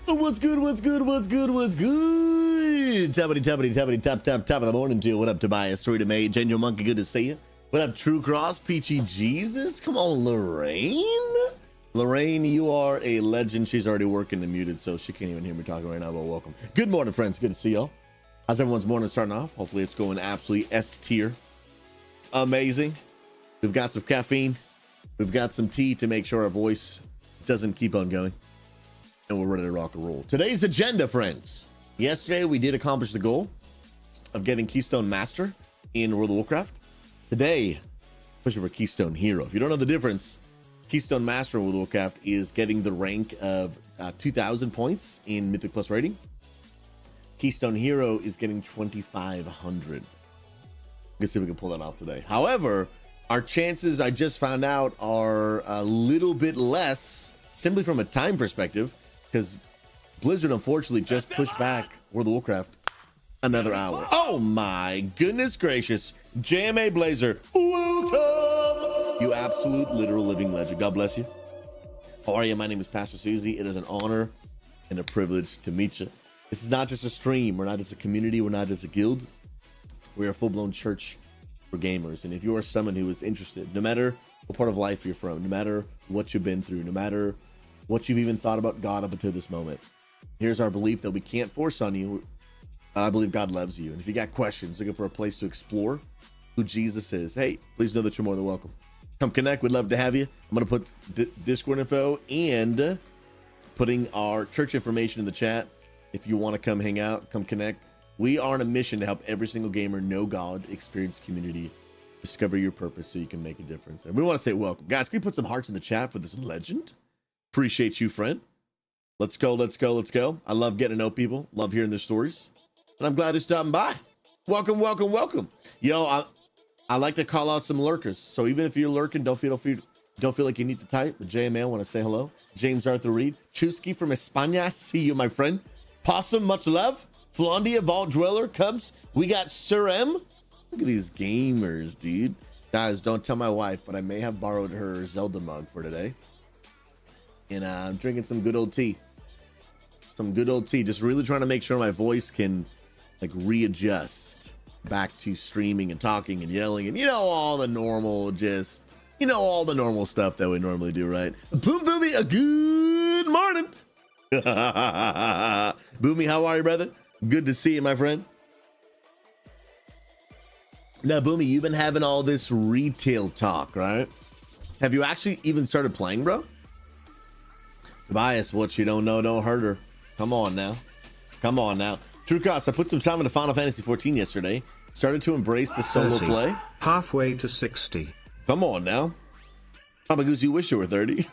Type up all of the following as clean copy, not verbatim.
What's good? What's good? What's good? What's good? Top of the morning to you. What up, Tobias? 3 to May. Genio Monkey, good to see you. What up, True Cross? Peachy Jesus? Come on, Lorraine. Lorraine, you are a legend. She's already working and muted, so she can't even hear me talking right now, but welcome. Good morning, friends. Good to see y'all. How's everyone's morning starting off? Hopefully it's going absolutely S tier. Amazing. We've got some caffeine. We've got some tea to make sure our voice doesn't keep on going. And we're ready to rock and roll. Today's agenda, friends. Yesterday, we did accomplish the goal of getting Keystone Master in World of Warcraft. Today, pushing for Keystone Hero. If you don't know the difference, Keystone Master in World of Warcraft is getting the rank of 2,000 points in Mythic Plus rating. Keystone Hero is getting 2,500. Let's see if we can pull that off today. However, our chances, I just found out, are a little bit less simply from a time perspective, because Blizzard unfortunately just pushed back World of Warcraft another hour. Oh my goodness gracious. JMA Blazer, welcome! You absolute literal living legend. God bless you. How are you? My name is Pastor Susie. It is an honor and a privilege to meet you. This is not just a stream. We're not just a community. We're not just a guild. We're a full-blown church for gamers. And if you are someone who is interested, no matter what part of life you're from, no matter what you've been through, no matter what you've even thought about God up until this moment, here's our belief that we can't force on you. I believe God loves you. And if you got questions, looking for a place to explore who Jesus is, hey, please know that you're more than welcome. Come connect. We'd love to have you. I'm going to put Discord info and putting our church information in the chat. If you want to come hang out, come connect. We are on a mission to help every single gamer know God, experience community, discover your purpose so you can make a difference. And we want to say welcome. Guys, can you put some hearts in the chat for this legend? Appreciate you, friend. Let's go, let's go, let's go. I love getting to know people. Love hearing their stories. And I'm glad you're stopping by. Welcome, welcome, welcome. Yo, I like to call out some lurkers. So even if you're lurking, don't feel like you need to type. But JML, I want to say hello. James Arthur Reed. Chusky from España. See you, my friend. Possum, much love. Flondia, Vault Dweller, Cubs. We got Sir M. Look at these gamers, dude. Guys, don't tell my wife, but I may have borrowed her Zelda mug for today. And I'm drinking some good old tea. Some good old tea. Just really trying to make sure my voice can like readjust back to streaming and talking and yelling and all the normal, just all the normal stuff that we normally do, right? Boom Boomy, a good morning. Boomy, how are you, brother? Good to see you, my friend. Now, Boomy, you've been having all this retail talk, right? Have you actually even started playing, bro? Tobias, what you don't know, don't hurt her. Come on now. Come on now. True Cost, I put some time into Final Fantasy 14 yesterday. Started to embrace the solo 30, play. Halfway to 60. Come on now. Papa Goose, you wish you were 30.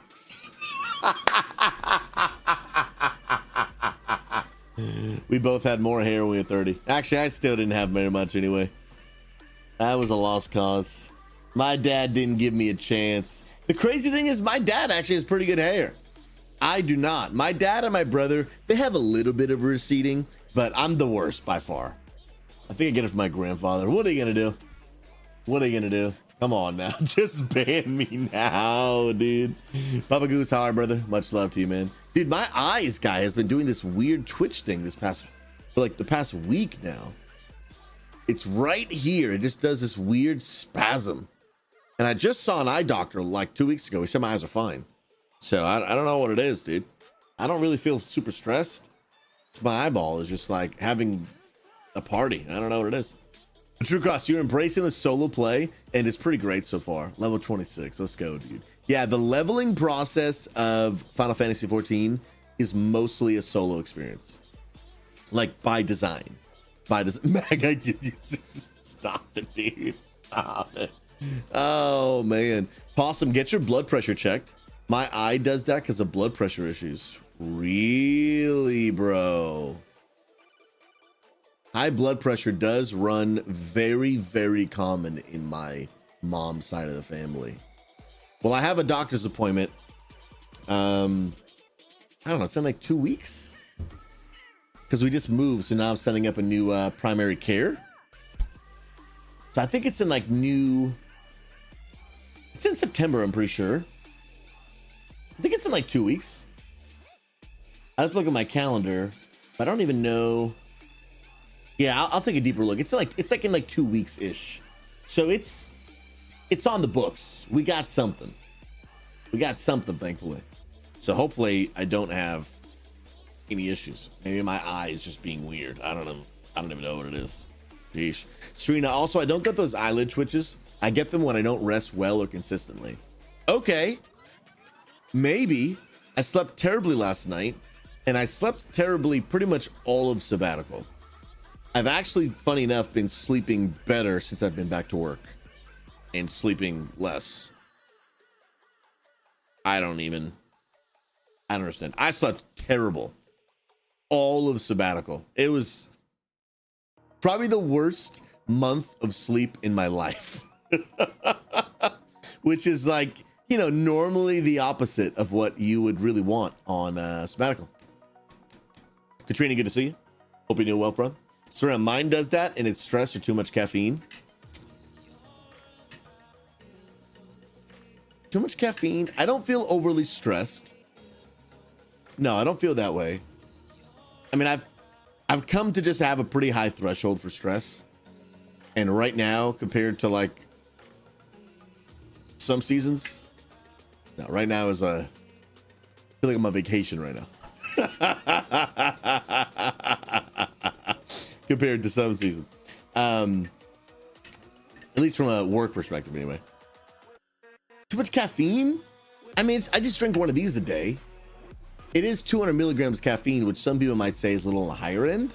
We both had more hair when we were 30. Actually, I still didn't have very much anyway. That was a lost cause. My dad didn't give me a chance. The crazy thing is my dad actually has pretty good hair. I do not. My dad and my brother, they have a little bit of receding, but I'm the worst by far. I think I get it from my grandfather. What are you going to do? What are you going to do? Come on now. Just ban me now, dude. Papa Goose, how are you, brother? Much love to you, man. Dude, my eyes guy has been doing this weird Twitch thing for the past week now. It's right here. It just does this weird spasm. And I just saw an eye doctor like 2 weeks ago. He said my eyes are fine. So I don't know what it is, dude. I don't really feel super stressed. My eyeball is just like having a party. I don't know what it is. But True Cross, you're embracing the solo play, and it's pretty great so far. Level 26. Let's go, dude. Yeah, the leveling process of Final Fantasy 14 is mostly a solo experience. Like by design. Mag, I give you stop it, dude. Stop it. Oh man. Possum, get your blood pressure checked. My eye does that because of blood pressure issues. Really, bro? High blood pressure does run very, very common in my mom's side of the family. Well, I have a doctor's appointment. I don't know, it's in like 2 weeks. Because we just moved, so now I'm setting up a new primary care. So I think it's in like it's in September, I'm pretty sure. I think it's in like 2 weeks. I have to look at my calendar. I don't even know. Yeah, I'll take a deeper look. It's like in like 2 weeks ish. So it's on the books. We got something. Thankfully. So hopefully I don't have any issues. Maybe my eye is just being weird. I don't know. I don't even know what it is. Jeez. Serena, also, I don't get those eyelid twitches. I get them when I don't rest well or consistently. Okay. Maybe. I slept terribly last night, and I slept terribly pretty much all of sabbatical. I've actually, funny enough, been sleeping better since I've been back to work and sleeping less. I don't understand. I slept terrible all of sabbatical. It was probably the worst month of sleep in my life, which is like, you know, normally the opposite of what you would really want on sabbatical. Katrina, good to see you. Hope you're doing well, friend. Sorry, mine does that, and it's stress or too much caffeine. Too much caffeine. I don't feel overly stressed. No, I don't feel that way. I mean, I've come to just have a pretty high threshold for stress. And right now, compared to like some seasons, no, right now is I feel like I'm on vacation right now. Compared to some seasons. At least from a work perspective anyway. Too much caffeine? I mean, I just drink one of these a day. It is 200 milligrams caffeine, which some people might say is a little on the higher end.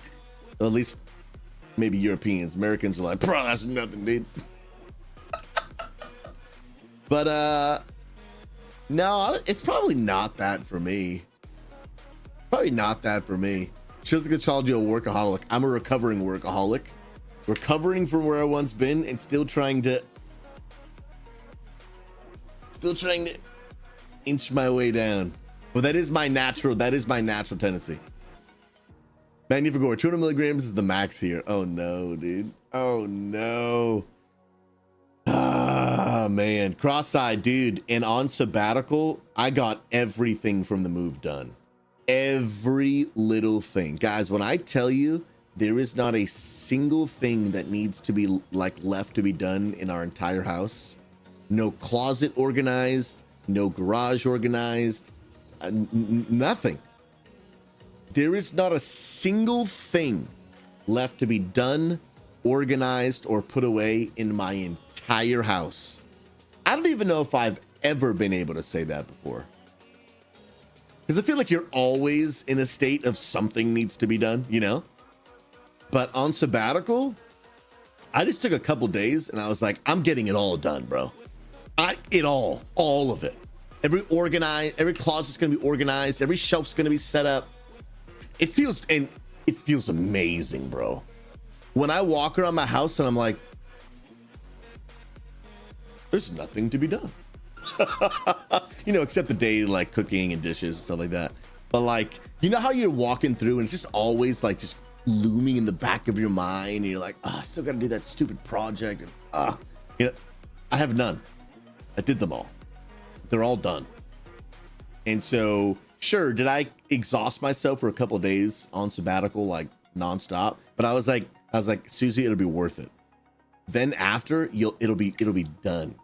Or at least maybe Europeans. Americans are like, bro, that's nothing, dude. But no, it's probably not that for me. Probably not that for me. Shizuka called you a workaholic. I'm a recovering workaholic. Recovering from where I once been and still trying to inch my way down. Well, that is my natural tendency. Magnifigore, 200 milligrams is the max here. Oh no, dude. Oh no. Ah, man. Cross-eyed, dude. And on sabbatical, I got everything from the move done. Every little thing. Guys, when I tell you there is not a single thing that needs to be like left to be done in our entire house. No closet organized, no garage organized, nothing. There is not a single thing left to be done, organized, or put away in my entire house. I don't even know if I've ever been able to say that before. Because I feel like you're always in a state of something needs to be done, you know? But on sabbatical, I just took a couple days and I was like, I'm getting it all done, bro. All of it. Every closet's gonna be organized. Every shelf's gonna be set up. It feels amazing, bro. When I walk around my house and I'm like, there's nothing to be done. You know, except the day like cooking and dishes and stuff like that. But like, you know how you're walking through and it's just always like just looming in the back of your mind and you're like, I still gotta do that stupid project. And you know, I have none. I did them all. They're all done. And so, sure, did I exhaust myself for a couple of days on sabbatical, like nonstop? But I was like, Susie, it'll be worth it. Then after, it'll be done.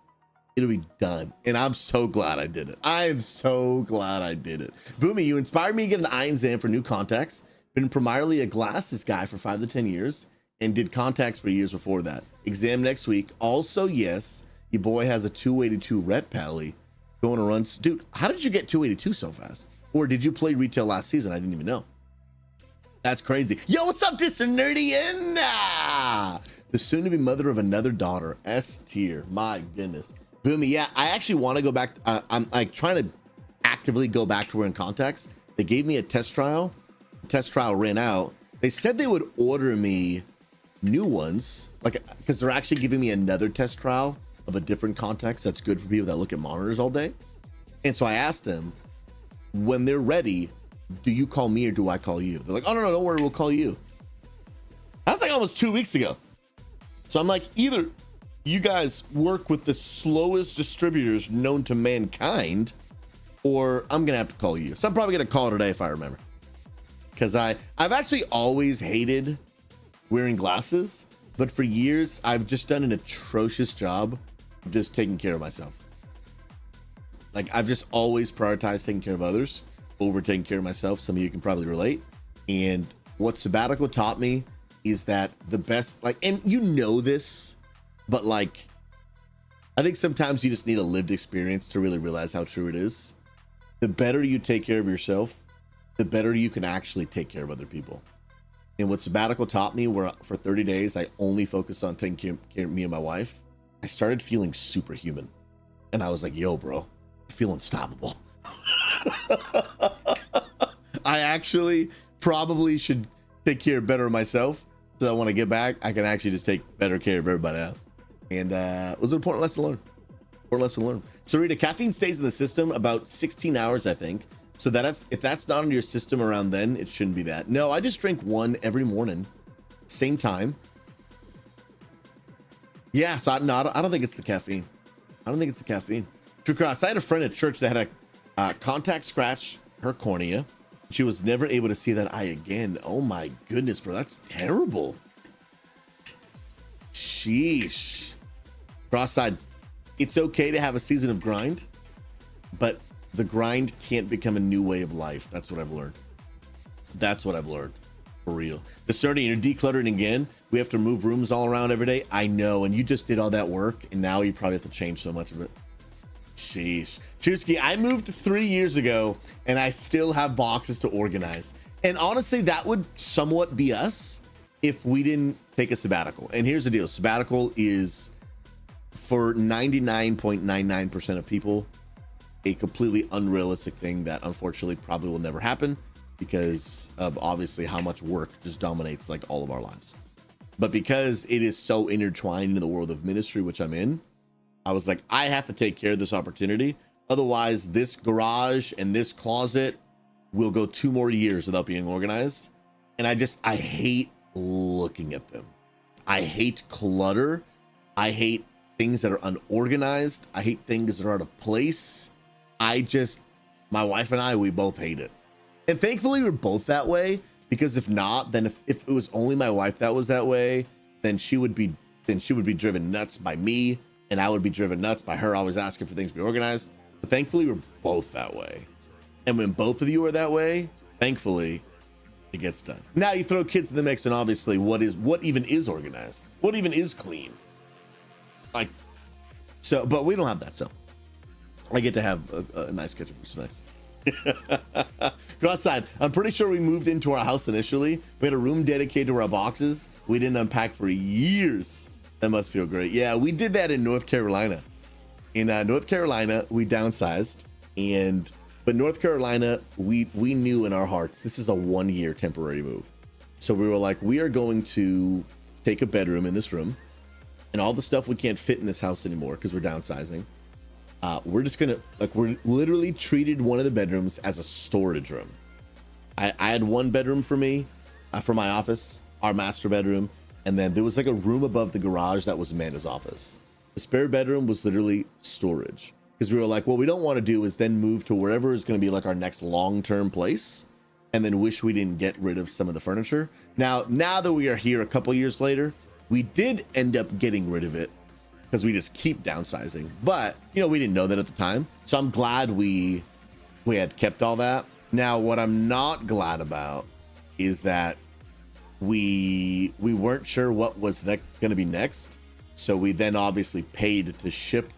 It'll be done. And I'm so glad I did it. I am so glad I did it. Boomy, you inspired me to get an eye exam for new contacts. Been primarily a glasses guy for 5 to 10 years and did contacts for years before that. Exam next week. Also, yes, your boy has a 282 ret pally going to run. Dude, how did you get 282 so fast? Or did you play retail last season? I didn't even know. That's crazy. Yo, what's up, Nerdian? The soon-to-be mother of another daughter. S tier. My goodness. Boomy, yeah, I actually want to go back. I'm like trying to actively go back to wearing contacts. They gave me a test trial. The test trial ran out. They said they would order me new ones, like, because they're actually giving me another test trial of a different contacts that's good for people that look at monitors all day. And so I asked them, when they're ready, do you call me or do I call you? They're like, oh, no, don't worry, we'll call you. That's like almost 2 weeks ago. So I'm like, either you guys work with the slowest distributors known to mankind, or I'm gonna have to call you. So I'm probably gonna call today if I remember. because I've actually always hated wearing glasses, but for years I've just done an atrocious job of just taking care of myself. Like, I've just always prioritized taking care of others over taking care of myself. Some of you can probably relate. And what sabbatical taught me is that the best, like, and you know this, but like, I think sometimes you just need a lived experience to really realize how true it is. The better you take care of yourself, the better you can actually take care of other people. And what sabbatical taught me, where for 30 days, I only focused on taking care of me and my wife, I started feeling superhuman. And I was like, yo, bro, I feel unstoppable. I actually probably should take care better of myself, so that when I get back, I can actually just take better care of everybody else. And it was an important lesson to learn. Important lesson to learn. So Rita, caffeine stays in the system about 16 hours, I think. So if that's not in your system around then, it shouldn't be that. No, I just drink one every morning, same time. Yeah, so I don't think it's the caffeine. I don't think it's the caffeine. True Cross, I had a friend at church that had a contact scratch her cornea. She was never able to see that eye again. Oh my goodness, bro, that's terrible. Sheesh. Cross-side, it's okay to have a season of grind, but the grind can't become a new way of life. That's what I've learned. That's what I've learned, for real. Discerning, you're decluttering again. We have to move rooms all around every day. I know, and you just did all that work, and now you probably have to change so much of it. Sheesh. Chusky, I moved 3 years ago, and I still have boxes to organize. And honestly, that would somewhat be us if we didn't take a sabbatical. And here's the deal. Sabbatical is, for 99.99% of people, a completely unrealistic thing that unfortunately probably will never happen because of obviously how much work just dominates like all of our lives. But because it is so intertwined into the world of ministry, which I'm in, I was like, I have to take care of this opportunity. Otherwise, this garage and this closet will go 2 more years without being organized. And I hate looking at them. I hate clutter. I hate things that are unorganized. I hate things that are out of place. My wife and I, we both hate it. And thankfully we're both that way, because if not, then if it was only my wife that was that way, then she would be driven nuts by me, and I would be driven nuts by her always asking for things to be organized. But thankfully we're both that way. And when both of you are that way, thankfully it gets done. Now you throw kids in the mix, and obviously what even is organized? What even is clean? Like, so, but we don't have that, so I get to have a nice kitchen, which is nice. Go outside. I'm pretty sure we moved into our house initially. We had a room dedicated to our boxes. We didn't unpack for years. That must feel great. Yeah, we did that in North Carolina. In North Carolina, we downsized, but North Carolina, we knew in our hearts this is a 1-year temporary move. So we were like, we are going to take a bedroom in this room, and all the stuff we can't fit in this house anymore because we're downsizing. We're just gonna, like, we're literally treated one of the bedrooms as a storage room. I had one bedroom for me, for my office, our master bedroom, and then there was like a room above the garage that was Amanda's office. The spare bedroom was literally storage, because we were like, what we don't want to do is then move to wherever is going to be like our next long-term place, and then wish we didn't get rid of some of the furniture. Now that we are here a couple years later, we did end up getting rid of it, because we just keep downsizing, but we didn't know that at the time. So I'm glad we had kept all that. Now, what I'm not glad about is that we weren't sure what was going to be next. So we then obviously paid to ship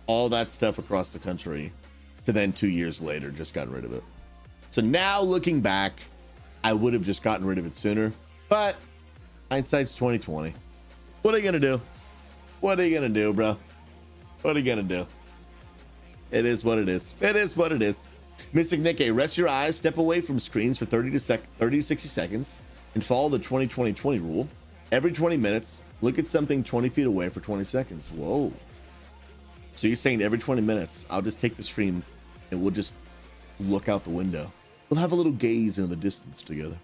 all that stuff across the country, to then 2 years later just got rid of it. So now looking back, I would have just gotten rid of it sooner, but hindsight's 2020. What are you gonna do? What are you gonna do, bro? What are you gonna do? It is what it is. It is what it is. Mystic Nikkei, rest your eyes, step away from screens for 30 to 60 seconds, and follow the 20-20-20 rule. Every 20 minutes, look at something 20 feet away for 20 seconds. Whoa. So you're saying every 20 minutes, I'll just take the stream and we'll just look out the window. We'll have a little gaze into the distance together.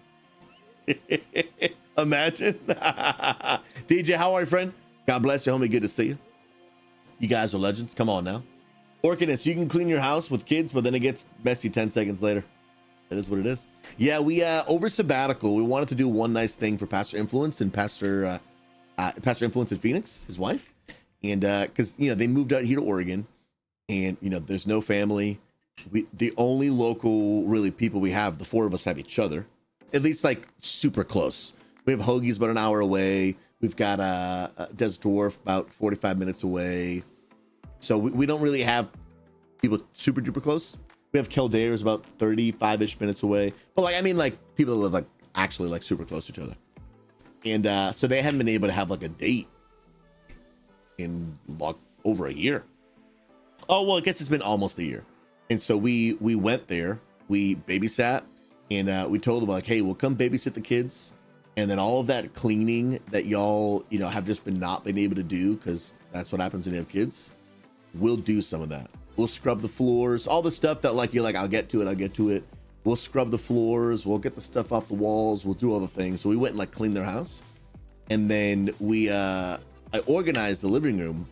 Imagine. DJ, how are you, friend? God bless you, homie. Good to see you. You guys are legends. Come on now. Orchidus, you can clean your house with kids, but then it gets messy 10 seconds later. That is what it is. Yeah, we over sabbatical, we wanted to do one nice thing for Pastor Influence and Pastor Influence in Phoenix, his wife. And because they moved out here to Oregon, and there's no family. The only local really people we have, the four of us have each other, at least like super close. We have Hoagie's about an hour away. We've got Des Dwarf about 45 minutes away. So we don't really have people super duper close. We have Kildare's about 35-ish minutes away. But like people that live like actually like super close to each other. And so they haven't been able to have like a date in like over a year. Oh, well, I guess it's been almost a year. And so we went there, we babysat, and we told them like, hey, we'll come babysit the kids. And then all of that cleaning that y'all, have just not been able to do, because that's what happens when you have kids. We'll do some of that. We'll scrub the floors, all the stuff that like, you're like, I'll get to it. We'll scrub the floors. We'll get the stuff off the walls. We'll do all the things. So we went and like cleaned their house. And then I organized the living room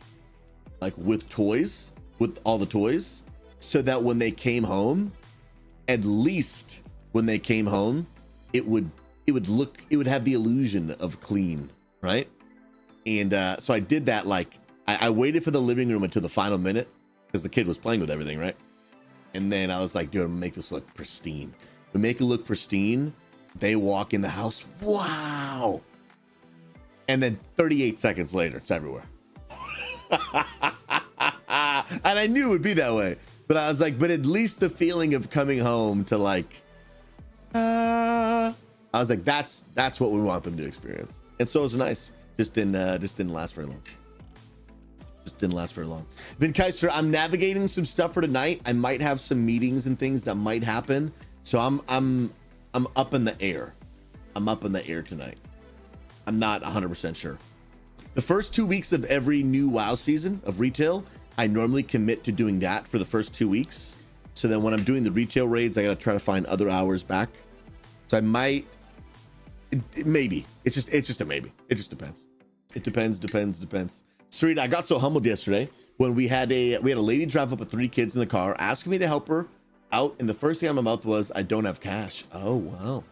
like with toys, with all the toys, so that when they came home, at least when they came home, it would have the illusion of clean, right? And so I did that. Like I waited for the living room until the final minute, because the kid was playing with everything, right? And then I was like, dude, I'm gonna make this look pristine. We make it look pristine. They walk in the house, wow. And then 38 seconds later, it's everywhere. And I knew it would be that way. But I was like, but at least the feeling of coming home to like, I was like, that's what we want them to experience. And so it was nice. Just didn't last very long. Vin Kaiser, I'm navigating some stuff for tonight. I might have some meetings and things that might happen. So I'm up in the air. I'm up in the air tonight. I'm not 100% sure. The first 2 weeks of every new WoW season of retail, I normally commit to doing that for the first 2 weeks. So then when I'm doing the retail raids, I got to try to find other hours back. So I might, maybe. It's just a maybe. It just depends. It depends. Sweet, I got so humbled yesterday when we had a lady drive up with 3 kids in the car, asking me to help her out, and the first thing out of my mouth was, I don't have cash. Oh, wow.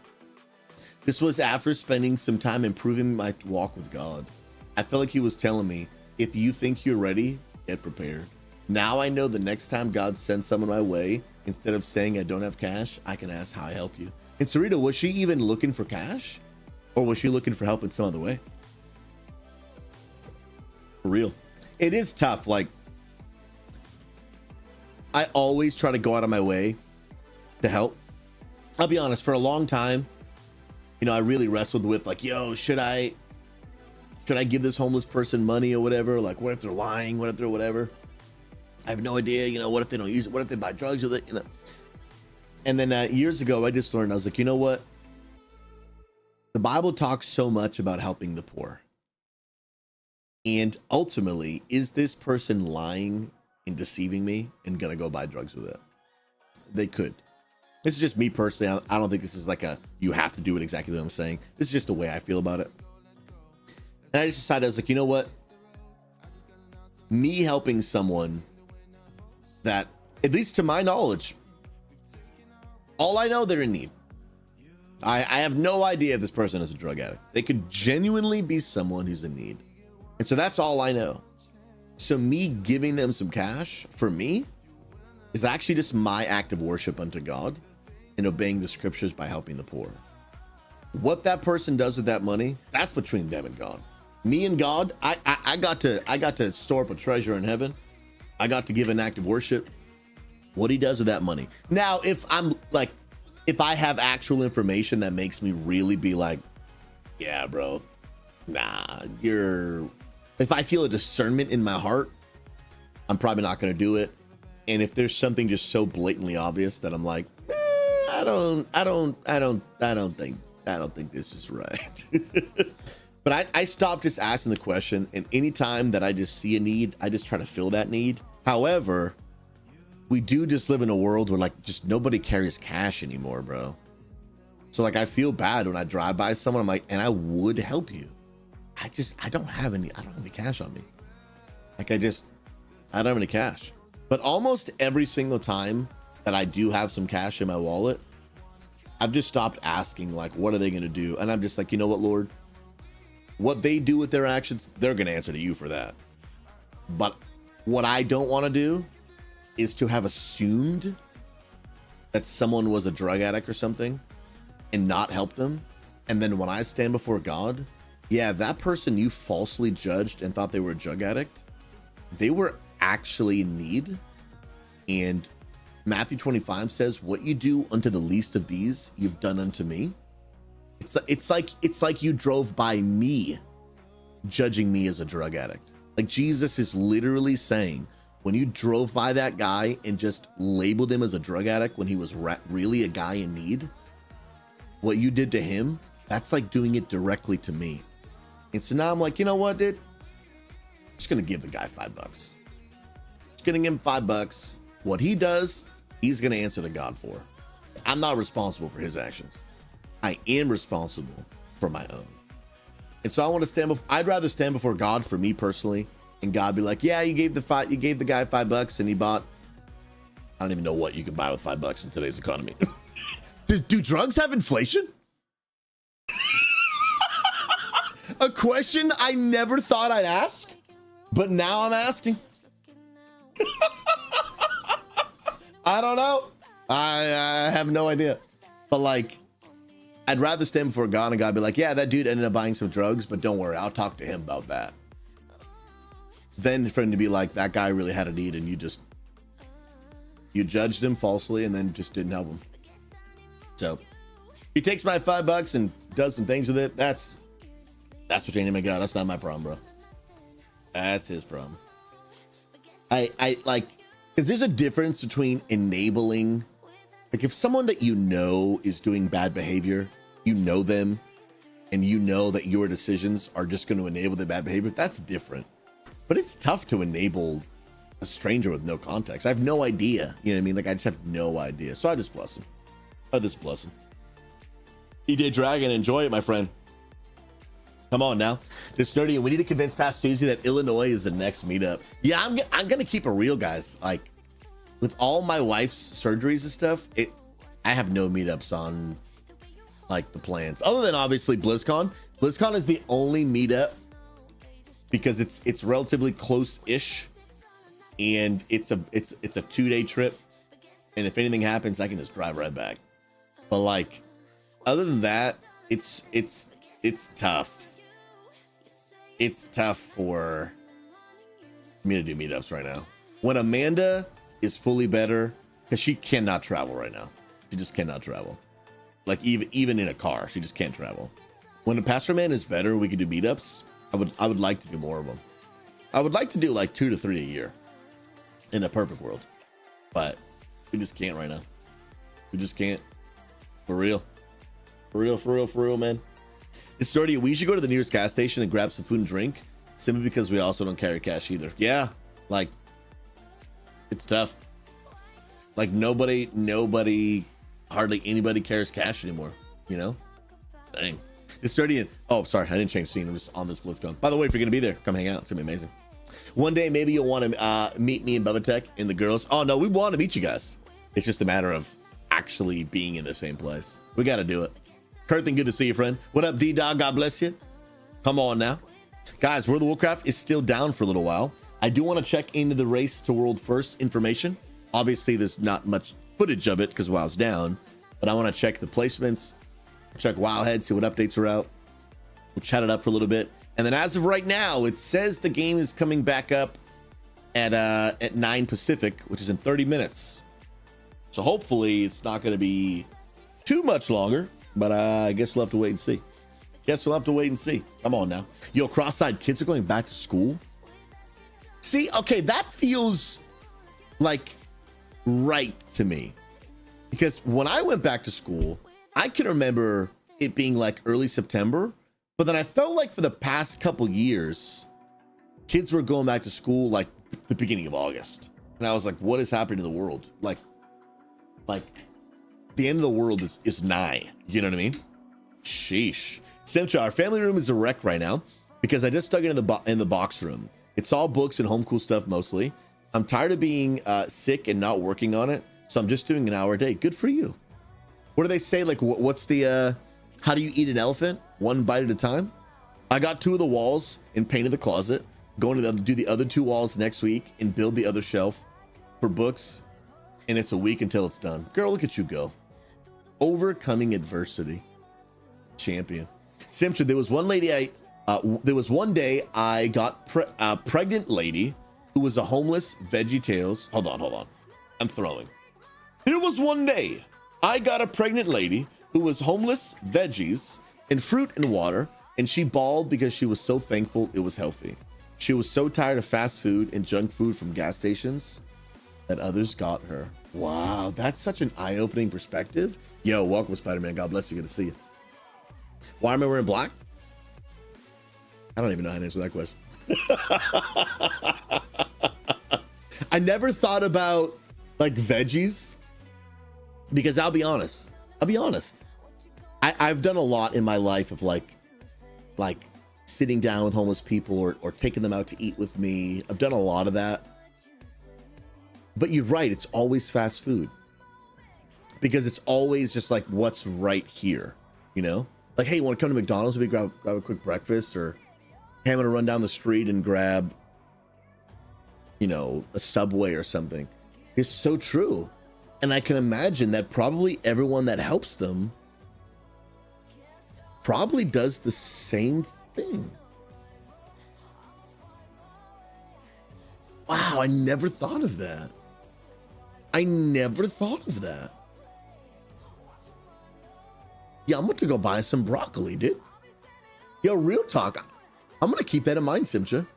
This was after spending some time improving my walk with God. I felt like he was telling me, if you think you're ready, get prepared. Now I know the next time God sends someone my way, instead of saying I don't have cash, I can ask how I help you. And Sarita, was she even looking for cash? Or was she looking for help in some other way? For real. It is tough. Like, I always try to go out of my way to help. I'll be honest, for a long time, I really wrestled with like, yo, should I give this homeless person money or whatever? Like, what if they're lying? What if they're whatever? I have no idea. What if they don't use it? What if they buy drugs with it? And then years ago, I just learned, I was like, you know what? The Bible talks so much about helping the poor. And ultimately, is this person lying and deceiving me and gonna go buy drugs with it? They could. This is just me personally. I don't think this is like you have to do it exactly what I'm saying. This is just the way I feel about it. And I just decided, I was like, you know what? Me helping someone that, at least to my knowledge, all I know, they're in need. I have no idea if this person is a drug addict. They could genuinely be someone who's in need. And so that's all I know. So me giving them some cash, for me, is actually just my act of worship unto God and obeying the scriptures by helping the poor. What that person does with that money, that's between them and God. Me and God, I got to store up a treasure in heaven. I got to give an act of worship. What he does with that money. Now, if I have actual information that makes me really be like, yeah, bro, nah, if I feel a discernment in my heart, I'm probably not going to do it. And if there's something just so blatantly obvious that I'm like, I don't think this is right. But I stopped just asking the question, and anytime that I just see a need, I just try to fill that need. However, we do just live in a world where like just nobody carries cash anymore, bro. So like I feel bad when I drive by someone, I'm like, and I would help you. I don't have any cash on me. Like I don't have any cash. But almost every single time that I do have some cash in my wallet, I've just stopped asking, like, what are they going to do? And I'm just like, you know what, Lord? What they do with their actions, they're going to answer to you for that. But what I don't want to do is to have assumed that someone was a drug addict or something and not help them. And then when I stand before God, yeah, that person you falsely judged and thought they were a drug addict, they were actually in need. And Matthew 25 says, what you do unto the least of these, you've done unto me. It's like you drove by me judging me as a drug addict. Like Jesus is literally saying, when you drove by that guy and just labeled him as a drug addict when he was really a guy in need, what you did to him, that's like doing it directly to me. And so now I'm like, you know what, dude? I'm just going to give the guy $5. Just going to give him $5. What he does, he's going to answer to God for. I'm not responsible for his actions. I am responsible for my own. And so I want to stand before, I'd rather stand before God for me personally, and God be like, yeah, you gave the guy $5 and he bought, I don't even know what you can buy with $5 in today's economy. Do drugs have inflation? A question I never thought I'd ask, but now I'm asking. I don't know. I have no idea. But like, I'd rather stand before God and God be like, yeah, that dude ended up buying some drugs, but don't worry, I'll talk to him about that. Then for him to be like, that guy really had a need and you judged him falsely and then just didn't help him. So he takes my $5 and does some things with it. That's between him and God. That's not my problem, bro. That's his problem. I like, because there's a difference between enabling, like if someone that you know is doing bad behavior, you know them, and you know that your decisions are just going to enable the bad behavior, that's different. But it's tough to enable a stranger with no context. I have no idea. You know what I mean? Like I just have no idea. So I just bless him. I just bless him. EJ Dragon, enjoy it, my friend. Come on now. Just nerdy. We need to convince Pastor Susie that Illinois is the next meetup. Yeah, I'm going to keep it real, guys. Like with all my wife's surgeries and stuff, I have no meetups on like the plans other than obviously BlizzCon. BlizzCon is the only meetup because it's relatively close-ish and it's a 2-day trip. And if anything happens, I can just drive right back. But like, other than that, it's tough. It's tough for me to do meetups right now. When Amanda is fully better, because she cannot travel right now. She just cannot travel. Like even in a car, she just can't travel. When Pastor Man is better, we can do meetups. I would like to do more of them. I would like to do like 2 to 3 a year in a perfect world, but we just can't right now. We just can't. For real, man. It's already, we should go to the nearest gas station and grab some food and drink simply because we also don't carry cash either. Yeah. Like it's tough. Like nobody, hardly anybody carries cash anymore, you know? Dang. It's 30 and, oh, sorry, I didn't change scene. I'm just on this BlizzCon. By the way, if you're gonna be there, come hang out. It's gonna be amazing. One day, maybe you'll want to meet me and Bubba Tech and the girls. Oh no, we want to meet you guys. It's just a matter of actually being in the same place. We got to do it. Kurthan, good to see you, friend. What up, D-Dog? God bless you. Come on now. Guys, World of Warcraft is still down for a little while. I do want to check into the race to world first information. Obviously, there's not much footage of it because WoW's down, but I want to check the placements, check Wowhead, see what updates are out. We'll chat it up for a little bit. And then as of right now, it says the game is coming back up at 9 Pacific, which is in 30 minutes. So hopefully it's not going to be too much longer, but I guess we'll have to wait and see. Come on now. Yo, cross-eyed kids are going back to school. See, okay, that feels like right to me. Because when I went back to school, I can remember it being like early September, but then I felt like for the past couple years, kids were going back to school like the beginning of August. And I was like, what is happening to the world? Like the end of the world is nigh. You know what I mean? Sheesh. Simcha, our family room is a wreck right now because I just dug it in the box room. It's all books and home cool stuff mostly. I'm tired of being sick and not working on it, so I'm just doing an hour a day. Good for you. What do they say? Like, what's the, how do you eat an elephant? One bite at a time. I got 2 of the walls and painted the closet. Going to do the other 2 walls next week and build the other shelf for books. And it's a week until it's done. Girl, look at you go. Overcoming adversity. Champion. Simpson, there was one lady there was one day I got a pregnant lady who was a homeless Veggie Tales. Hold on. I'm throwing. There was one day I got a pregnant lady who was homeless veggies and fruit and water, and she bawled because she was so thankful it was healthy. She was so tired of fast food and junk food from gas stations that others got her. Wow, that's such an eye-opening perspective. Yo, welcome, Spider-Man. God bless you. Good to see you. Why am I wearing black? I don't even know how to answer that question. I never thought about like veggies because I'll be honest. I've done a lot in my life of like sitting down with homeless people or taking them out to eat with me. I've done a lot of that. But you're right, it's always fast food. Because it's always just like what's right here, you know? Like, hey, you want to come to McDonald's? Maybe grab a quick breakfast, or hey, I'm gonna run down the street and grab, you know, a Subway or something. It's so true. And I can imagine that probably everyone that helps them probably does the same thing. Wow, I never thought of that. Yeah, I'm about to go buy some broccoli, dude. Yo, real talk. I'm gonna keep that in mind, Simcha.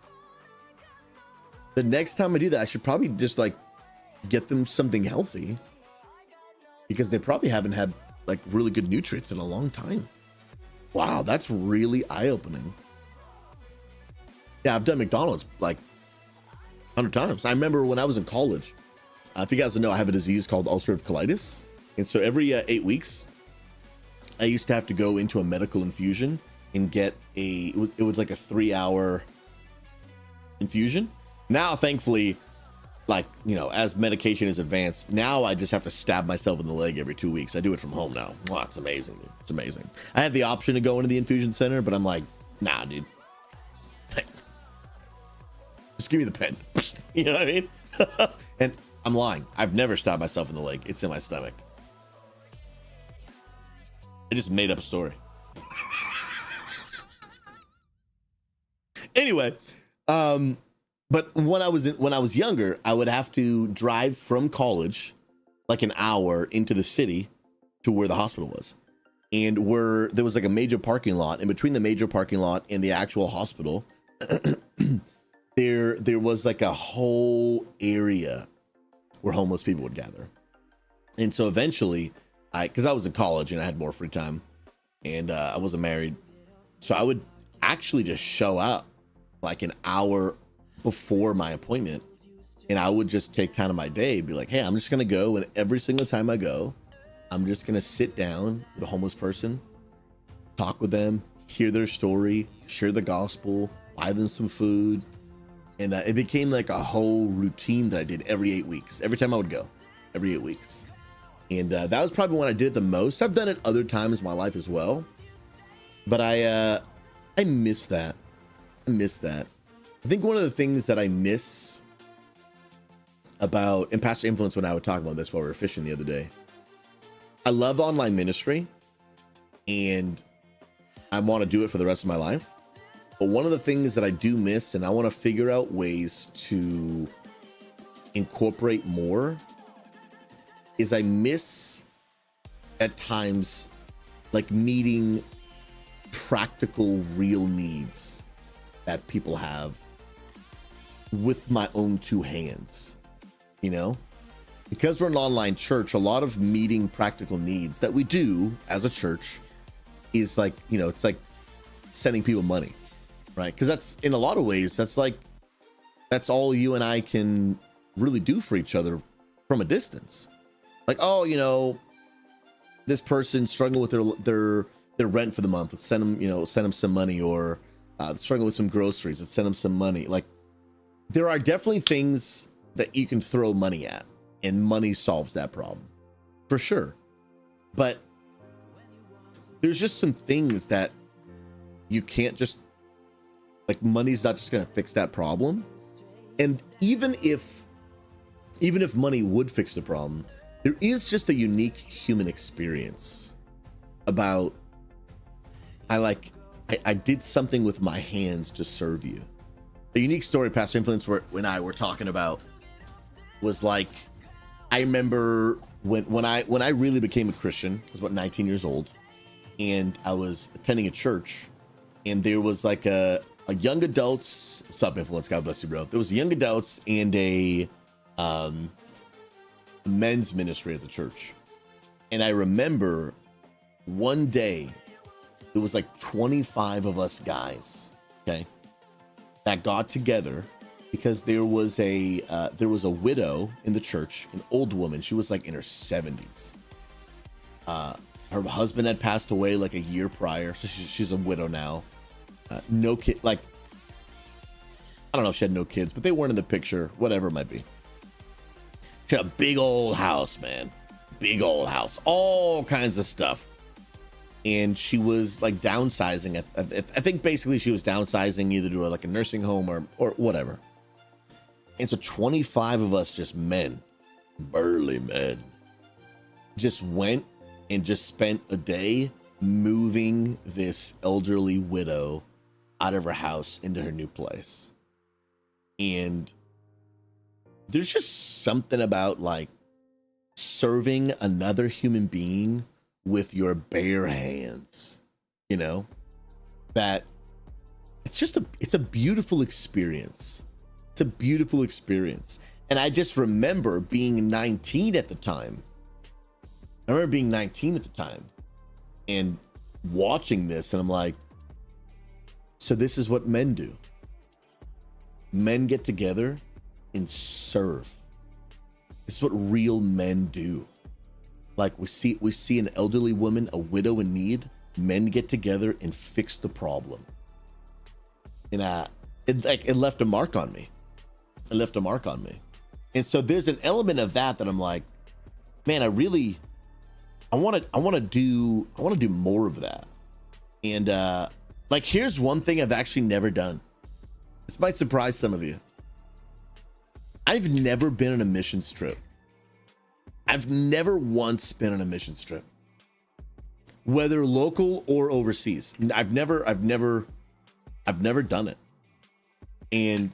The next time I do that, I should probably just like get them something healthy, because they probably haven't had like really good nutrients in a long time. Wow, that's really eye-opening. Yeah, I've done McDonald's like 100 times. I remember when I was in college, if you guys don't know, I have a disease called ulcerative colitis. And so every 8 weeks, I used to have to go into a medical infusion and get it was like a 3-hour infusion. Now, thankfully, like, you know, as medication is advanced, now I just have to stab myself in the leg every 2 weeks. I do it from home now. Wow, it's amazing, dude. It's amazing. I had the option to go into the infusion center, but I'm like, nah, dude. Just give me the pen. You know what I mean? And I'm lying. I've never stabbed myself in the leg. It's in my stomach. I just made up a story. Anyway, but when I was younger, I would have to drive from college like an hour into the city to where the hospital was. And there was like a major parking lot, and between the major parking lot and the actual hospital, there was like a whole area where homeless people would gather. And so eventually, because I was in college and I had more free time, and I wasn't married, so I would actually just show up like an hour before my appointment, and I would just take time of my day, be like, hey, I'm just gonna go, and every single time I go, I'm just gonna sit down with a homeless person, talk with them, hear their story, share the gospel, buy them some food. And it became like a whole routine that I did every 8 weeks. Every time I would go, every 8 weeks. And that was probably when I did it the most. I've done it other times in my life as well, but I miss that. I think one of the things that I miss about, and Pastor Influence and I would talk about this while we were fishing the other day, I love online ministry and I want to do it for the rest of my life. But one of the things that I do miss, and I want to figure out ways to incorporate more, is I miss at times like meeting practical, real needs that people have with my own 2 hands, you know? Because we're an online church, a lot of meeting practical needs that we do as a church is like, you know, it's like sending people money, right? Because that's, in a lot of ways, that's all you and I can really do for each other from a distance. Like, oh, you know, this person struggling with their rent for the month, let's send them some money, or struggling with some groceries, let's send them some money. Like, there are definitely things that you can throw money at, and money solves that problem for sure. But there's just some things that you can't just, like, money's not just going to fix that problem. And even if money would fix the problem, there is just a unique human experience about, I did something with my hands to serve you. The unique story Pastor Influence when I were talking about was, like, I remember when I really became a Christian, I was about 19 years old, and I was attending a church, and there was like a young adults, sub influence, God bless you, bro. There was young adults and a men's ministry at the church. And I remember one day there was like 25 of us guys, okay, that got together because there was a widow in the church, an old woman. She was like in her 70s. Her husband had passed away like a year prior, so she's a widow now. No kid, like, I don't know if she had no kids, but they weren't in the picture, whatever it might be. She had a big old house, man. Big old house, all kinds of stuff. And she was like downsizing. I think basically she was downsizing either to like a nursing home or whatever. And so 25 of us, just men, burly men, just went and just spent a day moving this elderly widow out of her house into her new place. And there's just something about like serving another human being with your bare hands, you know, that it's a beautiful experience. It's a beautiful experience. And I just remember being 19 at the time. And watching this, and I'm like, so this is what men do. Men get together and serve. This is what real men do. Like we see an elderly woman, a widow in need. Men get together and fix the problem. And it left a mark on me. It left a mark on me. And so there's an element of that I'm like, man, I want to do more of that. And like, here's one thing I've actually never done. This might surprise some of you. I've never been on a mission trip. I've never once been on a mission trip, whether local or overseas. I've never done it. And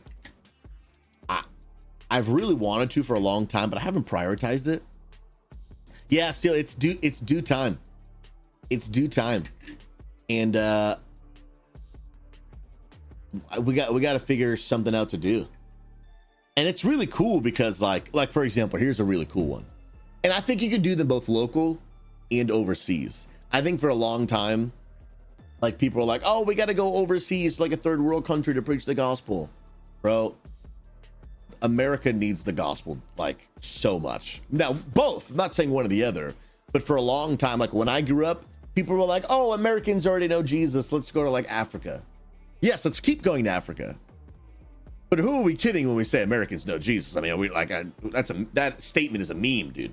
I've really wanted to for a long time, but I haven't prioritized it. Yeah, still it's due time. It's due time. And we got to figure something out to do. And it's really cool because like for example, here's a really cool one. And I think you can do them both local and overseas. I think for a long time, like people are like, oh, we got to go overseas, like a third world country, to preach the gospel. Bro, America needs the gospel like so much. Now, both, I'm not saying one or the other, but for a long time, like when I grew up, people were like, oh, Americans already know Jesus. Let's go to like Africa. Yes, let's keep going to Africa. But who are we kidding when we say Americans know Jesus? I mean, that statement is a meme, dude.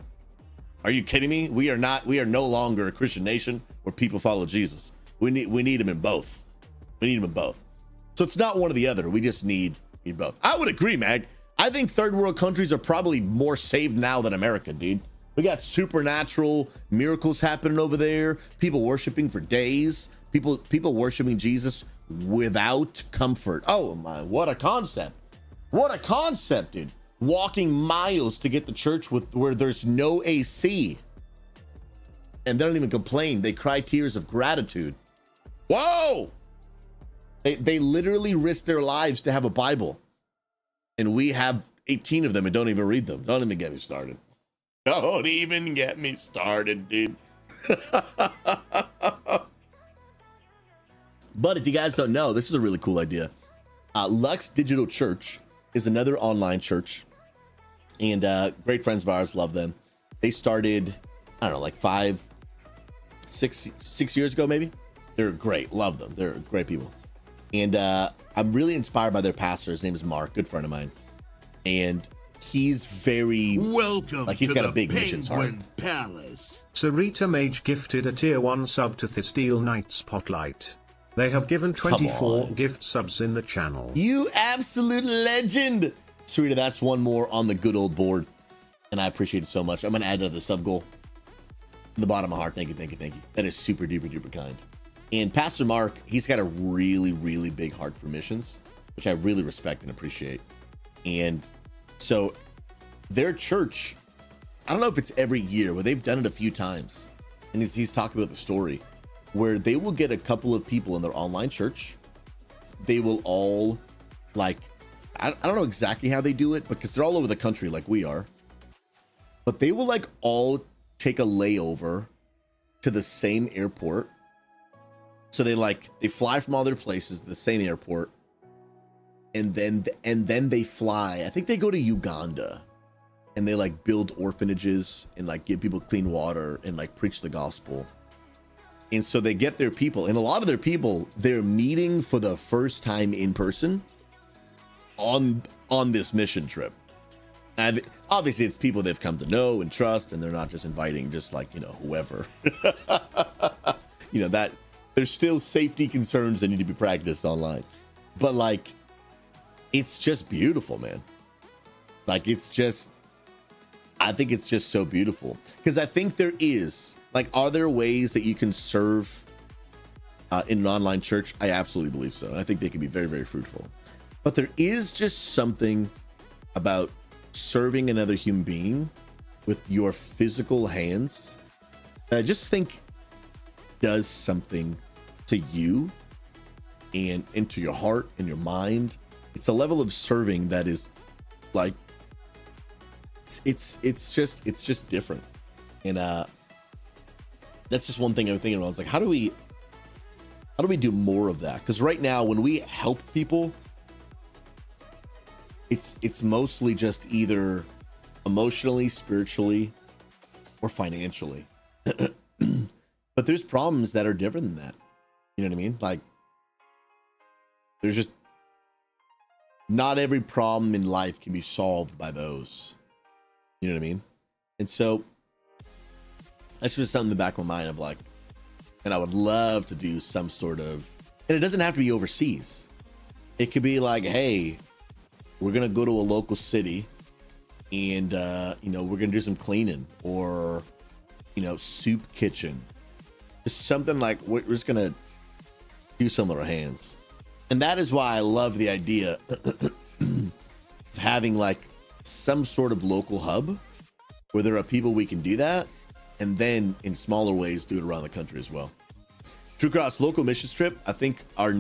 Are you kidding me? We are no longer a Christian nation where people follow Jesus. We need him in both. We need him in both. So it's not one or the other. We just need both. I would agree, Mag. I think third world countries are probably more saved now than America, dude. We got supernatural miracles happening over there. People worshiping for days. People worshiping Jesus without comfort. Oh my, what a concept. What a concept, dude. Walking miles to get to church where there's no AC. And they don't even complain. They cry tears of gratitude. Whoa! They literally risk their lives to have a Bible. And we have 18 of them and don't even read them. Don't even get me started. Don't even get me started, dude. But if you guys don't know, this is a really cool idea. Lux Digital Church is another online church. And great friends of ours, love them. They started, I don't know, like 6 years ago, maybe. They're great. Love them. They're great people. And I'm really inspired by their pastor. His name is Mark, good friend of mine. And he's very Welcome like he's to got the a big missions heart. Penguin Palace. Sarita Mage gifted a tier 1 sub to the Steel Knight Spotlight. They have given 24 gift subs in the channel. You absolute legend. Sarita, that's one more on the good old board. And I appreciate it so much. I'm going to add another sub goal. From the bottom of my heart. Thank you, thank you, thank you. That is super duper duper kind. And Pastor Mark, he's got a really, really big heart for missions, which I really respect and appreciate. And so their church, I don't know if it's every year, but they've done it a few times. And he's talked about the story where they will get a couple of people in their online church. They will all like, I don't know exactly how they do it because they're all over the country like we are. But they will like all take a layover to the same airport. So they fly from all their places to the same airport. And then they fly. I think they go to Uganda and they like build orphanages and like give people clean water and like preach the gospel. And so they get their people, and a lot of their people, they're meeting for the first time in person on this mission trip. And obviously it's people they've come to know and trust, and they're not just inviting just like, you know, whoever. You know, that there's still safety concerns that need to be practiced online. But like, it's just beautiful, man. Like, it's just, I think it's just so beautiful. Because I think there is, like, are there ways that you can serve in an online church? I absolutely believe so. And I think they can be very, very fruitful. But there is just something about serving another human being with your physical hands that I just think does something to you and into your heart and your mind. It's a level of serving that is like, it's just different. And that's just one thing I'm thinking about. It's like, how do we do more of that? Because right now when we help people, it's mostly just either emotionally, spiritually, or financially. But there's problems that are different than that. You know what I mean? Like, there's just not every problem in life can be solved by those. You know what I mean? And so that's just something in the back of my mind of like, and I would love to do some sort of, and it doesn't have to be overseas. It could be like, hey, we're going to go to a local city and, you know, we're going to do some cleaning, or, you know, soup kitchen. Just something like we're just going to do some with our hands. And that is why I love the idea of having like some sort of local hub where there are people we can do that, and then in smaller ways do it around the country as well. True Cross, local missions trip, I think are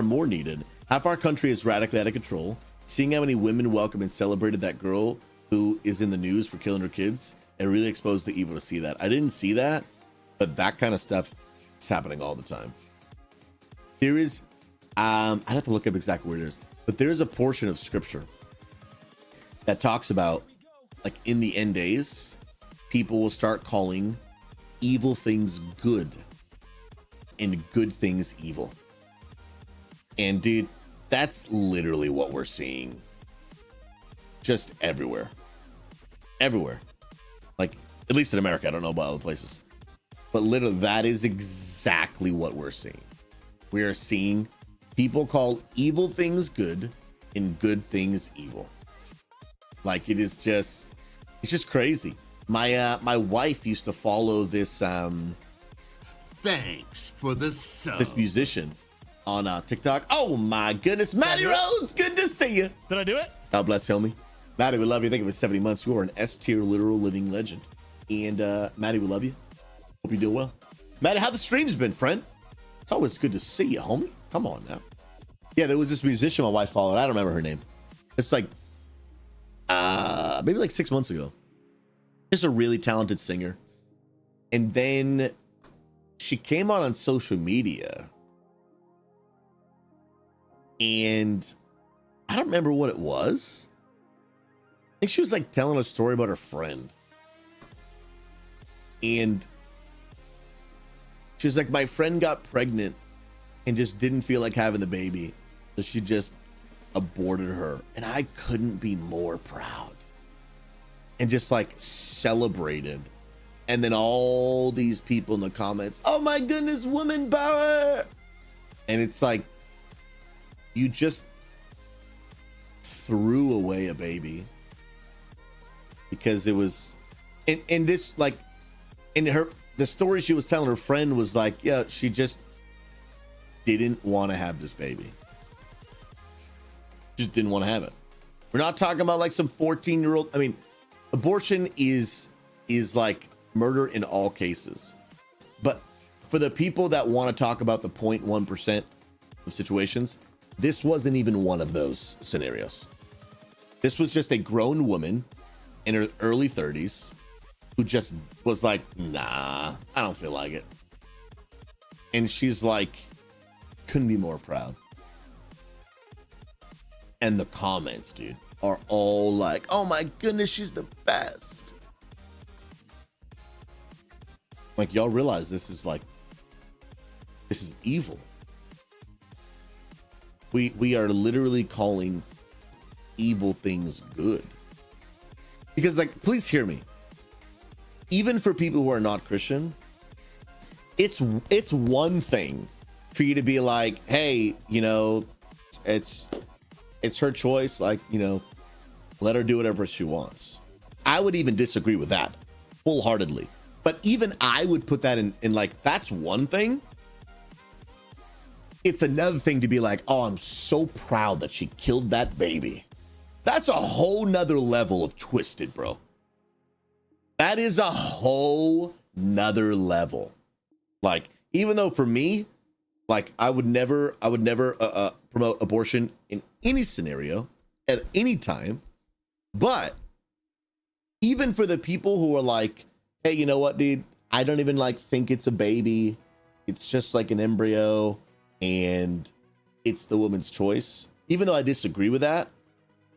more needed. Half our country is radically out of control. Seeing how many women welcomed and celebrated that girl who is in the news for killing her kids, it really exposed the evil to see that. I didn't see that, but that kind of stuff is happening all the time. There is, I'd have to look up exactly where it is, but there is a portion of scripture that talks about, like, in the end days, people will start calling evil things good and good things evil. And dude, that's literally what we're seeing just everywhere. Everywhere. Like, at least in America, I don't know about other places. But literally, that is exactly what we're seeing. We are seeing people call evil things good and good things evil. Like, it is just, it's just crazy. My wife used to follow this Thanks for the sub. this musician on TikTok. Oh my goodness, Maddie Rose, good to see you. Did I do it? God bless, homie. Maddie, we love you. I think it was 70 months. You are an S-tier literal living legend. And Maddie, we love you. Hope you're doing well. Maddie, how the stream's been, friend? It's always good to see you, homie. Come on now. Yeah, there was this musician my wife followed. I don't remember her name. It's like maybe like 6 months ago. Just a really talented singer. And then she came on social media. And I don't remember what it was. I think she was like telling a story about her friend. And she was like, my friend got pregnant and just didn't feel like having the baby. So she just aborted her. And I couldn't be more proud. and just like celebrated. And then all these people in the comments, oh my goodness, woman power. And it's like, you just threw away a baby because it was, and this, like, the story she was telling, her friend was like, yeah, she just didn't want to have this baby. Just didn't want to have it. We're not talking about like some 14-year-old. I mean, abortion is like murder in all cases. But for the people that want to talk about the 0.1% of situations, this wasn't even one of those scenarios. This was just a grown woman in her early 30s who just was like, nah, I don't feel like it. And she's like, couldn't be more proud. And the comments, dude, are all like, oh my goodness, she's the best. Like, y'all realize this is evil. We are literally calling evil things good. Because, like, please hear me. Even for people who are not Christian, it's one thing for you to be like, hey, you know, it's her choice. Like, you know, let her do whatever she wants. I would even disagree with that wholeheartedly. But even I would put that in like, that's one thing. It's another thing to be like, oh, I'm so proud that she killed that baby. That's a whole nother level of twisted, bro. That is a whole nother level. Like, even though for me, like, I would never promote abortion in any scenario at any time. But even for the people who are like, hey, you know what, dude? I don't even like think it's a baby. It's just like an embryo and it's the woman's choice. Even though I disagree with that,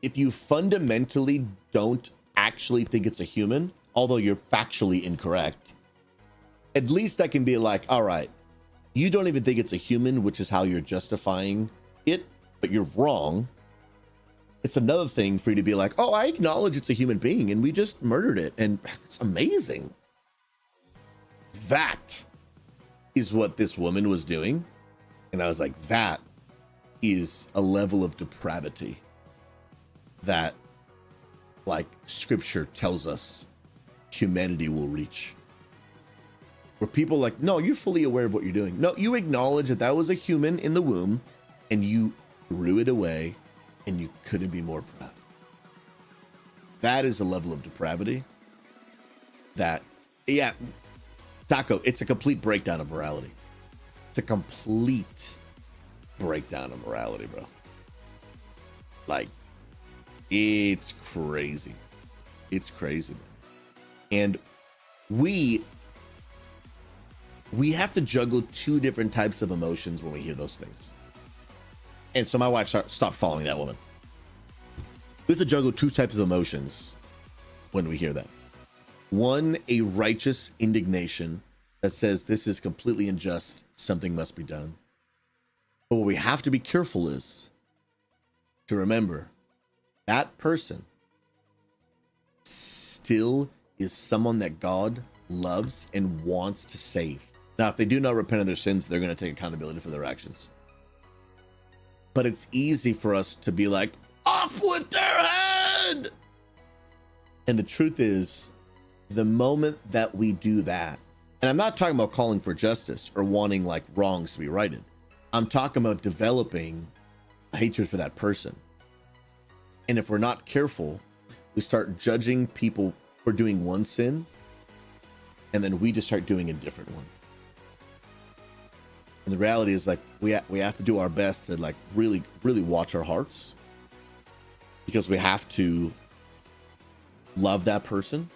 if you fundamentally don't actually think it's a human, although you're factually incorrect, at least I can be like, all right, you don't even think it's a human, which is how you're justifying it, but you're wrong. It's another thing for you to be like, oh, I acknowledge it's a human being and we just murdered it. And it's amazing. That is what this woman was doing. And I was like, that is a level of depravity that, like, scripture tells us humanity will reach. Where people are like, no, you're fully aware of what you're doing. No, you acknowledge that that was a human in the womb and you threw it away and you couldn't be more proud. That is a level of depravity that, yeah, Taco, it's a complete breakdown of morality. It's a complete breakdown of morality, bro. Like, it's crazy. It's crazy, man. And we have to juggle two different types of emotions when we hear those things. And so my wife stopped following that woman. We have to juggle two types of emotions when we hear that. One, a righteous indignation that says this is completely unjust, something must be done. But what we have to be careful is to remember that person still is someone that God loves and wants to save. Now, if they do not repent of their sins, they're going to take accountability for their actions. But it's easy for us to be like, off with their head. And the truth is, the moment that we do that, and I'm not talking about calling for justice or wanting like wrongs to be righted. I'm talking about developing a hatred for that person. And if we're not careful, we start judging people for doing one sin, and then we just start doing a different one. And the reality is, like, we have to do our best to, like, really watch our hearts, because we have to love that person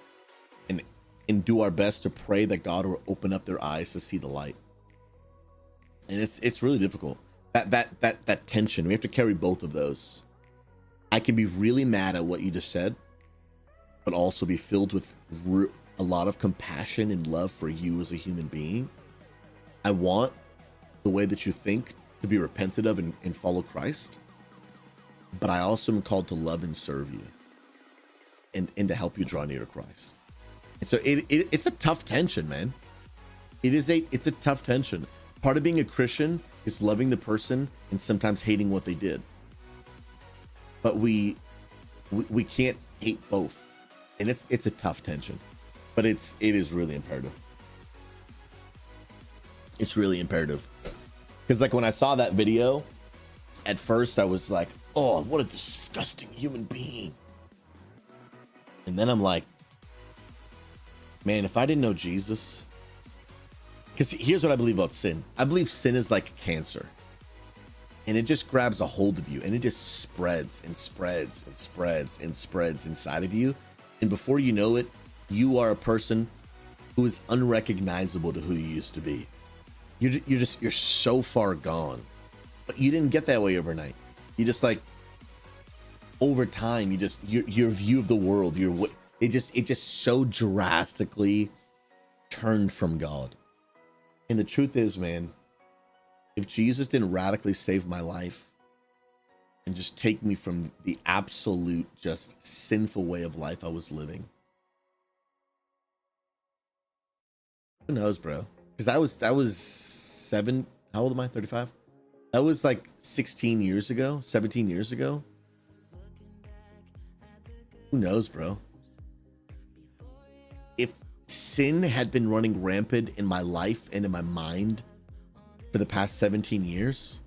and do our best to pray that God will open up their eyes to see the light. And it's really difficult. That tension, we have to carry both of those. I can be really mad at what you just said, but also be filled with a lot of compassion and love for you as a human being. I want the way that you think to be repented of and follow Christ, but I also am called to love and serve you. and to help you draw near to Christ. And so it's a tough tension, man. It's a tough tension. Part of being a Christian is loving the person and sometimes hating what they did. But we can't hate both. And it's a tough tension. But it is really imperative. It's really imperative. Because like when I saw that video, at first I was like, oh, what a disgusting human being. And then I'm like, man, if I didn't know Jesus, because here's what I believe about sin. I believe sin is like cancer. And it just grabs a hold of you and it just spreads and spreads and spreads and spreads inside of you. And before you know it, you are a person who is unrecognizable to who you used to be. You're so far gone. But you didn't get that way overnight. You just like over time, your view of the world, it just so drastically turned from God. And the truth is, man, if Jesus didn't radically save my life and just take me from the absolute just sinful way of life I was living, who knows, bro? Because that was 7. How old am I? 35. That was like 16 years ago, 17 years ago. Who knows, bro? If sin had been running rampant in my life and in my mind for the past 17 years,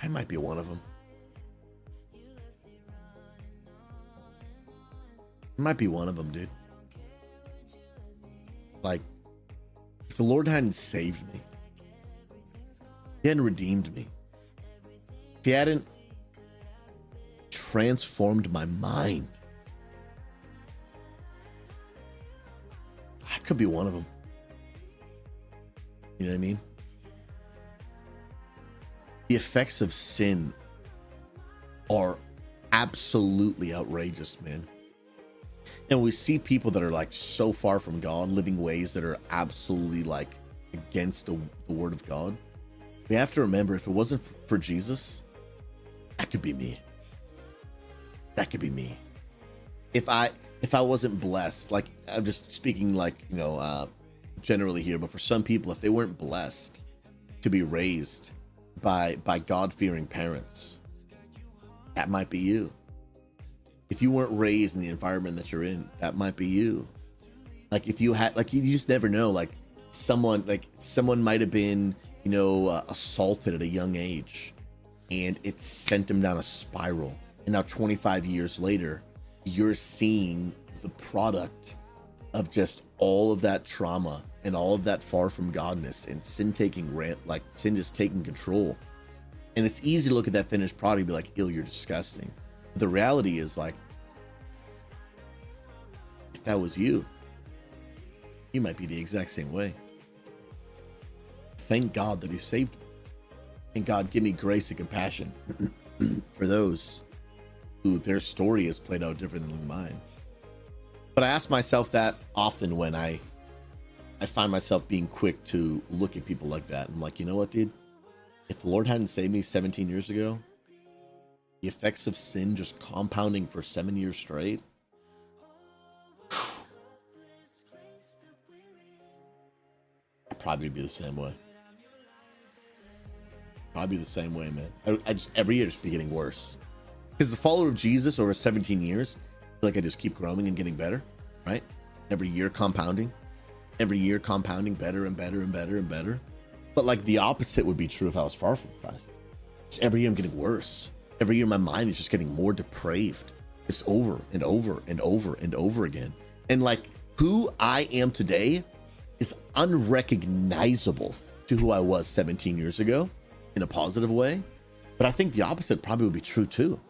I might be one of them. I might be one of them, dude. Like, if the Lord hadn't saved me, He hadn't redeemed me, if He hadn't transformed my mind, I could be one of them. You know what I mean? The effects of sin are absolutely outrageous, man. And we see people that are like so far from God, living ways that are absolutely like against the word of God. We have to remember, if it wasn't for Jesus, that could be me. That could be me. If I wasn't blessed, like I'm just speaking like, you know, generally here, but for some people, if they weren't blessed to be raised by God-fearing parents, that might be you. If you weren't raised in the environment that you're in, that might be you. Like if you had, like, you just never know, like someone might have been, you know, assaulted at a young age and it sent them down a spiral. And now 25 years later, you're seeing the product of just all of that trauma and all of that far from Godness and sin just taking control. And it's easy to look at that finished product and be like, ew, you're disgusting. But the reality is, like, if that was you, you might be the exact same way. Thank God that He saved me. And God, give me grace and compassion for those who their story is played out different than mine. But I ask myself that often when I find myself being quick to look at people like that. I'm like, you know what, dude? If the Lord hadn't saved me 17 years ago, the effects of sin just compounding for 7 years straight, I'd probably be the same way. Probably the same way, man. I just every year just be getting worse. Because the follower of Jesus over 17 years, I feel like I just keep growing and getting better, right? Every year compounding better and better and better and better. But like the opposite would be true if I was far from Christ. Just every year I'm getting worse. Every year my mind is just getting more depraved. It's over and over and over and over again. And like who I am today is unrecognizable to who I was 17 years ago in a positive way. But I think the opposite probably would be true too.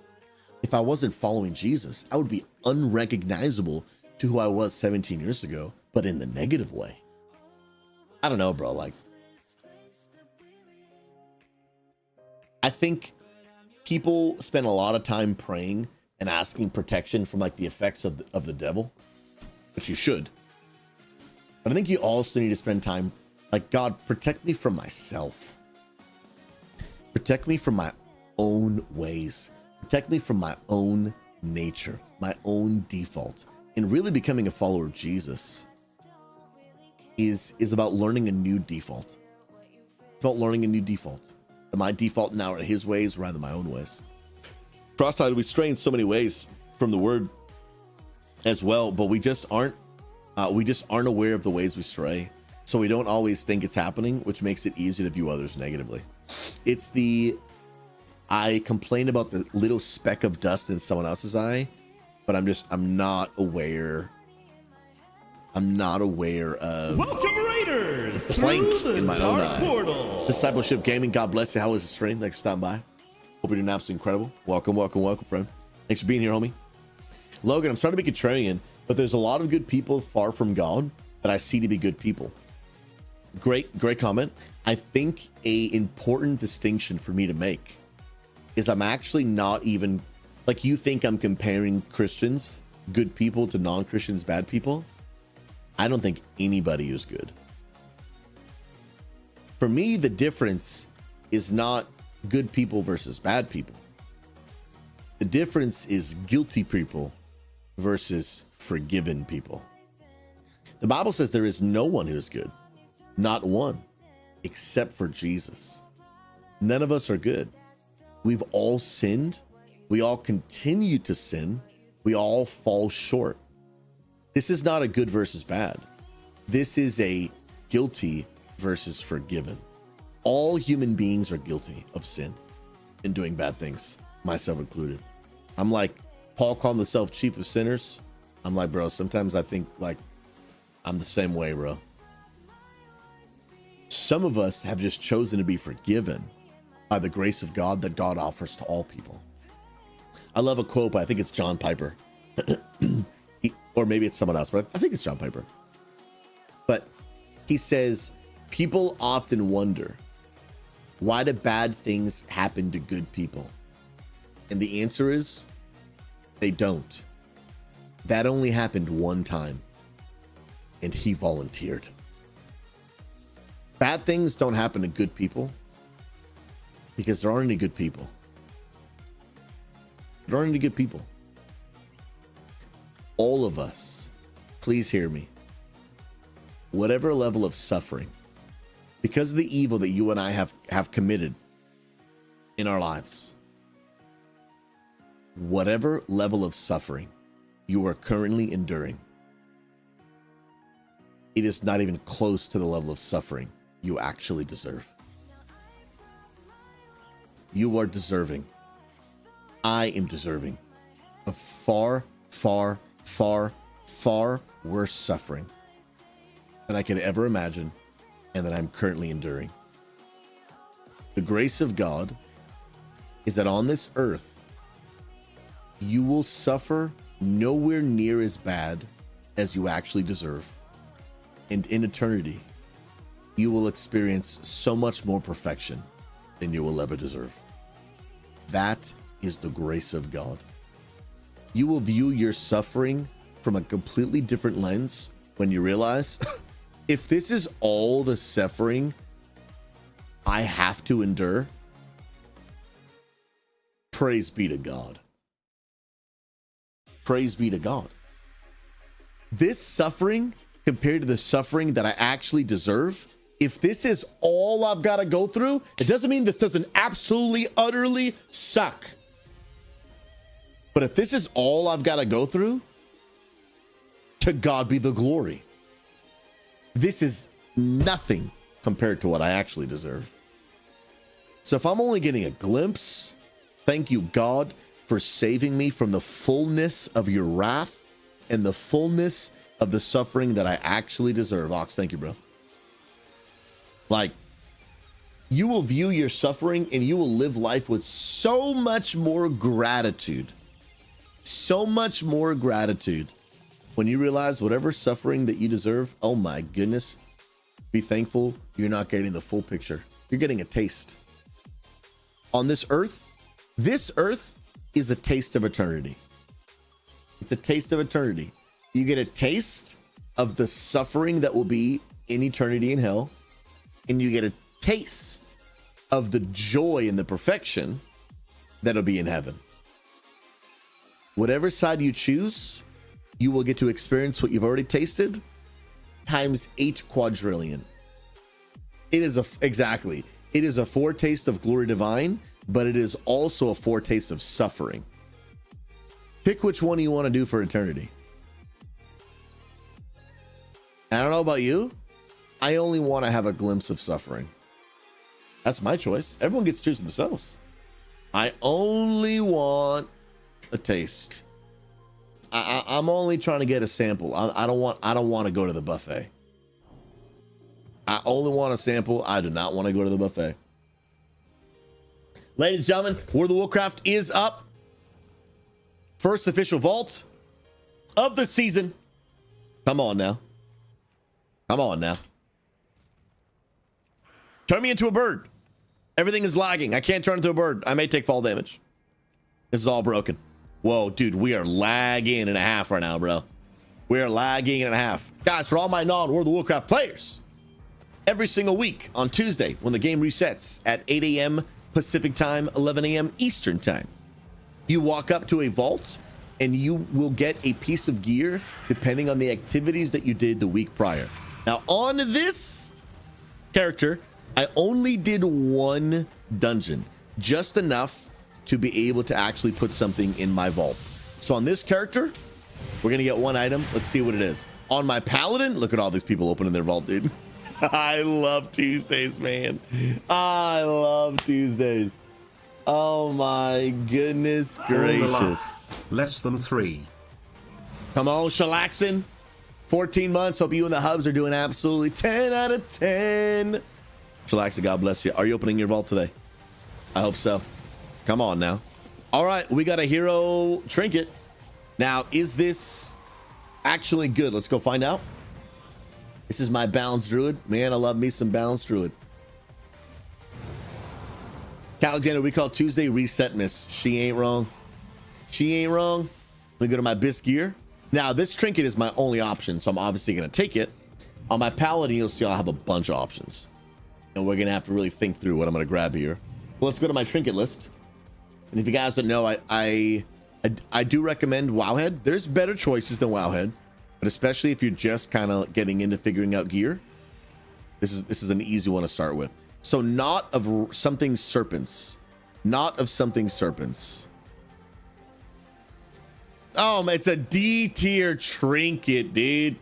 If I wasn't following Jesus, I would be unrecognizable to who I was 17 years ago, but in the negative way. I don't know, bro. Like, I think people spend a lot of time praying and asking protection from like the effects of the devil, which you should. But I think you also need to spend time like, God, protect me from myself. Protect me from my own ways. Protect me from my own nature, my own default. And really becoming a follower of Jesus is about learning a new default. It's about learning a new default. And my default now are his ways rather than my own ways. Cross-eyed, we stray in so many ways from the word as well, but we just aren't aware of the ways we stray. So we don't always think it's happening, which makes it easy to view others negatively. I complain about the little speck of dust in someone else's eye, but I'm not aware of Welcome Raiders plank through the in my own dark eye. portal. Discipleship Gaming, God bless you. How was the stream? Thanks for stopping by. Hope you're doing absolutely incredible. Welcome, friend. Thanks for being here, homie. Logan, I'm starting to be contrarian, but there's a lot of good people far from God that I see to be good people. Great comment. I think a important distinction for me to make is I'm actually not even, like, you think I'm comparing Christians, good people, to non-Christians, bad people. I don't think anybody is good. For me, the difference is not good people versus bad people. The difference is guilty people versus forgiven people. The Bible says there is no one who is good, not one, except for Jesus. None of us are good. We've all sinned. We all continue to sin. We all fall short. This is not a good versus bad. This is a guilty versus forgiven. All human beings are guilty of sin and doing bad things, myself included. I'm like, Paul called himself chief of sinners. I'm like, bro, sometimes I think like I'm the same way, bro. Some of us have just chosen to be forgiven by the grace of God that God offers to all people. I love a quote, but I think it's John Piper. Or maybe it's someone else, but I think it's John Piper. But he says, people often wonder, why do bad things happen to good people? And the answer is, they don't. That only happened one time, and he volunteered. Bad things don't happen to good people because there aren't any good people. There aren't any good people. All of us, please hear me. Whatever level of suffering, because of the evil that you and I have committed in our lives, whatever level of suffering you are currently enduring, it is not even close to the level of suffering you actually deserve. You are deserving. I am deserving of far, far, far, far worse suffering than I could ever imagine and that I'm currently enduring. The grace of God is that on this earth, you will suffer nowhere near as bad as you actually deserve. And in eternity, you will experience so much more perfection than you will ever deserve. That is the grace of God. You will view your suffering from a completely different lens when you realize if this is all the suffering I have to endure, praise be to God. Praise be to God. This suffering compared to the suffering that I actually deserve, if this is all I've got to go through, it doesn't mean this doesn't absolutely, utterly suck. But if this is all I've got to go through, to God be the glory. This is nothing compared to what I actually deserve. So if I'm only getting a glimpse, thank you, God, for saving me from the fullness of your wrath and the fullness of the suffering that I actually deserve. Ox, thank you, bro. Like, you will view your suffering and you will live life with so much more gratitude. So much more gratitude when you realize whatever suffering that you deserve, oh my goodness, be thankful you're not getting the full picture. You're getting a taste. On this earth is a taste of eternity. It's a taste of eternity. You get a taste of the suffering that will be in eternity in hell, and you get a taste of the joy and the perfection that'll be in heaven. Whatever side you choose, you will get to experience what you've already tasted times 8 quadrillion. It is exactly. It is a foretaste of glory divine, but it is also a foretaste of suffering. Pick which one you want to do for eternity. I don't know about you. I only want to have a glimpse of suffering. That's my choice. Everyone gets to choose themselves. I only want a taste. I'm only trying to get a sample. I don't want to go to the buffet. I only want a sample. I do not want to go to the buffet. Ladies and gentlemen, World of Warcraft is up. First official vault of the season. Come on now. Come on now. Turn me into a bird. Everything is lagging. I can't turn into a bird. I may take fall damage. This is all broken. Whoa, dude, we are lagging and a half right now, bro. We are lagging and a half. Guys, for all my non-World of Warcraft players, every single week on Tuesday when the game resets at 8 a.m. Pacific time, 11 a.m. Eastern time, you walk up to a vault and you will get a piece of gear depending on the activities that you did the week prior. Now, on this character, I only did one dungeon, just enough to be able to actually put something in my vault. So on this character, we're gonna get one item. Let's see what it is. On my paladin, look at all these people opening their vault, dude. I love Tuesdays, man. I love Tuesdays. Oh my goodness gracious. Less than 3. Come on, Shalaxin. 14 months. Hope you and the hubs are doing absolutely 10 out of 10. Shalaxin, God bless you. Are you opening your vault today? I hope so. Come on now. All right, we got a hero trinket. Now, is this actually good? Let's go find out. This is my balanced druid. Man, I love me some balanced druid. Alexander, we call Tuesday reset miss. She ain't wrong. She ain't wrong. Let me go to my bisque gear. Now, this trinket is my only option, so I'm obviously going to take it. On my paladin, you'll see I'll have a bunch of options. And we're going to have to really think through what I'm going to grab here. Well, let's go to my trinket list. And if you guys don't know, I do recommend Wowhead. There's better choices than Wowhead, but especially if you're just kind of getting into figuring out gear, this is an easy one to start with. So Knot of Something Serpents. Knot of Something Serpents. Oh, man, it's a D tier trinket, dude.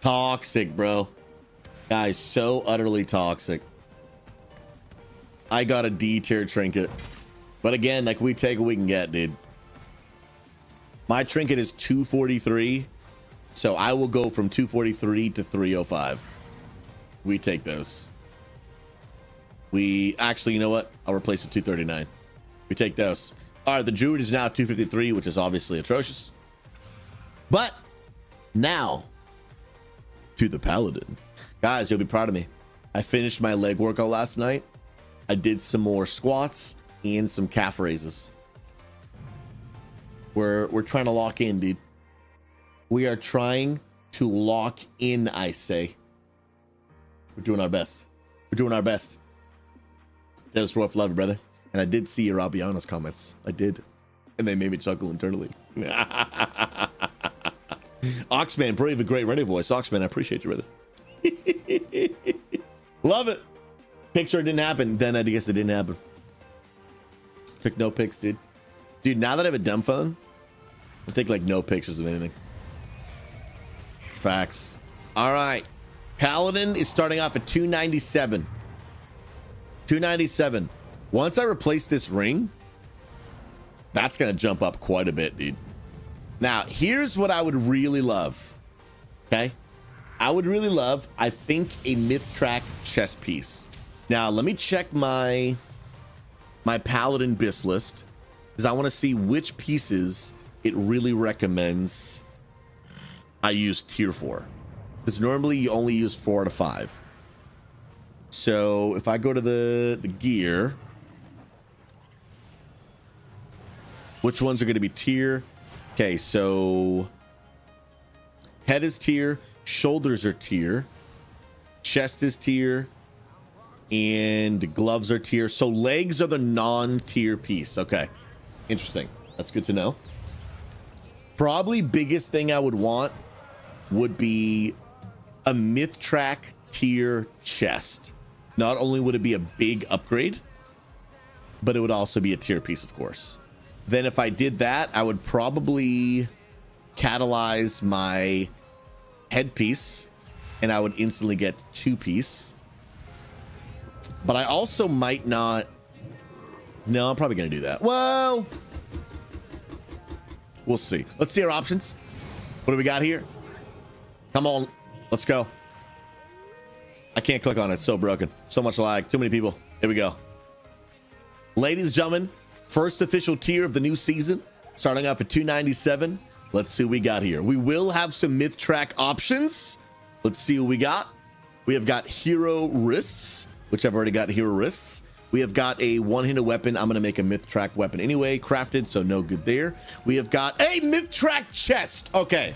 Toxic, bro. Guys, so utterly toxic. I got a D tier trinket. But again, like, we take what we can get, dude. My trinket is 243. So I will go from 243 to 305. We take those. We actually, you know what? I'll replace it 239. We take those. All right, the druid is now 253, which is obviously atrocious. But now to the paladin. Guys, you'll be proud of me. I finished my leg workout last night. I did some more squats and some calf raises. We're trying to lock in, dude. We are trying to lock in, I say. We're doing our best. We're doing our best. Just rough love, brother. And I did see your Abiano's comments. I did. And they made me chuckle internally. Oxman, brave, a great radio voice. Oxman, I appreciate you, brother. Love it. Picture didn't happen. Then I guess it didn't happen. Took no pics, dude. Dude, now that I have a dumb phone, I take like no pictures of anything. It's facts. All right. Paladin is starting off at 297. 297. Once I replace this ring, that's going to jump up quite a bit, dude. Now, here's what I would really love. Okay? I would really love, I think, a myth track chest piece. Now, let me check my Paladin BIS list, because I want to see which pieces it really recommends I use tier 4. Because normally you only use 4 to 5. So if I go to the gear, which ones are going to be tier? Okay, so head is tier, shoulders are tier, chest is tier, and gloves are tier. So legs are the non-tier piece. Okay, interesting. That's good to know. Probably biggest thing I would want would be a myth track tier chest. Not only would it be a big upgrade, but it would also be a tier piece, of course. Then if I did that, I would probably catalyze my headpiece and I would instantly get 2-piece. But I also might not. No, I'm probably going to do that. Well, we'll see. Let's see our options. What do we got here? Come on. Let's go. I can't click on it. It's so broken. So much lag. Too many people. Here we go. Ladies and gentlemen, first official tier of the new season. Starting off at 297. Let's see what we got here. We will have some myth track options. Let's see what we got. We have got hero wrists, which I've already got hero wrists. We have got a one-handed weapon. I'm going to make a myth track weapon anyway, crafted, so no good there. We have got a myth track chest. Okay.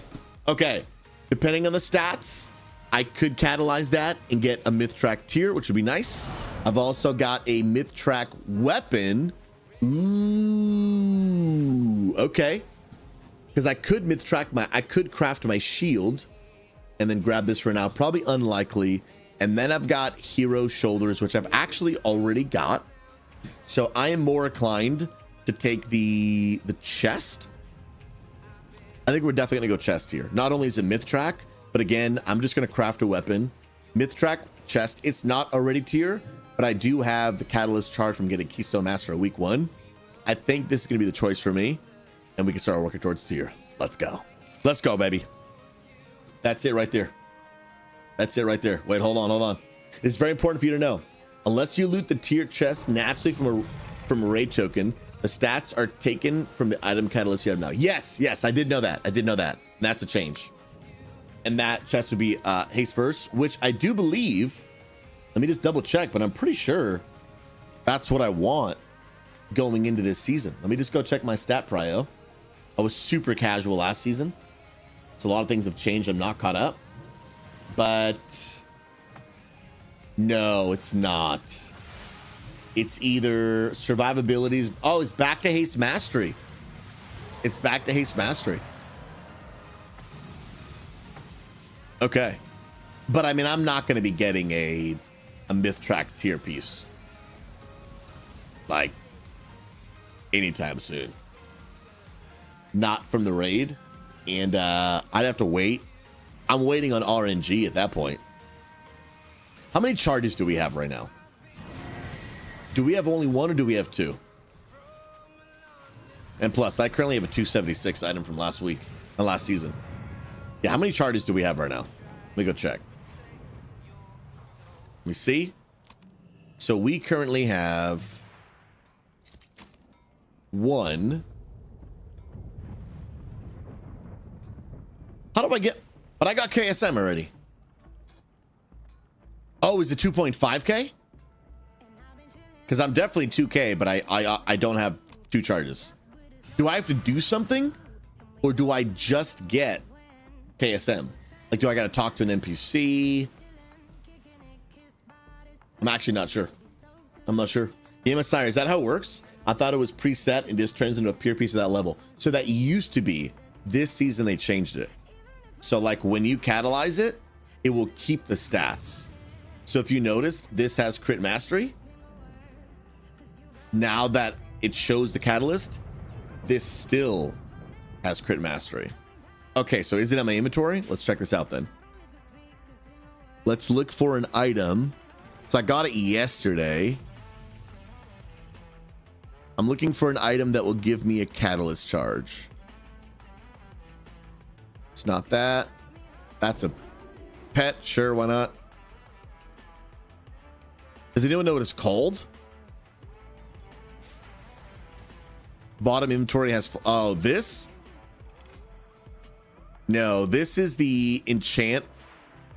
Depending on the stats, I could catalyze that and get a myth track tier, which would be nice. I've also got a myth track weapon. Ooh, okay. Because I could I could craft my shield and then grab this for now. Probably unlikely. And then I've got hero shoulders, which I've actually already got. So I am more inclined to take the chest. I think we're definitely gonna go chest here. Not only is it myth track, but again, I'm just gonna craft a weapon. Myth track chest. It's not already tier, but I do have the catalyst charge from getting Keystone Master week 1. I think this is gonna be the choice for me, and we can start working towards tier. Let's go. Let's go, baby. That's it right there. That's it right there. Wait, hold on. It's very important for you to know. Unless you loot the tier chest naturally from a raid token, the stats are taken from the item catalyst you have now. Yes, I did know that. That's a change. And that chest would be haste first, which I do believe. Let me just double check, but I'm pretty sure that's what I want going into this season. Let me just go check my stat prio. I was super casual last season, so a lot of things have changed. I'm not caught up. But no, it's not. It's either survivabilities. Oh, it's back to haste mastery. Okay. But I mean, I'm not going to be getting a myth track tier piece like anytime soon. Not from the raid. And I'd have to wait. I'm waiting on RNG at that point. How many charges do we have right now? Do we have only one or do we have two? And plus, I currently have a 276 item from last season. Yeah, how many charges do we have right now? Let me go check. Let me see. So we currently have 1. How do I get... But I got KSM already. Oh, is it 2.5k? Because I'm definitely 2k, but I don't have 2 charges. Do I have to do something? Or do I just get KSM? Like, do I got to talk to an NPC? I'm actually not sure. I'm not sure. Game of Sire, is that how it works? I thought it was preset and just turns into a pure piece of that level. So that used to be. This season they changed it. So like when you catalyze it, it will keep the stats. So if you noticed, this has crit mastery. Now that it shows the catalyst, this still has crit mastery. Okay, so is it on my inventory? Let's check this out then. Let's look for an item. So I got it yesterday. I'm looking for an item that will give me a catalyst charge. It's not that. That's a pet. Sure, why not? Does anyone know what it's called? Bottom inventory has... Oh, this? No, this is the enchant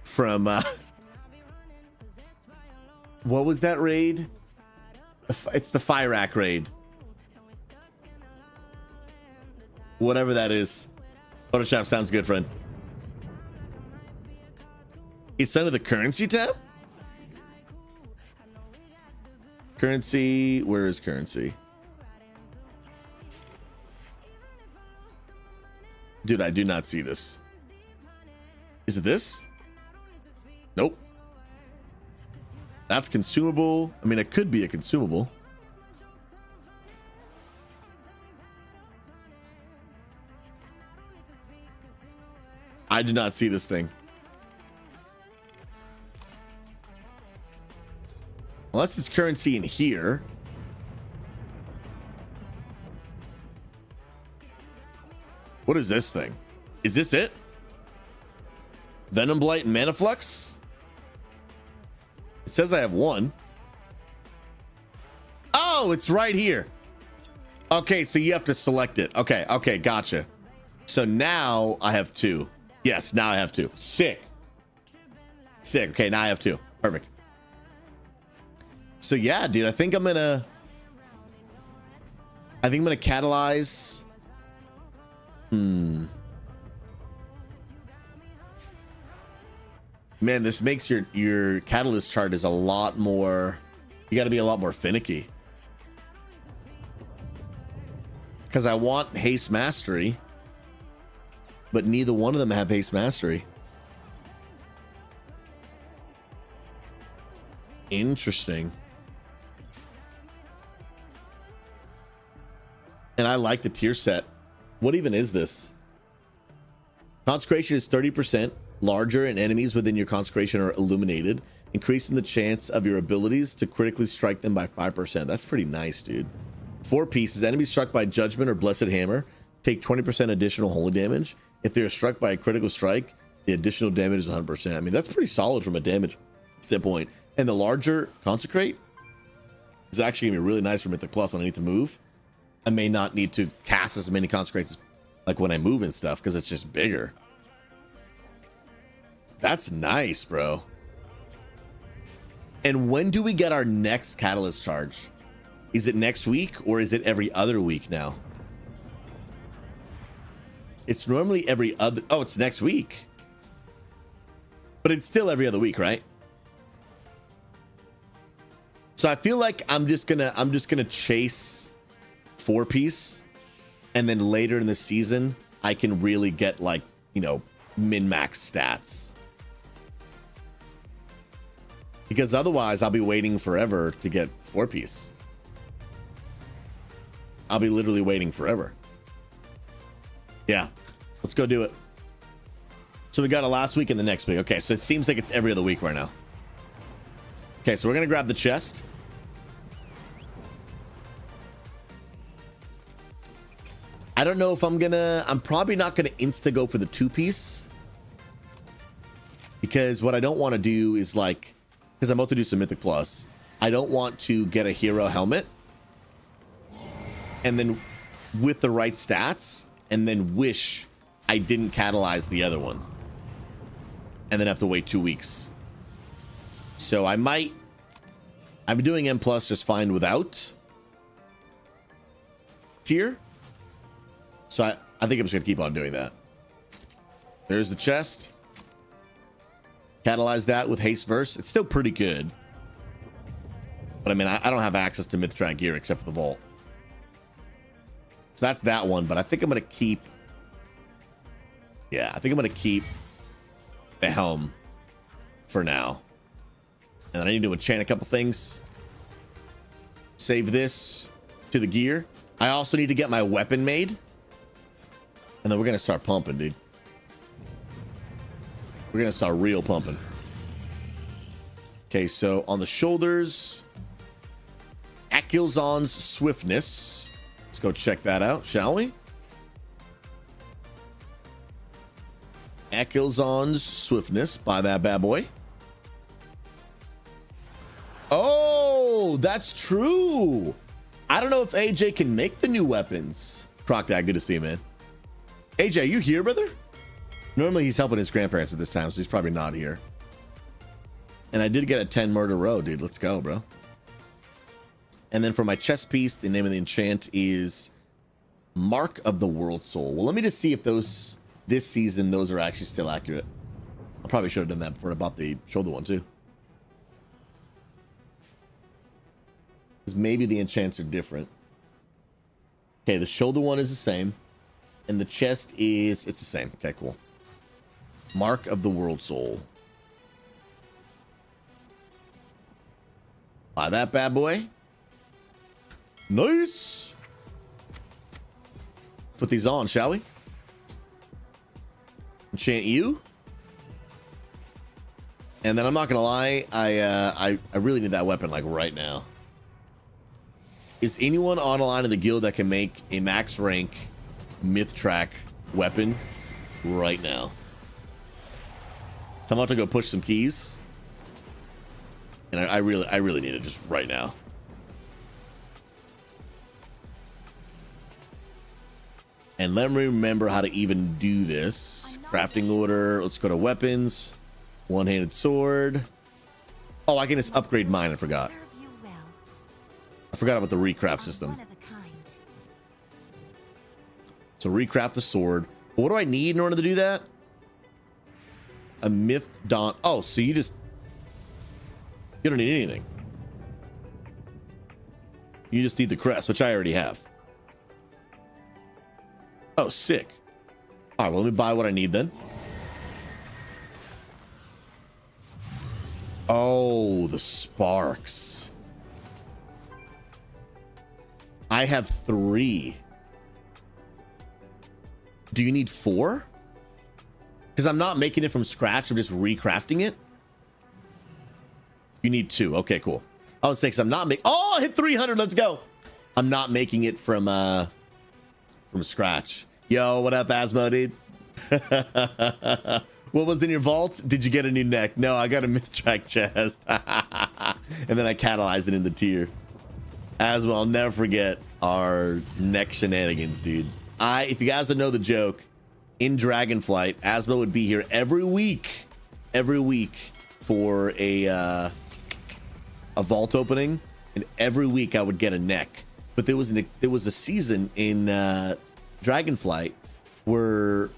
from... what was that raid? It's the Fire Rack raid. Whatever that is. Photoshop sounds good, friend. It's under the currency tab? Currency. Where is currency? Dude, I do not see this. Is it this? Nope. That's consumable. I mean, it could be a consumable. I do not see this thing. Unless it's currency in here. What is this thing? Is this it? Venom Blight and Mana Flux? It says I have one. Oh, it's right here. Okay, so you have to select it. Okay, okay, gotcha. So now I have two. Yes, now I have two. Sick. Sick. Okay, now I have two. Perfect. So yeah, dude, I think I'm gonna catalyze. Man, this makes your catalyst chart is a lot more. You got to be a lot more finicky. Because I want haste mastery, but neither one of them have haste mastery. Interesting. And I like the tier set. What even is this? Consecration is 30% larger and enemies within your consecration are illuminated, increasing the chance of your abilities to critically strike them by 5%. That's pretty nice, dude. 4 pieces. Enemies struck by Judgment or Blessed Hammer take 20% additional holy damage. If they are struck by a critical strike, the additional damage is 100%. I mean, that's pretty solid from a damage standpoint. And the larger Consecrate is actually going to be really nice for Mythic Plus when I need to move. I may not need to cast as many Consecrates like when I move and stuff because it's just bigger. That's nice, bro. And when do we get our next Catalyst charge? Is it next week or is it every other week now? It's normally every other. Oh, it's next week. But it's still every other week, right? So I feel like I'm just gonna chase 4-piece, and then later in the season I can really get, like, you know, min-max stats. Because otherwise I'll be waiting forever to get 4-piece. I'll be literally waiting forever. Yeah, let's go do it. So we got it last week and the next week. Okay, so it seems like it's every other week right now. Okay, so we're gonna grab the chest. I don't know if I'm probably not gonna insta go for the 2-piece, because what I don't want to do is, like, because I'm about to do some Mythic Plus, I don't want to get a hero helmet and then with the right stats and then wish I didn't catalyze the other one and then have to wait 2 weeks. So I'm doing M plus just fine without tier. So I think I'm just gonna keep on doing that. There's the chest. Catalyze that with haste verse. It's still pretty good. But I mean, I don't have access to Mythtrack gear except for the vault. So that's that one, but I think I'm gonna keep. Yeah, I think I'm gonna keep the helm for now. And then I need to enchant a couple things. Save this to the gear. I also need to get my weapon made. And then we're gonna start pumping, dude. We're gonna start real pumping. Okay, so on the shoulders, Akilzon's swiftness. Let's go check that out, shall we? Akilzon's swiftness. Buy that bad boy. Oh, that's true. I don't know if AJ can make the new weapons. Croc Dad, good to see you, man. AJ, are you here, brother? Normally he's helping his grandparents at this time, so he's probably not here. And I did get a 10 murder row, dude. Let's go, bro. And then for my chest piece, the name of the enchant is Mark of the World Soul. Well, let me just see if those, this season, those are actually still accurate. I probably should have done that before I bought the shoulder one, too. Because maybe the enchants are different. Okay, the shoulder one is the same. And the chest is, it's the same. Okay, cool. Mark of the World Soul. Buy that bad boy. Nice. Put these on, shall we? Enchant you. And then I'm not gonna lie, I really need that weapon like right now. Is anyone on a line of the guild that can make a max rank myth track weapon right now? So I'm about to go push some keys. And I really need it just right now. And let me remember how to even do this. Crafting order. Let's go to weapons. One-handed sword. Oh, I can just upgrade mine. I forgot. I forgot about the recraft system. So recraft the sword. But what do I need in order to do that? A myth dawn. Oh, so you don't need anything. You just need the crest, which I already have. Oh, sick. All right, well, let me buy what I need then. Oh, the sparks. I have 3. Do you need 4? Because I'm not making it from scratch. I'm just recrafting it. You need 2. Okay, cool. I was saying, because I'm not making... Oh, I hit 300. Let's go. I'm not making it from scratch. Yo, what up, Asmo, dude? What was in your vault? Did you get a new neck? No, I got a myth track chest. And then I catalyzed it in the tier. Asmo, I'll never forget our neck shenanigans, dude. If you guys don't know the joke, in Dragonflight, Asmo would be here every week for a vault opening, and every week I would get a neck. But there was a season in Dragonflight where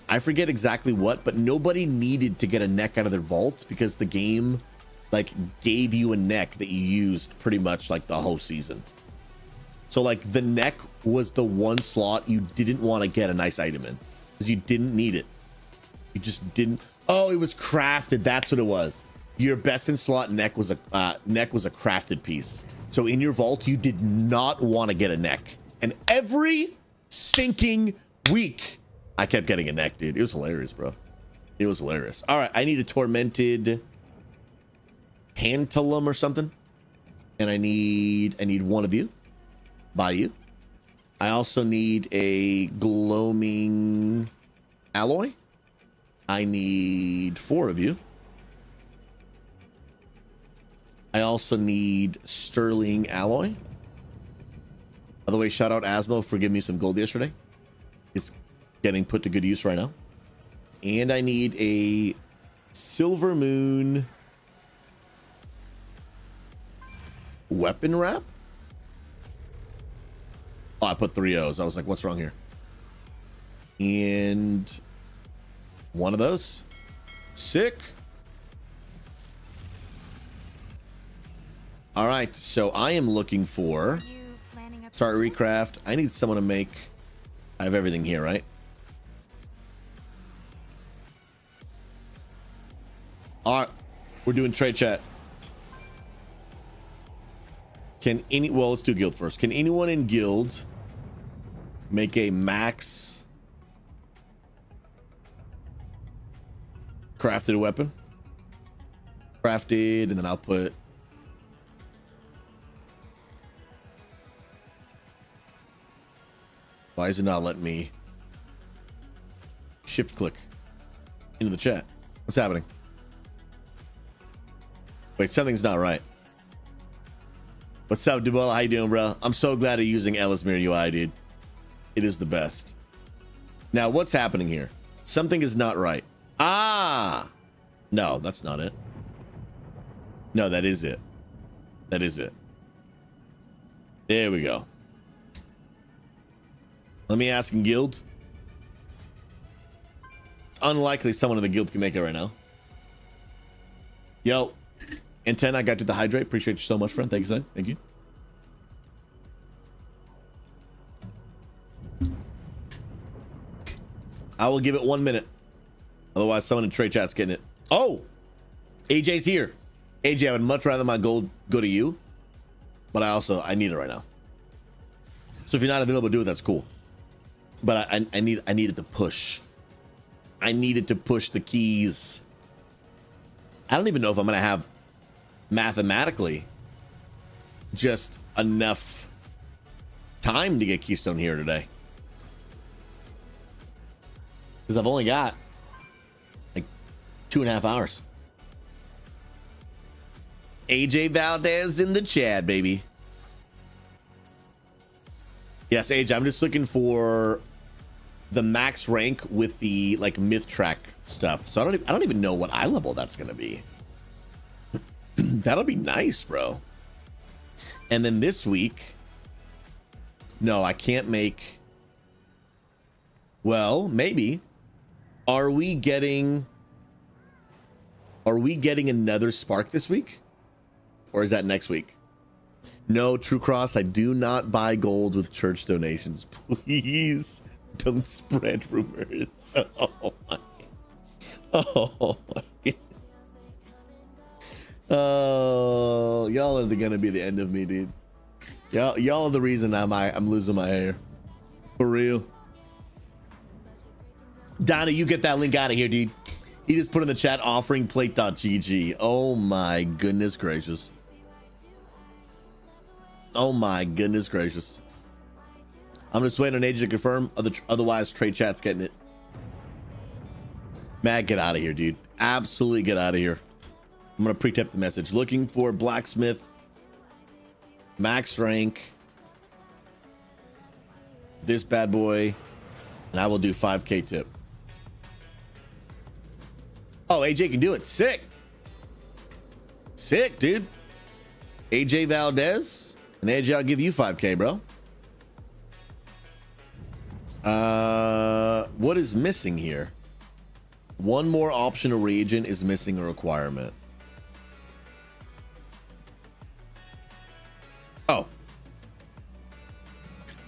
I forget exactly what, but nobody needed to get a neck out of their vaults because the game like gave you a neck that you used pretty much like the whole season. So like the neck was the one slot you didn't want to get a nice item in because you didn't need it. You just didn't. Oh, it was crafted. That's what it was. Your best in slot neck was a crafted piece. So in your vault, you did not want to get a neck. And every sinking week, I kept getting a neck, dude. It was hilarious, bro. It was hilarious. All right, I need a tormented tantalum or something. And I need one of you. By you. I also need a gloaming alloy. I need 4 of you. I also need sterling alloy. By the way, shout out Asmo for giving me some gold yesterday. It's getting put to good use right now. And I need a silver moon weapon wrap. Oh, I put 3 O's. I was like, what's wrong here? And one of those. Sick. All right, so I am looking for start recraft. I need someone to make. I have everything here, right? All right, we're doing trade chat. Well, let's do guild first. Can anyone in guild make a max crafted weapon? Crafted, and then I'll put why is it not letting me shift click into the chat? What's happening? Wait, something's not right. What's up, Dubola? How you doing, bro? I'm so glad you're using Ellismere UI, dude. It is the best. Now, what's happening here? Something is not right. Ah! No, that's not it. No, that is it. That is it. There we go. Let me ask in guild. Unlikely someone in the guild can make it right now. Yo. And 10, I got you the hydrate. Appreciate you so much, friend. Thank you, son. Thank you. I will give it 1 minute. Otherwise, someone in trade chat's getting it. Oh, AJ's here. AJ, I would much rather my gold go to you, but I need it right now. So if you're not available to do it, that's cool. But I needed to push. I needed to push the keys. I don't even know if I'm gonna have mathematically just enough time to get Keystone here today, because I've only got like 2.5 hours. AJ Valdez in the chat, baby. Yes, AJ, I'm just looking for the max rank with the like myth track stuff. So I don't even know what eye level that's gonna be. That'll be nice, bro. And then this week, no, I can't make. Well, maybe. Are we getting another spark this week? Or is that next week? No, True Cross, I do not buy gold with church donations. Please don't spread rumors. Oh my. Oh my goodness. Oh, y'all are gonna be the end of me, dude. Y'all are the reason I'm losing my hair. For real. Donna, you get that link out of here, dude. He just put in the chat offering plate.gg. Oh my goodness gracious. Oh my goodness gracious. I'm just waiting on AJ to confirm. Otherwise, trade chat's getting it. Matt, get out of here, dude. Absolutely get out of here. I'm gonna pre-tip the message. Looking for blacksmith, max rank, this bad boy, and I will do 5K tip. Oh, AJ can do it. Sick. Sick, dude. AJ Valdez. And AJ, I'll give you 5K, bro. What is missing here? One more optional reagent is missing a requirement. Oh.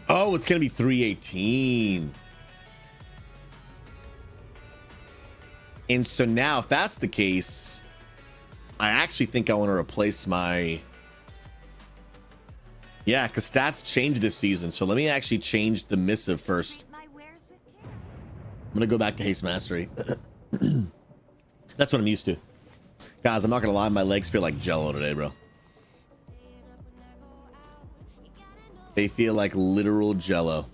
Oh, it's going to be 318. And so now, if that's the case, I actually think I want to replace my... Yeah, because stats change this season. So let me actually change the missive first. I'm going to go back to Haste Mastery. That's what I'm used to. Guys, I'm not going to lie. My legs feel like Jello today, bro. They feel like literal Jello.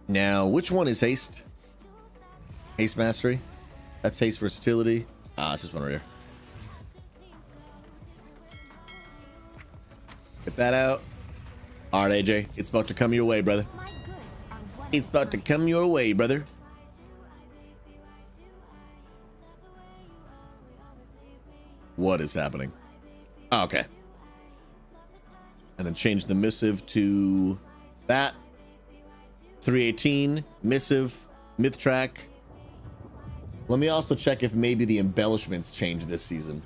Now, which one is Haste? Haste Mastery? That's Haste Versatility. Ah, it's just one right here. Get that out. All right, AJ. It's about to come your way, brother. It's about to come your way, brother. What is happening? Oh, okay. And then change the missive to that. 318. Missive. Myth track. Let me also check if maybe the embellishments changed this season.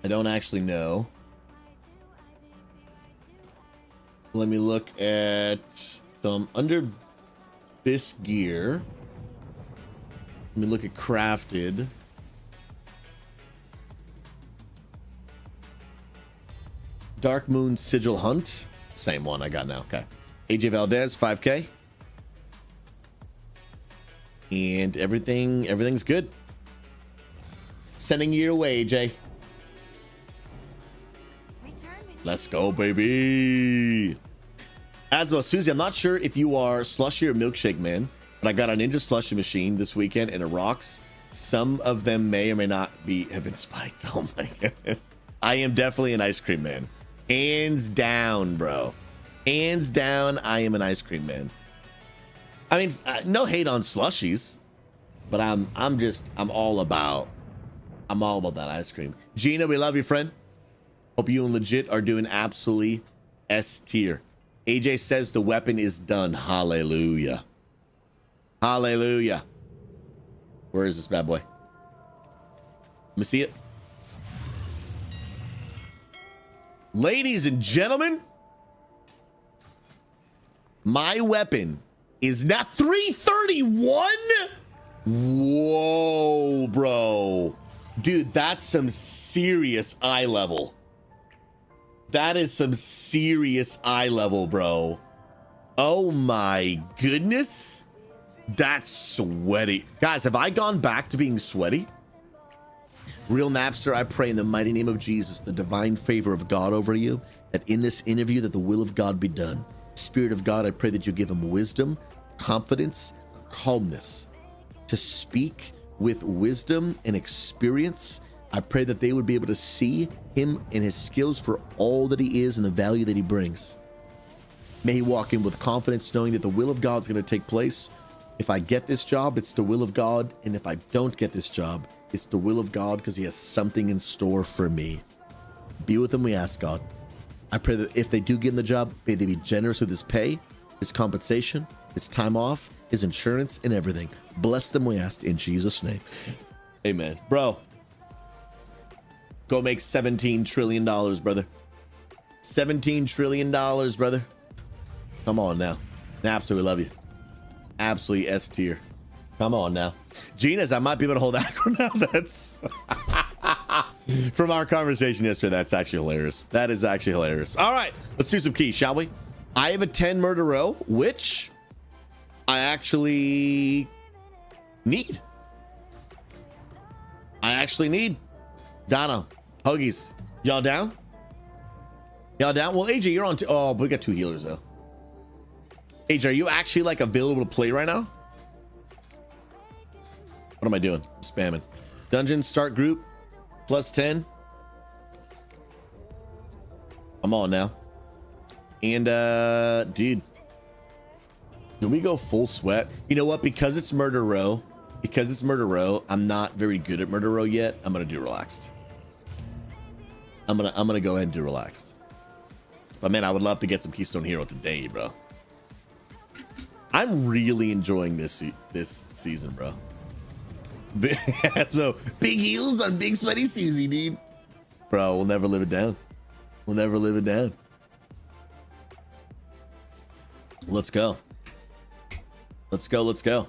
I don't actually know. Let me look at some under this gear. Let me look at crafted. Dark Moon Sigil Hunt. Same one I got now. Okay. AJ Valdez, 5K. And everything's good. Sending you away, AJ. Let's go, baby. Asmo, Susie, I'm not sure if you are slushy or milkshake man, but I got a Ninja slushy machine this weekend and it rocks. Some of them may or may not have been spiked. Oh my goodness. I am definitely an ice cream man. Hands down, bro. Hands down, I am an ice cream man. I mean, no hate on slushies, but I'm all about that ice cream. Gina, we love you, friend. Hope you and legit are doing absolutely S tier. AJ says the weapon is done. Hallelujah. Hallelujah. Where is this bad boy? Let me see it. Ladies and gentlemen, My weapon is not 331. Whoa, bro. Dude, that's some serious eye level. That is some serious eye level, bro. Oh my goodness. That's sweaty. Guys, have I gone back to being sweaty? Real Napster, I pray in the mighty name of Jesus, the divine favor of God over you, that in this interview that the will of God be done. Spirit of God, I pray that you give him wisdom, confidence, calmness to speak with wisdom and experience. I pray that they would be able to see him and his skills for all that he is and the value that he brings. May he walk in with confidence, knowing that the will of God is going to take place. If I get this job, it's the will of God. And if I don't get this job, it's the will of God because he has something in store for me. Be with him, we ask, God. I pray that if they do give him the job, may they be generous with his pay, his compensation, his time off, his insurance, and everything. Bless them, we ask, in Jesus' name. Amen. Bro, go make $17 trillion, brother. $17 trillion, brother. Come on now. Napster, we love you. Absolutely S tier. Come on now. Gina's, I might be able to hold aggro now. That's from our conversation yesterday. That's actually hilarious. That is actually hilarious. All right, let's do some keys, shall we? I have a 10 murder row, which I actually need. Donna, Huggies, y'all down? Y'all down? Well, AJ, you're on. Oh, but we got 2 healers though. AJ, are you actually like available to play right now? What am I doing? I'm spamming. Dungeon start group plus 10. I'm on now. And dude, do we go full sweat? You know what? Because it's murder row, I'm not very good at murder row yet. I'm gonna do relaxed. I'm gonna go ahead and do relaxed. But man, I would love to get some Keystone Hero today, bro. I'm really enjoying this season, bro. No, big heels on big sweaty Susie, dude. Bro, we'll never live it down. We'll never live it down. Let's go. Let's go. Let's go.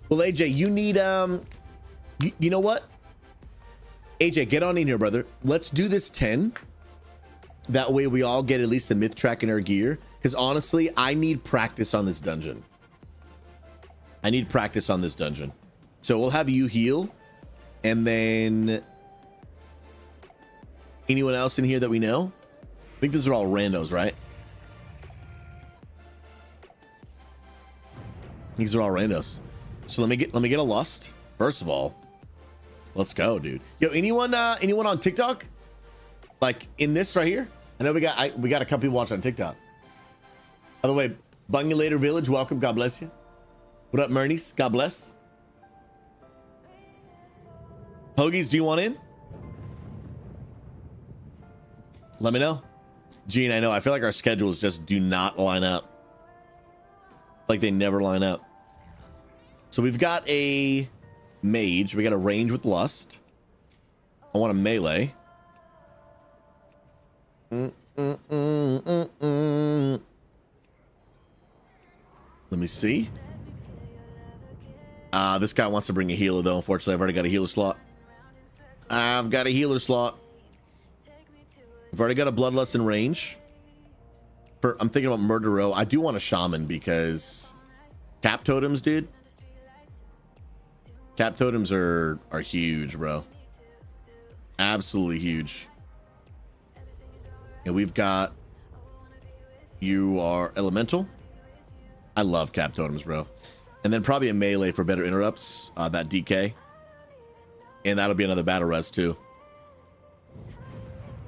Well, AJ, you need you know what? AJ, get on in here, brother. Let's do this 10. That way we all get at least a myth track in our gear. Because honestly, I need practice on this dungeon. So we'll have you heal. And then anyone else in here that we know? I think these are all randos, right? These are all randos. So let me get a lust. First of all, let's go, dude. Yo, anyone on TikTok? Like in this right here? I know we got a couple people watching on TikTok. By the way, Bungulator Village, welcome. God bless you. What up, Murnies? God bless. Hoagies, do you want in? Let me know. Gene, I know. I feel like our schedules just do not line up. Like they never line up. So we've got a mage. We got a range with lust. I want a melee. Let me see. This guy wants to bring a healer though. Unfortunately, I've already got a healer slot. I've already got a bloodlust in range. I'm thinking about murder row. I do want a shaman because cap totems, dude. Cap totems are huge, bro. Absolutely huge. And we've got, you are elemental. I love cap totems, bro. And then probably a melee for better interrupts, that DK. And that'll be another battle res too.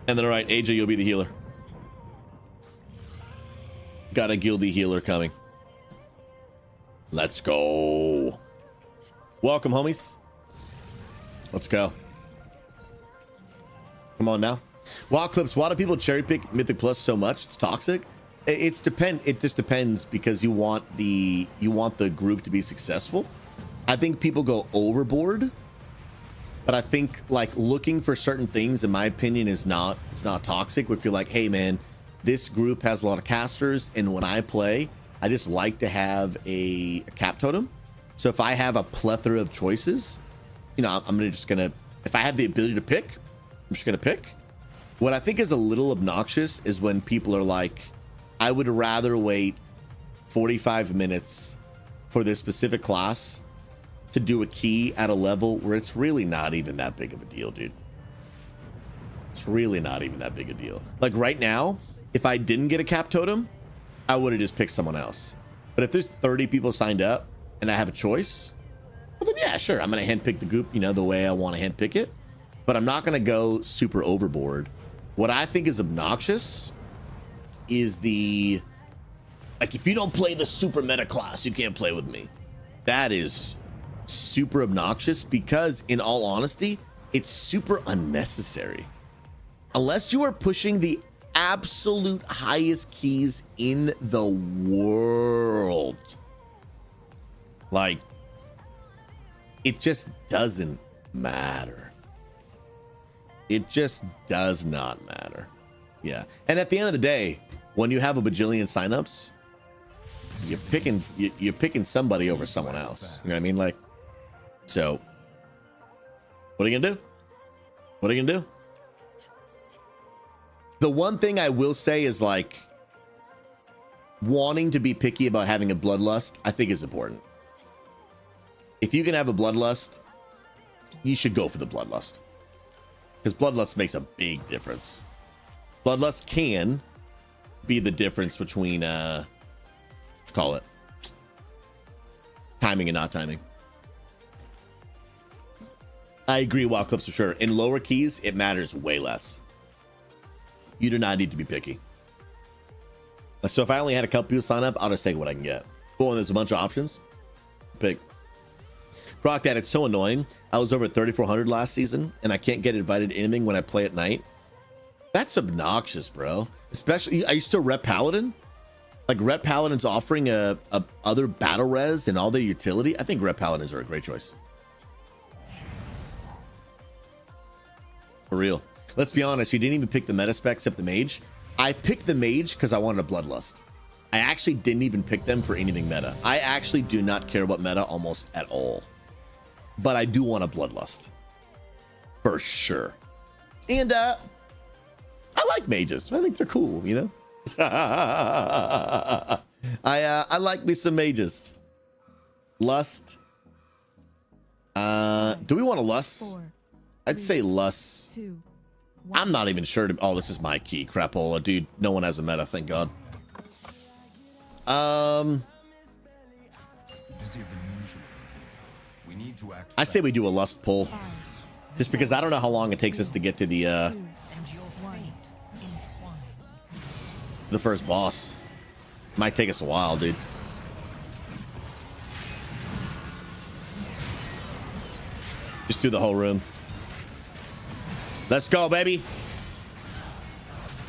And then, all right, AJ, you'll be the healer. Got a guilty healer coming. Let's go. Welcome, homies. Let's go. Come on now. Wild clips. Why do people cherry pick Mythic Plus so much? It's toxic. It just depends because you want the group to be successful. I think people go overboard, but I think like looking for certain things, in my opinion, it's not toxic. If you're like, hey man, this group has a lot of casters, and when I play, I just like to have a cap totem. So if I have a plethora of choices, you know, if I have the ability to pick, I'm just gonna pick. What I think is a little obnoxious is when people are like, I would rather wait 45 minutes for this specific class to do a key at a level where it's really not even that big of a deal, dude. It's really not even that big a deal. Like right now, if I didn't get a cap totem, I would have just picked someone else. But if there's 30 people signed up and I have a choice, well then yeah, sure, I'm gonna handpick the group, you know, the way I want to handpick it. But I'm not gonna go super overboard. What I think is obnoxious is like, if you don't play the super meta class, you can't play with me. That is super obnoxious because, in all honesty, it's super unnecessary. Unless you are pushing the absolute highest keys in the world, like, it just doesn't matter. It just does not matter. Yeah. And at the end of the day, when you have a bajillion signups, you're picking somebody over someone else. You know what I mean? Like, so what are you gonna do? What are you gonna do? The one thing I will say is, like, wanting to be picky about having a bloodlust, I think is important. If you can have a bloodlust, you should go for the bloodlust, because bloodlust makes a big difference. Bloodlust can be the difference between let's call it timing and not timing. I agree, wild clips for sure. In lower keys, it matters way less. You do not need to be picky. So if I only had a couple people sign up, I'll just take what I can get. Cool, and there's a bunch of options. Pick. Croc Dad, it's so annoying. I was over at 3,400 last season, and I can't get invited to anything when I play at night. That's obnoxious, bro. Especially, are you still Rep Paladin? Like, Rep Paladin's offering a other battle res and all their utility. I think Rep Paladins are a great choice. For real. Let's be honest, you didn't even pick the meta spec except the mage. I picked the mage because I wanted a bloodlust. I actually didn't even pick them for anything meta. I actually do not care about meta almost at all. But I do want a bloodlust. For sure. And I like mages. I think they're cool, you know? I like me some mages. Lust. Do we want a lust? I'd say lust. I'm not even sure. Oh, this is my key. Crapola. Dude, no one has a meta, thank God. I say we do a lust pull. Just because I don't know how long it takes us to get to the first boss. Might take us a while, dude. Just do the whole room. Let's go, baby.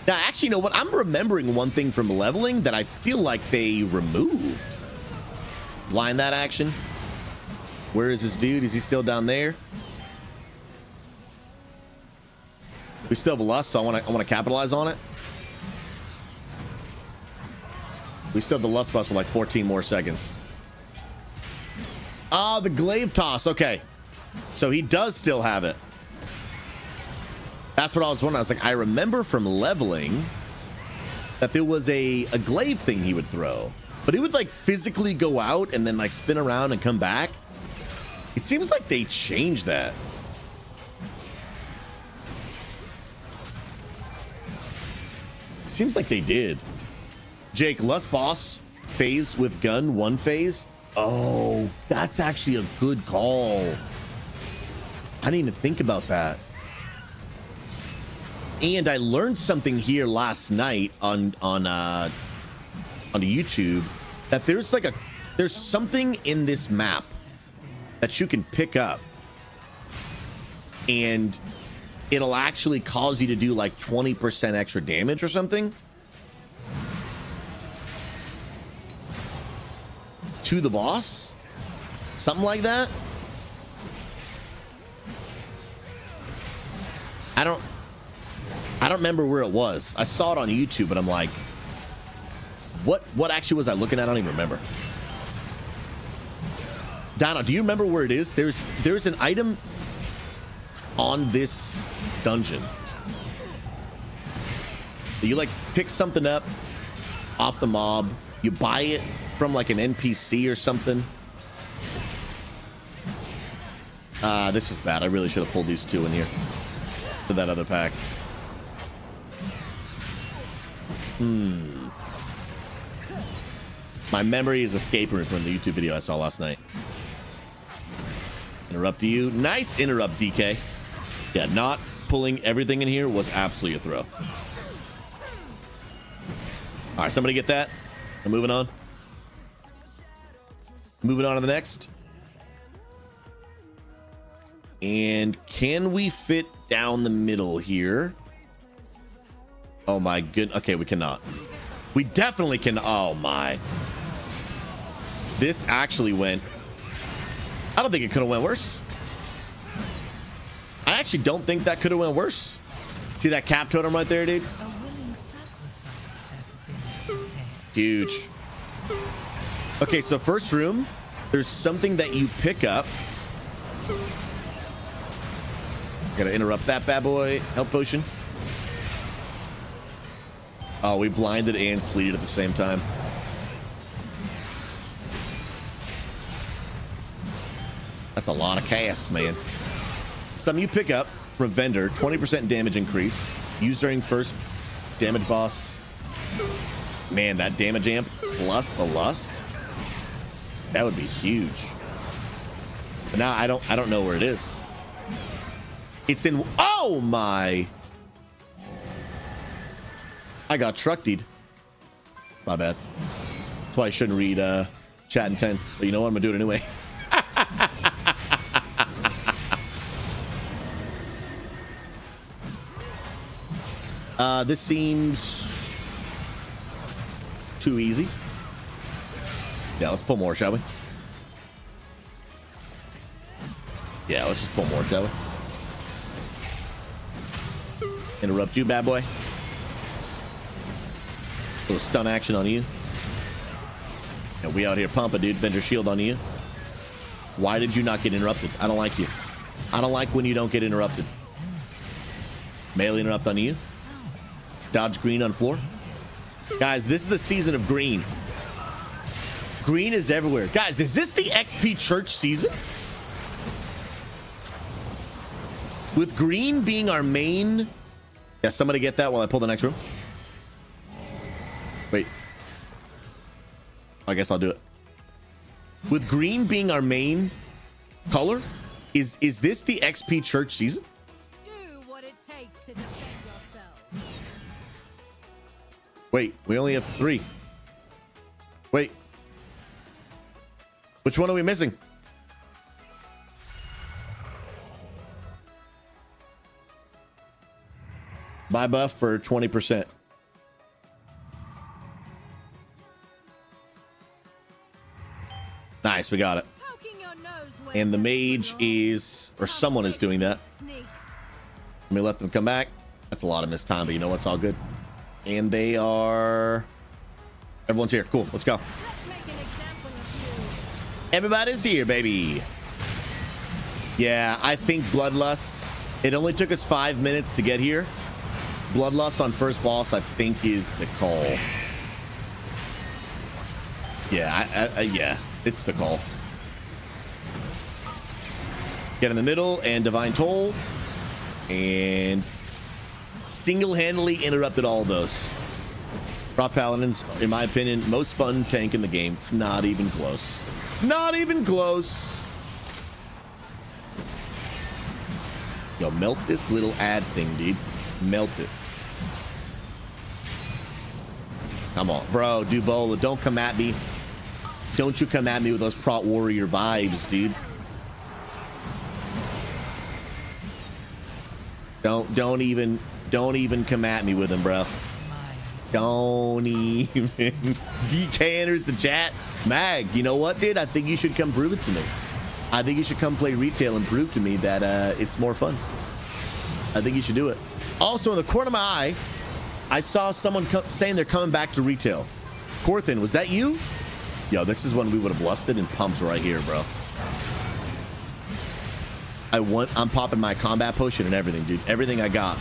Now, actually, you know what? I'm remembering one thing from leveling that I feel like they removed. Blind that action. Where is this dude? Is he still down there? We still have a lust, so I want to capitalize on it. We still have the lust bus for like 14 more seconds. Ah, the glaive toss. Okay. So he does still have it. That's what I was wondering. I was like, I remember from leveling that there was a glaive thing he would throw, but he would like physically go out and then like spin around and come back. It seems like they changed that. It seems like they did. Jake, Lust Boss phase with gun, one phase. Oh, that's actually a good call. I didn't even think about that. And I learned something here last night on YouTube that there's something in this map that you can pick up and it'll actually cause you to do like 20% extra damage or something to the boss, something like that. I don't remember where it was. I saw it on YouTube, but I'm like, What actually was I looking at? I don't even remember. Dino, do you remember where it is? There's an item on this dungeon. You like pick something up off the mob. You buy it from like an NPC or something. This is bad. I really should have pulled these two in here for that other pack. My memory is escaping from the YouTube video I saw last night. Interrupt you. Nice interrupt, DK. Yeah, not pulling everything in here was absolutely a throw. All right, somebody get that. I'm moving on. Moving on to the next. And can we fit down the middle here? Oh my goodness. Okay, we cannot. We definitely can. Oh my. This actually went. I don't think it could have went worse. I actually don't think that could have went worse. See that cap totem right there, dude? Huge. Okay, so first room, there's something that you pick up. Gotta interrupt that bad boy. Health potion. Oh, we blinded and sleeted at the same time. That's a lot of chaos, man. Some you pick up from a vendor, 20% damage increase. Used during first damage boss. Man, that damage amp plus the lust. That would be huge. But now I don't know where it is. It's in. Oh my! I got trucked. My bad. That's why I shouldn't read chat intents. But you know what? I'm gonna do it anyway. This seems too easy. Yeah, let's pull more, shall we? Yeah, let's just pull more, shall we? Interrupt you, bad boy. Little stun action on you. And we out here pumping, dude. Vendor shield on you. Why did you not get interrupted? I don't like you. I don't like when you don't get interrupted. Melee interrupt on you. Dodge green on floor. Guys, this is the season of green. Green is everywhere. Guys, is this the XP Church season? With green being our main... Yeah, somebody get that while I pull the next room. Wait. I guess I'll do it. With green being our main color, is this the XP Church season? Do what it takes to defend yourself. Wait, we only have 3. Wait. Which one are we missing? Buy buff for 20%. Nice, we got it. And the mage is, or someone is doing that. Let me let them come back. That's a lot of missed time, but you know what's all good. And they are... Everyone's here. Cool, let's go. Everybody's here, baby. Yeah, I think Bloodlust. It only took us 5 minutes to get here. Bloodlust on first boss, I think, is the call. Yeah, yeah, it's the call. Get in the middle and Divine Toll. And single-handedly interrupted all of those. Prop Paladins, in my opinion, most fun tank in the game. It's not even close. Not even close. Yo, melt this little ad thing, dude. Melt it. Come on, bro. Dubola, don't come at me. Don't you come at me with those Prot Warrior vibes, dude. Don't even come at me with them, bro. Don't even. DK enters the chat. Mag, you know what, dude? I think you should come prove it to me. I think you should come play retail and prove to me that it's more fun. I think you should do it. Also, in the corner of my eye, I saw someone saying they're coming back to retail. Corthin, was that you? Yo, this is when we would have lusted and pumps right here, bro. I'm popping my combat potion and everything, dude. Everything I got.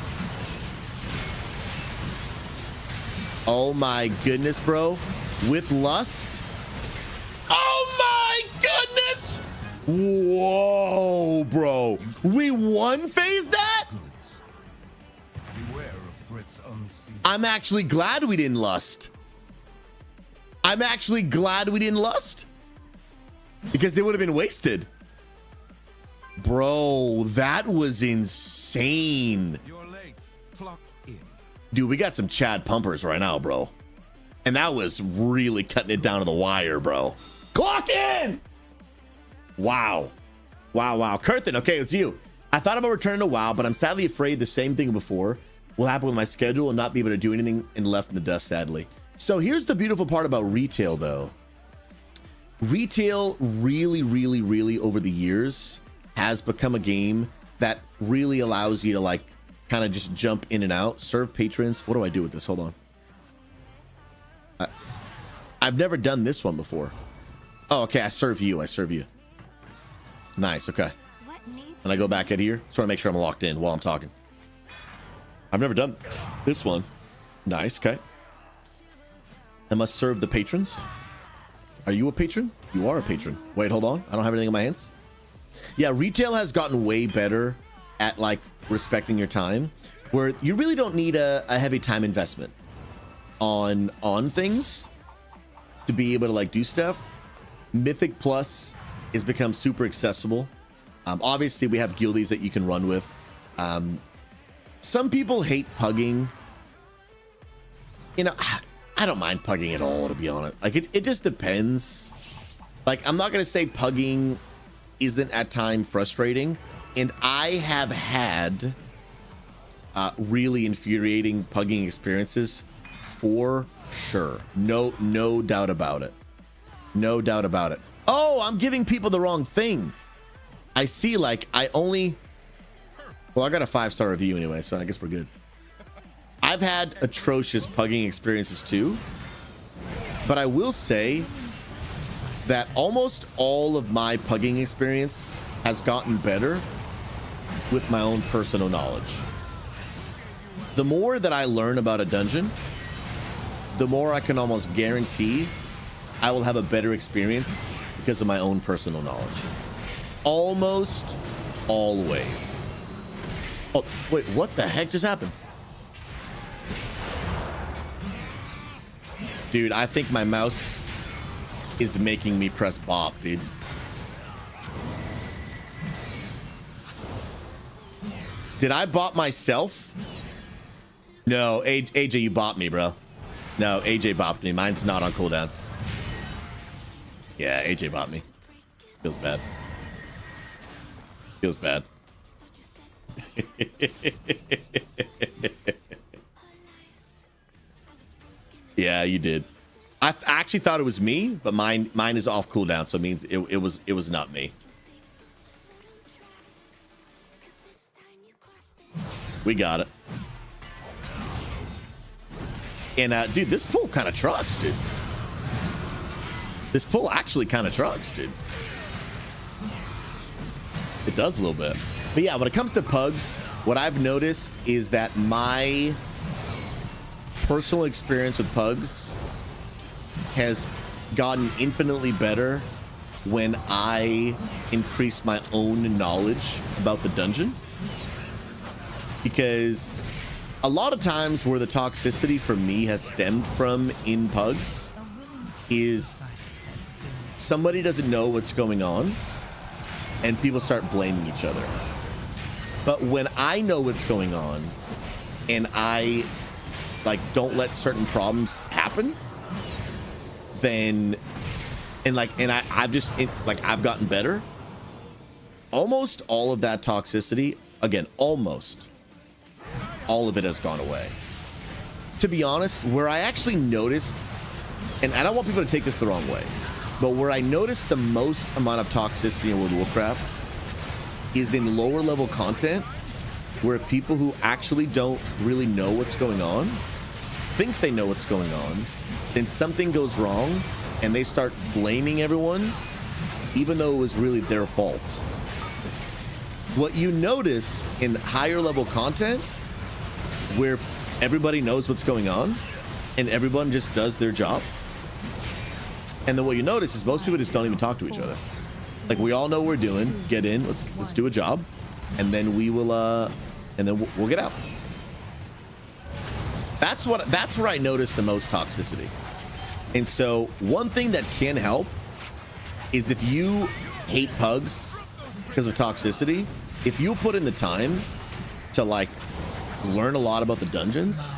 Oh my goodness, bro. With lust. Oh my goodness. Whoa, bro. We one phase that? I'm actually glad we didn't lust. I'm actually glad we didn't lust. Because they would have been wasted. Bro, that was insane. You're late. Clock in. Dude, we got some Chad pumpers right now, bro. And that was really cutting it down to the wire, bro. Clock in! Wow. Wow. Kurthin, okay, it's you. I thought about returning to WoW, but I'm sadly afraid the same thing before will happen with my schedule and not be able to do anything and left in the dust, sadly. So here's the beautiful part about retail, though. Retail really over the years has become a game that really allows you to like kind of just jump in and out, serve patrons. What do I do with this? Hold on. I've never done this one before. Oh, okay. I serve you. Nice. Okay. And I go back at here. Just want to make sure I'm locked in while I'm talking. I've never done this one. Nice. Okay. I must serve the patrons. Are you a patron? You are a patron. Wait, hold on. I don't have anything in my hands. Yeah, retail has gotten way better at like respecting your time, where you really don't need a heavy time investment on things to be able to like do stuff. Mythic Plus has become super accessible. Obviously, we have guildies that you can run with. Some people hate pugging. You know, I don't mind pugging at all, to be honest. Like, it just depends. Like, I'm not going to say pugging isn't at time frustrating. And I have had really infuriating pugging experiences for sure. No doubt about it. No doubt about it. Oh, I'm giving people the wrong thing. I see, like, well, I got a 5-star review anyway, so I guess we're good. I've had atrocious pugging experiences too, but I will say that almost all of my pugging experience has gotten better with my own personal knowledge. The more that I learn about a dungeon, the more I can almost guarantee I will have a better experience because of my own personal knowledge. Almost always. Oh, wait, what the heck just happened? Dude, I think my mouse is making me press bop, dude. Did I bop myself? No, AJ, you bopped me, bro. No, AJ bopped me. Mine's not on cooldown. Yeah, AJ bopped me. Feels bad. Feels bad. Yeah, you did. I actually thought it was me, but mine is off cooldown, so it means it was not me. We got it. And dude, this pull kind of trucks, dude. This pull actually kind of trucks, dude. It does a little bit. But yeah, when it comes to pugs, what I've noticed is that my personal experience with pugs has gotten infinitely better when I increase my own knowledge about the dungeon. Because a lot of times where the toxicity for me has stemmed from in pugs is somebody doesn't know what's going on and people start blaming each other. But when I know what's going on and I like don't let certain problems happen, then I've gotten better. Almost all of that toxicity, again, almost all of it has gone away. To be honest, where I actually noticed, and I don't want people to take this the wrong way, but where I noticed the most amount of toxicity in World of Warcraft is in lower level content, where people who actually don't really know what's going on think they know what's going on, then something goes wrong and they start blaming everyone, even though it was really their fault. What you notice in higher level content, where everybody knows what's going on and everyone just does their job, and then what you notice is most people just don't even talk to each other. Like, we all know what we're doing. Get in. Let's do a job, and then we will. And then we'll get out. That's where I notice the most toxicity. And so one thing that can help is if you hate pugs because of toxicity, if you put in the time to like learn a lot about the dungeons,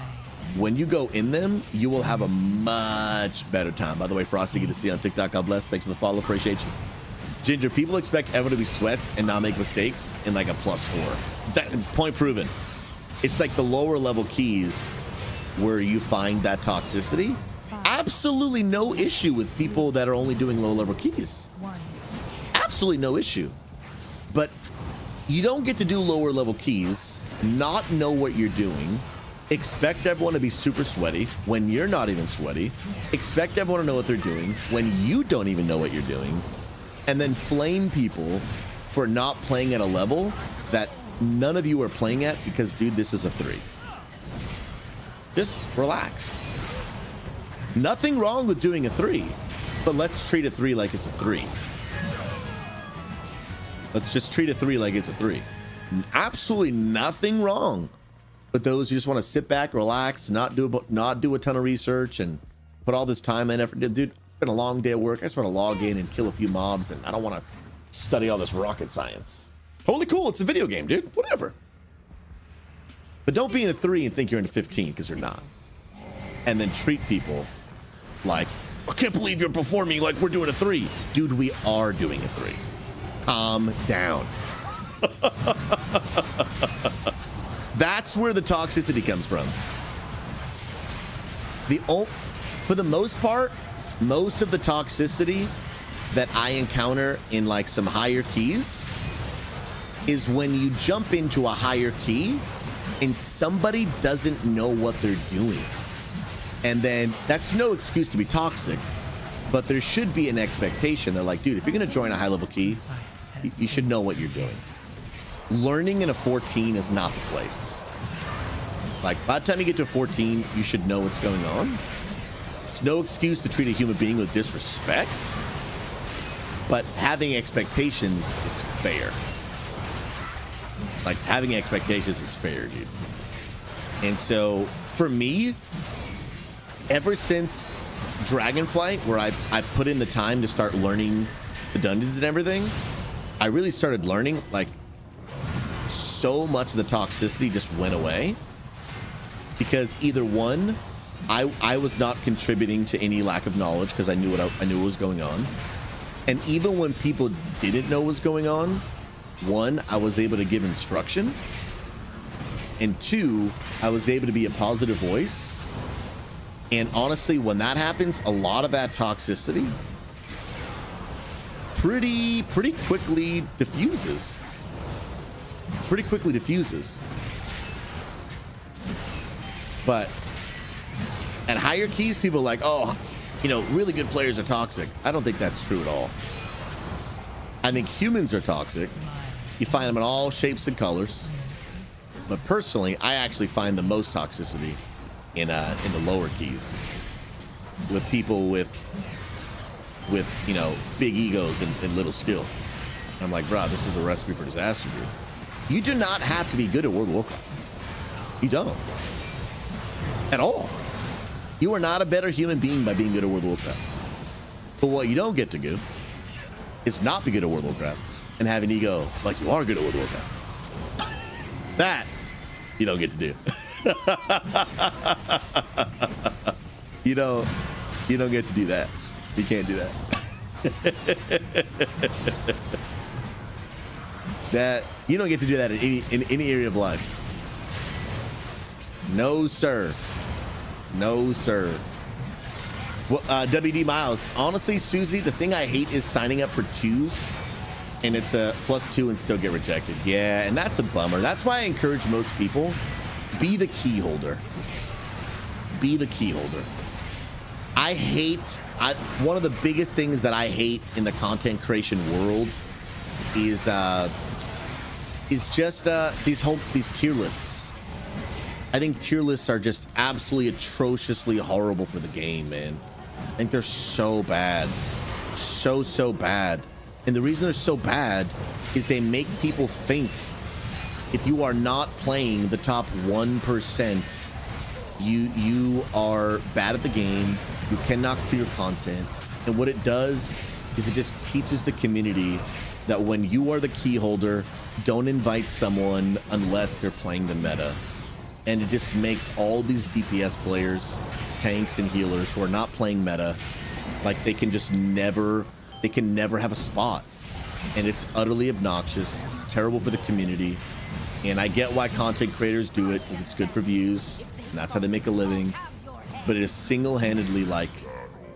when you go in them, you will have a much better time. By the way, Frosty, good to see you on TikTok. God bless. Thanks for the follow. Appreciate you. Ginger, people expect everyone to be sweats and not make mistakes in like a +4. That point proven. It's like the lower level keys where you find that toxicity. Absolutely no issue with people that are only doing low level keys. Absolutely no issue. But you don't get to do lower level keys, not know what you're doing, expect everyone to be super sweaty when you're not even sweaty, expect everyone to know what they're doing when you don't even know what you're doing, and then flame people for not playing at a level that none of you are playing at because, dude, this is a 3. Just relax. Nothing wrong with doing a 3, but let's treat a 3 like it's a 3. Let's just treat a 3 like it's a 3. Absolutely nothing wrong with those who just want to sit back, relax, not do a ton of research and put all this time and effort. Dude, it's been a long day of work. I just want to log in and kill a few mobs, and I don't want to study all this rocket science. Totally cool. It's a video game, dude. Whatever. But don't be in a 3 and think you're in a 15, because you're not. And then treat people like, I can't believe you're performing like we're doing a 3. Dude, we are doing a 3. Calm down. That's where the toxicity comes from. For the most part, most of the toxicity that I encounter in like some higher keys is when you jump into a higher key and somebody doesn't know what they're doing. And then that's no excuse to be toxic, but there should be an expectation that, like, dude, if you're going to join a high level key, you should know what you're doing. Learning in a 14 is not the place. Like, by the time you get to a 14, you should know what's going on. It's no excuse to treat a human being with disrespect, but having expectations is fair. Like, having expectations is fair, dude. And so, for me, ever since Dragonflight, where I put in the time to start learning the dungeons and everything, I really started learning, like, so much of the toxicity just went away. Because either one, I was not contributing to any lack of knowledge because I knew what was going on. And even when people didn't know what was going on, one, I was able to give instruction. And two, I was able to be a positive voice. And honestly, when that happens, a lot of that toxicity pretty quickly diffuses. Pretty quickly diffuses. But at higher keys, people are like, oh, you know, really good players are toxic. I don't think that's true at all. I think humans are toxic. You find them in all shapes and colors. But personally, I actually find the most toxicity in the lower keys, with people with you know, big egos and little skill. I'm like, bro, this is a recipe for disaster, dude. You do not have to be good at World of Warcraft. You don't. At all. You are not a better human being by being good at World of Warcraft. But what you don't get to do is not be good at World of Warcraft and have an ego like you are good at World of Warcraft. That you don't get to do. You don't get to do that. You can't do that. That you don't get to do that in any area of life. No, sir. No, sir. Well, WD Miles. Honestly, Susie, the thing I hate is signing up for 2s and it's a +2 and still get rejected. Yeah, and that's a bummer. That's why I encourage most people, be the key holder. be the key holder. One of the biggest things that I hate in the content creation world is just these tier lists. I think tier lists are just absolutely atrociously horrible for the game, man. I think they're so bad. So bad. And the reason they're so bad is they make people think if you are not playing the top 1%, you are bad at the game, you cannot clear content. And what it does is it just teaches the community that when you are the key holder, don't invite someone unless they're playing the meta. And it just makes all these DPS players, tanks and healers who are not playing meta, like they can never have a spot. And it's utterly obnoxious. It's terrible for the community. And I get why content creators do it, because it's good for views, and that's how they make a living. But it is single-handedly like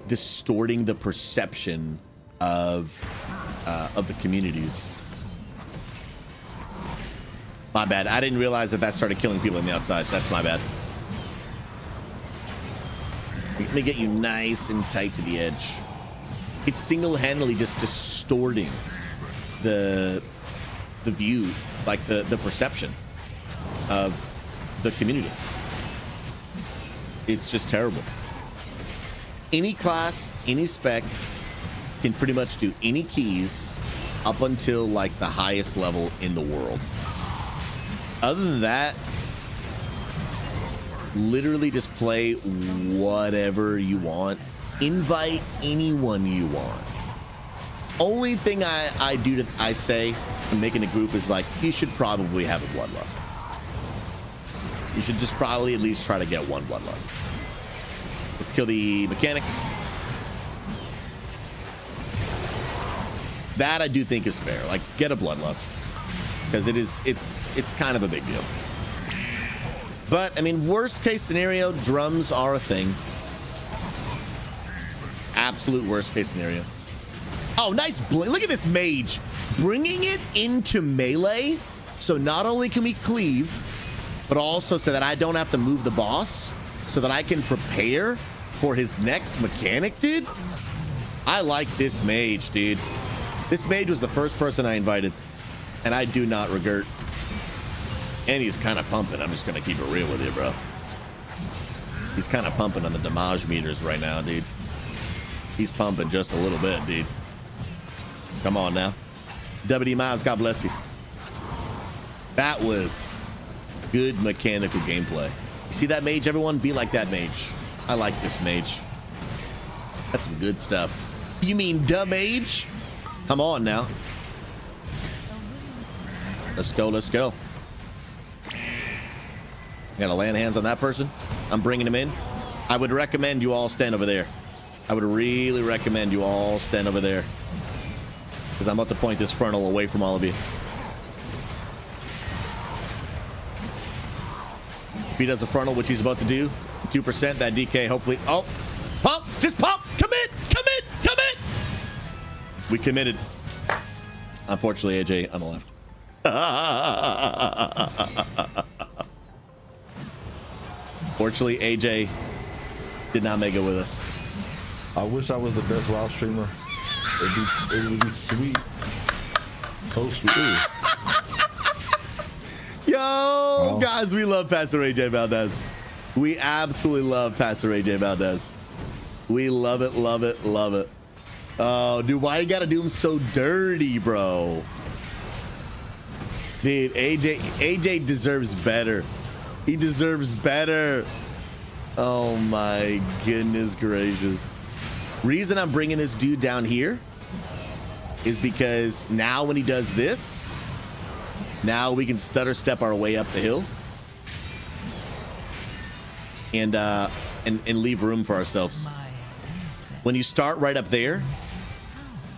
distorting the perception of the communities. My bad. I didn't realize that started killing people on the outside. That's my bad. Let me get you nice and tight to the edge. It's single-handedly just distorting the view, like the perception of the community. It's just terrible. Any class, any spec can pretty much do any keys up until like the highest level in the world. Other than that, literally just play whatever you want. Invite anyone you want. Only thing I say when making a group is like, you should probably have a bloodlust. You should just probably at least try to get one bloodlust. Let's kill the mechanic. That I do think is fair. Like, get a bloodlust, because it's kind of a big deal. But I mean, worst case scenario, drums are a thing. Absolute worst case scenario. Oh, nice blink. Look at this mage bringing it into melee. So not only can we cleave, but also so that I don't have to move the boss, so that I can prepare for his next mechanic, dude. I like this mage, dude. This mage was the first person I invited, and I do not regret. And he's kind of pumping. I'm just going to keep it real with you, bro. He's kind of pumping on the damage meters right now, dude. He's pumping just a little bit, dude. Come on now. WD Miles, God bless you. That was good mechanical gameplay. You see that mage, everyone? Be like that mage. I like this mage. That's some good stuff. You mean dumb mage? Come on now. Let's go, let's go. Gotta land hands on that person. I'm bringing him in. I would recommend you all stand over there. I would really recommend you all stand over there, because I'm about to point this frontal away from all of you. If he does a frontal, which he's about to do, 2%, that DK hopefully. Oh, pump, just pump. Commit, commit, commit. We committed. Unfortunately, AJ on the left. Fortunately, AJ did not make it with us. I wish I was the best WoW streamer. It would be sweet. So sweet. Yo, oh. Guys, we love Pastor AJ Valdez. We absolutely love Pastor AJ Valdez. We love it, love it, love it. Oh, dude, why you gotta do him so dirty, bro? Dude, AJ deserves better. He deserves better. Oh my goodness gracious. Reason I'm bringing this dude down here is because now when he does this, now we can stutter step our way up the hill and leave room for ourselves. When you start right up there,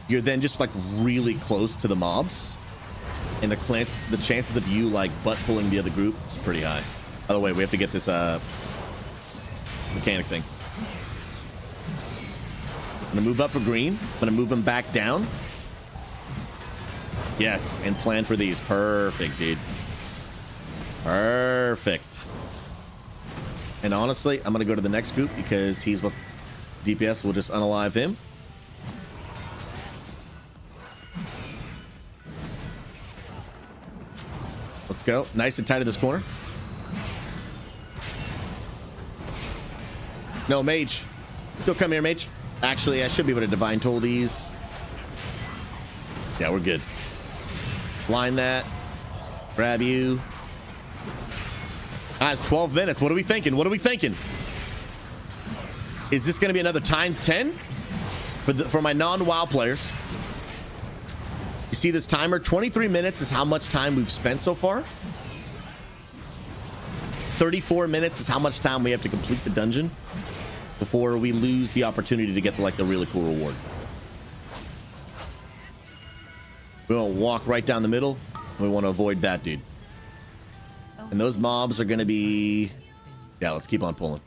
you're then just like really close to the mobs, and the chances of you like butt pulling the other group is pretty high. By the way, we have to get this mechanic thing. I'm gonna move up for green. I'm gonna move him back down. Yes, and plan for these. Perfect, dude. Perfect. And honestly, I'm going to go to the next group because he's with DPS. We'll just unalive him. Let's go. Nice and tight in this corner. No, mage. Still come here, mage. Actually, I should be able to divine toll these. Yeah, we're good. Line that. Grab you. Ah, it's 12 minutes. What are we thinking? What are we thinking? Is this going to be another times 10? For my non-WoW players. You see this timer? 23 minutes is how much time we've spent so far. 34 minutes is how much time we have to complete the dungeon before we lose the opportunity to get the really cool reward. We want to walk right down the middle. We want to avoid that dude. And those mobs are going to be... Yeah, let's keep on pulling.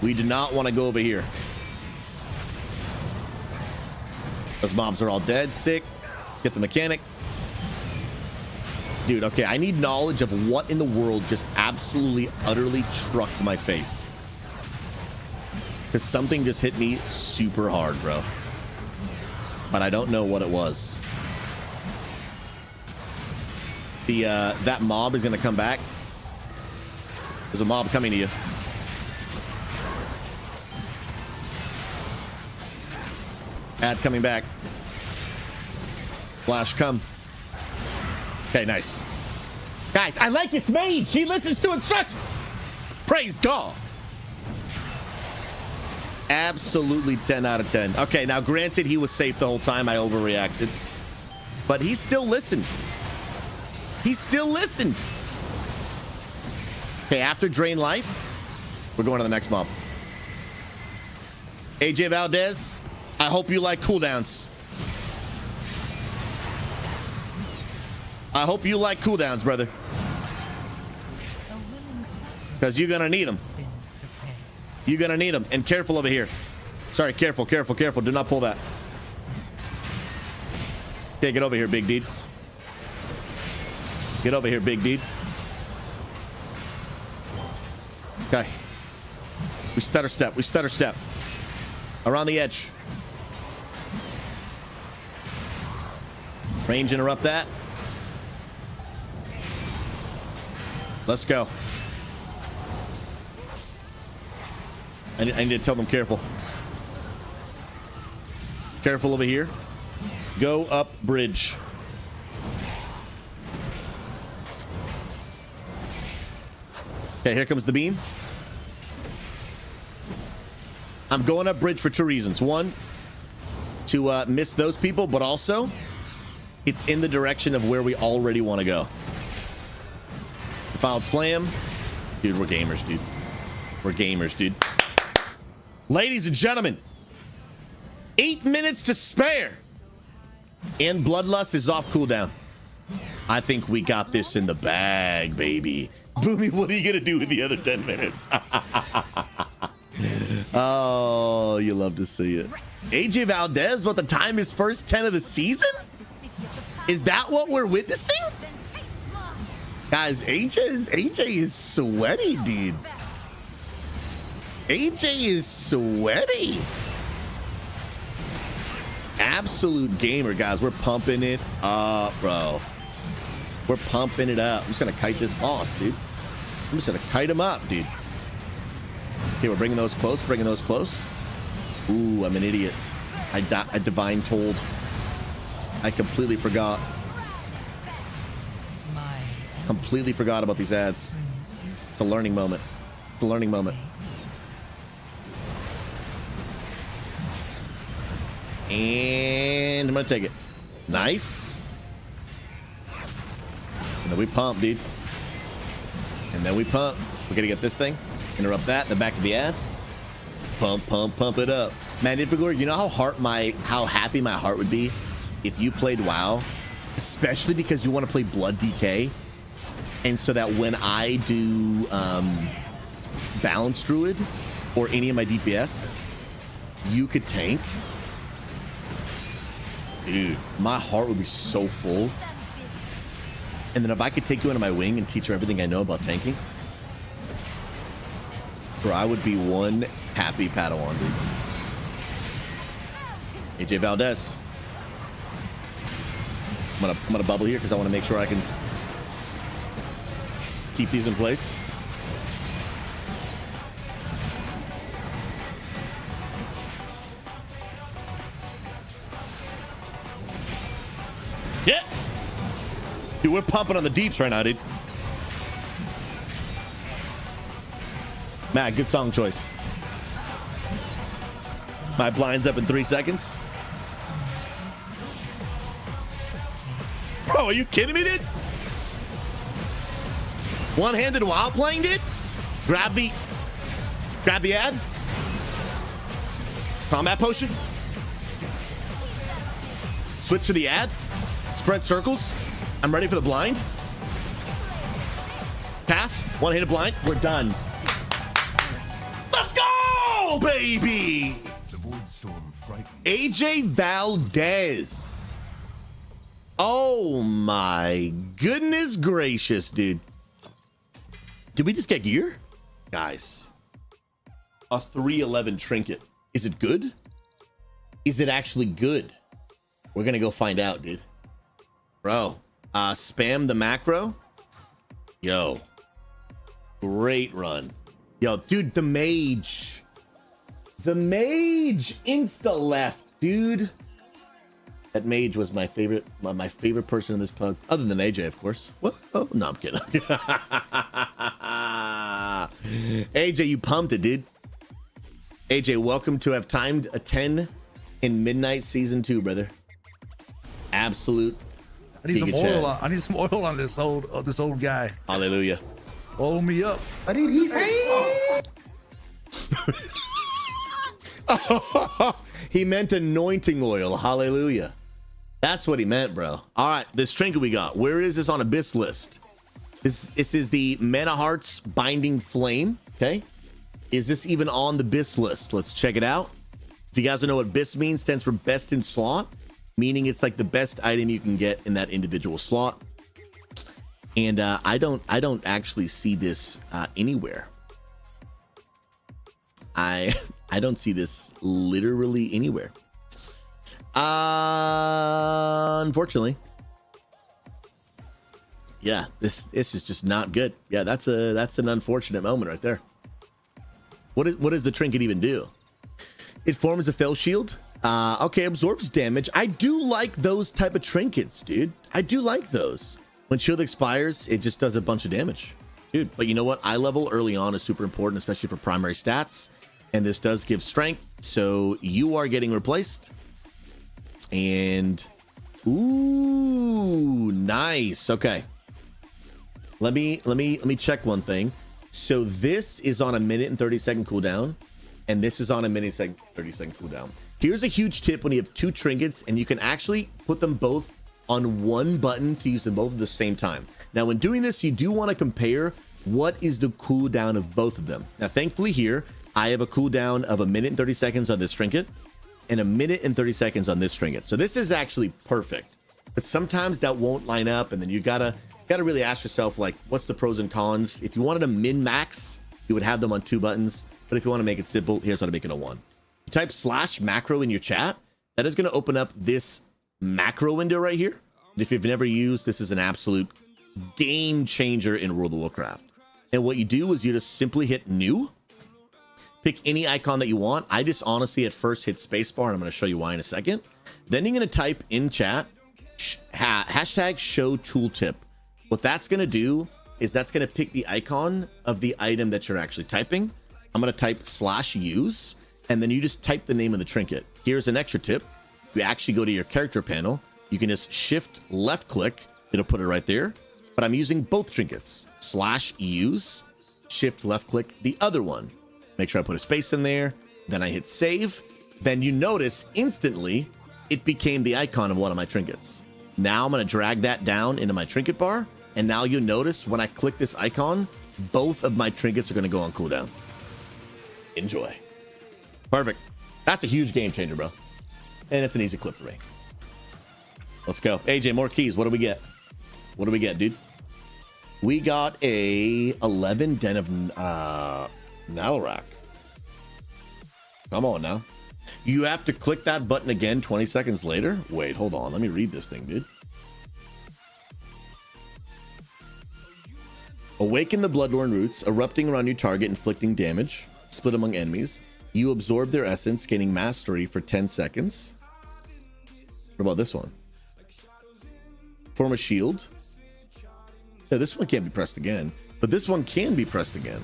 We do not want to go over here. Those mobs are all dead. Sick. Get the mechanic. Dude, okay, I need knowledge of what in the world just absolutely, utterly trucked my face. Because something just hit me super hard, bro. But I don't know what it was. That mob is going to come back. There's a mob coming to you. Ad coming back. Flash, come. Okay, nice. Guys, I like this mage. She listens to instructions. Praise God. Absolutely 10 out of 10. Okay, now granted, he was safe the whole time. I overreacted. But he still listened. He still listened. Okay, after Drain Life, we're going to the next mob. AJ Valdez, I hope you like cooldowns. I hope you like cooldowns, brother. Because you're going to need them. You're going to need them. And careful over here. Sorry, careful, careful, careful. Do not pull that. Okay, get over here, big dude. Get over here, big dude. Okay. We stutter step. We stutter step. Around the edge. Range interrupt that. Let's go. I need to tell them careful. Careful over here. Go up bridge. Okay, here comes the beam. I'm going up bridge for two reasons. One, to miss those people, but also it's in the direction of where we already want to go. Defiled slam. Dude, we're gamers, dude. We're gamers, dude. Ladies and gentlemen, 8 minutes to spare. And Bloodlust is off cooldown. I think we got this in the bag, baby. Boomy, what are you going to do with the other 10 minutes? Oh, you love to see it. AJ Valdez about to time his first 10 of the season? Is that what we're witnessing? Guys, AJ is sweaty, dude. AJ is sweaty. Absolute gamer, guys. We're pumping it up, bro. We're pumping it up. I'm just going to kite this boss, dude. I'm just going to kite him up, dude. Okay, we're bringing those close, bringing those close. Ooh, I'm an idiot. I divine told. I completely forgot. Completely forgot about these ads. It's a learning moment. It's a learning moment. And I'm going to take it. Nice. And then we pump, dude. And then we pump. We're going to get this thing. Interrupt that in the back of the ad. Pump, pump, pump it up. Man, Ifigor, you know how happy my heart would be if you played WoW? Especially because you want to play Blood DK. And so that when I do Balance Druid or any of my DPS, you could tank. Dude, my heart would be so full. And then if I could take you under my wing and teach you everything I know about tanking, Bro, I would be one happy Padawan, dude. AJ Valdez. I'm gonna bubble here because I want to make sure I can keep these in place. Yeah. Dude, we're pumping on the deeps right now, dude. Matt, good song choice. My blind's up in 3 seconds. Bro, are you kidding me, dude? One-handed while playing, dude? Grab the ad. Combat potion. Switch to the ad. Spread circles. I'm ready for the blind. Pass. One-handed blind. We're done. Let's go, baby. The void storm frightens. AJ Valdez. Oh my goodness gracious, dude. Did we just get gear? Guys, a 311 trinket. Is it good? Is it actually good? We're gonna go find out, dude. Bro, spam the macro. Yo, great run. Yo, dude, the mage. The mage insta left, dude. That mage was my favorite person in this pug, other than AJ, of course. What? Oh, no, I'm kidding. AJ, you pumped it, dude. AJ, welcome to have timed a 10 in Midnight Season 2, brother. Absolute. I need some Giga oil. Chad. I need some oil on this old guy. Hallelujah. Oil me up. What did he say? He meant anointing oil. Hallelujah. That's what he meant, bro. All right, this trinket we got. Where is this on Abyss list? This is the Mana Hearts Binding Flame. Okay. Is this even on the BIS list? Let's check it out. If you guys don't know what BIS means, stands for best in slot, meaning it's like the best item you can get in that individual slot. And I don't actually see this anywhere. I don't see this literally anywhere. Unfortunately. Yeah, this is just not good. Yeah, that's an unfortunate moment right there. What does the trinket even do? It forms a fell shield. Okay, absorbs damage. I do like those type of trinkets, dude. I do like those. When shield expires, it just does a bunch of damage, dude. But you know what? Eye level early on is super important, especially for primary stats. And this does give strength, so you are getting replaced. And ooh, nice. Okay. Let me check one thing. So this is on a 1 minute and 30-second cooldown, and this is on a 1 minute and 30-second cooldown. Here's a huge tip when you have two trinkets, and you can actually put them both on one button to use them both at the same time. Now, when doing this, you do want to compare what is the cooldown of both of them. Now, thankfully here, I have a cooldown of 1 minute and 30 seconds on this trinket and 1 minute and 30 seconds on this trinket. So this is actually perfect. But sometimes that won't line up, and then you gotta really ask yourself, like, what's the pros and cons? If you wanted a min-max, you would have them on 2 buttons. But if you want to make it simple, here's how to make it a 1. You type /macro in your chat. That is going to open up this macro window right here. And if you've never used, this is an absolute game changer in World of Warcraft. And what you do is you just simply hit new. Pick any icon that you want. I just honestly at first hit spacebar, and I'm going to show you why in a second. Then you're going to type in chat hashtag show tooltip. What that's going to do is that's going to pick the icon of the item that you're actually typing. I'm going to type /use, and then you just type the name of the trinket. Here's an extra tip. You actually go to your character panel. You can just shift left click. It'll put it right there. But I'm using both trinkets. /use, shift left click the other one. Make sure I put a space in there. Then I hit save. Then you notice instantly it became the icon of one of my trinkets. Now I'm going to drag that down into my trinket bar. And now you'll notice when I click this icon, both of my trinkets are going to go on cooldown. Enjoy. Perfect. That's a huge game changer, bro. And it's an easy clip for me. Let's go. AJ, more keys. What do we get? What do we get, dude? We got a 11 Den of Nalrak. Come on now. You have to click that button again 20 seconds later? Wait, hold on. Let me read this thing, dude. Awaken the Bloodborne roots, erupting around your target, inflicting damage. Split among enemies. You absorb their essence, gaining mastery for 10 seconds. What about this one? Form a shield. Yeah, this one can't be pressed again, but this one can be pressed again.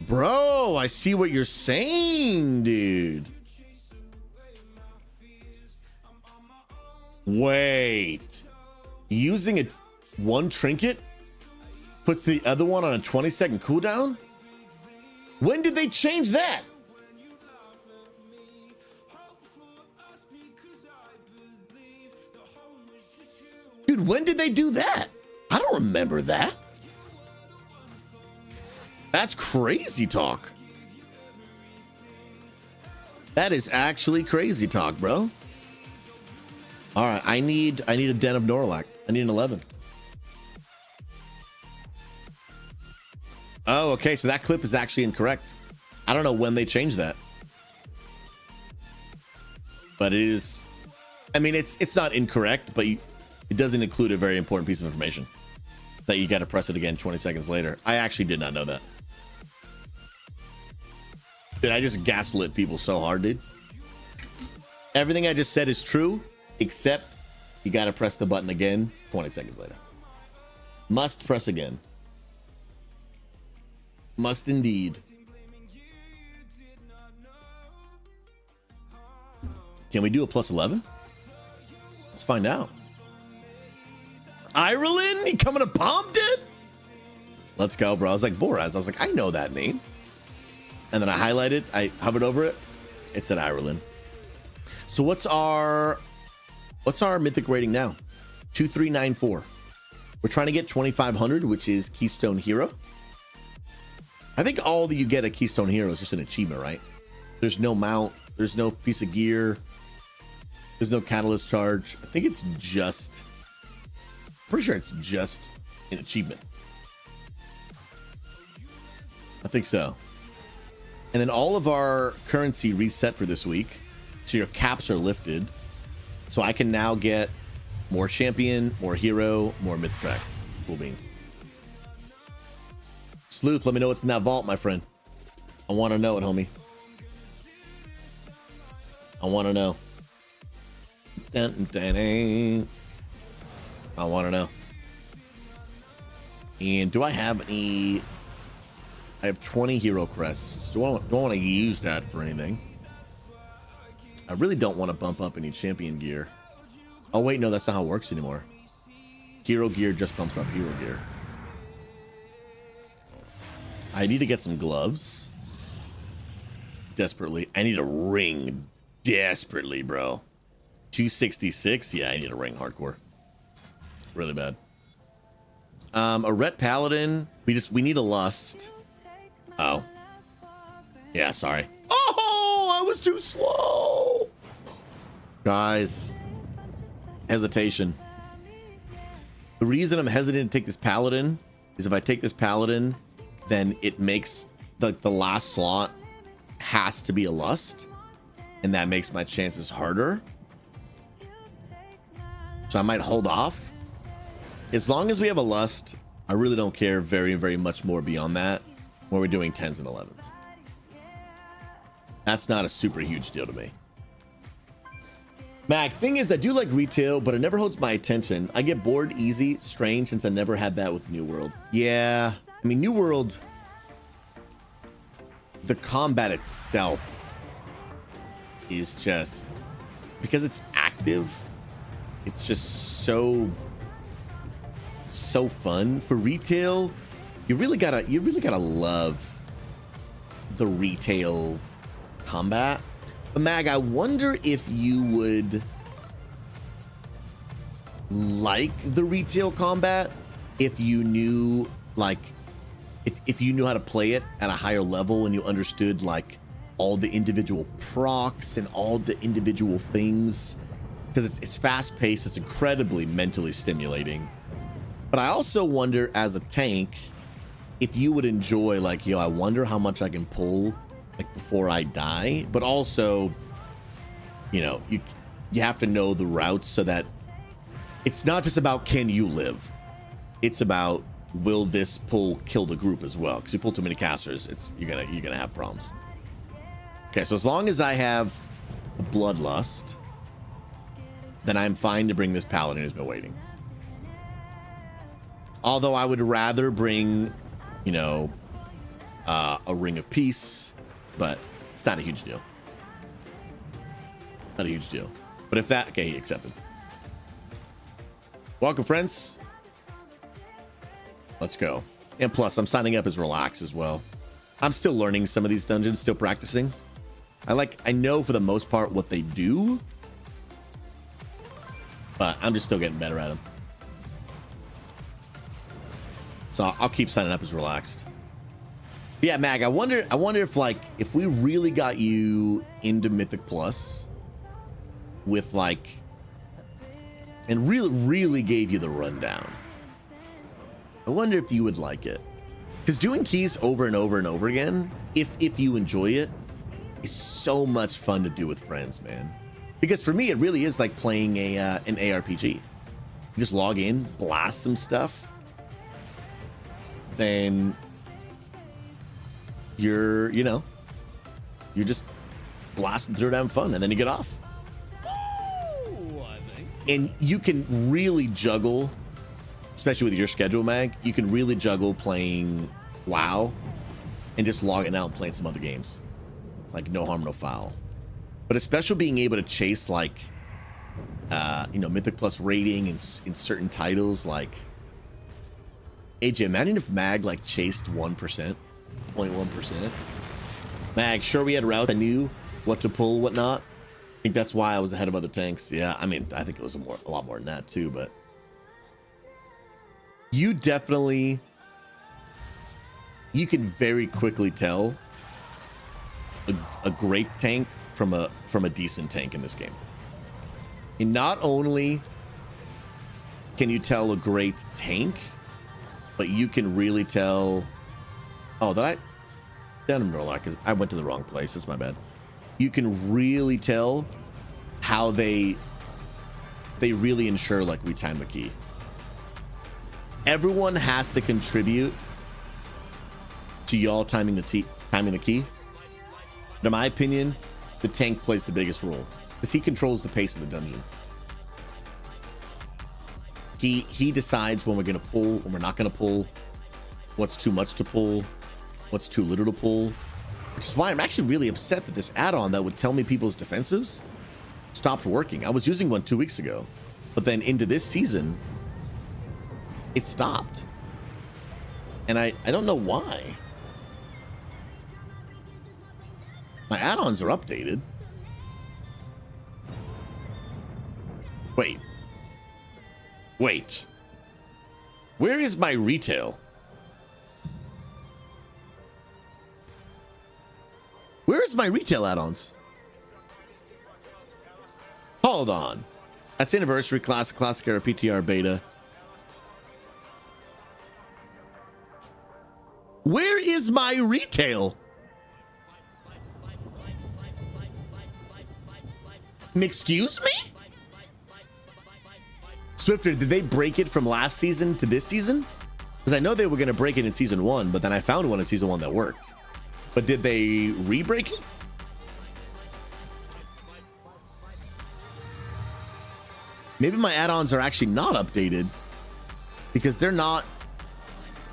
Bro, I see what you're saying, dude. Wait. Using one trinket puts the other one on a 20-second cooldown? When did they change that? Dude, when did they do that? I don't remember that. That's crazy talk. That is actually crazy talk, bro. All right, I need a Den of Norlac. I need an 11. Oh, okay, so that clip is actually incorrect. I don't know when they changed that. But it is, I mean, it's not incorrect, but it doesn't include a very important piece of information. That you got to press it again 20 seconds later. I actually did not know that. Dude, I just gaslit people so hard, dude. Everything I just said is true, except you got to press the button again 20 seconds later. Must press again. Must indeed. Can we do a plus 11? Let's find out. Ireland, you coming to Pompton? Let's go, bro. I was like, Boraz. I was like, I know that name. And then I highlighted, I hovered over it. It said Ireland. So what's our mythic rating now? 2394. We're trying to get 2500, which is Keystone Hero. I think all that you get at Keystone Hero is just an achievement, right? There's no mount, there's no piece of gear, there's no catalyst charge. I think it's just, pretty sure it's just an achievement. I think so. And then all of our currency reset for this week. So your caps are lifted. So I can now get more champion, more hero, more myth track. Cool beans. Sleuth, let me know what's in that vault, my friend. I want to know it, homie. I want to know. I want to know. And do I have any? I have 20 hero crests. Don't want to use that for anything. I really don't want to bump up any champion gear. Oh wait, no, that's not how it works anymore. Hero gear just bumps up hero gear. I need to get some gloves. Desperately. I need a ring. Desperately, bro. 266? Yeah, I need a ring hardcore. Really bad. A Ret Paladin. We need a Lust. Oh. Yeah, sorry. Oh, I was too slow. Guys. Hesitation. The reason I'm hesitant to take this Paladin is if I take this Paladin, then it makes the last slot has to be a Lust, and that makes my chances harder. So I might hold off. As long as we have a Lust, I really don't care very, very much more beyond that when we're doing 10s and 11s. That's not a super huge deal to me. Mac, thing is, I do like retail, but it never holds my attention. I get bored easy, strange, since I never had that with New World. Yeah, I mean, New World, the combat itself is just, because it's active, it's just so fun. For retail, you really gotta love the retail combat. But Mag, I wonder if you would like the retail combat if you knew, like, if you knew how to play it at a higher level and you understood like all the individual procs and all the individual things, because it's fast paced, it's incredibly mentally stimulating. But I also wonder, as a tank, if you would enjoy, like, yo, I wonder how much I can pull, like, before I die, but also, you know, you have to know the routes so that it's not just about can you live. It's about will this pull kill the group as well? Because you pull too many casters, you're gonna have problems. Okay, so as long as I have a bloodlust, then I'm fine to bring this paladin who's been waiting. Although I would rather bring, you know, a ring of peace, but it's not a huge deal. Not a huge deal. But if that, okay, he accepted. Welcome, friends. Let's go. And plus, I'm signing up as Relax as well. I'm still learning some of these dungeons, still practicing. I know for the most part what they do, but I'm just still getting better at them. So I'll keep signing up as Relaxed. Yeah, Mag, I wonder if, like, if we really got you into Mythic Plus with, like, and really gave you the rundown, I wonder if you would like it. Because doing keys over and over and over again, if you enjoy it, is so much fun to do with friends, man. Because for me, it really is like playing an ARPG. You just log in, blast some stuff, then you're just blasting through it, having fun, and then you get off. And you can really juggle, especially with your schedule, Mag, you can really juggle playing WoW and just logging out and playing some other games. Like no harm, no foul. But especially being able to chase, like, Mythic Plus rating in certain titles, like, AJ, imagine if Mag, like, chased 1%, 0.1%. Mag, sure we had routes, I knew what to pull, whatnot. I think that's why I was ahead of other tanks. Yeah, I mean, I think it was a lot more than that too, but you definitely, you can very quickly tell a great tank from a decent tank in this game. And not only can you tell a great tank, but you can really tell. Oh, I went to the wrong place. That's my bad. You can really tell how they really ensure, like, we time the key. Everyone has to contribute to y'all timing the key. But in my opinion, the tank plays the biggest role because he controls the pace of the dungeon. He decides when we're gonna pull, when we're not gonna pull, what's too much to pull, what's too little to pull. Which is why I'm actually really upset that this add-on that would tell me people's defensives stopped working. I was using one 2 weeks ago, but then into this season, it stopped. And I don't know why. My add-ons are updated. Wait. Where is my retail? Where's my retail add-ons? Hold on. That's Anniversary, Classic Era, PTR, Beta. Where is my retail? Excuse me? Swifter, did they break it from last season to this season? Because I know they were going to break it in season 1, but then I found one in season 1 that worked. But did they re-break it? Maybe my add-ons are actually not updated because they're not,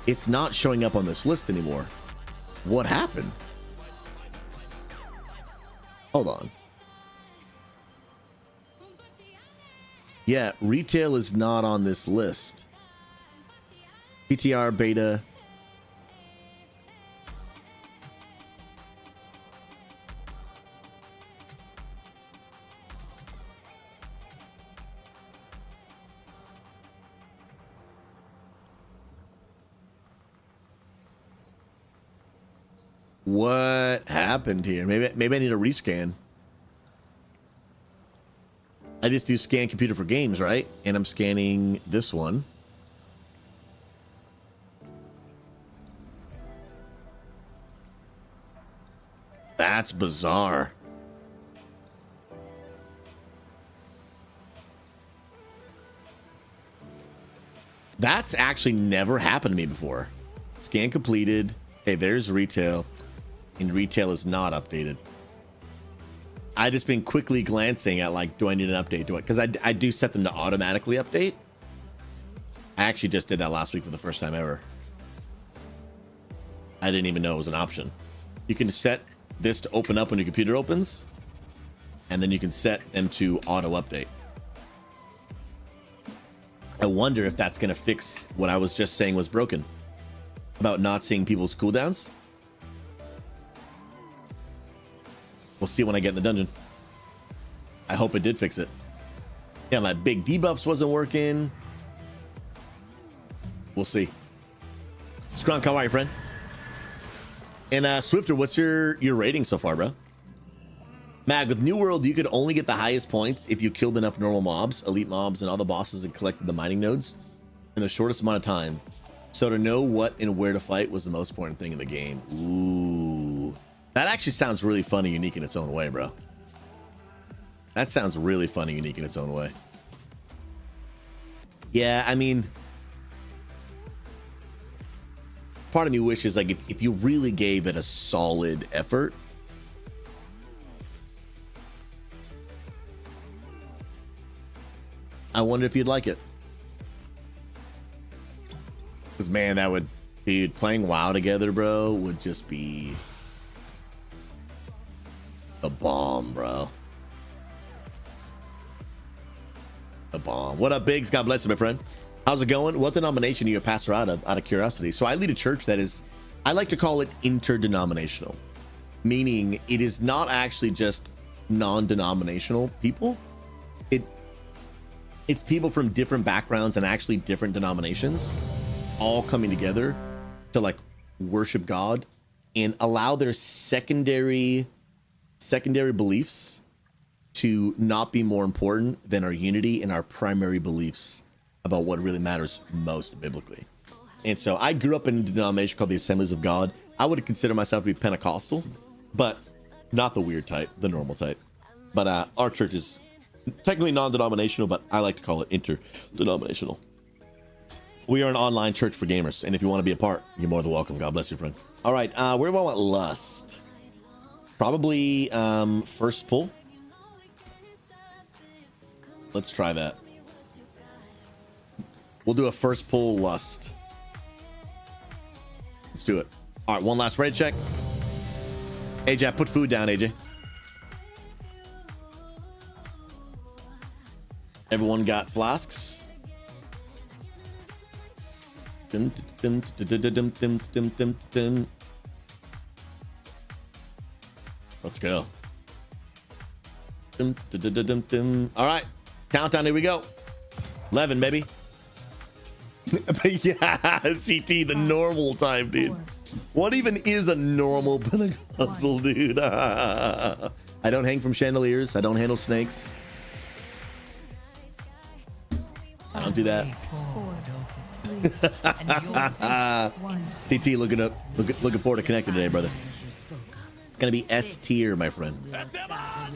it's not showing up on this list anymore. What happened? Hold on. Yeah, retail is not on this list. PTR, beta. What happened here? Maybe I need a rescan. I just do scan computer for games, right? And I'm scanning this one. That's bizarre. That's actually never happened to me before. Scan completed. Hey, there's retail. And retail is not updated. I just been quickly glancing at like, do I need an update to it? Because I do set them to automatically update. I actually just did that last week for the first time ever. I didn't even know it was an option. You can set this to open up when your computer opens, and then you can set them to auto update. I wonder if that's going to fix what I was just saying was broken about not seeing people's cooldowns. We'll see when I get in the dungeon. I hope it did fix it. Yeah, my big debuffs wasn't working. We'll see. Scrunk, how are you, friend? And Swifter, what's your rating so far, bro? Mag, with New World, you could only get the highest points if you killed enough normal mobs, elite mobs, and all the bosses and collected the mining nodes in the shortest amount of time. So to know what and where to fight was the most important thing in the game. Ooh. That actually sounds really fun and unique in its own way, bro. That sounds really fun and unique in its own way. Yeah, I mean, part of me wishes like if you really gave it a solid effort, I wonder if you'd like it. Because man, that would, dude, playing WoW together, bro, would just be a bomb, bro. A bomb. What up, Biggs? God bless you, my friend. How's it going? What denomination are you a pastor out of curiosity? So I lead a church that is, I like to call it interdenominational, meaning it is not actually just non-denominational people. It's people from different backgrounds and actually different denominations all coming together to like worship God and allow their secondary beliefs to not be more important than our unity and our primary beliefs about what really matters most biblically. And so I grew up in a denomination called the Assemblies of God. I would consider myself to be Pentecostal, but not the weird type, the normal type. But our church is technically non-denominational, but I like to call it interdenominational. We are an online church for gamers, and if you want to be a part, you're more than welcome. God bless you, friend. All right, where do I want lust? Probably first pull. Let's try that. We'll do a first pull lust. Let's do it. All right, one last raid check. AJ, put food down, AJ. Everyone got flasks. Let's go. All right, countdown. Here we go. 11, baby. Yeah, CT, the normal time, dude. What even is a normal Pentecostal, dude? I don't hang from chandeliers. I don't handle snakes. I don't do that. TT looking forward to connecting today, brother. It's gonna be S tier, my friend.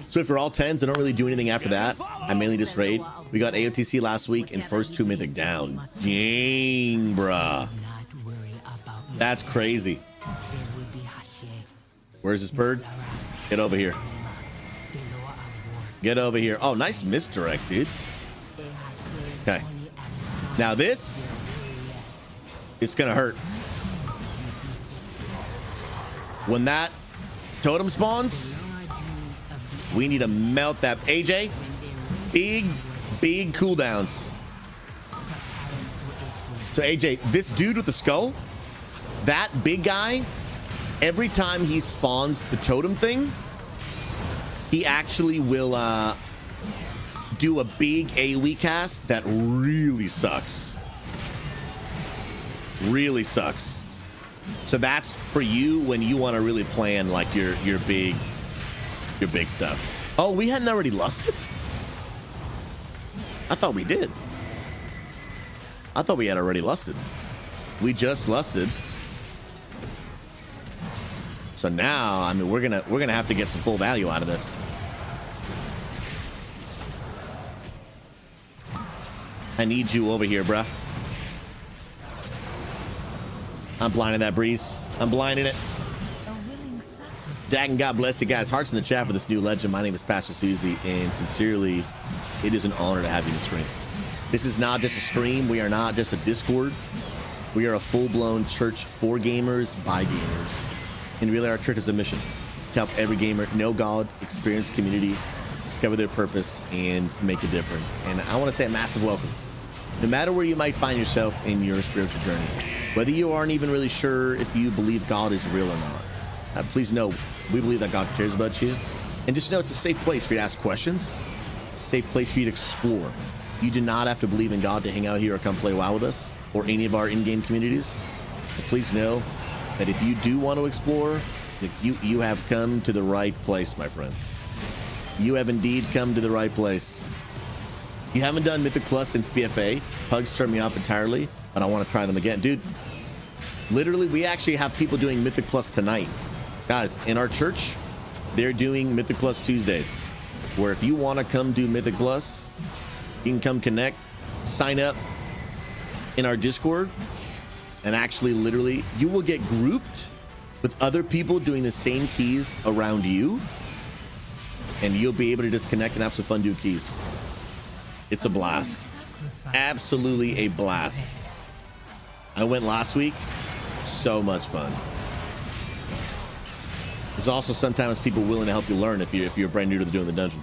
So for all 10s, I don't really do anything after that. I mainly just raid. We got AOTC last week and first 2 mythic down. Dang, bruh. That's crazy. Where's this bird? Get over here. Get over here. Oh, nice misdirect, dude. Okay. Now this, it's gonna hurt. When that totem spawns, we need to melt that. AJ, big cooldowns. So AJ, this dude with the skull, that big guy, every time he spawns the totem thing, he actually will do a big AoE cast that really sucks. Really sucks. So that's for you when you want to really plan like your big stuff. Oh, we hadn't already lusted? I thought we did. I thought we had already lusted. We just lusted. So now, I mean, we're gonna have to get some full value out of this. I need you over here, bruh. I'm blinding that breeze. I'm blinding it. Dag and God bless you guys. Hearts in the chat for this new legend. My name is Pastor Susie, and sincerely, it is an honor to have you in the stream. This is not just a stream. We are not just a Discord. We are a full-blown church for gamers, by gamers. And really, our church is a mission to help every gamer know God, experience community, discover their purpose, and make a difference. And I want to say a massive welcome. No matter where you might find yourself in your spiritual journey, whether you aren't even really sure if you believe God is real or not, please know we believe that God cares about you. And just know it's a safe place for you to ask questions, a safe place for you to explore. You do not have to believe in God to hang out here or come play WoW with us or any of our in-game communities. But please know that if you do want to explore, that you have come to the right place, my friend. You have indeed come to the right place. You haven't done Mythic Plus since BFA. Pugs turned me off entirely, but I want to try them again. Dude, literally, we actually have people doing Mythic Plus tonight. Guys, in our church, they're doing Mythic Plus Tuesdays, where if you want to come do Mythic Plus, you can come connect, sign up in our Discord, and actually, literally, you will get grouped with other people doing the same keys around you, and you'll be able to just connect and have some fun doing keys. It's a blast. Absolutely a blast. I went last week. So much fun. There's also sometimes people willing to help you learn if you're brand new to doing the dungeon.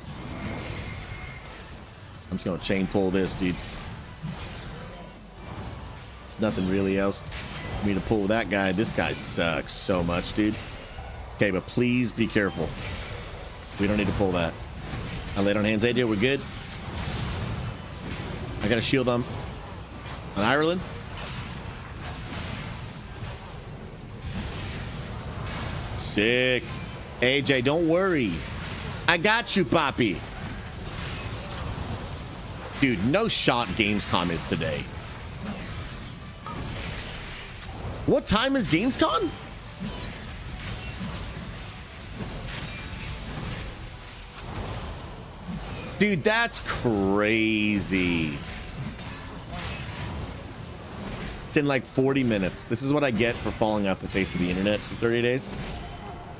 I'm just gonna chain pull this, dude. There's nothing really else for me to pull with that guy. This guy sucks so much, dude. Okay, but please be careful. We don't need to pull that. I laid on hands. AJ, we're good. I got a shield on Ireland. Sick. AJ, don't worry. I got you, Poppy. Dude, no shot Gamescom is today. What time is Gamescom? Dude, that's crazy. It's in like 40 minutes. This is what I get for falling off the face of the internet for 30 days.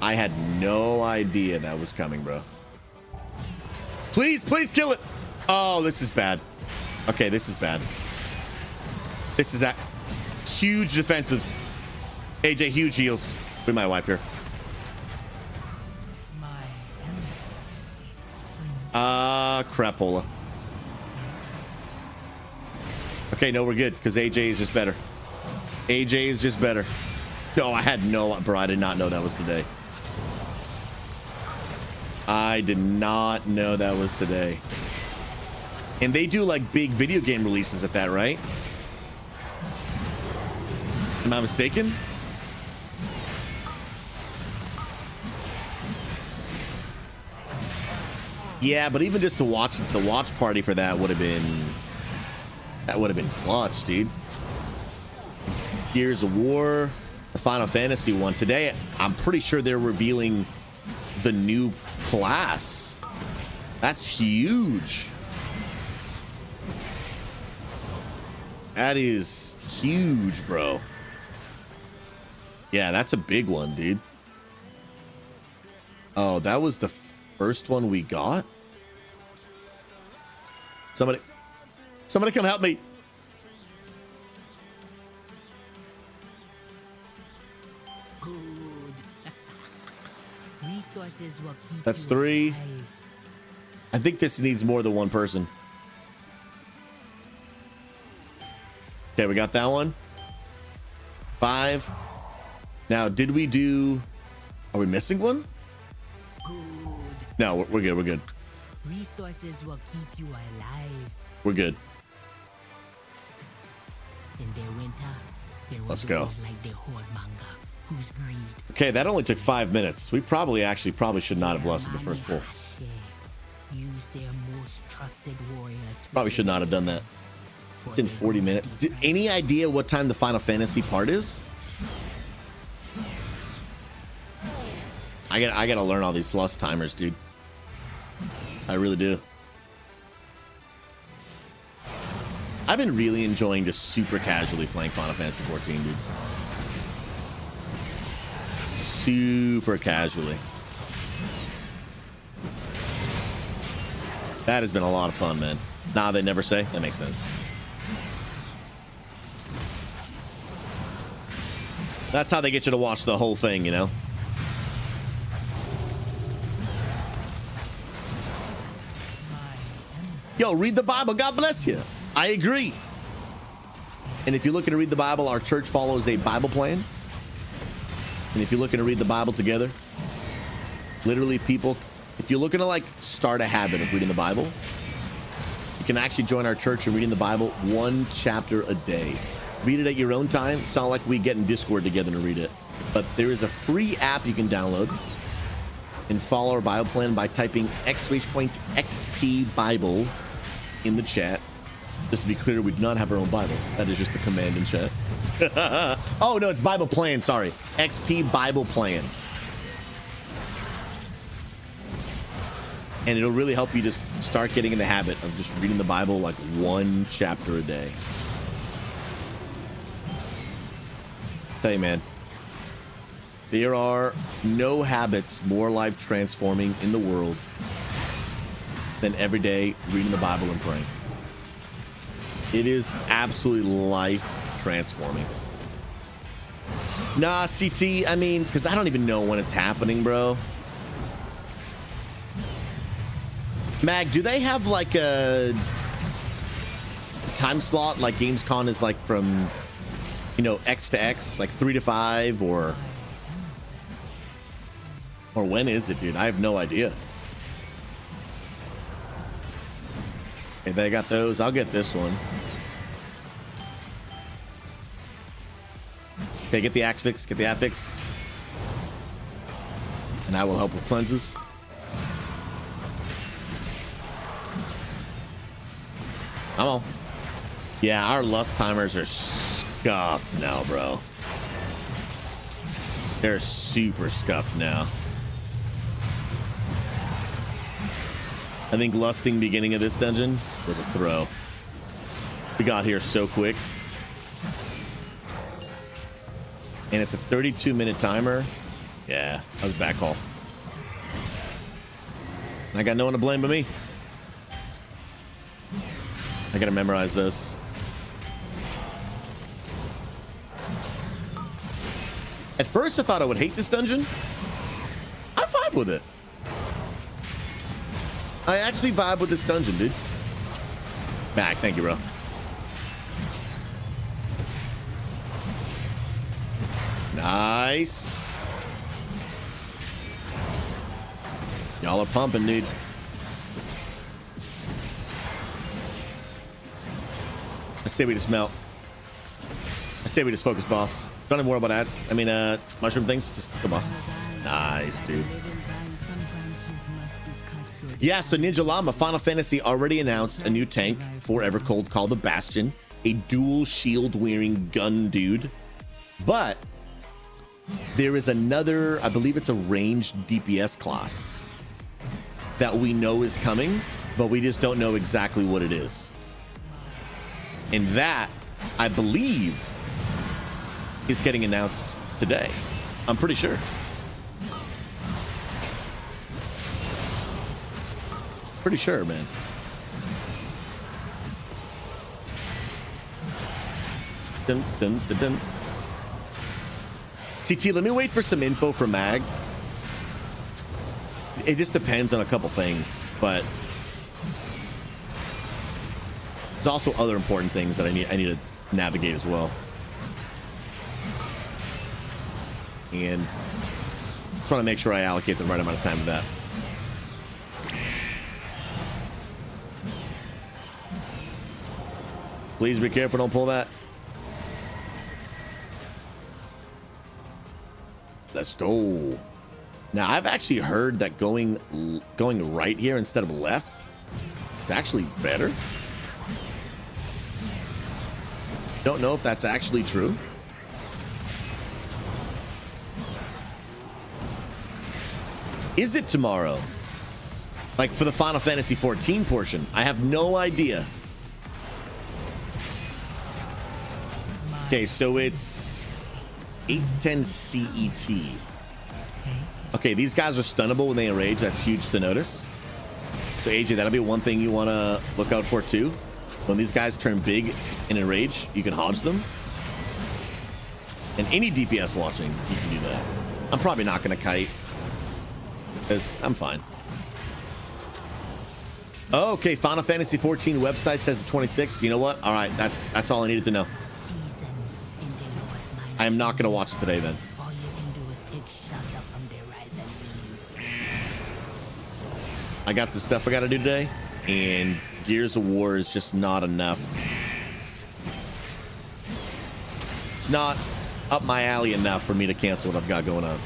I had no idea that was coming, bro. Please, please kill it. Oh, this is bad. Okay, this is bad. This is a huge defensives. AJ, huge heals. We might wipe here. Crapola. Okay, no, we're good because AJ is just better. AJ is just better. No, I had no, bro. I did not know that was today. I did not know that was today. And they do like big video game releases at that, right? Am I mistaken? Yeah, but even just to watch the watch party for that would have been clutch, dude. Gears of War, the Final Fantasy one. Today, I'm pretty sure they're revealing the new class. That's huge. That is huge, bro. Yeah, that's a big one, dude. Oh, that was the first one we got? Somebody come help me. Good. Resources will keep That's you 3. alive. I think this needs more than one person. Okay, we got that one. 5. Now, did we do... Are we missing one? Good. No, we're good. We're good. Resources will keep you alive. We're good. In their winter, there was Let's go. like the horde manga, whose greed. Okay, that only took 5 minutes. We probably should not have lusted the first pull. Use their most trusted warriors. Probably should not have done that. It's in 40 minutes. Any idea what time the Final Fantasy part is? I gotta learn all these lust timers, dude. I really do. I've been really enjoying just super casually playing Final Fantasy 14, dude. Super casually. That has been a lot of fun, man. Nah, they never say. That makes sense. That's how they get you to watch the whole thing, you know? Yo, read the Bible. God bless you. I agree. And if you're looking to read the Bible, our church follows a Bible plan. And if you're looking to read the Bible together, literally people, if you're looking to like start a habit of reading the Bible, you can actually join our church in reading the Bible 1 chapter a day. Read it at your own time. It's not like we get in Discord together to read it. But there is a free app you can download and follow our Bible plan by typing !XP Bible in the chat. Just to be clear, we do not have our own Bible. That is just the command in chat. Oh, no, it's Bible plan. Sorry. XP Bible plan. And it'll really help you just start getting in the habit of just reading the Bible like 1 chapter a day. Tell you, man, there are no habits more life transforming in the world than every day reading the Bible and praying. It is absolutely life transforming. Nah, CT, I mean, because I don't even know when it's happening, bro. Mag, do they have like a time slot like Gamescom is like from, you know, X to X, like 3 to 5, or when is it, dude? I have no idea. Okay, they got those. I'll get this one. Okay, get the axe fix. Get the app fix. And I will help with cleanses. Come on. Yeah, our lust timers are scuffed now, bro. They're super scuffed now. I think lusting beginning of this dungeon was a throw. We got here so quick. And it's a 32-minute timer. Yeah, that was back call. I got no one to blame but me. I gotta memorize this. At first I thought I would hate this dungeon. I vibe with it. I actually vibe with this dungeon, dude. Back, thank you, bro. Nice. Y'all are pumping, dude. I say we just melt. I say we just focus, boss. Don't even worry about ads. I mean, mushroom things. Just go, boss. Nice, dude. Yeah, so Ninja Llama, Final Fantasy already announced a new tank for Evercold called the Bastion, a dual shield wearing gun dude. But there is another, I believe it's a ranged DPS class that we know is coming, but we just don't know exactly what it is. And that, I believe, is getting announced today. I'm pretty sure. Pretty sure, man. Dun, dun, dun, dun. CT, let me wait for some info from Mag. It just depends on a couple things, but there's also other important things that I need to navigate as well. And I'm trying to make sure I allocate the right amount of time to that. Please be careful, don't pull that. Let's go. Now, I've actually heard that going right here instead of left, it's actually better. Don't know if that's actually true. Is it tomorrow? Like for the Final Fantasy 14 portion? I have no idea. Okay, so it's 8 to 10 CET. Okay, these guys are stunnable when they enrage. That's huge to notice. So AJ, that'll be one thing you want to look out for too. When these guys turn big and enrage, you can hodge them. And any DPS watching, you can do that. I'm probably not going to kite, because I'm fine. Oh, okay, Final Fantasy 14 website says the 26th. You know what? All right, that's all I needed to know. I am not going to watch it today then. I got some stuff I got to do today, and Gears of War is just not enough. It's not up my alley enough for me to cancel what I've got going on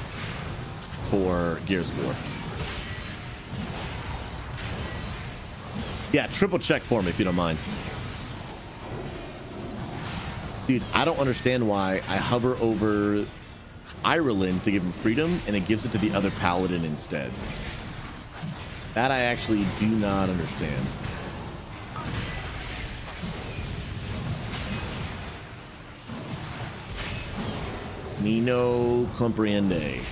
for Gears of War. Yeah, triple check for me if you don't mind. Dude, I don't understand why I hover over Ireland to give him freedom and it gives it to the other paladin instead. That I actually do not understand. Me no comprende.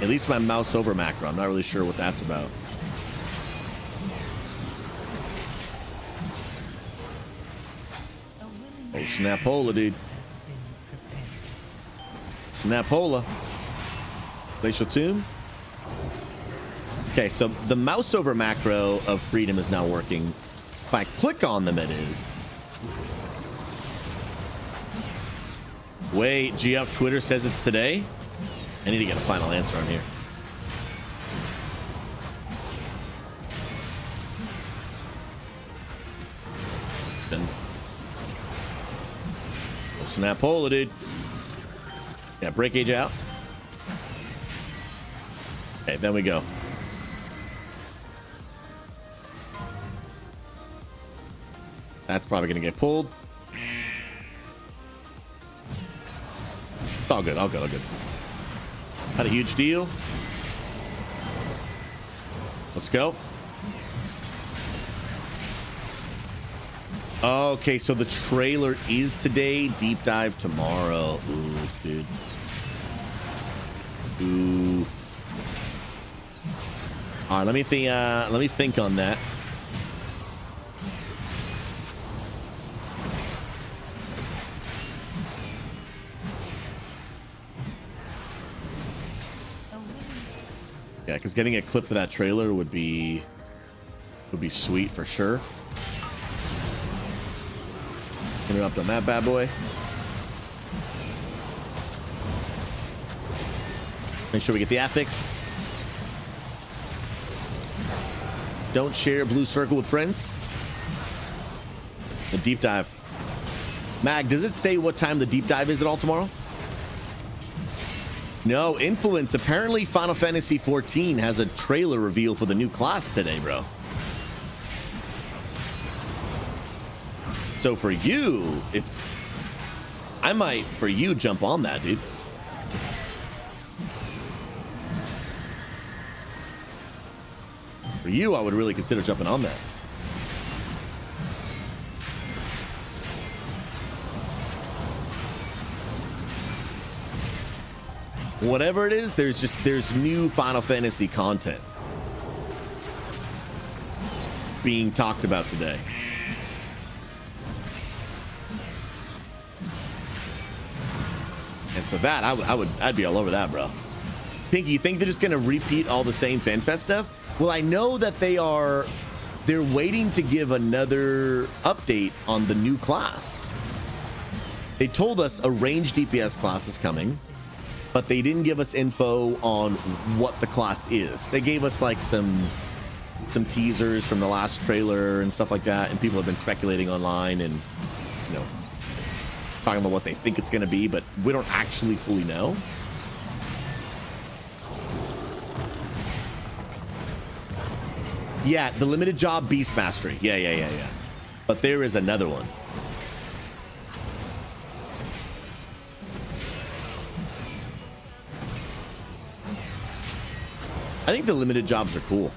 At least my mouse over macro. I'm not really sure what that's about. Oh, Snapola, dude. Snapola. Glacial Tomb. Okay, so the mouse over macro of freedom is now working. If I click on them, it is. Wait, GF Twitter says it's today? I need to get a final answer on here. Snapola, dude. Yeah, break age out. Okay, then we go. That's probably gonna get pulled. All good, all good, all good. Not a huge deal. Let's go. Okay, so the trailer is today, deep dive tomorrow. Oof, dude. Oof. All right, let me think on that. Yeah, because getting a clip for that trailer would be sweet for sure. Interrupt on that bad boy. Make sure we get the affix. Don't share blue circle with friends. The deep dive. Mag, does it say what time the deep dive is at all tomorrow? No, influence. Apparently Final Fantasy 14 has a trailer reveal for the new class today, bro. So for you, I might, for you, jump on that, dude. For you, I would really consider jumping on that. Whatever it is, there's new Final Fantasy content being talked about today. And so that I'd be all over that, bro. Pinky, you think they're just gonna repeat all the same FanFest stuff? Well, I know that they're waiting to give another update on the new class. They told us a ranged DPS class is coming, but they didn't give us info on what the class is. They gave us like some teasers from the last trailer and stuff like that, and people have been speculating online and, you know, talking about what they think it's going to be, but we don't actually fully know. Yeah, the limited job Beast Mastery. Yeah. But there is another one. I think the limited jobs are cool.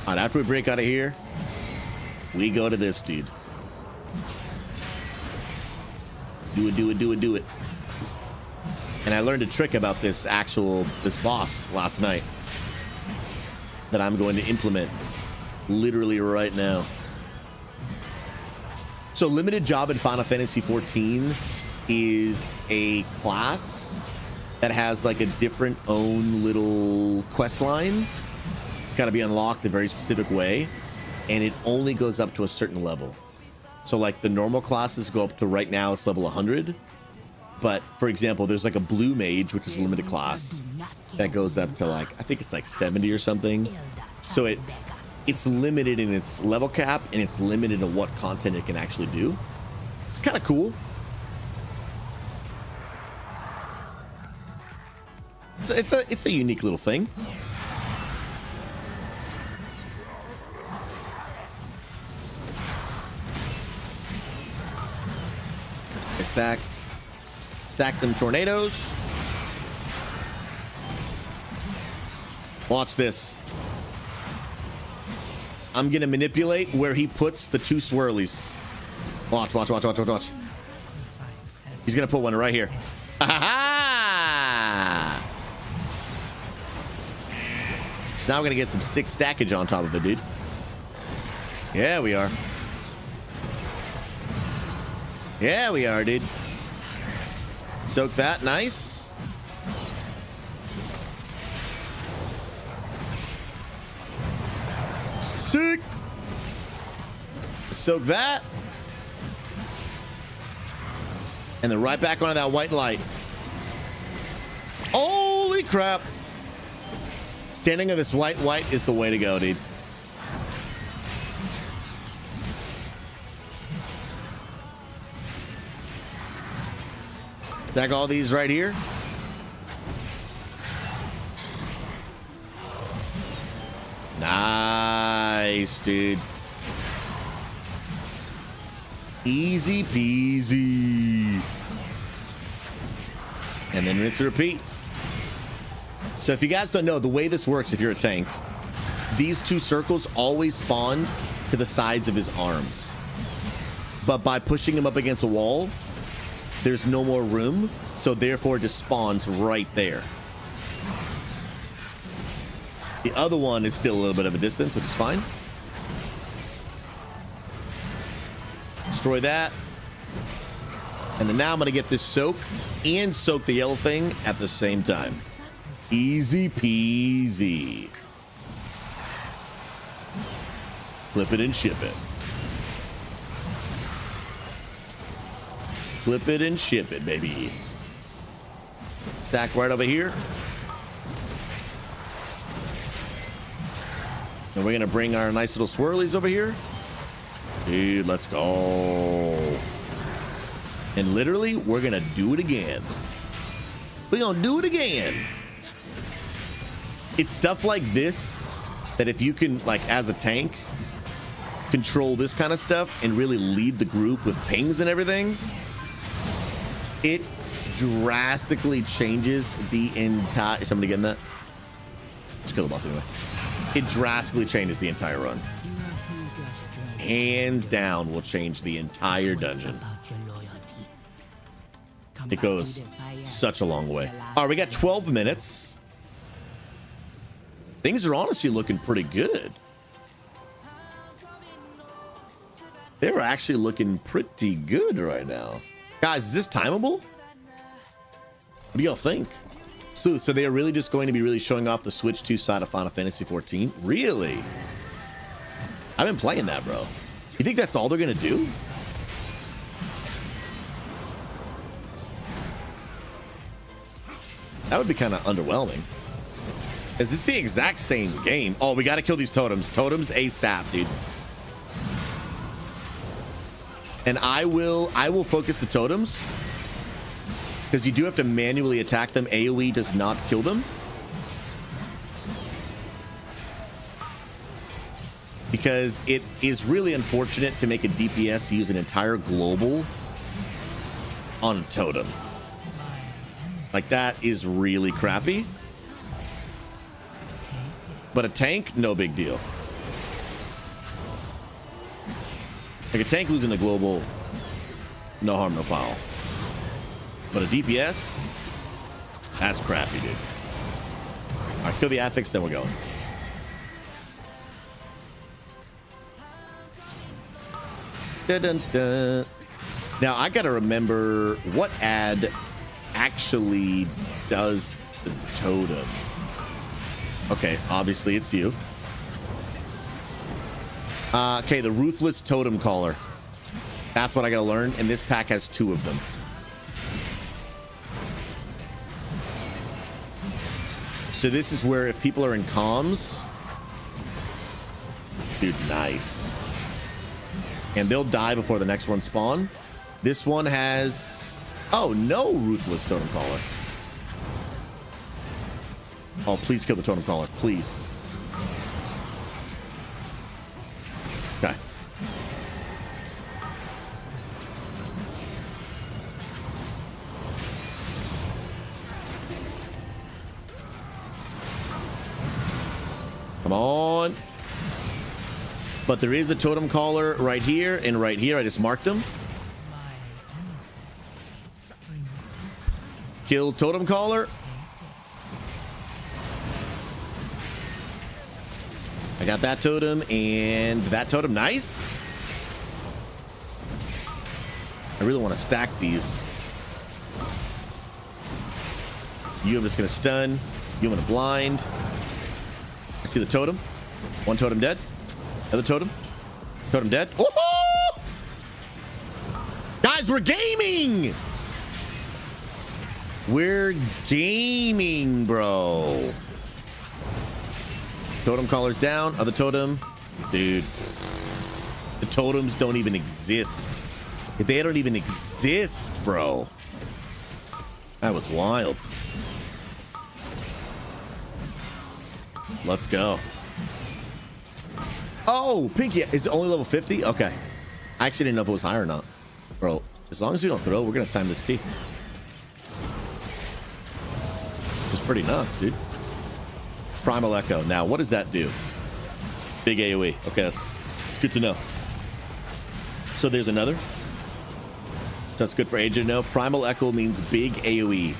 All right, after we break out of here, we go to this dude. Do it, do it, do it, do it. And I learned a trick about this boss last night that I'm going to implement literally right now. So limited job in Final Fantasy XIV is a class that has like a different own little quest line. It's got to be unlocked a very specific way, and it only goes up to a certain level. So like the normal classes go up to, right now it's level 100. But for example, there's like a blue mage, which is a limited class, that goes up to like, I think it's like 70 or something. So it's limited in its level cap, and it's limited in what content it can actually do. It's kind of cool. It's a unique little thing. Stack them tornadoes. Watch this. I'm gonna manipulate where he puts the two swirlies. Watch, watch, watch, watch, watch, watch. He's gonna put one right here. Ha-ha! So now we're gonna get some sick stackage on top of it, dude. Yeah, we are. Yeah, we are, dude. Soak that, nice. Sick. Soak that. And then right back onto that white light. Holy crap. Standing on this white is the way to go, dude. Stack all these right here. Nice, dude. Easy peasy. And then rinse and repeat. So if you guys don't know, the way this works, if you're a tank, these two circles always spawn to the sides of his arms. But by pushing him up against a wall, there's no more room, so therefore it just spawns right there. The other one is still a little bit of a distance, which is fine. Destroy that. And then now I'm gonna get this soak and soak the yellow thing at the same time. Easy peasy. Flip it and ship it. Flip it and ship it, baby. Stack right over here. And we're gonna bring our nice little swirlies over here. Dude, let's go. And literally, we're gonna do it again. We're gonna do it again. It's stuff like this that if you can, like, as a tank, control this kind of stuff and really lead the group with pings and everything, it drastically changes the entire... Is somebody getting that? Just kill the boss anyway. It drastically changes the entire run. Hands down will change the entire dungeon. It goes such a long way. All right, we got 12 minutes. Things are honestly looking pretty good. They're actually looking pretty good right now. Guys, is this timeable? What do y'all think? So they are really just going to be really showing off the Switch 2 side of Final Fantasy XIV? Really? I've been playing that, bro. You think that's all they're going to do? That would be kind of underwhelming. Is this the exact same game? Oh, we got to kill these totems. Totems ASAP, dude. And I will focus the totems, because you do have to manually attack them. AoE does not kill them. Because it is really unfortunate to make a DPS use an entire global on a totem. Like, that is really crappy. But a tank, no big deal. Like, a tank losing a global, no harm, no foul. But a DPS, that's crappy, dude. All right, kill the affix, then we're going. Dun, dun, dun. Now, I gotta remember what ad actually does the totem. Okay, obviously it's you. Okay, the Ruthless Totem Caller. That's what I gotta learn, and this pack has 2 of them. So this is where if people are in comms, dude, nice. And they'll die before the next one spawn. This one has, oh, no Ruthless Totem Caller. Oh, please kill the Totem Caller, please. Okay. Come on. But there is a Totem Caller right here and right here. I just marked them. Kill Totem Caller. I got that totem and that totem. Nice. I really want to stack these. You, I'm just going to stun. You, I'm going to blind. I see the totem. One totem dead. Another totem. Totem dead. Oh! Guys, we're gaming. We're gaming, bro. Totem Caller's down. Other totem. Dude. The totems don't even exist. They don't even exist, bro. That was wild. Let's go. Oh, Pinky. Is it only level 50? Okay. I actually didn't know if it was higher or not. Bro, as long as we don't throw, we're going to time this key. It's pretty nuts, dude. Primal Echo. Now, what does that do? Big AoE. Okay, that's good to know. So there's another. That's good for AJ to know. Primal Echo means big AoE.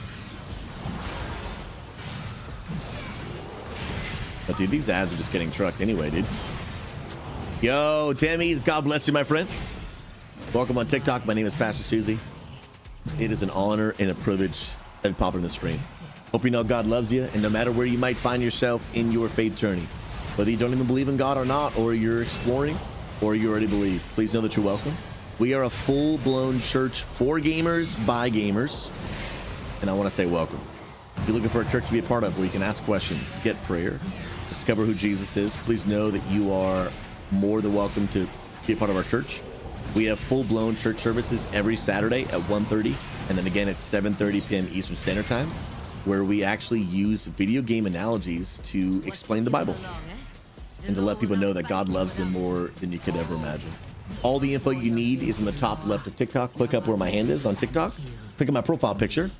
But dude, these ads are just getting trucked anyway, dude. Yo, Tammy's, God bless you, my friend. Welcome on TikTok. My name is Pastor Susie. It is an honor and a privilege to be popping in the stream. Hope you know God loves you, and no matter where you might find yourself in your faith journey, whether you don't even believe in God or not, or you're exploring, or you already believe, please know that you're welcome. We are a full-blown church for gamers, by gamers, and I want to say welcome. If you're looking for a church to be a part of where you can ask questions, get prayer, discover who Jesus is, please know that you are more than welcome to be a part of our church. We have full-blown church services every Saturday at 1:30, and then again at 7:30 p.m. Eastern Standard Time, where we actually use video game analogies to explain the Bible and to let people know that God loves them more than you could ever imagine. All the info you need is in the top left of TikTok. Click up where my hand is on TikTok. Click on my profile picture.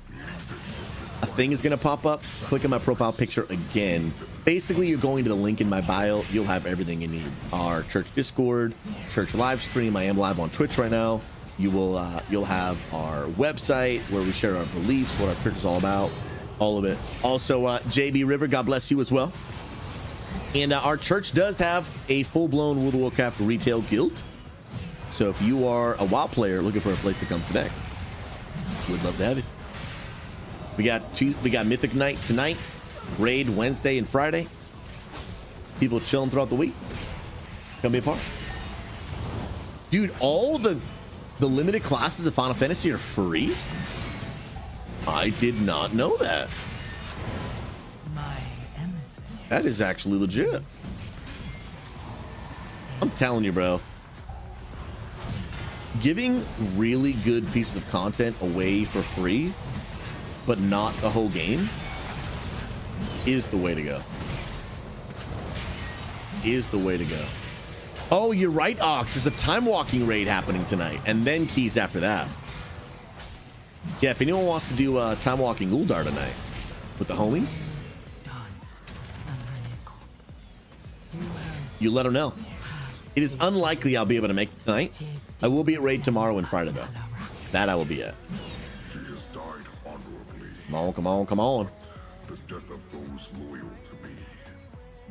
A thing is going to pop up. Click on my profile picture again. Basically, you're going to the link in my bio. You'll have everything you need. Our church Discord, church live stream. I am live on Twitch right now. You'll have our website where we share our beliefs, what our church is all about. All of it. Also, JB River, God bless you as well. And our church does have a full-blown World of Warcraft retail guild. So if you are a WoW player looking for a place to come connect, we'd love to have you. We got Mythic Night tonight, Raid Wednesday and Friday. People chilling throughout the week. Come be a part. Dude, all the limited classes of Final Fantasy are free? I did not know that. That is actually legit. I'm telling you, bro. Giving really good pieces of content away for free, but not the whole game, is the way to go. Is the way to go. Oh, you're right, Ox. There's a time walking raid happening tonight, and then keys after that. Yeah, if anyone wants to do time walking Uldar tonight with the homies, you let them know. It is unlikely I'll be able to make it tonight. I will be at raid tomorrow and Friday though. That I will be at. She has died honorably. Come on, come on, come on. The death of those loyal to me.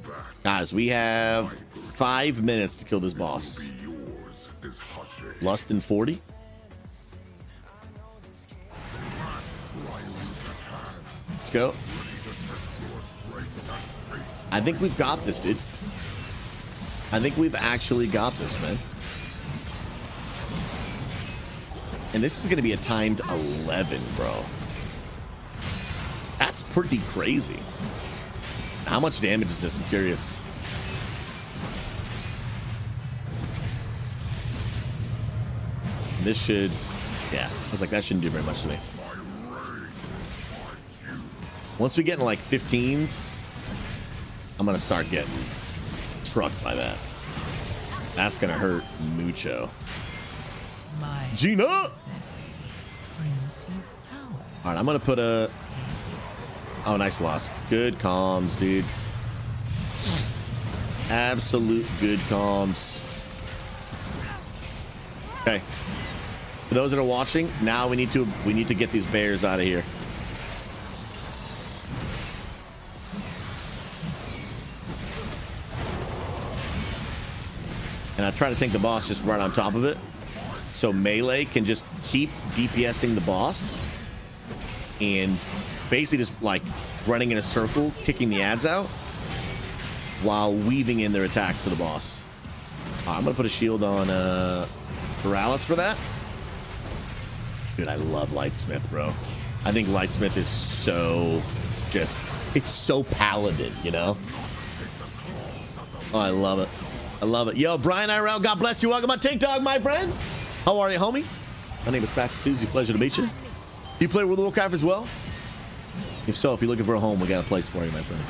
That Guys, we have 5 minutes to kill this boss. be yours is Hushay. Less than 40. Let's go. I think we've got this, dude. I think we've actually got this, man. And this is going to be a timed 11, bro. That's pretty crazy. How much damage is this? I'm curious. This should... Yeah, I was like, that shouldn't do very much to me. Once we get in like 15s, I'm going to start getting trucked by that. That's going to hurt mucho. Gina! All right, I'm going to put a... Oh, nice lost. Good comms, dude. Absolute good comms. Okay. For those that are watching, now we need to get these bears out of here. And I try to think the boss just right on top of it. So melee can just keep DPSing the boss and basically just like running in a circle, kicking the ads out while weaving in their attacks to the boss. I'm gonna put a shield on Paralysis for that. Dude, I love Lightsmith, bro. I think Lightsmith is so just, it's so paladin, you know? Oh, I love it. I love it. Yo, Brian IRL, God bless you. Welcome on TikTok, my friend. How are you, homie? My name is Pastor Susie. Pleasure to meet you. You play World of Warcraft as well? If so, if you're looking for a home, we got a place for you, my friend.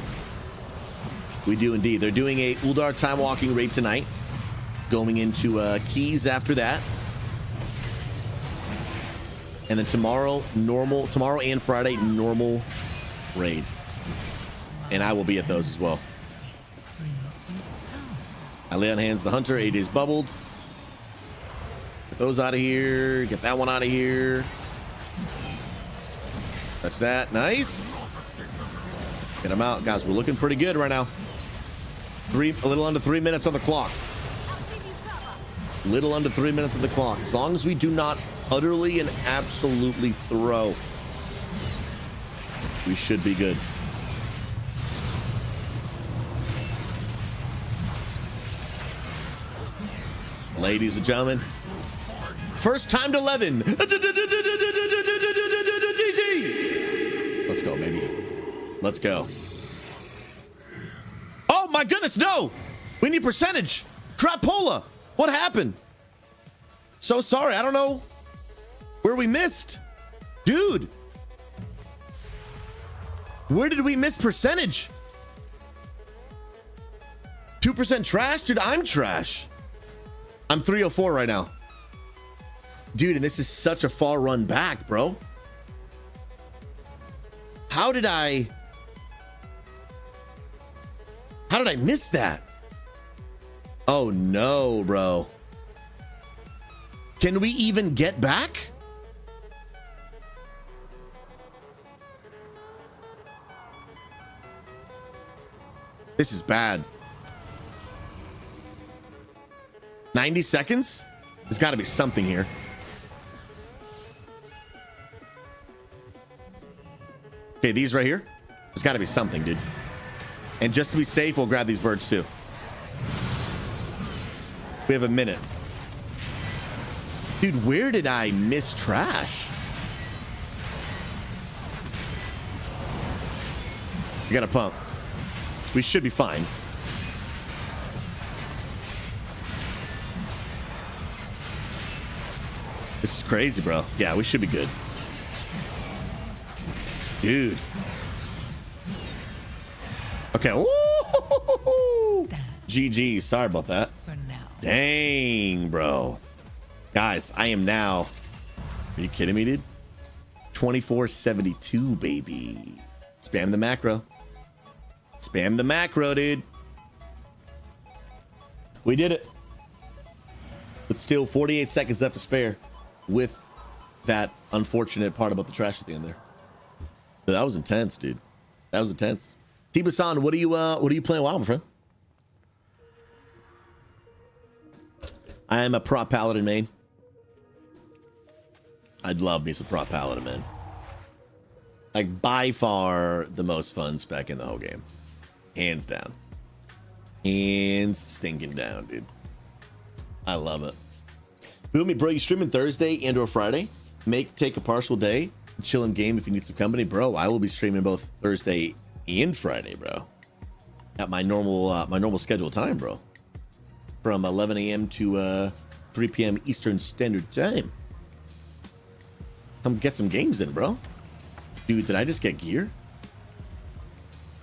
We do indeed. They're doing a Uldar time walking raid tonight. Going into Keys after that. And then tomorrow and Friday, normal raid. And I will be at those as well. I lay on hands the hunter, 8 days bubbled. Get those out of here. Get that one out of here. Touch that. Nice. Get them out. Guys, we're looking pretty good right now. A little under 3 minutes on the clock. Little under 3 minutes on the clock. As long as we do not utterly and absolutely throw, we should be good. Ladies and gentlemen, first time to 11. Let's go, baby. Let's go. Oh my goodness, no! We need percentage. Crapola, what happened? So sorry, I don't know where we missed. Dude, where did we miss percentage? 2% trash? Dude, I'm trash. I'm 304 right now. Dude, and this is such a far run back, bro. How did I miss that? Oh no, bro. Can we even get back? This is bad. 90 seconds? There's got to be something here. Okay, these right here. There's got to be something, dude. And just to be safe, we'll grab these birds too. We have a minute. Dude, where did I miss trash? You got to pump. We should be fine. This is crazy, bro. Yeah, we should be good. Dude. Okay. Woo! GG. Sorry about that. Dang, bro. Guys, I am now... Are you kidding me, dude? 2472, baby. Spam the macro. Spam the macro, dude. We did it. But still 48 seconds left to spare with that unfortunate part about the trash at the end there. But that was intense, dude. That was intense. Tiba-san, what are you playing WoW, my friend? I am a prop paladin main. I'd love me some prop paladin, man. Like by far the most fun spec in the whole game. Hands down. Hands stinking down, dude. I love it. Boomy, bro, you streaming Thursday and or Friday? Take a partial day, chill in game if you need some company, bro. I will be streaming both Thursday and Friday, bro. At my normal scheduled time, bro. From 11 a.m. to 3 p.m. Eastern Standard Time. Come get some games in, bro. Dude, did I just get gear?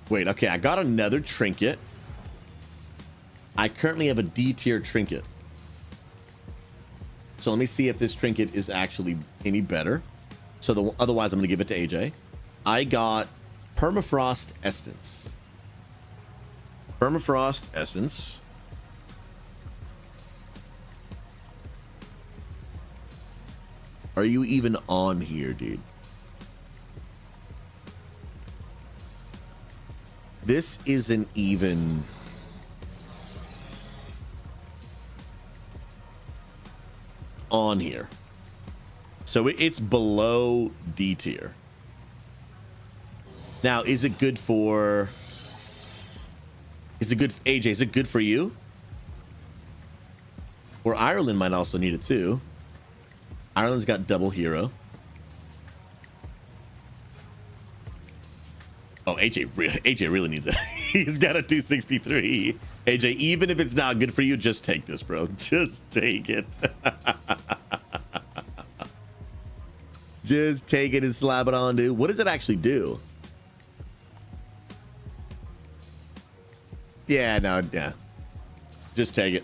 Wait, okay, I got another trinket. I currently have a D tier trinket. So let me see if this trinket is actually any better. So otherwise, I'm going to give it to AJ. I got Permafrost Essence. Permafrost Essence. Are you even on here, dude? This isn't even... on here. So it's below D tier. Now, is it good for... AJ, is it good for you? Or Ireland might also need it too. Ireland's got double hero. Oh, AJ really needs it. He's got a 263. AJ, even if it's not good for you, just take this, bro. Just take it. Just take it and slap it on, dude. What does it actually do? Yeah, no, yeah. Just take it.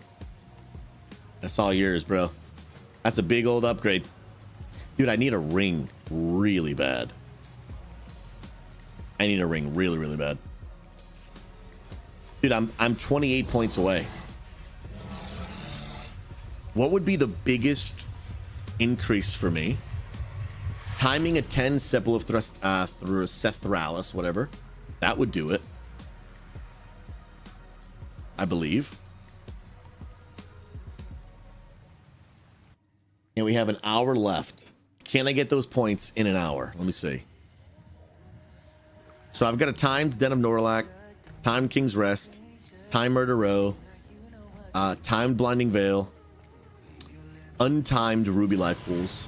That's all yours, bro. That's a big old upgrade. Dude, I need a ring really bad. I need a ring really, really bad. Dude, I'm 28 points away. What would be the biggest increase for me? Timing a 10 Sepal of Thrust through Sethralis, whatever. That would do it. I believe. And we have an hour left. Can I get those points in an hour? Let me see. So I've got a timed Den of Norlac, timed King's Rest, timed Murder Row, timed Blinding Veil, untimed Ruby Life Pools,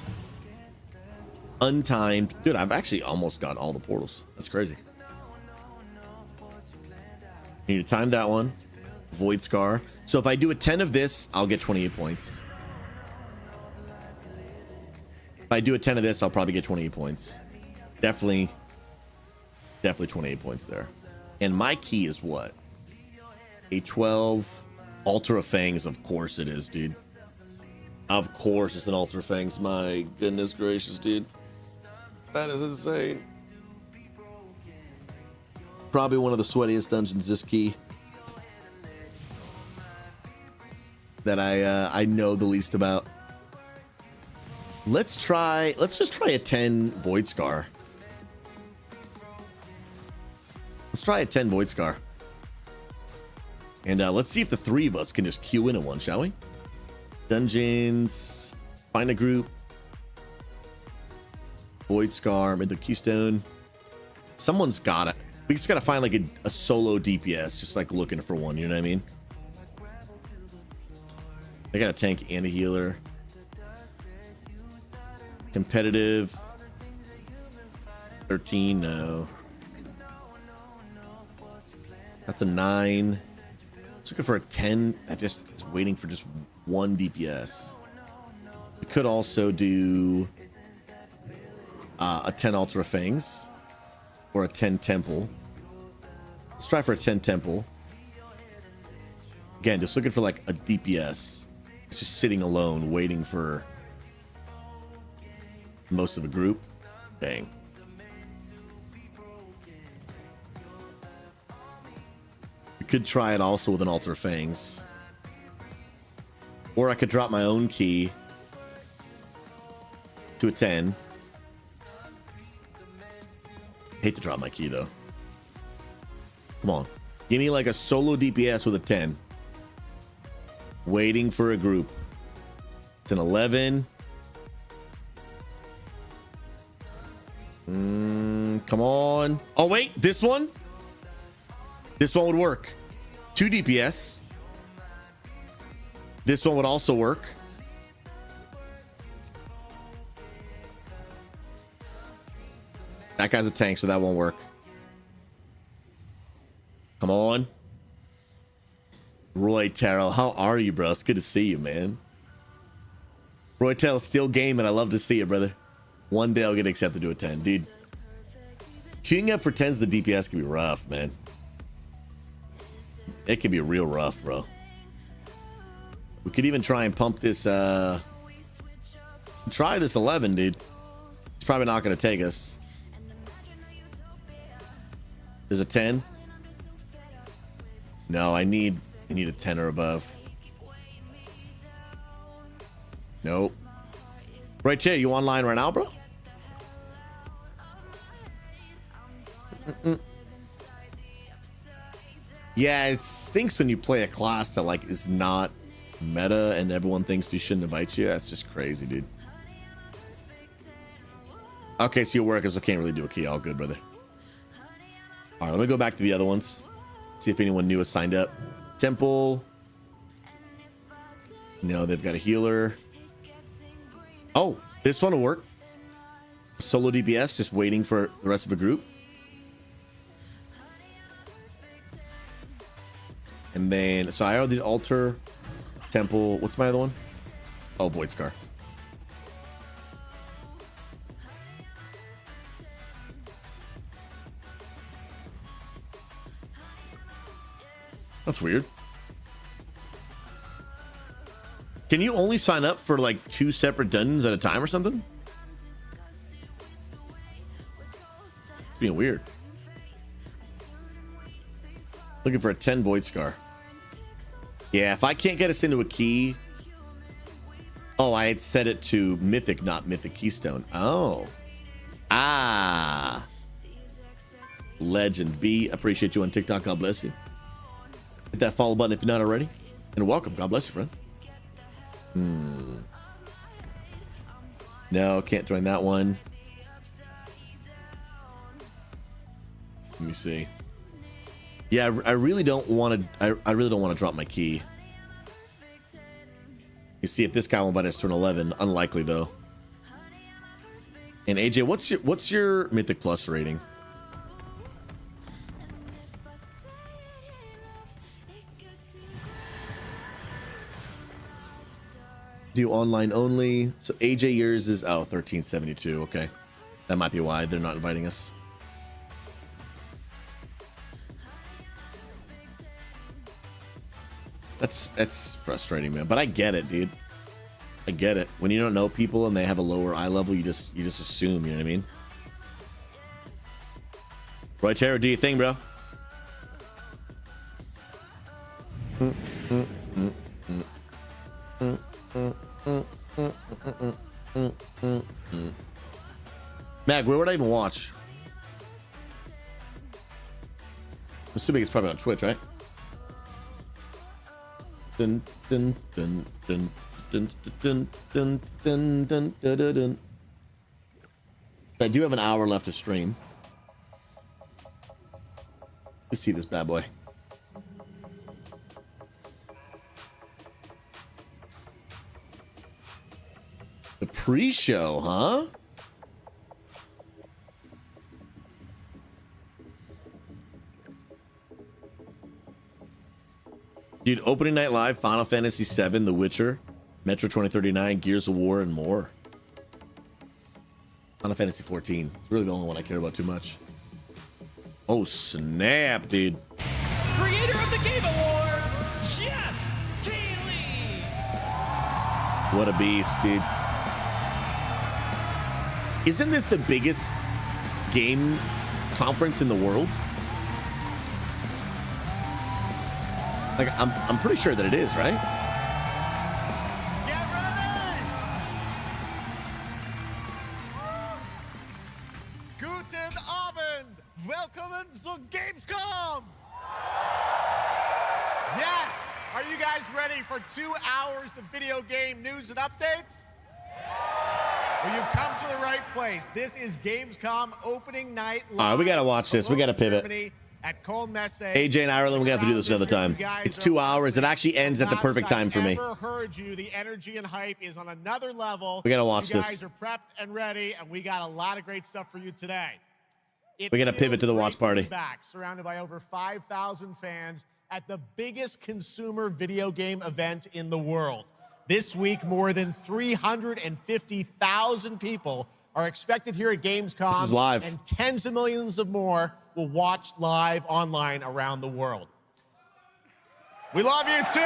untimed. Dude, I've actually almost got all the portals. That's crazy. You need to time that one. Void Scar. So if I do a 10 of this, I'll get 28 points. If I do a 10 of this, I'll probably get 28 points. Definitely 28 points there. And my key is what? A 12 Altar of Fangs. Of course it is, dude. Of course it's an Altar of Fangs. My goodness gracious, dude. That is insane. Probably one of the sweatiest dungeons, this key. That I know the least about. Let's just try a 10 Void Scar. Let's try a 10 Void Scar. And let's see if the three of us can just queue in one, shall we? Dungeons. Find a group. Void Scar. Mid the Keystone. Someone's got it. We just got to find like a solo DPS. Just like looking for one, you know what I mean? I got a tank and a healer. Competitive. 13, no. That's a 9. It's looking for a 10. That just is waiting for just one DPS. We could also do a 10 Altar of Fangs or a 10 Temple. Let's try for a 10 Temple. Again, just looking for like a DPS. It's just sitting alone, waiting for most of the group. Dang. We could try it also with an Altar Fangs. Or I could drop my own key to a 10. Hate to drop my key though. Come on. Give me like a solo DPS with a 10. Waiting for a group. It's an 11. Come on. Oh, wait. This one? This one would work. 2 DPS. This one would also work. That guy's a tank, so that won't work. Come on. Roy Terrell, how are you, bro? It's good to see you, man. Roy Terrell, still gaming. I love to see you, brother. One day I'll get accepted to a 10. Dude, queuing up for 10s, the DPS can be rough, man. It can be real rough, bro. We could even try and pump this, try this 11, dude. It's probably not going to take us. There's a 10. No, I need a 10 or above. Nope. Right here, you online right now, bro? Yeah, it stinks when you play a class that like is not meta and everyone thinks you shouldn't invite you. That's just crazy, dude. Okay, so your workers, I can't really do a key. All good, brother. All right, let me go back to the other ones. See if anyone new has signed up. Temple. No, they've got a healer. Oh, this one will work. Solo DPS, just waiting for the rest of the group. And then, so I have the altar, temple. What's my other one? Oh, Void Scar. That's weird. Can you only sign up for like 2 separate dungeons at a time or something? It's being weird. Looking for a 10 Void Scar. Yeah, if I can't get us into a key. Oh, I had set it to Mythic, not Mythic Keystone. Oh. Ah. Legend B. Appreciate you on TikTok. God bless you. Hit that follow button if you're not already. And welcome. God bless you, friend. No, can't join that one. Let me see. Yeah, I really don't want to. I really don't want to drop my key. You see if this guy will invite us to an 11. Unlikely though. And AJ, what's your Mythic Plus rating? Do online only. So AJ, yours is 1372. Okay, that might be why they're not inviting us. That's frustrating, man. But I get it, dude. I get it. When you don't know people and they have a lower eye level, you just assume. You know what I mean? Roy Terror, do your thing, bro. Mag, where would I even watch? I'm assuming it's probably on Twitch, right? Dun, dun, dun, dun, dun, dun, dun, dun, dun, dun, dun, dun. I do have an hour left to stream. Let's see this bad boy. The pre-show, huh? Dude, opening night live, Final Fantasy VII, The Witcher, Metro 2039, Gears of War, and more. Final Fantasy 14. It's really the only one I care about too much. Oh, snap, dude. Creator of the Game Awards, Jeff Keighley. What a beast, dude. Isn't this the biggest game conference in the world? Like, I'm pretty sure that it is, right? Get ready! Guten Abend! Welcome to Gamescom! Yes! Are you guys ready for 2 hours of video game news and updates? Well, you've come to the right place. This is Gamescom opening night live. All right, we got to watch this. We got to pivot. Germany at Colmesse. AJ and Ireland, we got to do this another time. It's 2 hours. It actually ends at the perfect time for me. I've never heard you. The energy and hype is on another level. We got to watch you this. guys are prepped and ready, and we got a lot of great stuff for you today. We got to pivot to the watch party. Back, surrounded by over 5,000 fans at the biggest consumer video game event in the world. This week, more than 350,000 people are expected here at Gamescom. This is live. And tens of millions of more will watch live online around the world. We love you too.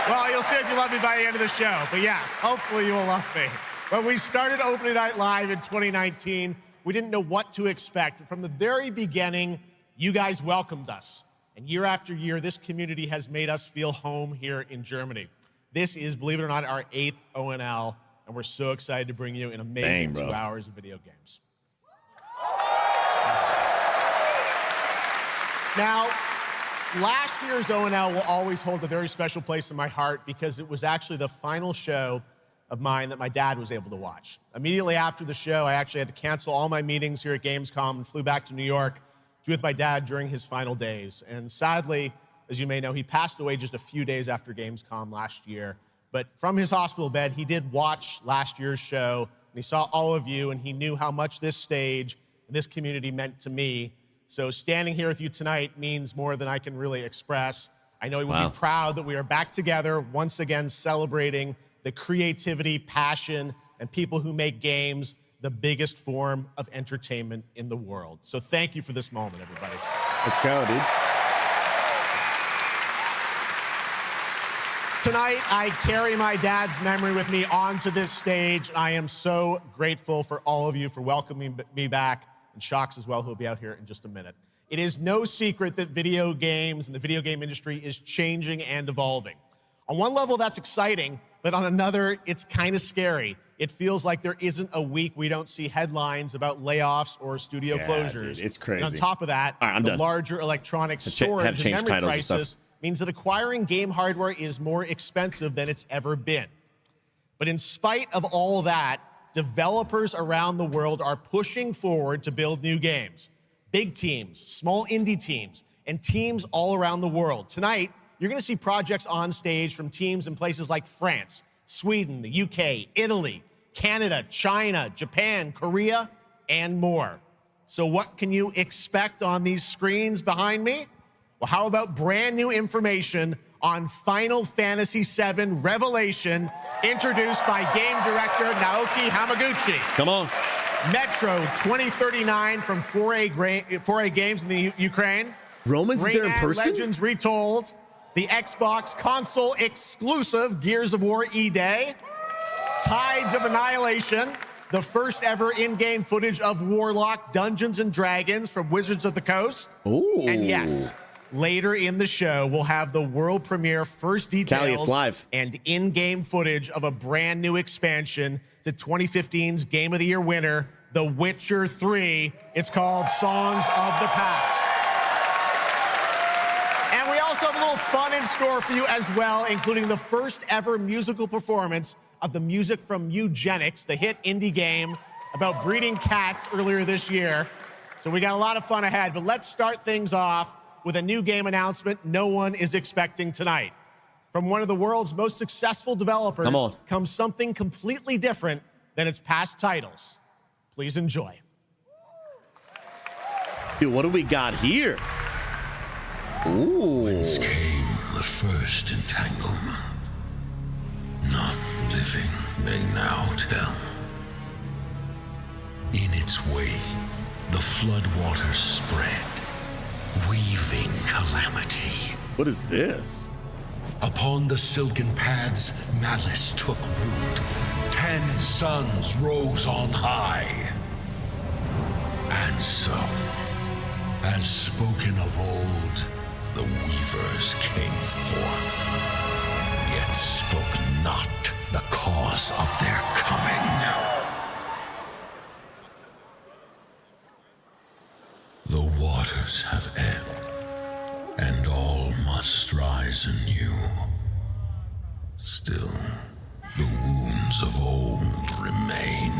Well, you'll see if you love me by the end of the show. But yes, hopefully you will love me. When we started Opening Night Live in 2019, we didn't know what to expect. From the very beginning, you guys welcomed us. And year after year, this community has made us feel home here in Germany. This is, believe it or not, our 8th ONL, and we're so excited to bring you an amazing 2 hours of video games. Now, last year's ONL will always hold a very special place in my heart because it was actually the final show of mine that my dad was able to watch. Immediately after the show, I actually had to cancel all my meetings here at Gamescom and flew back to New York to be with my dad during his final days. And sadly, as you may know, he passed away just a few days after Gamescom last year. But from his hospital bed, he did watch last year's show, and he saw all of you, and he knew how much this stage and this community meant to me. So standing here with you tonight means more than I can really express. I know he will be proud that we are back together, once again celebrating the creativity, passion, and people who make games the biggest form of entertainment in the world. So thank you for this moment, everybody. Let's go, dude. Tonight, I carry my dad's memory with me onto this stage. I am so grateful for all of you for welcoming me back, and Shocks as well, who will be out here in just a minute. It is no secret that video games and the video game industry is changing and evolving. On one level, that's exciting, but on another, it's kind of scary. It feels like there isn't a week we don't see headlines about layoffs or studio closures. Dude, it's crazy. And on top of that, the larger electronic storage and memory crisis means that acquiring game hardware is more expensive than it's ever been. But in spite of all that, developers around the world are pushing forward to build new games. Big teams, small indie teams, and teams all around the world. Tonight, you're going to see projects on stage from teams in places like France, Sweden, the UK, Italy, Canada, China, Japan, Korea, and more. So what can you expect on these screens behind me? Well, how about brand new information on Final Fantasy VII Revelation, introduced by game director Naoki Hamaguchi. Come on. Metro 2039 from 4A Games in the Ukraine. Romans is there in person? Legends Retold. The Xbox console exclusive Gears of War E-Day. Tides of Annihilation. The first ever in-game footage of Warlock Dungeons & Dragons from Wizards of the Coast. Ooh. And yes, later in the show, we'll have the world premiere first details and in-game footage of a brand new expansion to 2015's Game of the Year winner, The Witcher 3. It's called Songs of the Past. And we also have a little fun in store for you as well, including the first ever musical performance of the music from Eugenics, the hit indie game about breeding cats earlier this year. So we got a lot of fun ahead, but let's start things off with a new game announcement no one is expecting tonight. From one of the world's most successful developers comes something completely different than its past titles. Please enjoy. Dude, what do we got here? Ooh. Whence came the first entanglement? None living may now tell. In its way, the flood waters spread, weaving calamity. What is this? Upon the silken paths, malice took root. 10 suns rose on high. And so, as spoken of old, the weavers came forth, yet spoke not the cause of their coming. The waters have ebbed, and all must rise anew. Still, the wounds of old remain.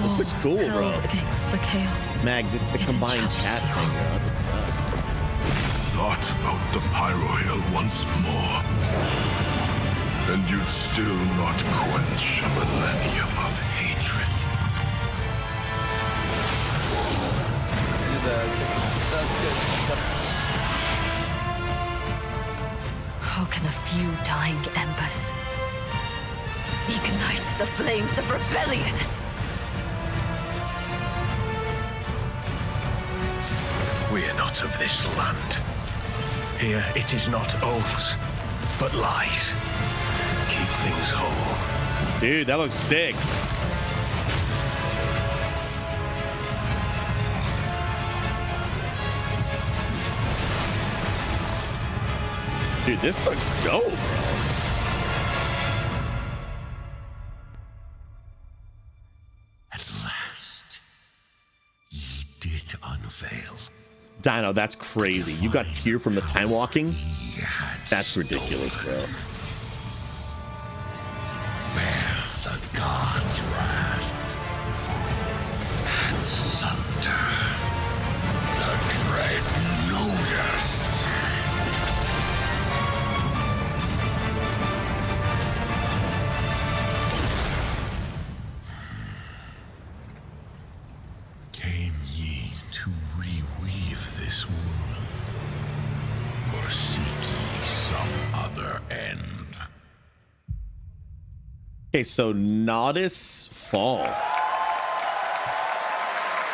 This looks cool, bro. Against the chaos. Mag, the combined chat thing, bro. That's what sucks. Blot out the Pyro Hill once more, and you'd still not quench a millennium of hatred. How can a few dying embers ignite the flames of rebellion? We are not of this land. Here it is not oaths, but lies. Keep things whole. Dude, that looks sick. Dude, this looks dope. At last, ye did unveil. Dino, that's crazy. You got Tyr from the time walking? Ye had That's ridiculous, bro. Bear the gods' wrath and sunder the dread Nodus. Came ye to reweave this wound, or seek ye some other end? Okay, so Nodus Fall.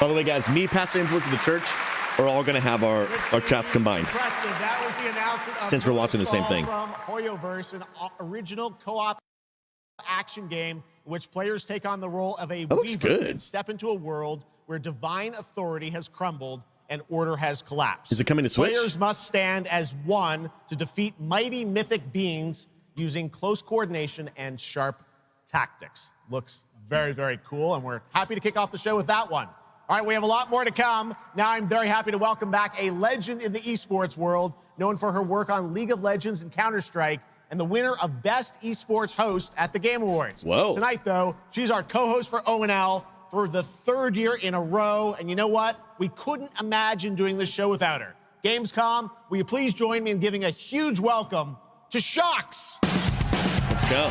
By the way, guys, me, Pastor Influence of the Church, are all going to have our chats combined. Impressive. That was the announcement of Since we're watching the same Fall thing. From Hoyoverse, an original co-op action game in which players take on the role of a That looks weaver good. and step into a world where divine authority has crumbled and order has collapsed. Is it coming to Switch? Players must stand as one to defeat mighty mythic beings using close coordination and sharp tactics. Looks very, very cool, and we're happy to kick off the show with that one. All right, we have a lot more to come. Now I'm very happy to welcome back a legend in the esports world, known for her work on League of Legends and Counter-Strike, and the winner of Best Esports Host at the Game Awards. Whoa. Tonight, though, she's our co-host for ONL for the 3rd year in a row, and you know what? We couldn't imagine doing this show without her. Gamescom, will you please join me in giving a huge welcome to Shocks? Let's go.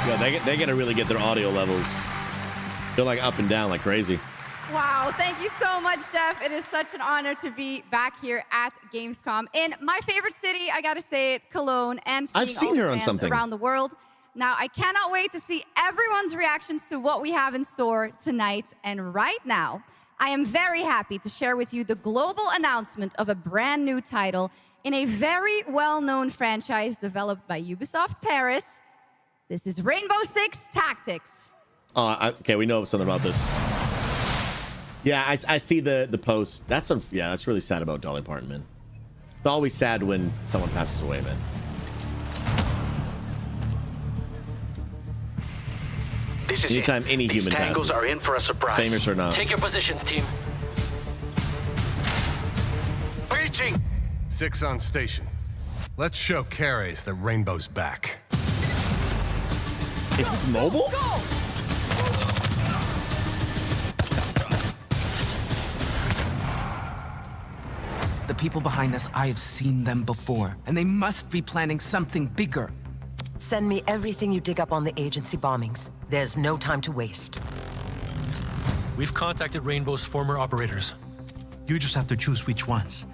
Yeah, they got to really get their audio levels. They're like up and down like crazy. Wow, thank you so much, Jeff. It is such an honor to be back here at Gamescom in my favorite city, I gotta say it, Cologne, and I've seeing seen all her the on fans something. around the world. Now, I cannot wait to see everyone's reactions to what we have in store tonight. And right now, I am very happy to share with you the global announcement of a brand new title in a very well-known franchise developed by Ubisoft Paris. This is Rainbow Six Tactics. Okay, we know something about this. Yeah, I see the post. That's really sad about Dolly Parton, man. It's always sad when someone passes away, man. This is Anytime it. any These human tangles passes, are in for a surprise. famous or not. Take your positions, team. Breaching! 6 on station. Let's show Carries that Rainbow's back. Is this mobile? Go! The people behind us, I have seen them before, and they must be planning something bigger. Send me everything you dig up on the agency bombings. There's no time to waste. We've contacted Rainbow's former operators. You just have to choose which ones.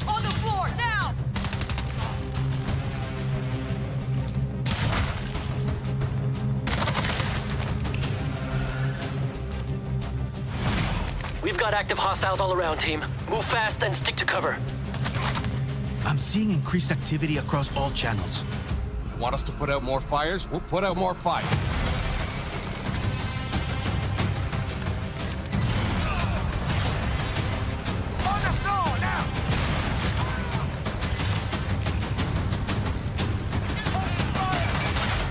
On the floor, now! We've got active hostiles all around, team. Move fast and stick to cover. I'm seeing increased activity across all channels. Want us to put out more fires? We'll put out more fires. On the floor now!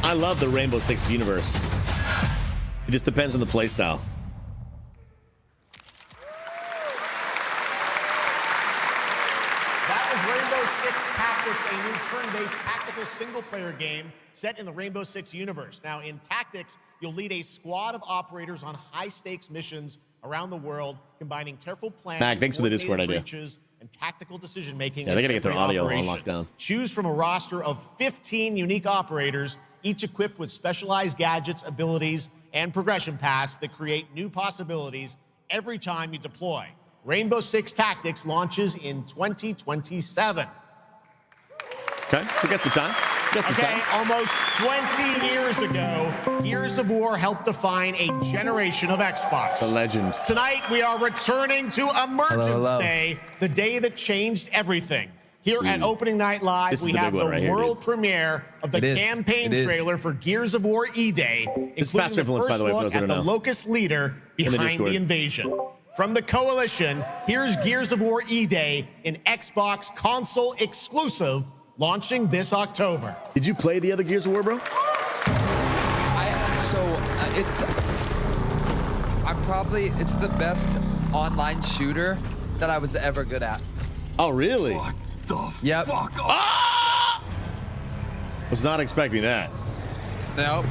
I love the Rainbow Six universe. It just depends on the playstyle. That was Rainbow Six Tactics, a new turn-based tactical single-player game set in the Rainbow Six universe. Now, in Tactics, you'll lead a squad of operators on high-stakes missions around the world, combining careful planning, Mac, thanks for the Discord idea. breaches, and tactical decision-making. Yeah, they gotta get their every audio on operation. lockdown. Choose from a roster of 15 unique operators, each equipped with specialized gadgets, abilities, and progression paths that create new possibilities every time you deploy. Rainbow Six Tactics launches in 2027. Okay, so we got some time. Okay, almost 20 years ago, Gears of War helped define a generation of Xbox. The legend. Tonight, we are returning to Emergence Day, the day that changed everything. Here at Opening Night Live, This is we the have big the one right here, world dude. premiere of the campaign trailer for Gears of War E-Day, This is including Fast the Influence, by first the way, for look those who at don't the know. locust leader In the behind Discord. the invasion. From the Coalition, here's Gears of War E-Day, an Xbox console exclusive, launching this October. Did you play the other Gears of War, bro? It's the best online shooter that I was ever good at. Oh, really? What the Yep. fuck? Ah! Was not expecting that. Nope.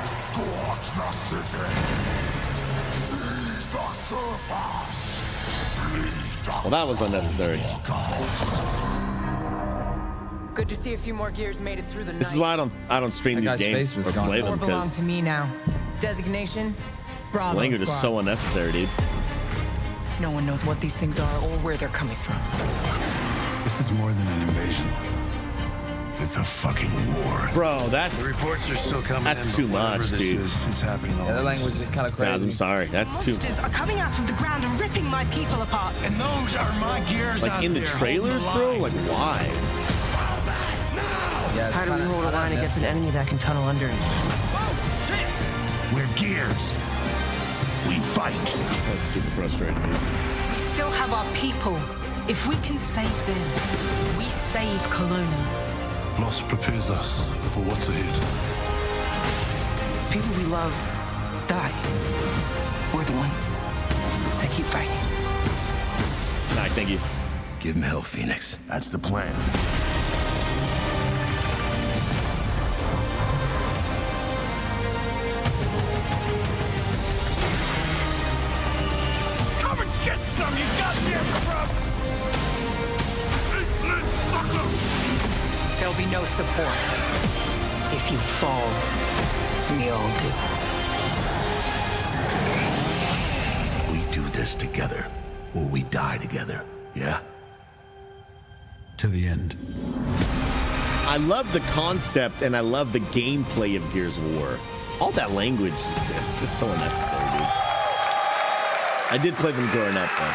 Scorch the city. Seize the surface. Bleed the Well, that was unnecessary. Good to see a few more Gears made it through the night. This is why I don't stream these games or play them, belong because to me now. Designation, Bravo language is Squad. so unnecessary, dude. No one knows what these things are or where they're coming from. This is more than an invasion. It's a fucking war. Bro, that's The reports are still coming that's in, too but whatever much, this dude. It's happening all Yeah, the over. language is kind of crazy. Guys, I'm sorry. That's too. Monsters are coming out of the ground and ripping my people apart. And those are my Gears Like in the trailers, bro. Like why? Yeah, How do we hold a line against an enemy that can tunnel under? We're Gears. We fight. That's super frustrating, dude. We still have our people. If we can save them, we save Kelowna. Loss prepares us for what's ahead. People we love die. We're the ones that keep fighting. Nah, thank you. Give him hell, Phoenix. That's the plan. Come and get some, you goddamn grubs! There'll be no support. If you fall, we all do. We do this together, or we die together. Yeah? To the end. I love the concept and I love the gameplay of Gears of War. All that language is just so unnecessary, dude. I did play them growing up, though.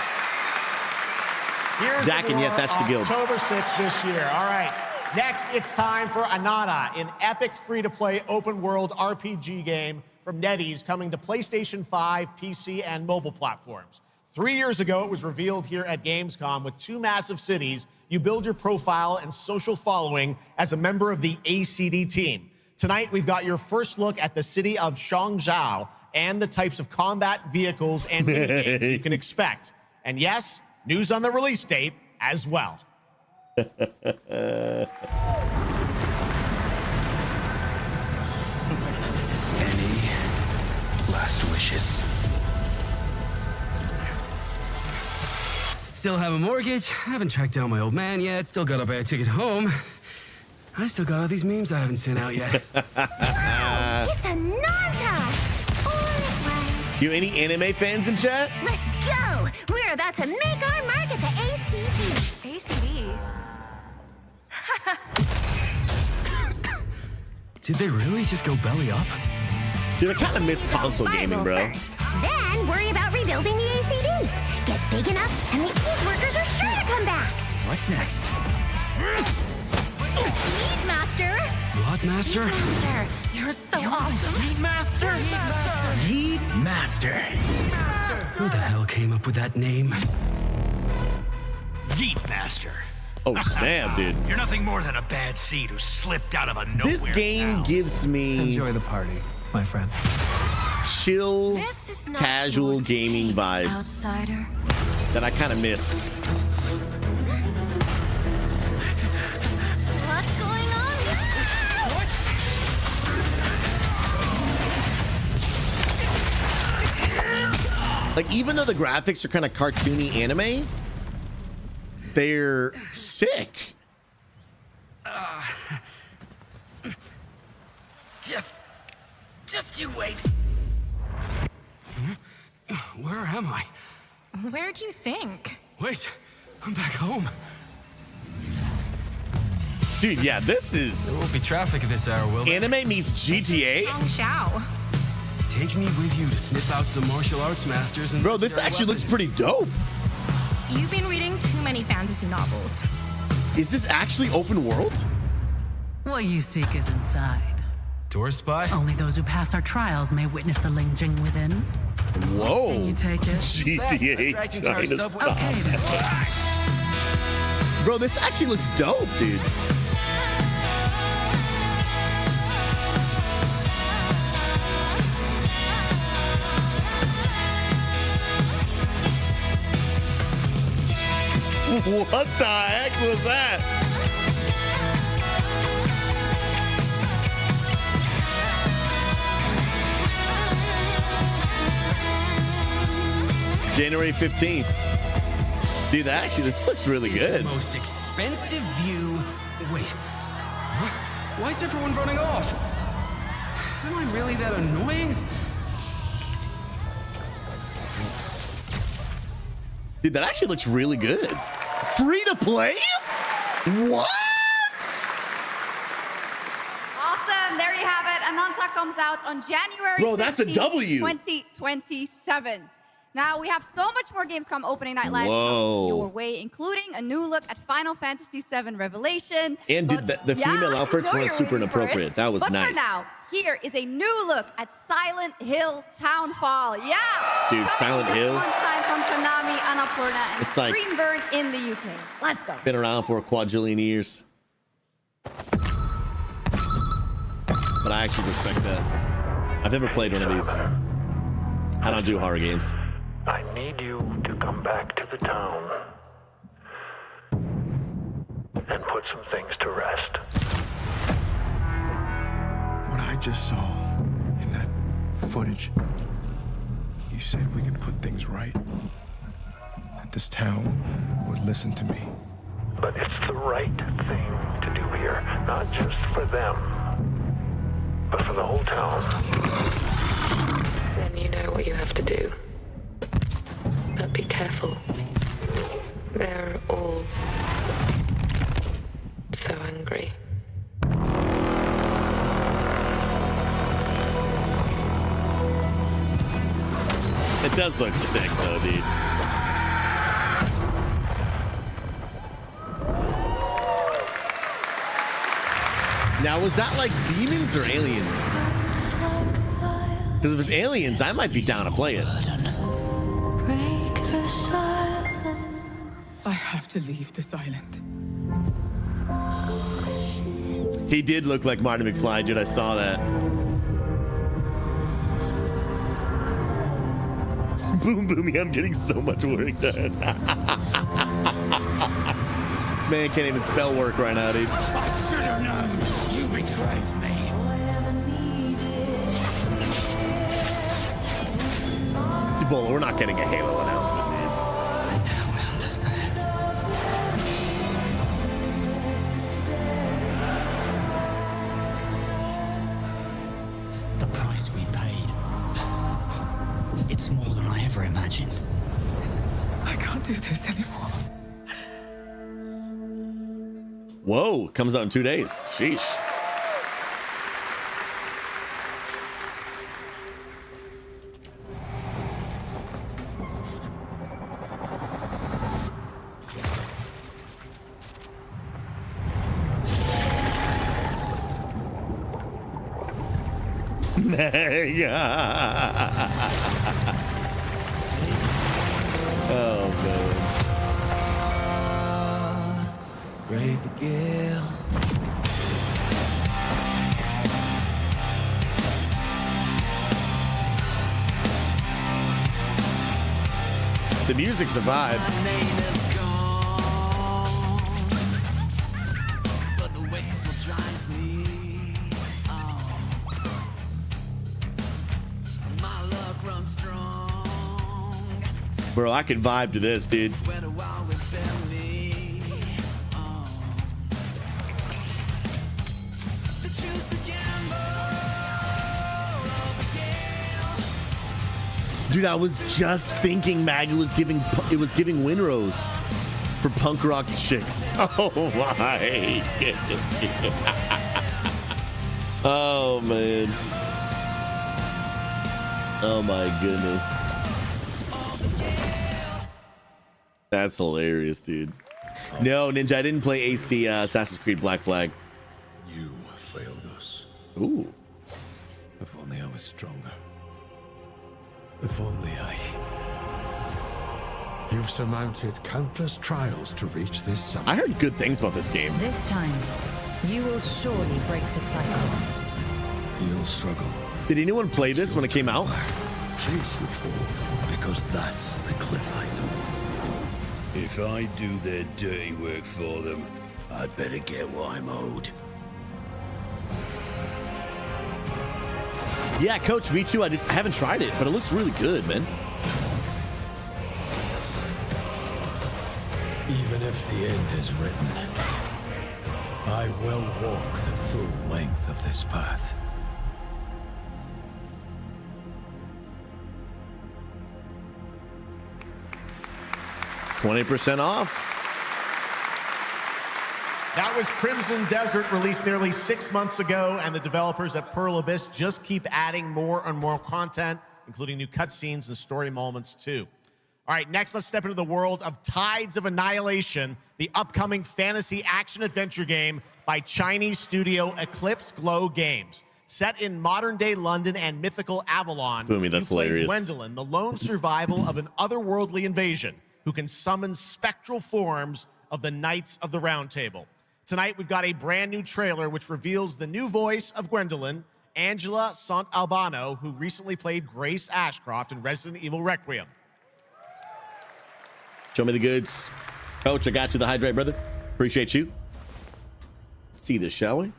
Here's Dak and yet that's the guild. October 6th this year. All right. Next, it's time for Anata, an epic free-to-play open-world RPG game from NetEase coming to PlayStation 5, PC, and mobile platforms. 3 years ago, it was revealed here at Gamescom with 2 massive cities. You build your profile and social following as a member of the ACD team. Tonight, we've got your first look at the city of Shangzhou and the types of combat vehicles and minigames you can expect. And yes, news on the release date as well. Any last wishes? Still have a mortgage, haven't tracked down my old man yet, still gotta buy a ticket home. I still got all these memes I haven't sent out yet. It's Anata! You any anime fans in chat? Let's go! We're about to make our mark at the ACD. ACD? Did they really just go belly up? Dude, I kind of miss console gaming, bro. First. Then worry about rebuilding the ACD. Get big enough, and the old workers are sure to come back. What's next? Meat Master. What, Master? Master, you're so awesome. Meat Master. Meat Master. Who the hell came up with that name? Yeet Master. Oh, snap, dude. You're nothing more than a bad seed who slipped out of a nowhere This game town. gives me Enjoy the party, my friend. chill, This is not casual yours to gaming take, vibes outsider. that I kind of miss. What's going on? Like, even though the graphics are kind of cartoony anime, they're sick. Just you wait. Where am I? Where do you think? Wait, I'm back home. Dude, yeah, this There is won't be traffic at this hour, will there? anime meets GTA. Shao. Take me with you to sniff out some martial arts masters and Bro, this actually looks pretty dope. You've been reading too many fantasy novels. Is this actually open world? What you seek is inside. Door spy? Only those who pass our trials may witness the Lingjing within. Whoa. Can you take it? GTA Attracting to our China subway. style. Okay, then. Bro, this actually looks dope, dude. What the heck was that? January 15th. Dude, actually, this looks really good. The most expensive view. Wait. What? Why is everyone running off? Am I really that annoying? Dude, that actually looks really good. Free to play? What? Awesome. There you have it. Ananta comes out on January Bro, that's a 15th, W. 2027. Now, we have so much more games come opening night live Whoa. your way, including a new look at Final Fantasy VII Revelation. And dude, the female I outfits know weren't you're super waiting for it. inappropriate. That was but nice. For now, here is a new look at Silent Hill Townfall. Yeah. Dude, Silent Coming Hill. just one time from Konami, Annapurna, and It's like- Greenburn in the UK. Let's go. Been around for a quadrillion years. But I actually respect that. I've never played one of these. I don't do horror games. I need you to come back to the town and put some things to rest. What I just saw in that footage, you said we could put things right. That this town would listen to me. But it's the right thing to do here, not just for them, but for the whole town. Then you know what you have to do. But be careful. They're all so angry. It does look sick though, dude. Now, was that like demons or aliens? Because if it's aliens, I might be down to play it. I have to leave this island. He did look like Marty McFly, dude. I saw that. Boom, boomy. I'm getting so much work done. This man can't even spell work right now, dude. I should have known. You betrayed me. Ebola, we're not getting a Halo announcement, dude. Now I understand. The price we paid. It's more than I ever imagined. I can't do this anymore. Whoa, comes out in 2 days. Sheesh. Oh man. Brave the gale. The music's a vibe. Bro, I can vibe to this, dude. Dude, I was just thinking Maggie was giving Winrose for punk rock chicks. Oh my goodness. Oh man. Oh my goodness. That's hilarious, dude. No, Ninja, I didn't play AC Assassin's Creed Black Flag. You failed us. Ooh. If only I was stronger. If only I... You've surmounted countless trials to reach this summit. I heard good things about this game. This time, you will surely break the cycle. You'll struggle. Did anyone play this when it came out? Face will fall, because that's the cliff I know. If I do their dirty work for them, I'd better get what I'm owed. Yeah, Coach, me too. I haven't tried it, but it looks really good, man. Even if the end is written, I will walk the full length of this path. $20% off. That was Crimson Desert, released nearly 6 months ago, and the developers at Pearl Abyss just keep adding more and more content, including new cutscenes and story moments too. All right, next let's step into the world of Tides of Annihilation, the upcoming fantasy action-adventure game by Chinese studio Eclipse Glow Games. Set in modern-day London and mythical Avalon, Boomy, that's you play hilarious. Gwendolyn, the lone survival of an otherworldly invasion, who can summon spectral forms of the Knights of the Round Table. Tonight, we've got a brand new trailer which reveals the new voice of Gwendolyn, Angela Sant Albano, who recently played Grace Ashcroft in Resident Evil Requiem. Show me the goods. Coach, I got you the hydrate, brother. Appreciate you. See this, shall we?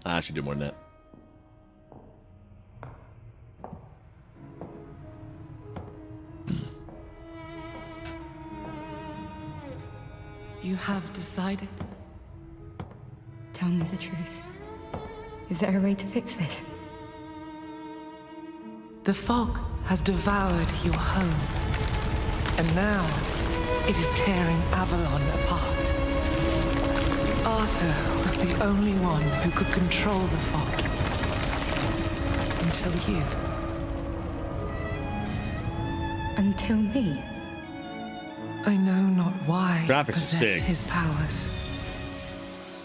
I should do more than that. You have decided? Tell me the truth. Is there a way to fix this? The fog has devoured your home, and now it is tearing Avalon apart. Arthur was the only one who could control the fog. Until you. Until me? I know not why you Graphics are possess sick. his powers.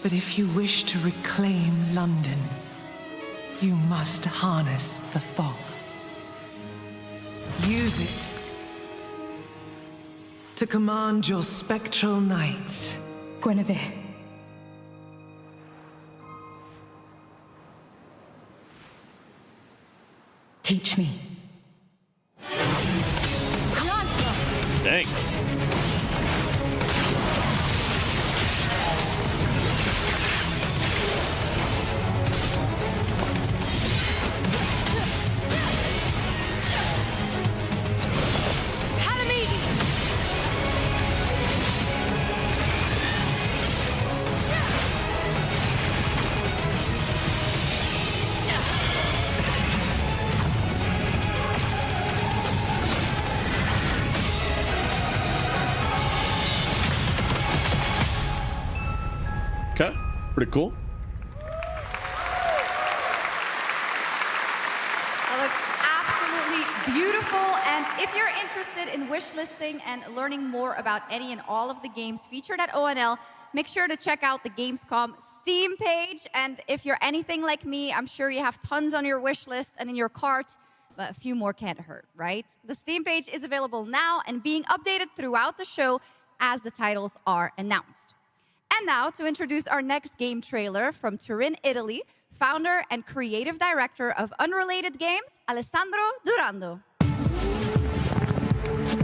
But if you wish to reclaim London, you must harness the fog. Use it to command your spectral knights. Guinevere. Teach me. Dang. Okay, pretty cool. That looks absolutely beautiful. And if you're interested in wish listing and learning more about any and all of the games featured at ONL, make sure to check out the Gamescom Steam page. And if you're anything like me, I'm sure you have tons on your wish list and in your cart, but a few more can't hurt, right? The Steam page is available now and being updated throughout the show as the titles are announced. And now to introduce our next game trailer from Turin, Italy, founder and creative director of Unrelated Games, Alessandro Durando.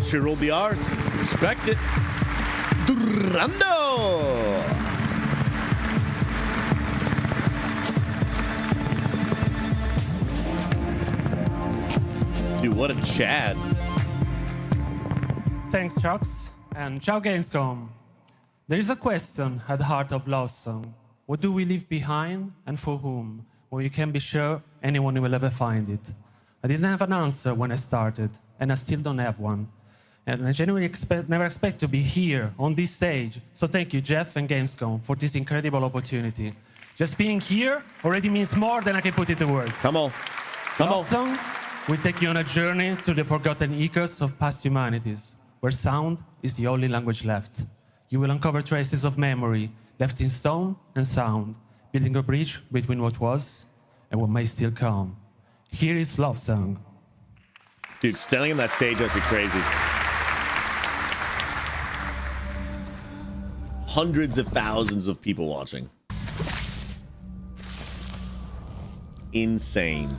She rolled the R's. Respect it. Durando. Dude, what a Chad. Thanks, Chucks. And ciao, Gamescom. There is a question at the heart of Love Song. What do we leave behind and for whom? When you can be sure anyone will ever find it. I didn't have an answer when I started, and I still don't have one. And I genuinely never expect to be here on this stage. So thank you, Jeff and Gamescom, for this incredible opportunity. Just being here already means more than I can put into words. Come on. Come Love Song will take you on a journey to the forgotten echoes of past humanities, where sound is the only language left. You will uncover traces of memory left in stone and sound, building a bridge between what was and what may still come. Here is Love Song. Dude, standing on that stage must be crazy. Hundreds of thousands of people watching. Insane.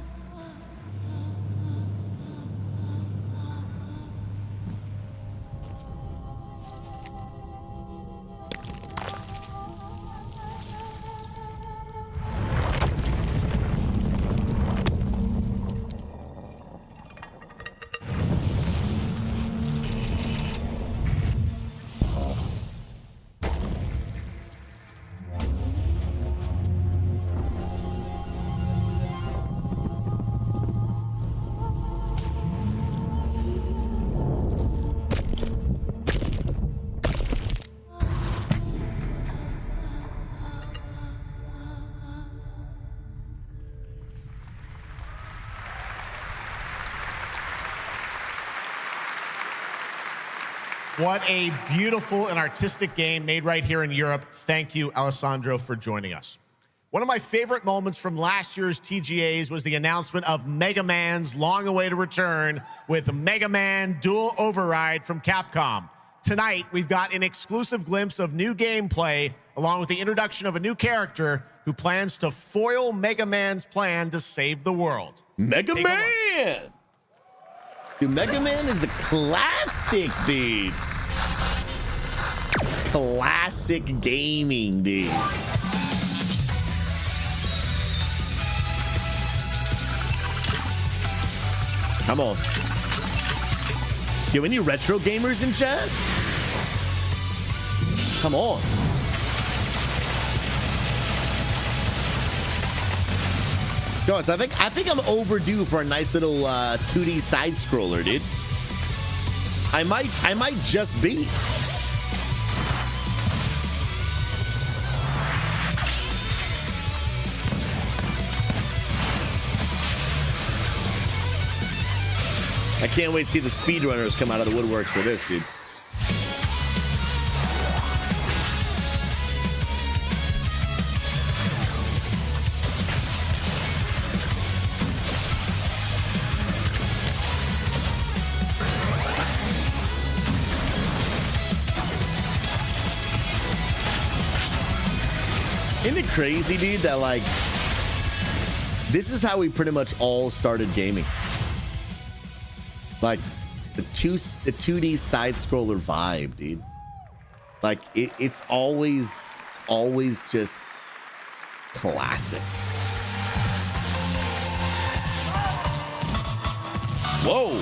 What a beautiful and artistic game made right here in Europe. Thank you, Alessandro, for joining us. One of my favorite moments from last year's TGAs was the announcement of Mega Man's long-awaited return with Mega Man Dual Override from Capcom. Tonight, we've got an exclusive glimpse of new gameplay, along with the introduction of a new character who plans to foil Mega Man's plan to save the world. Mega Man! Dude, Mega Man is a classic, dude. Classic gaming, dude. Come on. You have any retro gamers in chat? Come on. Guys, I think I'm overdue for a nice little 2D side scroller, dude. I might just be. I can't wait to see the speedrunners come out of the woodwork for this, dude. Isn't it crazy, dude, that like this is how we pretty much all started gaming? Like the 2D side scroller vibe, dude. Like it's always just classic. Whoa.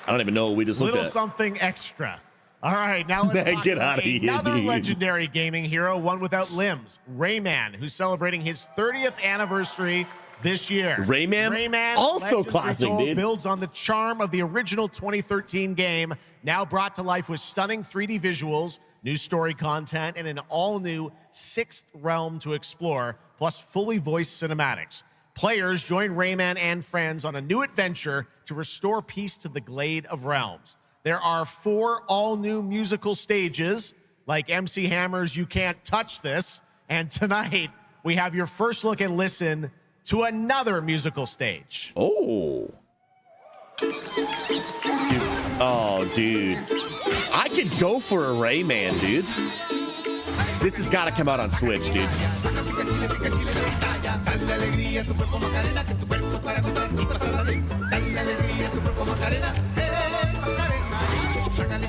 I don't even know what we just looked at. Little something extra. All right, now let's talk get about out of here, another dude. legendary gaming hero, one without limbs, Rayman, who's celebrating his 30th anniversary this year. Rayman also Legends classic, Result dude. builds on the charm of the original 2013 game, now brought to life with stunning 3D visuals, new story content, and an all-new sixth realm to explore, plus fully voiced cinematics. Players join Rayman and friends on a new adventure to restore peace to the Glade of Realms. There are 4 all-new musical stages, like MC Hammer's You Can't Touch This, and tonight we have your first look and listen to another musical stage. Oh. Dude. Oh, dude. I could go for a Rayman, dude. This has got to come out on Switch, dude.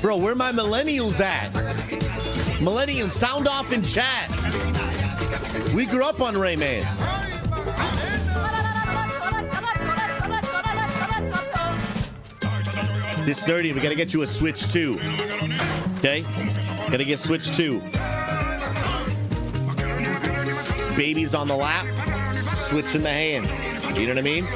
Bro, where my millennials at? Millennials, sound off in chat. We grew up on Rayman. This 30, we gotta get you a Switch 2. Okay? Gotta get Switch 2. Babies on the lap, Switch in the hands. You know what I mean?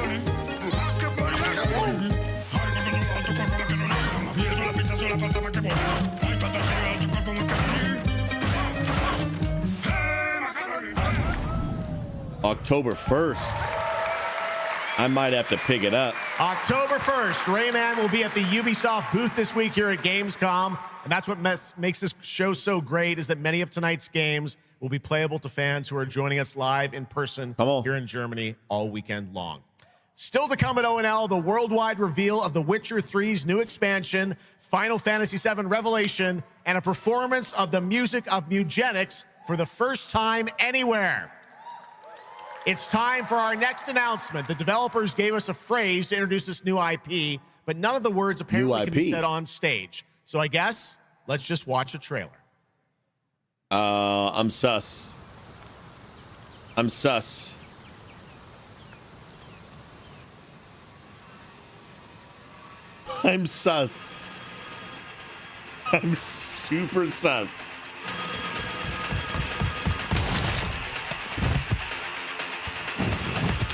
October 1st. I might have to pick it up. October 1st, Rayman will be at the Ubisoft booth this week here at Gamescom. And that's what makes this show so great, is that many of tonight's games will be playable to fans who are joining us live in person here in Germany all weekend long. Still to come at ONL, the worldwide reveal of The Witcher 3's new expansion, Final Fantasy VII Revelation, and a performance of the music of Mugenics for the first time anywhere. It's time for our next announcement. The developers gave us a phrase to introduce this new IP, but none of the words apparently can be said on stage. So I guess let's just watch a trailer. I'm sus. I'm sus. I'm sus. I'm super sus.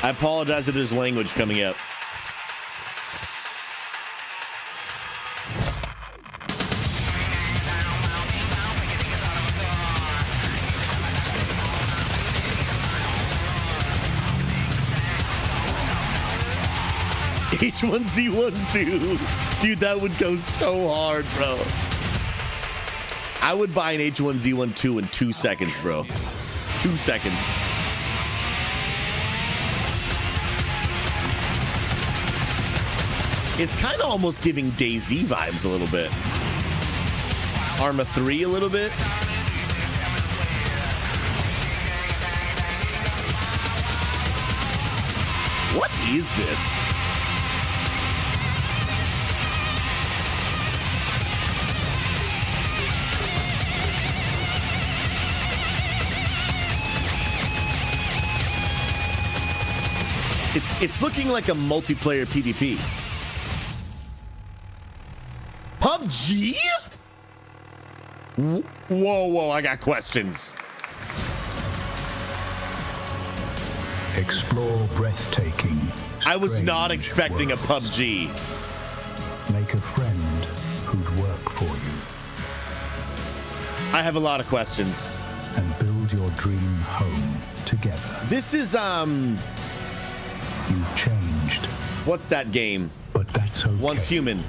I apologize if there's language coming up. H1Z12. Dude, that would go so hard, bro. I would buy an H1Z12 in 2 seconds, bro. 2 seconds. It's kind of almost giving DayZ vibes a little bit. Arma 3 a little bit. What is this? It's looking like a multiplayer PvP. PUBG? Whoa, I got questions. Explore breathtaking. I was not expecting a PUBG. Make a friend who'd work for you. I have a lot of questions. And build your dream home together. This is, You've changed. What's that game? But that's okay. Once Human.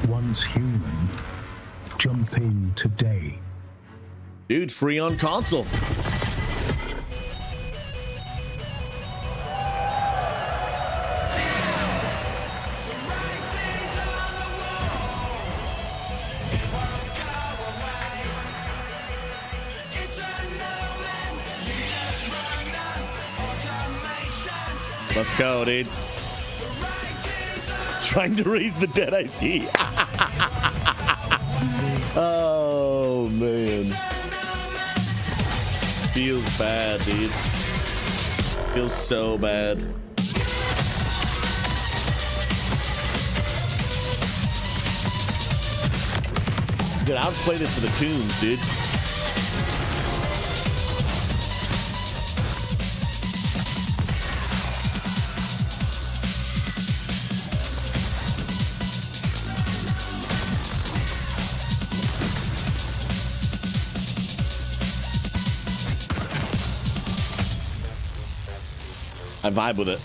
Once Human. Jump in today. Dude, free on console. Let's go, dude. Trying to raise the dead, I see. Oh, man. Feels bad, dude. Feels so bad. Dude, I would play this for the tunes, dude. I vibe with it.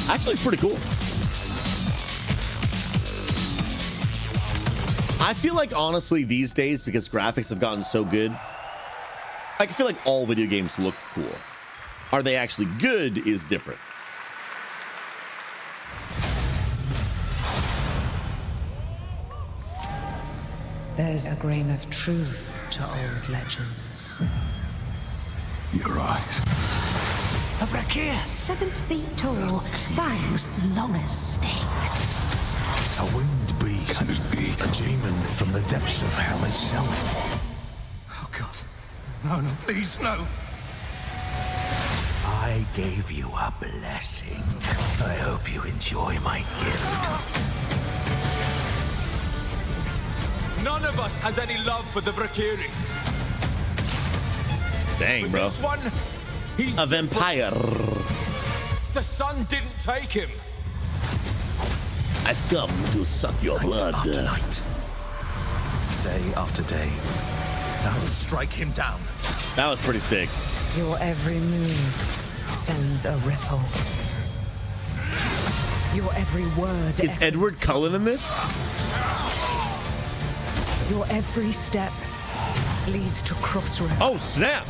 Actually, it's pretty cool. I feel like, honestly, these days, because graphics have gotten so good, I feel like all video games look cool. Are they actually good is different. There's a grain of truth to old legends. Your eyes. A Brakir, 7 feet tall, fangs long as snakes. A winged beast. Can it be? A demon from the depths of hell itself. Oh, God. No, no, please, no. I gave you a blessing. I hope you enjoy my gift. None of us has any love for the Brakiri. Dang, bro. This one, he's a vampire. The sun didn't take him. I've come to suck your blood. After night. Day after day. I will strike him down. That was pretty sick. Your every move sends a ripple. Your every word. Is Edward Cullen in this? Your every step leads to crossroads. Oh, snap!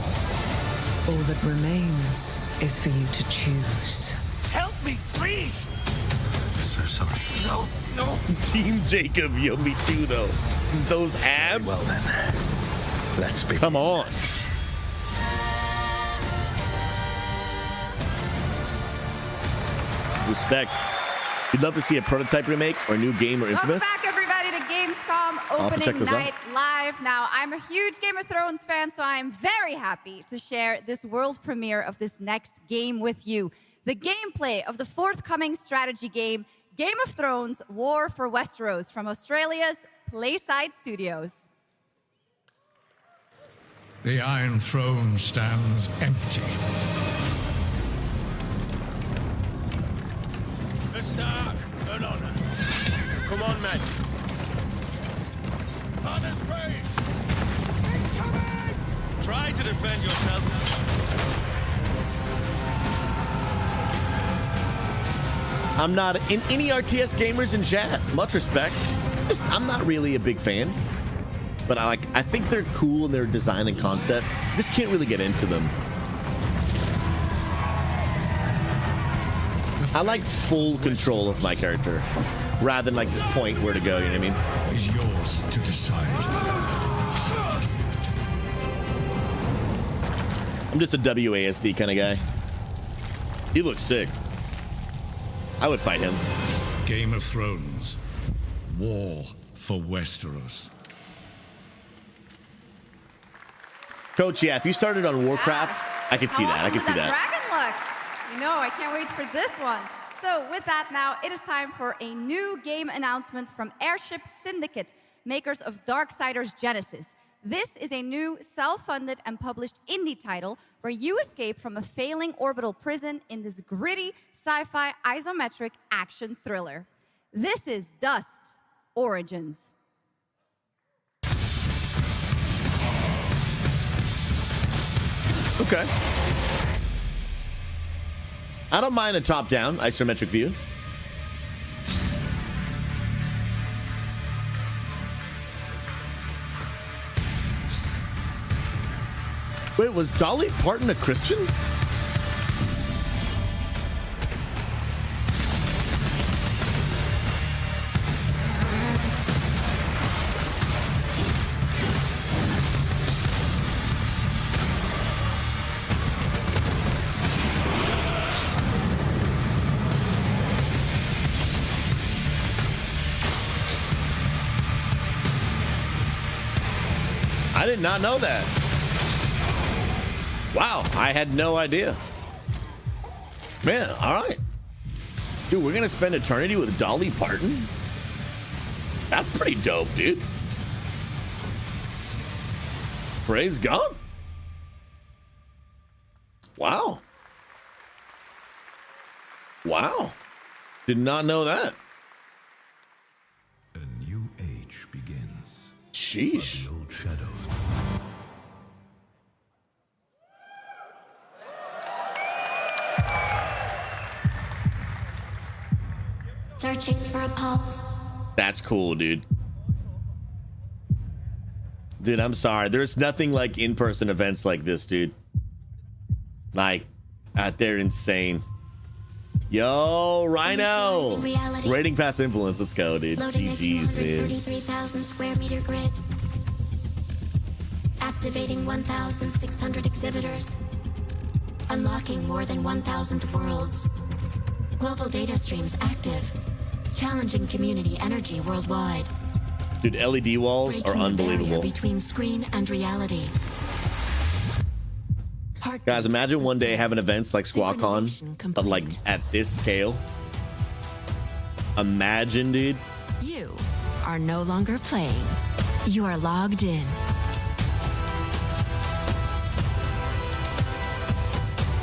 All that remains is for you to choose. Help me, please! I'm so sorry. No, no. Team Jacob, yo, me too, though. Those abs? Well, then. Let's begin. Come on. Respect. We'd love to see a prototype remake or a new game or Infamous. Welcome back, everybody, to Gamescom opening night live. Now, I'm a huge Game of Thrones fan, so I'm very happy to share this world premiere of this next game with you. The gameplay of the forthcoming strategy game, Game of Thrones War for Westeros, from Australia's Playside Studios. The Iron Throne stands empty. The Stark, an honor. Come on, men. On its way. Incoming! Try to defend yourself. I'm not in any RTS gamers in chat. Much respect. I'm not really a big fan, but I think they're cool in their design and concept. Just can't really get into them. I like full control of my character, rather than like just point where to go, you know what I mean? Is yours to decide. I'm just a WASD kind of guy. He looks sick. I would fight him. Game of Thrones. War for Westeros. Coach, yeah, if you started on Warcraft, I could see that. I could see that. Dragon look. You know, I can't wait for this one. So with that now, it is time for a new game announcement from Airship Syndicate, makers of Darksiders Genesis. This is a new self-funded and published indie title where you escape from a failing orbital prison in this gritty sci-fi isometric action thriller. This is Dust Origins. Okay. I don't mind a top-down isometric view. Wait, was Dolly Parton a Christian? I did not know that. Wow, I had no idea. Man, all right. Dude, we're going to spend eternity with Dolly Parton? That's pretty dope, dude. Praise God. Wow. Wow. Did not know that. A new age begins. Sheesh. Searching for a pulse. That's cool, dude. Dude, I'm sorry. There's nothing like in-person events like this, dude. Like, they're insane. Yo, Rhino. Rating past influence. Let's go, dude. GG's, man. 33,000 square meter grid. Activating 1,600 exhibitors. Unlocking more than 1,000 worlds. Global data streams active. Challenging community energy worldwide. Dude, LED walls are unbelievable. Between screen and reality. Guys, imagine one day having events like SquawCon, but like at this scale. Imagine, dude. You are no longer playing. You are logged in.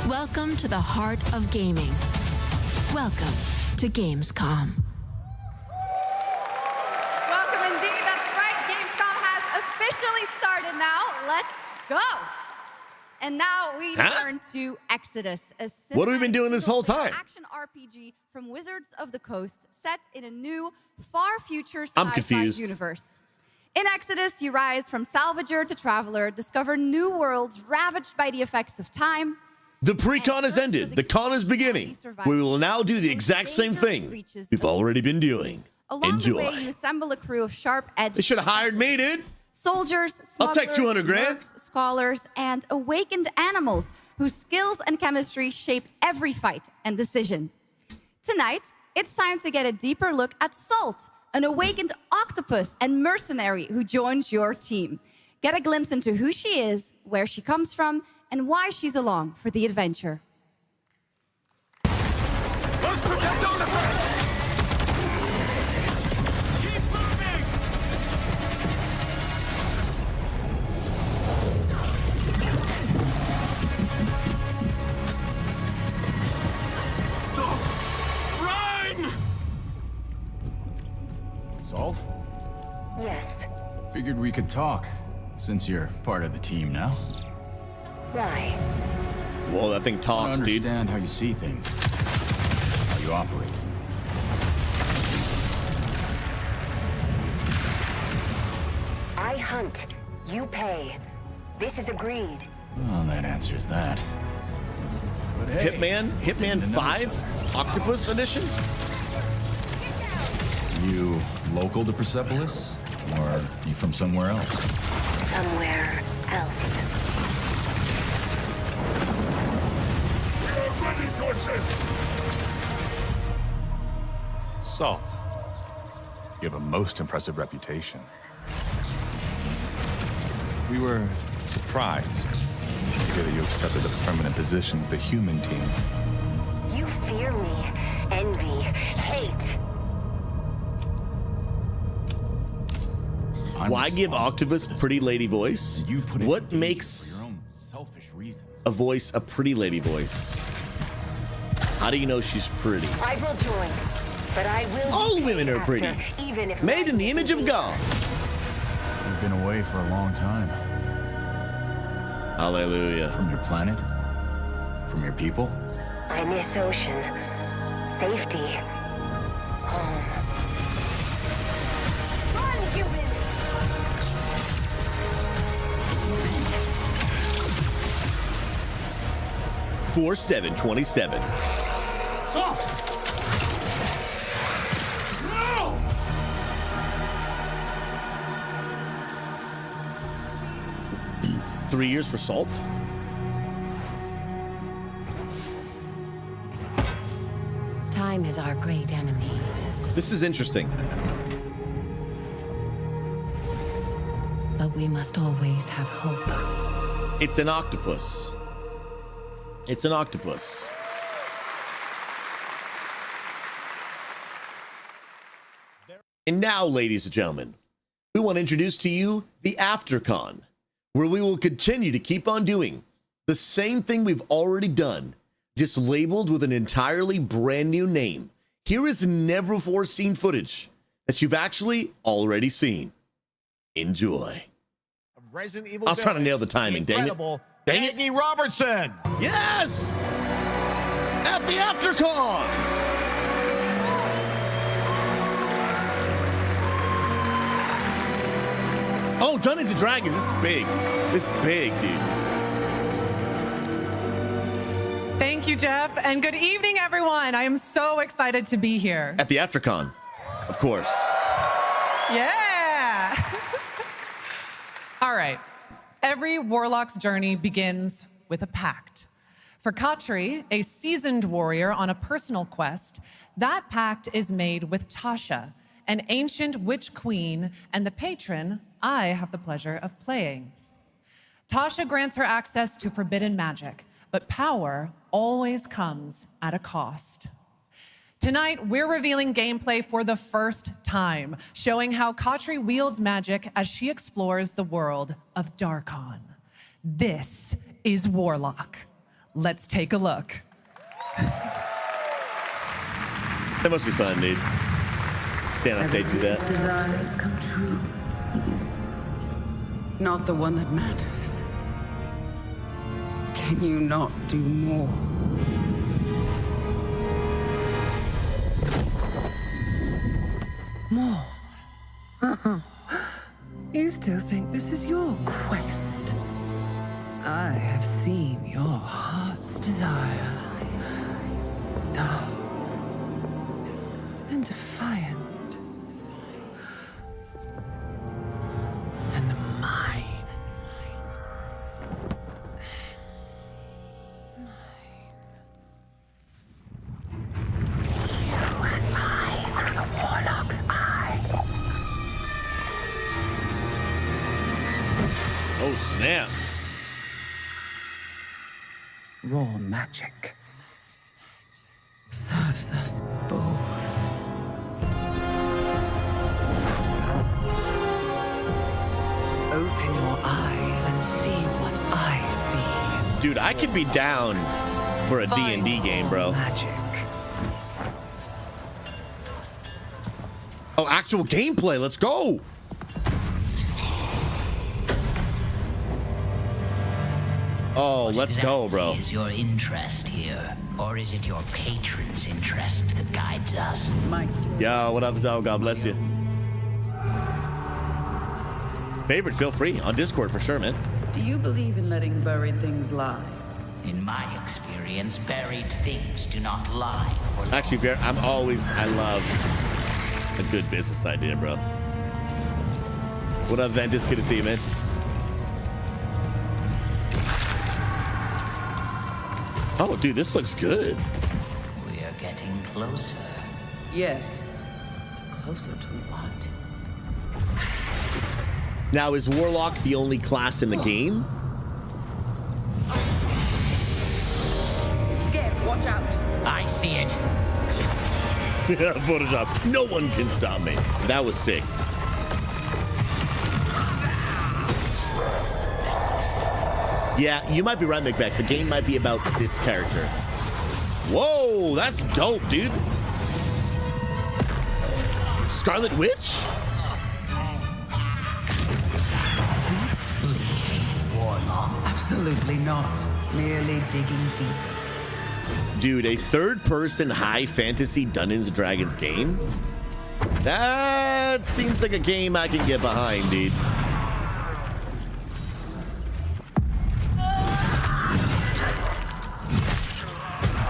Welcome to the heart of gaming. Welcome to Gamescom. Welcome indeed. That's right. Gamescom has officially started now. Let's go. And now we turn to Exodus. What have we been doing this whole time? Action RPG from Wizards of the Coast, set in a new, far future sci-fi universe. In Exodus, you rise from salvager to traveler, discover new worlds ravaged by the effects of time. The pre-con has ended. The con is beginning. We will now do the exact same thing we've already been doing. Along Enjoy. the way, you assemble a crew of sharp-edged... They should have hired me, dude. Soldiers, smugglers, I'll take 200 grand. mercs, scholars, and awakened animals whose skills and chemistry shape every fight and decision. Tonight, it's time to get a deeper look at Salt, an awakened octopus and mercenary who joins your team. Get a glimpse into who she is, where she comes from, and why she's along for the adventure. Let's protect Ulatek! Keep moving! Run! Salt? Yes. Figured we could talk, since you're part of the team now. Why? Whoa, that thing talks, dude. I understand how you see things, how you operate. I hunt. You pay. This is agreed. Well, that answers that. But hey, Hitman 5? Octopus Edition? You local to Persepolis? Or you from somewhere else? Somewhere else. Salt. You have a most impressive reputation. We were surprised to hear that you accepted a permanent position with the human team. You fear me, envy, hate. Why give Octopus pretty lady voice? What makes a voice a pretty lady voice? How do you know she's pretty? I will join, but I will. All women are pretty. Even if Made in the image of God. You've been away for a long time. Hallelujah. From your planet? From your people? I miss ocean, safety, home. Run, human! 4727. Salt! No! 3 years for Salt? Time is our great enemy. This is interesting. But we must always have hope. It's an octopus. It's an octopus. And now, ladies and gentlemen, we want to introduce to you the AfterCon, where we will continue to keep on doing the same thing we've already done, just labeled with an entirely brand new name. Here is never before seen footage that you've actually already seen. Enjoy. Resident Evil. I was trying to nail the timing. Dang it. Dang it. Maggie Robertson. Yes. At the AfterCon. Oh, Dungeons and Dragons. This is big. This is big, dude. Thank you, Jeff, and good evening, everyone. I am so excited to be here. At the AfterCon, of course. Yeah. All right. Every warlock's journey begins with a pact. For Katri, a seasoned warrior on a personal quest, that pact is made with Tasha, an ancient witch queen and the patron I have the pleasure of playing. Tasha grants her access to forbidden magic, but power always comes at a cost. Tonight, we're revealing gameplay for the first time, showing how Katri wields magic as she explores the world of Darkon. This is Warlock. Let's take a look. That must be fun, dude. Can't on stage do that. Desires come true. Not the one that matters. Can you not do more? More? You still think this is your quest? I have seen your heart's desire. Dark and defiant. And mine. You and I through the Warlock's eye. Oh, snap. Raw magic serves us both. Open your eye and see what I see. Dude, I could be down for a D&D game, bro. Magic. Oh, actual gameplay. Let's go. Oh, let's go, bro. Is your interest here, or is it your patron's interest that guides us? Yo, what up, Zo? God bless you. Favorite, feel free on Discord for sure, man. Do you believe in letting buried things lie? In my experience, buried things do not lie for long. Actually, I love a good business idea, bro. What up, Ventus? Good to see you, man. Oh, dude, this looks good. We are getting closer. Yes. Closer to what? Now, is Warlock the only class in the game? Scared, watch out. I see it. Photoshop. No one can stop me. That was sick. Yeah, you might be right, Macbeth. The game might be about this character. Whoa, that's dope, dude. Scarlet Witch? Warlock. Absolutely not. Merely digging deep. Dude, a third-person high fantasy Dungeons & Dragons game? That seems like a game I can get behind, dude.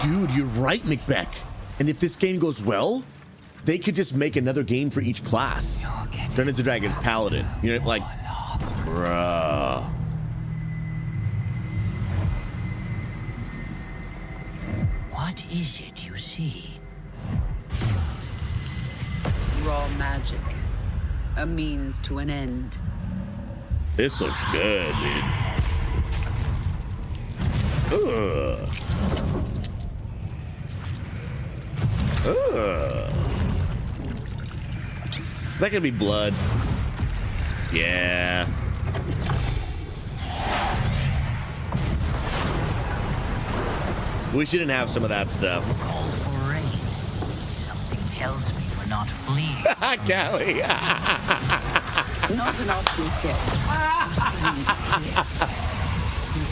Dude, you're right, Macbeth. And if this game goes well, they could just make another game for each class. Dungeons & Dragons Paladin. You know, like, bruh. What is it you see? Raw magic. A means to an end. This looks good, dude. Ugh. Ugh. Is that gonna be blood? Yeah. We shouldn't have some of that stuff. Call for rain. Something tells me we're not fleeing. Callie. Not an option skip.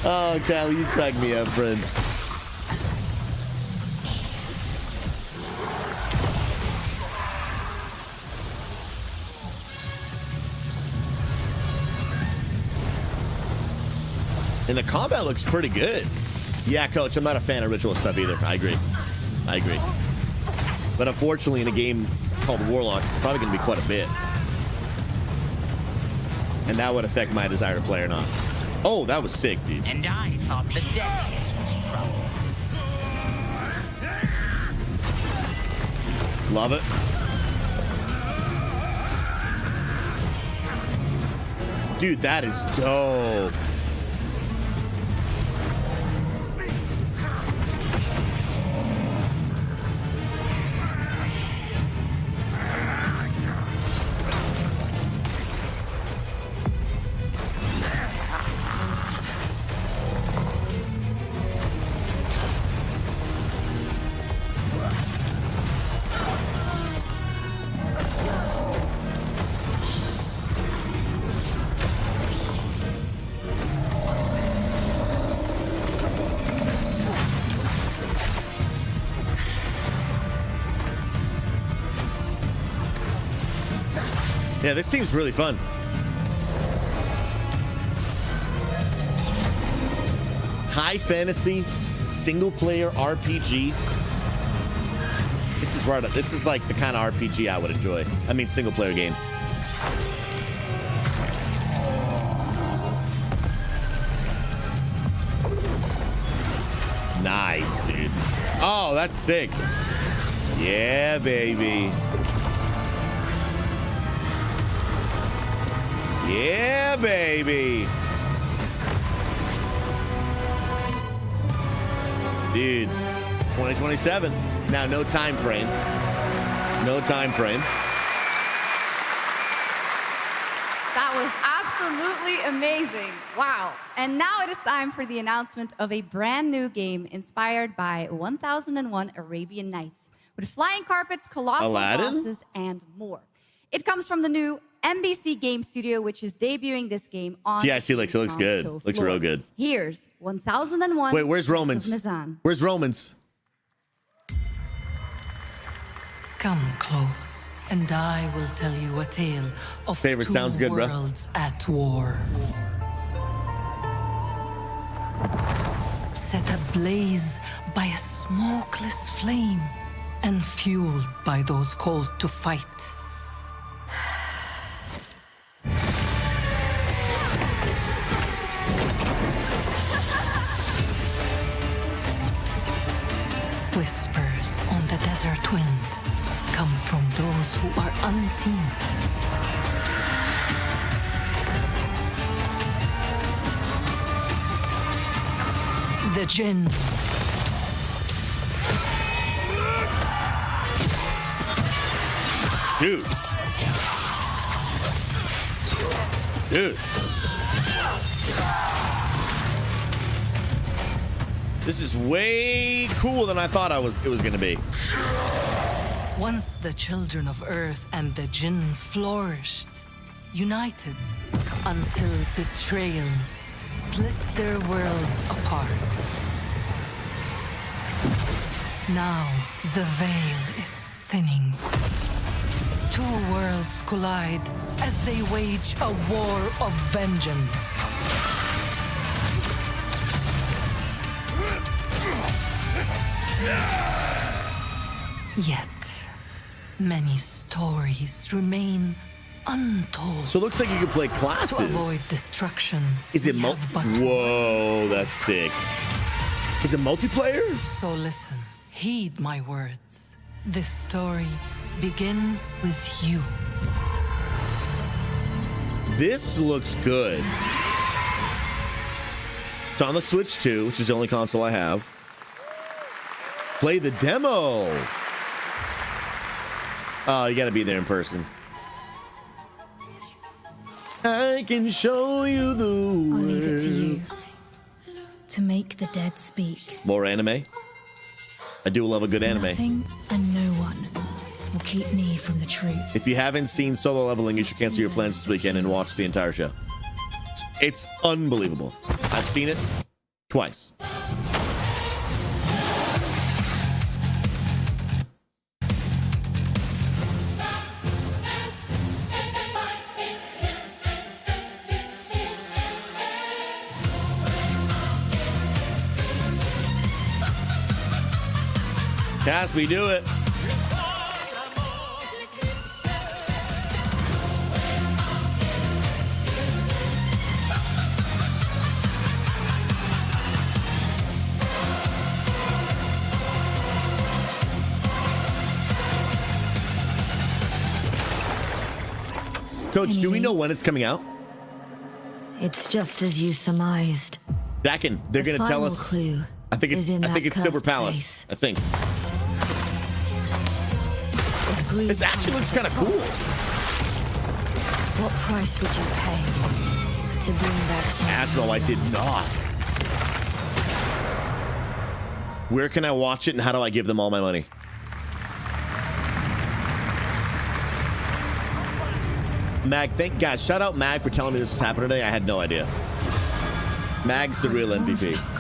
Oh, Callie, you crack me up, friend. And the combat looks pretty good. Yeah, Coach, I'm not a fan of ritual stuff either. I agree. But unfortunately, in a game called Warlock, it's probably going to be quite a bit. And that would affect my desire to play or not. Oh, that was sick, dude. And I thought the dead kiss was trouble. Love it. Dude, that is dope. Yeah, this seems really fun. High fantasy, single player RPG. This is right. This is like the kind of RPG I would enjoy. I mean, single player game. Nice, dude. Oh, that's sick. Yeah, baby. Yeah, baby. Dude, 2027. Now, no time frame. No time frame. That was absolutely amazing. Wow. And now it is time for the announcement of a brand new game inspired by 1001 Arabian Nights with flying carpets, colossal bosses, and more. It comes from the new NBC Game Studio, which is debuting this game on. Yeah, I see. It looks good. Looks real good. Here's 1001. Wait, where's Romans? Where's Romans? Come close, and I will tell you a tale of Favorite two sounds good, bro. worlds at war. Set ablaze by a smokeless flame, and fueled by those called to fight. Whispers on the desert wind come from those who are unseen. The Jinn. Dude. This is way cooler than I thought it was going to be. Once the children of Earth and the Jinn flourished, united, until betrayal split their worlds apart. Now the veil is thinning. Two worlds collide as they wage a war of vengeance. Yet, many stories remain untold. So it looks like you can play classes. To avoid destruction. Is it Whoa, that's sick. Is it multiplayer? So listen, heed my words. This story begins with you. This looks good. It's on the Switch 2, which is the only console I have. Play the demo. Oh, you gotta be there in person. I can show you the world. I'll leave it to you to make the dead speak. More anime? I do love a good anime. Nothing and no one will keep me from the truth. If you haven't seen Solo Leveling, you should cancel your plans this weekend and watch the entire show. It's unbelievable. I've seen it twice. Caspi, do it. Coach, do we know when it's coming out? It's just as you surmised. Dakin, they're going to tell us. Clue I think it's Silver Palace. I think. This actually looks kind of cool. What price would you pay to bring back some? Asmo, I did not. Where can I watch it and how do I give them all my money? Mag, guys, shout out Mag for telling me this was happening today. I had no idea. Mag's the real MVP.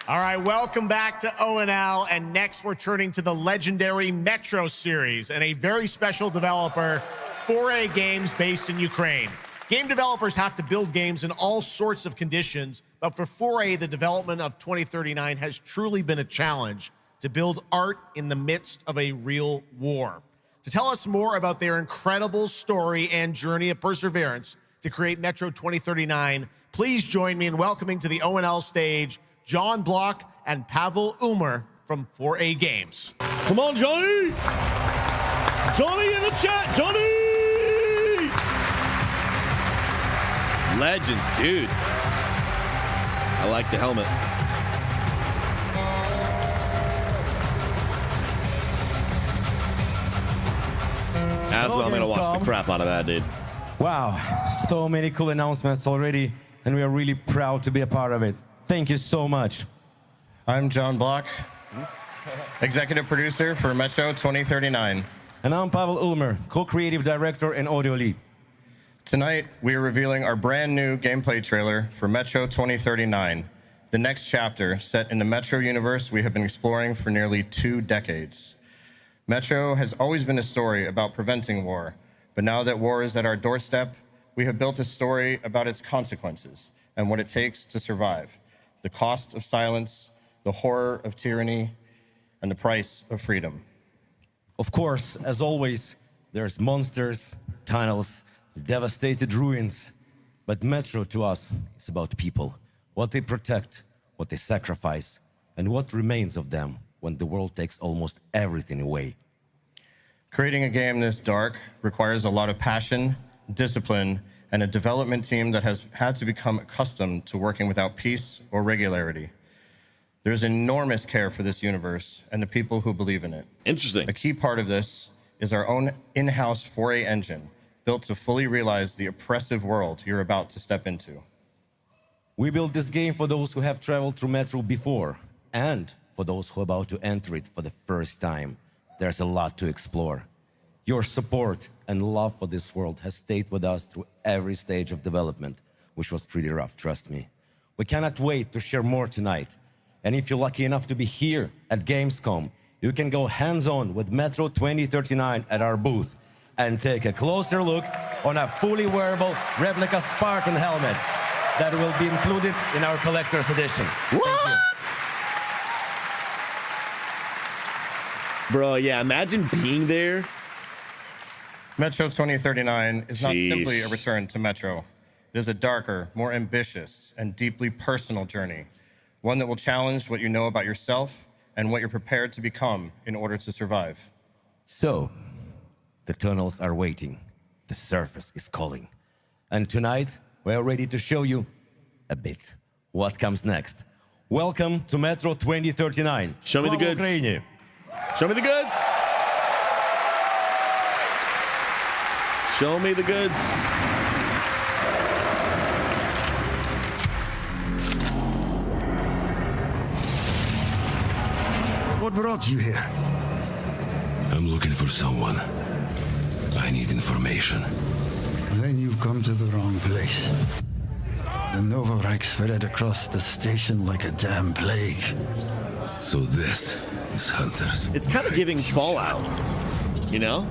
All right, welcome back to ONL, and next we're turning to the legendary Metro series and a very special developer, 4A Games, based in Ukraine. Game developers have to build games in all sorts of conditions, but for 4A, the development of 2039 has truly been a challenge to build art in the midst of a real war. To tell us more about their incredible story and journey of perseverance to create Metro 2039, please join me in welcoming to the ONL stage John Block and Pavel Ulmer from 4A Games. Come on, Johnny! Johnny in the chat, Johnny! Legend, dude. I like the helmet. Asmo, I'm gonna watch the crap out of that, dude. Wow, so many cool announcements already, and we are really proud to be a part of it. Thank you so much. I'm John Block, executive producer for Metro 2039. And I'm Pavel Ulmer, co-creative director and audio lead. Tonight, we are revealing our brand new gameplay trailer for Metro 2039, the next chapter set in the Metro universe we have been exploring for nearly 2 decades. Metro has always been a story about preventing war, but now that war is at our doorstep, we have built a story about its consequences and what it takes to survive. The cost of silence, the horror of tyranny, and the price of freedom. Of course, as always, there's monsters, tunnels, devastated ruins. But Metro to us is about people, what they protect, what they sacrifice, and what remains of them when the world takes almost everything away. Creating a game this dark requires a lot of passion, discipline, and a development team that has had to become accustomed to working without peace or regularity. There's enormous care for this universe and the people who believe in it. Interesting. A key part of this is our own in-house 4A engine, built to fully realize the oppressive world you're about to step into. We built this game for those who have traveled through Metro before, and for those who are about to enter it for the first time. There's a lot to explore. Your support and love for this world has stayed with us through every stage of development, which was pretty rough, trust me. We cannot wait to share more tonight. And if you're lucky enough to be here at Gamescom, you can go hands-on with Metro 2039 at our booth and take a closer look on a fully wearable replica Spartan helmet that will be included in our collector's edition. What? Bro, yeah, imagine being there. Metro 2039 is not simply a return to Metro. It is a darker, more ambitious, and deeply personal journey. One that will challenge what you know about yourself and what you're prepared to become in order to survive. So, the tunnels are waiting. The surface is calling. And tonight, we are ready to show you a bit what comes next. Welcome to Metro 2039. Show me the Slava goods. Ukraini. Show me the goods. Show me the goods. What brought you here? I'm looking for someone. I need information. Then you've come to the wrong place. The Novorite spread across the station like a damn plague. So this is Hunters. It's kind of giving Fallout, you know?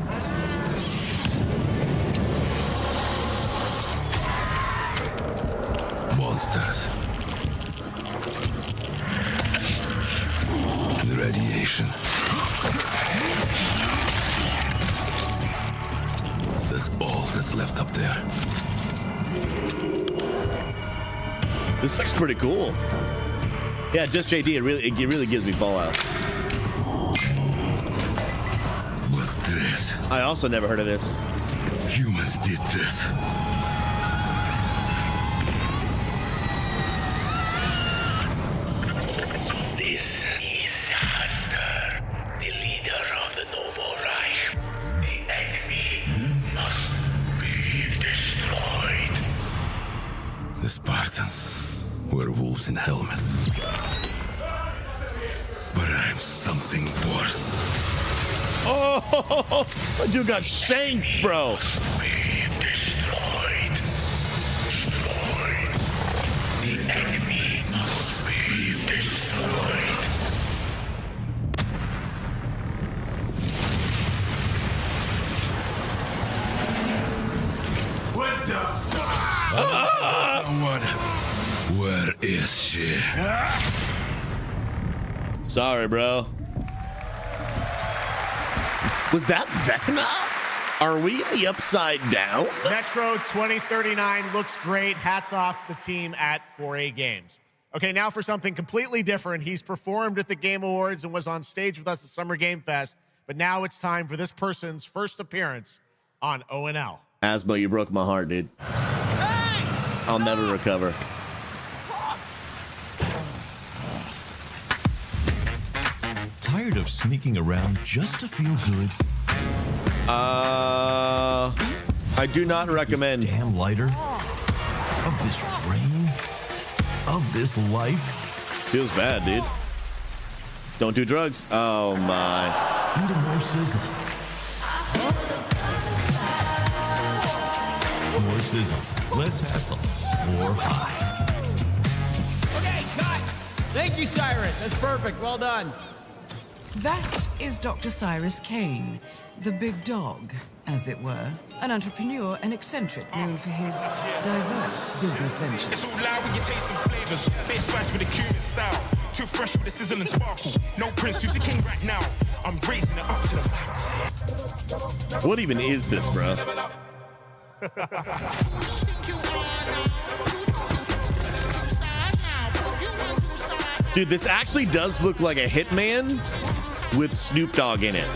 Monsters. And radiation. That's all that's left up there. This looks pretty cool. Yeah, just JD, it really gives me Fallout. But this... I also never heard of this. Humans did this. This is Hunter, the leader of the Novorite. The enemy must be destroyed. The Spartans were wolves in helmets. But I'm something worse. Oh, that dude got shanked, bro. Be destroyed. Destroyed. The enemy must be destroyed. What the fuck? Someone. Where is she? Sorry, bro. Was that Vecna? Are we in the upside down? Metro 2039 looks great. Hats off to the team at 4A Games. Okay, now for something completely different. He's performed at the Game Awards and was on stage with us at Summer Game Fest, but now it's time for this person's first appearance on ONL. Asbo, you broke my heart, dude. I'll never recover. Tired of sneaking around just to feel good? I do not recommend. This damn lighter? Of this rain? Of this life? Feels bad, dude. Don't do drugs. Oh my. Eat a more sizzle. More sizzle, less hassle, more high. Okay, cut! Thank you, Cyrus. That's perfect. Well done. That is Dr. Cyrus Kane, the big dog, as it were. An entrepreneur and eccentric known for his diverse business ventures. It's all loud when you're tasting flavors. Bit spice with a Cuban style. Too fresh with the sizzle and sparkle. No Prince, who's the king right now. I'm raising it up to the max. What even is this, bro? Dude, this actually does look like a Hitman with Snoop Dogg in it.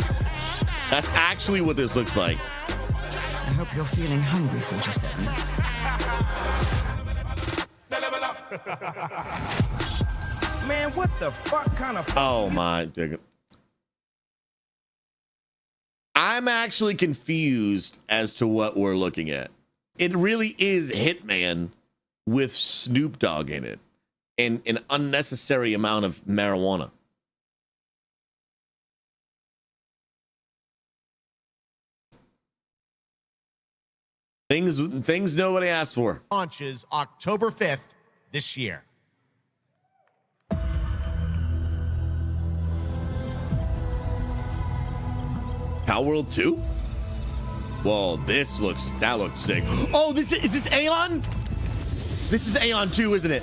That's actually what this looks like. I hope you're feeling hungry, 47. Man, what the fuck kind of... Oh my dude. I'm actually confused as to what we're looking at. It really is Hitman with Snoop Dogg in it and an unnecessary amount of marijuana. Things nobody asked for. Launches October 5th this year. Power World 2? Whoa, that looks sick. Oh, is this Aeon? This is Aeon 2, isn't it?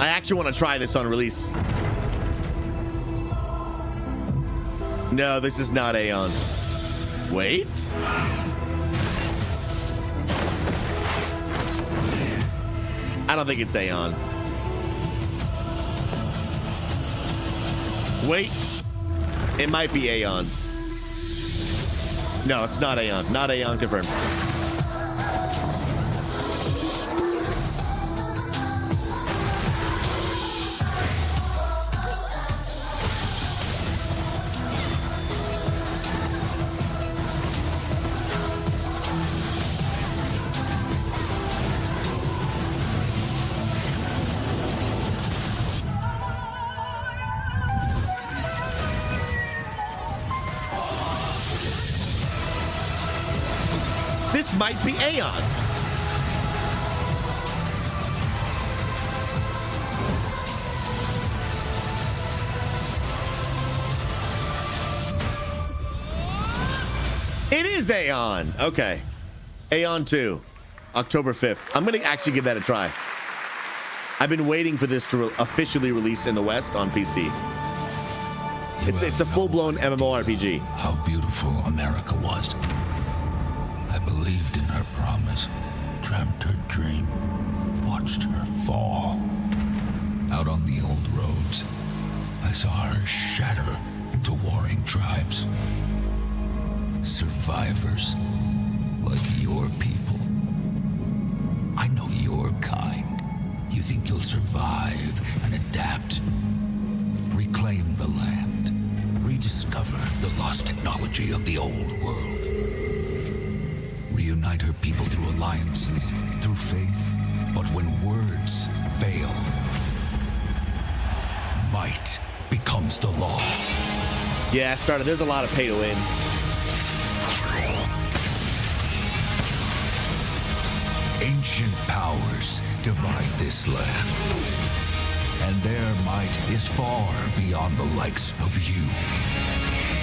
I actually want to try this on release. No, this is not Aeon. Wait. I don't think it's Aeon. Wait. It might be Aeon. No, it's not Aeon. Not Aeon confirmed. This might be Aeon. It is Aeon. Okay. Aeon 2, October 5th. I'm going to actually give that a try. I've been waiting for this to officially release in the West on PC. It's a full-blown MMORPG. How beautiful America was. I believed in her promise, dreamt her dream, watched her fall. Out on the old roads, I saw her shatter into warring tribes. Survivors like your people. I know your kind. You think you'll survive and adapt, reclaim the land, rediscover the lost technology of the old world. Reunite her people through alliances, through faith. But when words fail, might becomes the law. Yeah, started. There's a lot of pay to win. Ancient powers divide this land, and their might is far beyond the likes of you.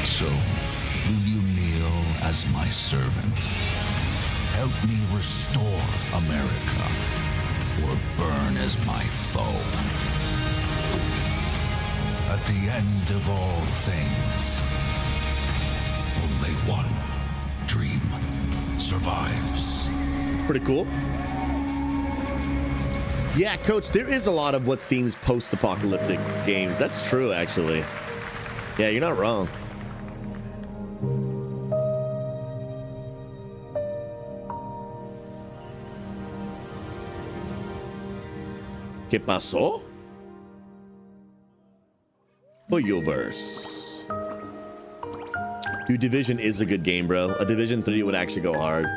So, will you kneel as my servant? Help me restore America, or burn as my foe? At the end of all things, only one dream survives. Pretty cool. Yeah, Coach, there is a lot of what seems post-apocalyptic games. That's true, actually. Yeah, you're not wrong. ¿Qué pasó? Hoyoverse. Dude, Division is a good game, bro. A Division 3 would actually go hard.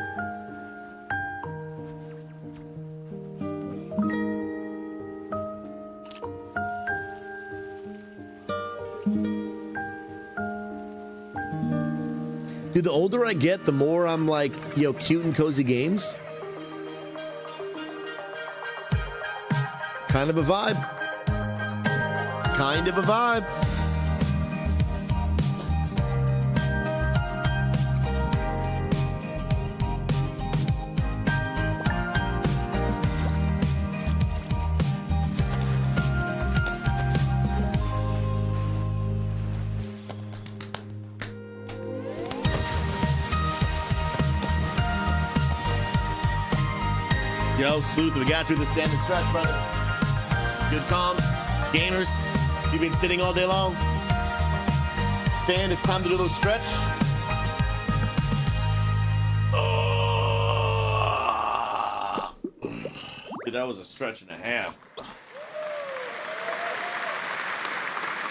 Dude, the older I get, the more I'm like, yo, cute and cozy games. Kind of a vibe. Kind of a vibe. Yo, Sleuth, we got through the standing stretch, brother. Good comms. Gamers, you've been sitting all day long. Stan, it's time to do a little stretch. Dude, that was a stretch and a half.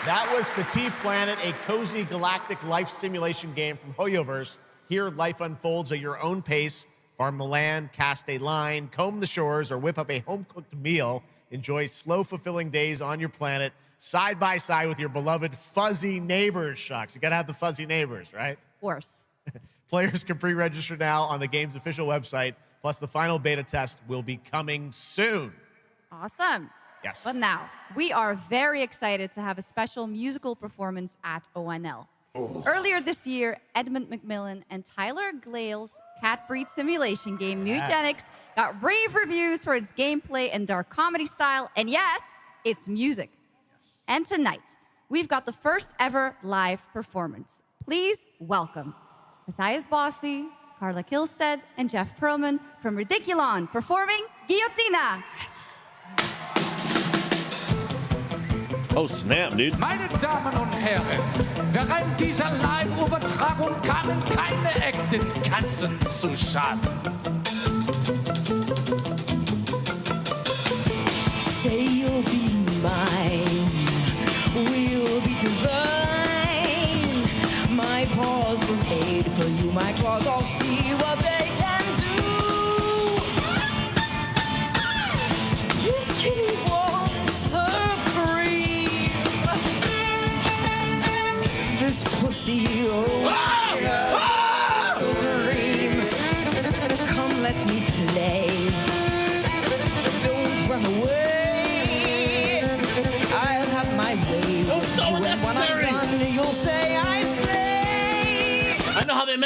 That was Petit Planet, a cozy galactic life simulation game from Hoyoverse. Here, life unfolds at your own pace. Farm the land, cast a line, comb the shores, or whip up a home-cooked meal. Enjoy slow, fulfilling days on your planet, side by side with your beloved fuzzy neighbors. Shocks. You gotta have the fuzzy neighbors, right? Of course. Players can pre-register now on the game's official website. Plus, the final beta test will be coming soon. Awesome. Yes. But now, we are very excited to have a special musical performance at ONL. Earlier this year, Edmund McMillan and Tyler Glale's cat breed simulation game, Mutagenics, got rave reviews for its gameplay and dark comedy style, and yes, its music. Yes. And tonight, we've got the first ever live performance. Please welcome Matthias Bossi, Carla Kilstead, and Jeff Perlman from Ridiculon performing Guillotina. Yes. Oh, snap, dude. Meine Damen und Herren, während dieser Live-Übertragung kamen keine echten Katzen zu Schaden. Say you'll be mine, we'll be divine. My paws were made for you, my claws all see what they can do. This kitty wants her cream. This pussy, oh, it's a dream.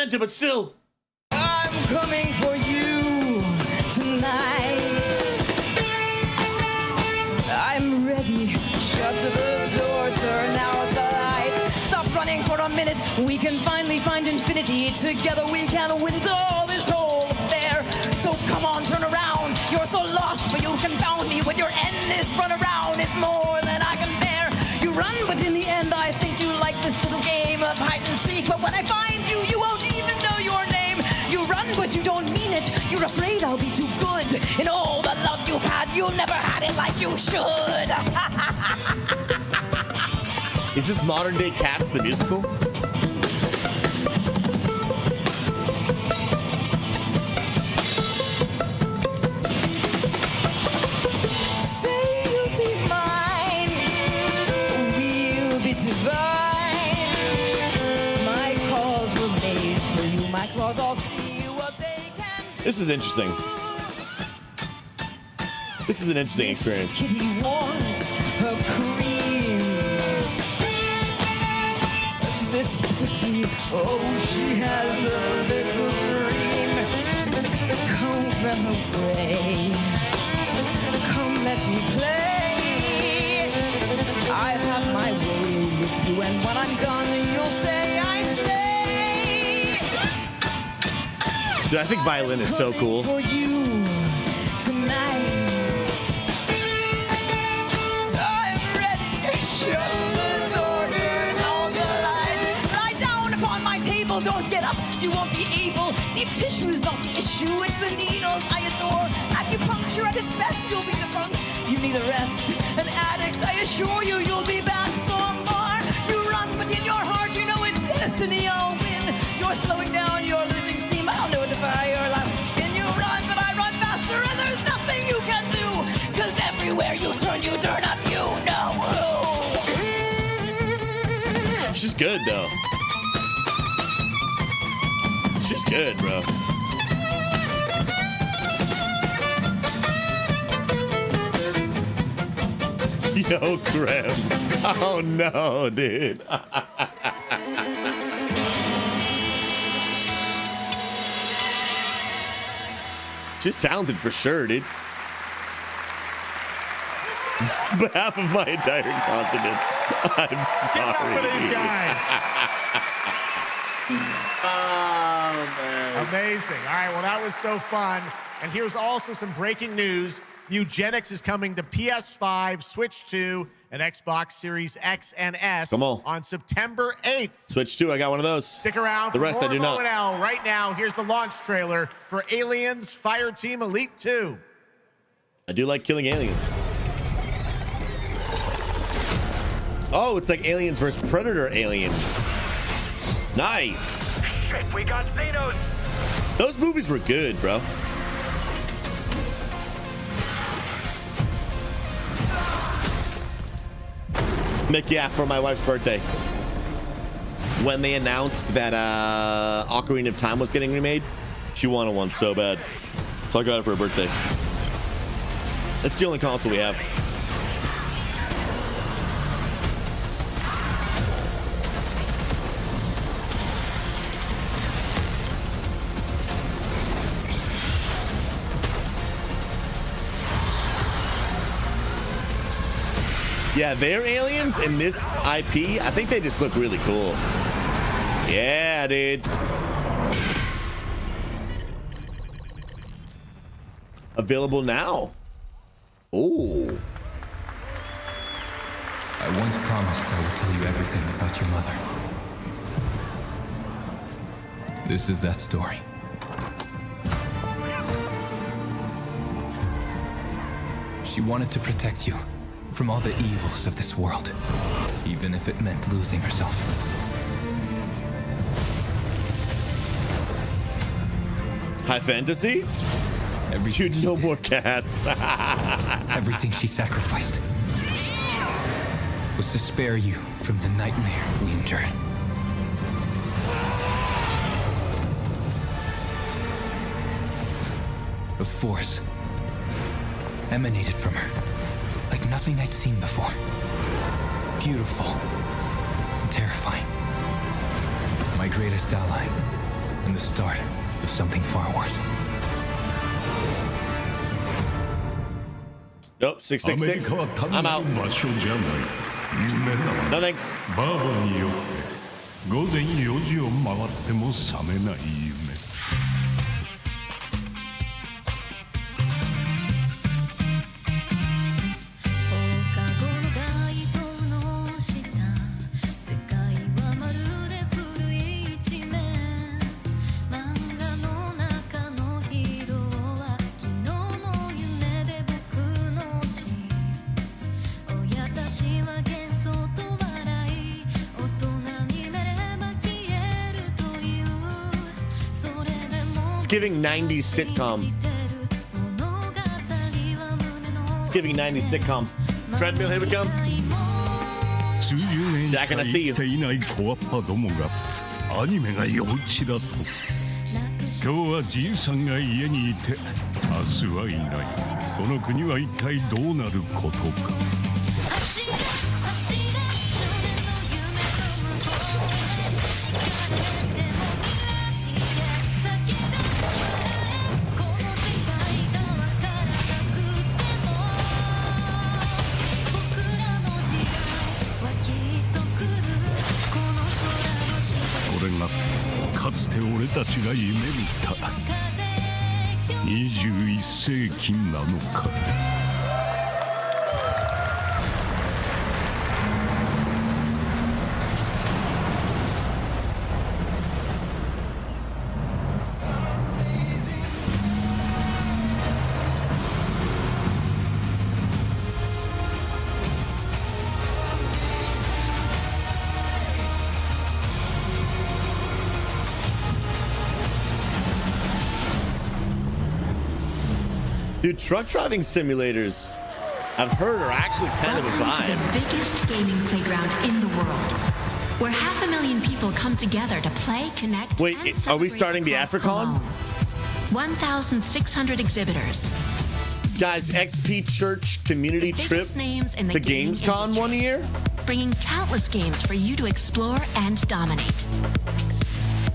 meant to, but still. I'm coming for you tonight. I'm ready. Shut the door, turn out the light. Stop running for a minute. We can finally find infinity. Together we can win all this whole affair. So come on, turn around. You're so lost, but you confound me with your endless run around. It's more than I can bear. You run, but in the end, I think you like this little game of hide and seek. But when I find you, you won't even know your name. You run, but you don't mean it. You're afraid I'll be too good. In all the love you've had, you never had it like you should. Is this modern day Cats the musical? Say you'll be mine. We'll be divine. My calls were made for you. My claws all see what they can do. This is interesting. This is an interesting experience. Kitty wants her cream. This pussy, oh, she has a little dream. Come run away. Come let me play. I have my way with you, and when I'm done, you'll say I stay. Dude, I think violin is so cool. For you tonight. I'm ready. Shut the door, turn on the light. Lie down upon my table, don't get up. You won't be able. Deep tissue is not the issue, it's the needles I adore. Acupuncture at its best, you'll be defunct. You need a rest. An addict, I assure you, you'll be back for more. You run, but in your heart, you know it's destiny. I'll win. You're slowing down, you're losing steam. I'll notify your last. Can you run, but I run faster, and there's nothing you can do. 'Cause everywhere you turn up, you know who. She's good, though. She's good, bro. Yo, Graham. Oh, no, dude. She's talented for sure, dude. On behalf of my entire continent, I'm sorry. Give it up for these guys. Oh, man. Amazing. All right, well, that was so fun. And here's also some breaking news. Eugenics is coming to PS5, Switch 2, and Xbox Series X and S Come on September 8th. Switch 2, I got one of those. Stick around The for rest more I do of not. O&L. Right now, here's the launch trailer for Aliens Fireteam Elite 2. I do like killing aliens. Oh, it's like Aliens versus Predator aliens. Nice. Shit, we got Xenos. Those movies were good, bro. Mick, yeah, for my wife's birthday. When they announced that Ocarina of Time was getting remade, she wanted one so bad. So I got it for her birthday. That's the only console we have. Yeah, their aliens in this IP, I think they just look really cool. Yeah, dude. Available now. Oh. I once promised I would tell you everything about your mother. This is that story. She wanted to protect you from all the evils of this world, even if it meant losing herself. High fantasy? Dude, no more cats. Everything she sacrificed was to spare you from the nightmare we endured. A force emanated from her, like nothing I'd seen before. Beautiful and terrifying. My greatest ally and the start of something far worse. Nope, 666. I'm out. No thanks. 午前4時を回っても覚めない夢。Giving 90s sitcom. It's giving 90s sitcom. Treadmill, here we come. Jack, and I see you. コアパどもがアニメが幼稚だと。今日はじいさんが家にいて、明日はいない。この国は一体どうなることか。かつて俺たちが夢見た21世紀なのか。Dude, truck driving simulators, I've heard, are actually kind of a Welcome to vibe. the biggest gaming playground in the world, where 500,000 people come together to play, connect, Wait, and are we celebrate starting the across Africon? Cologne. 1,600 exhibitors. Guys, XP Church community trip names in the to gaming Gamescom industry, 1 year? Bringing countless games for you to explore and dominate.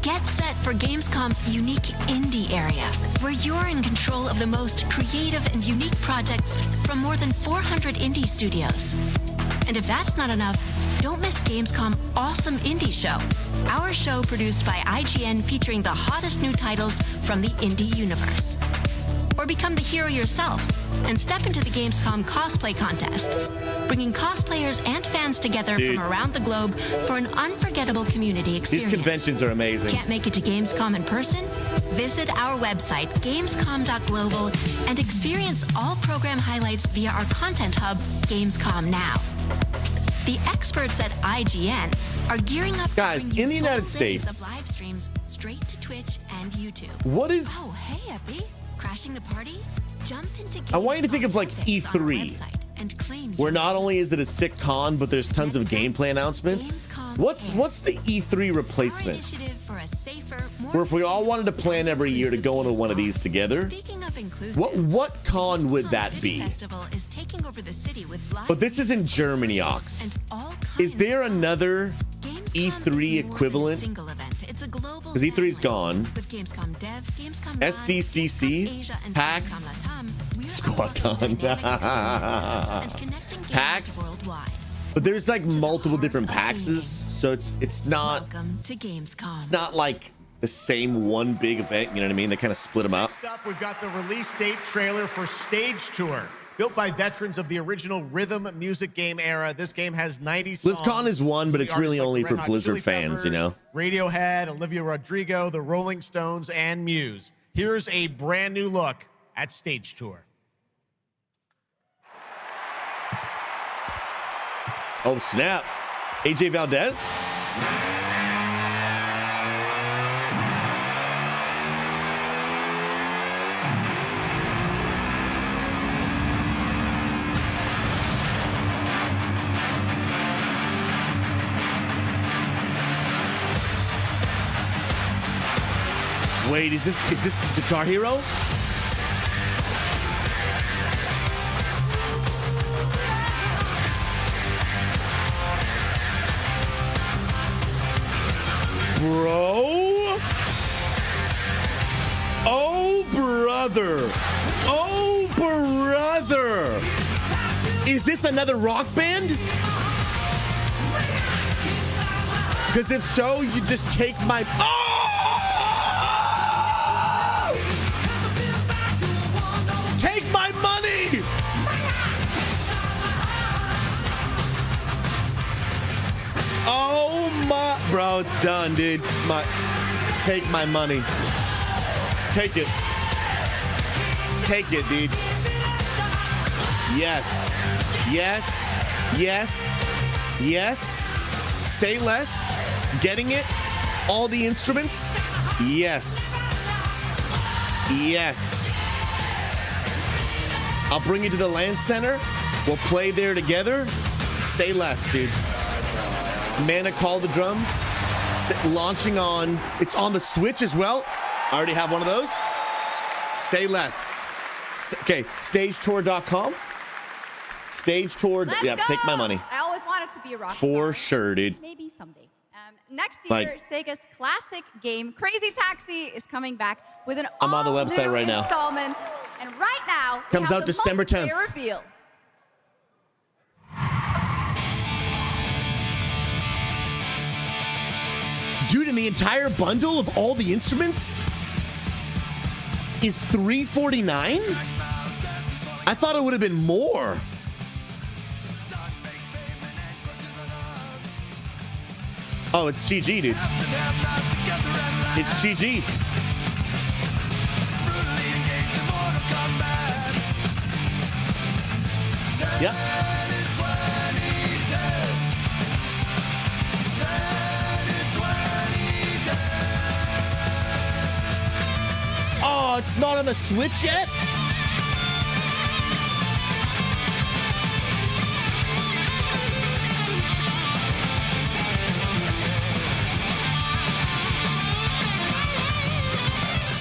Get set for Gamescom's unique indie area, where you're in control of the most creative and unique projects from more than 400 indie studios. And if that's not enough, don't miss Gamescom Awesome Indie Show, our show produced by IGN featuring the hottest new titles from the indie universe. Or become the hero yourself and step into the Gamescom cosplay contest, bringing cosplayers and fans together Dude. from around the globe for an unforgettable community experience. These conventions are amazing. Can't make it to Gamescom in person? Visit our website, gamescom.global, and experience all program highlights via our content hub, Gamescom Now. The experts at IGN are gearing up Guys, to bring in the you United full days States, of live streams straight to Twitch and YouTube. What is... Oh, hey, Epi. Crashing the party? Jump into I want you to think of like E3, where not only is it a sick con, but there's tons of gameplay announcements. What's the E3 replacement? Where if we all wanted to plan every year to go into one of these together, what con would that be? But this is in Germany, Ox. Is there another E3 equivalent? Because E3's gone. SDCC, PAX, SquadCon, PAX. But there's like multiple different PAXs, so it's not like the same one big event. You know what I mean? They kind of split them up. Next up, we've got the release date trailer for Stage Tour. Built by veterans of the original rhythm music game era, this game has 90 songs. BlizzCon is one, but it's really only for Blizzard fans, you know? Radiohead, Olivia Rodrigo, the Rolling Stones, and Muse. Here's a brand new look at Stage Tour. Oh, snap. AJ Valdez? Wait, is this Guitar Hero? Bro? Oh, brother. Oh, brother. Is this another rock band? Because if so, you just take my... Oh! Take my money! Oh my... Bro, it's done, dude. Take my money. Take it. Take it, dude. Yes. Yes. Yes. Yes. Say less. Getting it. All the instruments. Yes. Yes. I'll bring you to the LAN center. We'll play there together. Say less, dude. Mana Call the Drums. Launching on... It's on the Switch as well. I already have one of those. Say less. Okay, stagetour.com. Stage Tour. Let's yeah, go. take my money. I always wanted to be a rock For star. sure, dude. Maybe someday. Next year, Sega's classic game, Crazy Taxi, is coming back with an I'm on the website right now. installment. And right now, we Comes have out the December 10th. multiplayer reveal. Dude, and the entire bundle of all the instruments is $349? I thought it would have been more. Oh, it's GG, dude. It's GG. Yep. Oh, it's not on the Switch yet?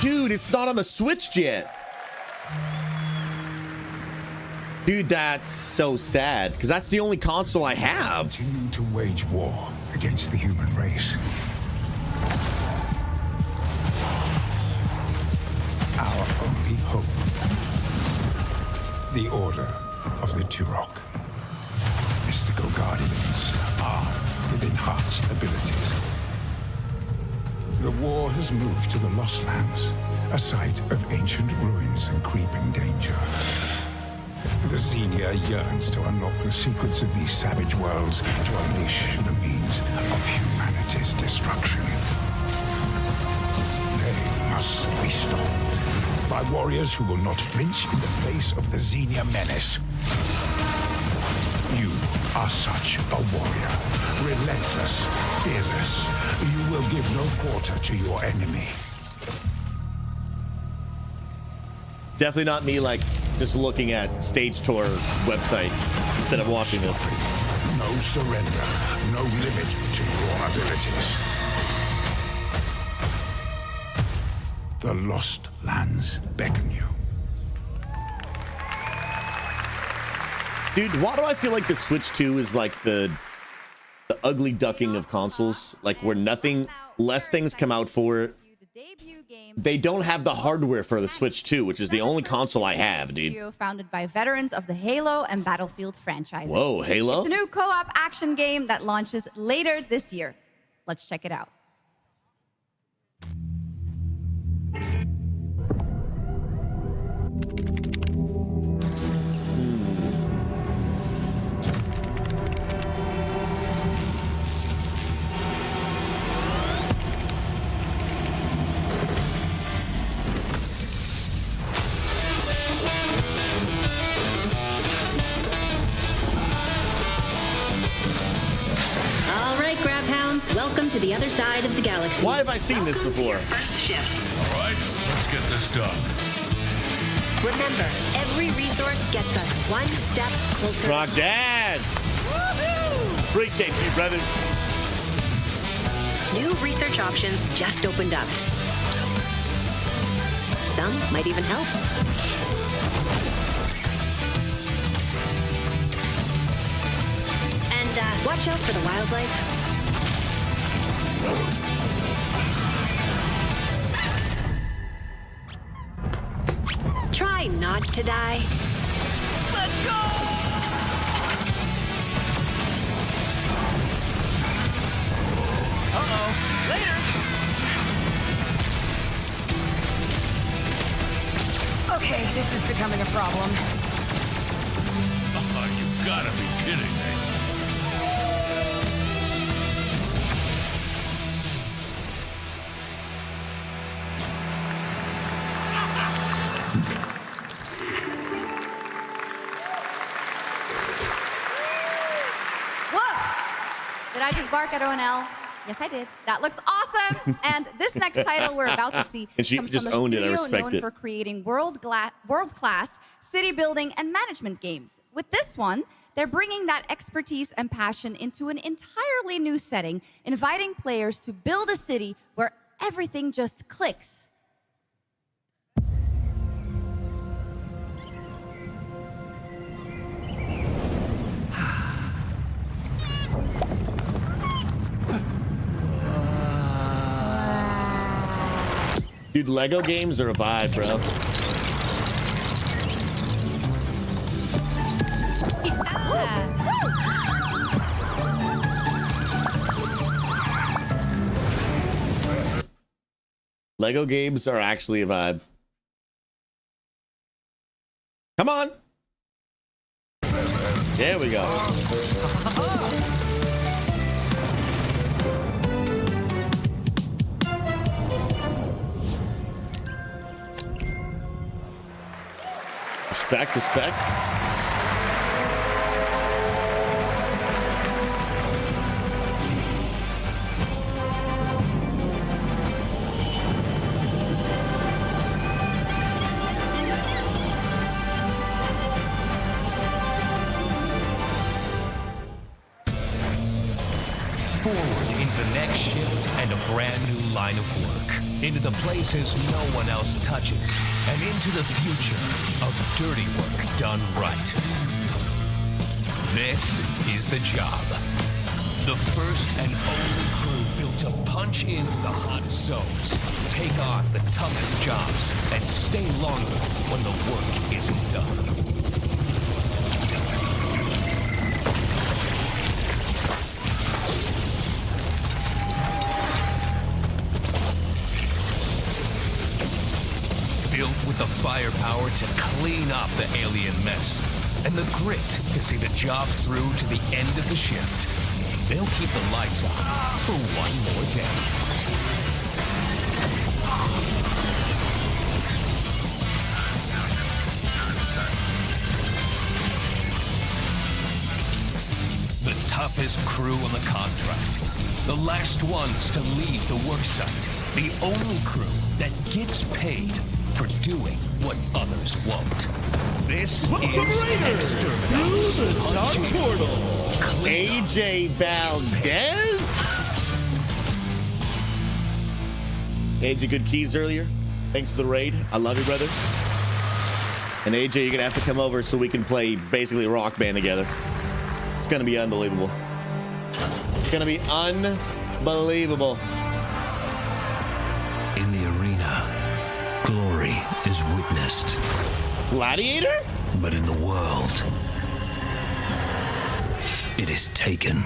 Dude, it's not on the Switch yet. Dude, that's so sad, because that's the only console I have. Continue to wage war against the human race. Our only hope. The Order of the Turok. Mystical guardians armed with enhanced abilities. The war has moved to the Lost Lands, a site of ancient ruins and creeping danger. The Xenia yearns to unlock the secrets of these savage worlds to unleash the means of humanity's destruction. They must be stopped by warriors who will not flinch in the face of the Xenia menace. You are such a warrior, relentless, fearless. You will give no quarter to your enemy. Definitely not me, like, just looking at Stage Tour website instead of watching this. No surrender, no limit to your abilities. The Lost Lands beckon you. Dude, why do I feel like the Switch 2 is like the ugly ducking of consoles? Like where less things come out for it. They don't have the hardware for the Switch 2, which is the only console I have, dude. Founded by veterans of the Halo and Battlefield franchises. Whoa, Halo? It's a new co-op action game that launches later this year. Let's check it out. Welcome to the other side of the galaxy. Why have I seen this before? First shift. All right, let's get this done. Remember, every resource gets us one step closer. Rock Dad! Woohoo! Appreciate you, brother. New research options just opened up. Some might even help. And watch out for the wildlife. Try not to die. Let's go! Uh-oh. Later! Okay, this is becoming a problem. You gotta be kidding me. Woof! Did I just bark at ONL? Yes, I did. That looks awesome. And this next title we're about to see And she comes just from a owned it. I studio respect known it. for creating world-class city building and management games. With this one, they're bringing that expertise and passion into an entirely new setting, inviting players to build a city where everything just clicks. Dude, Lego games are a vibe, bro. Lego games are actually a vibe. Come on. There we go. Respect, respect. Forward into the next shift and a brand new line of work. Into the places no one else touches. And into the future of dirty work done right. This is the job. The first and only crew built to punch into the hottest zones, take on the toughest jobs, and stay longer when the work isn't done. Built with the firepower to clean up the alien mess, and the grit to see the job through to the end of the shift. They'll keep the lights on for one more day. The toughest crew on the contract. The last ones to leave the worksite. The only crew that gets paid for doing what others won't. This is Exterminate. Through the dark portal. AJ Valdez? AJ, good keys earlier. Thanks for the raid. I love you, brother. And AJ, you're gonna have to come over so we can play basically Rock Band together. It's gonna be unbelievable. It's gonna be unbelievable. In the arena, glory is witnessed. Gladiator? But in the world, it is taken.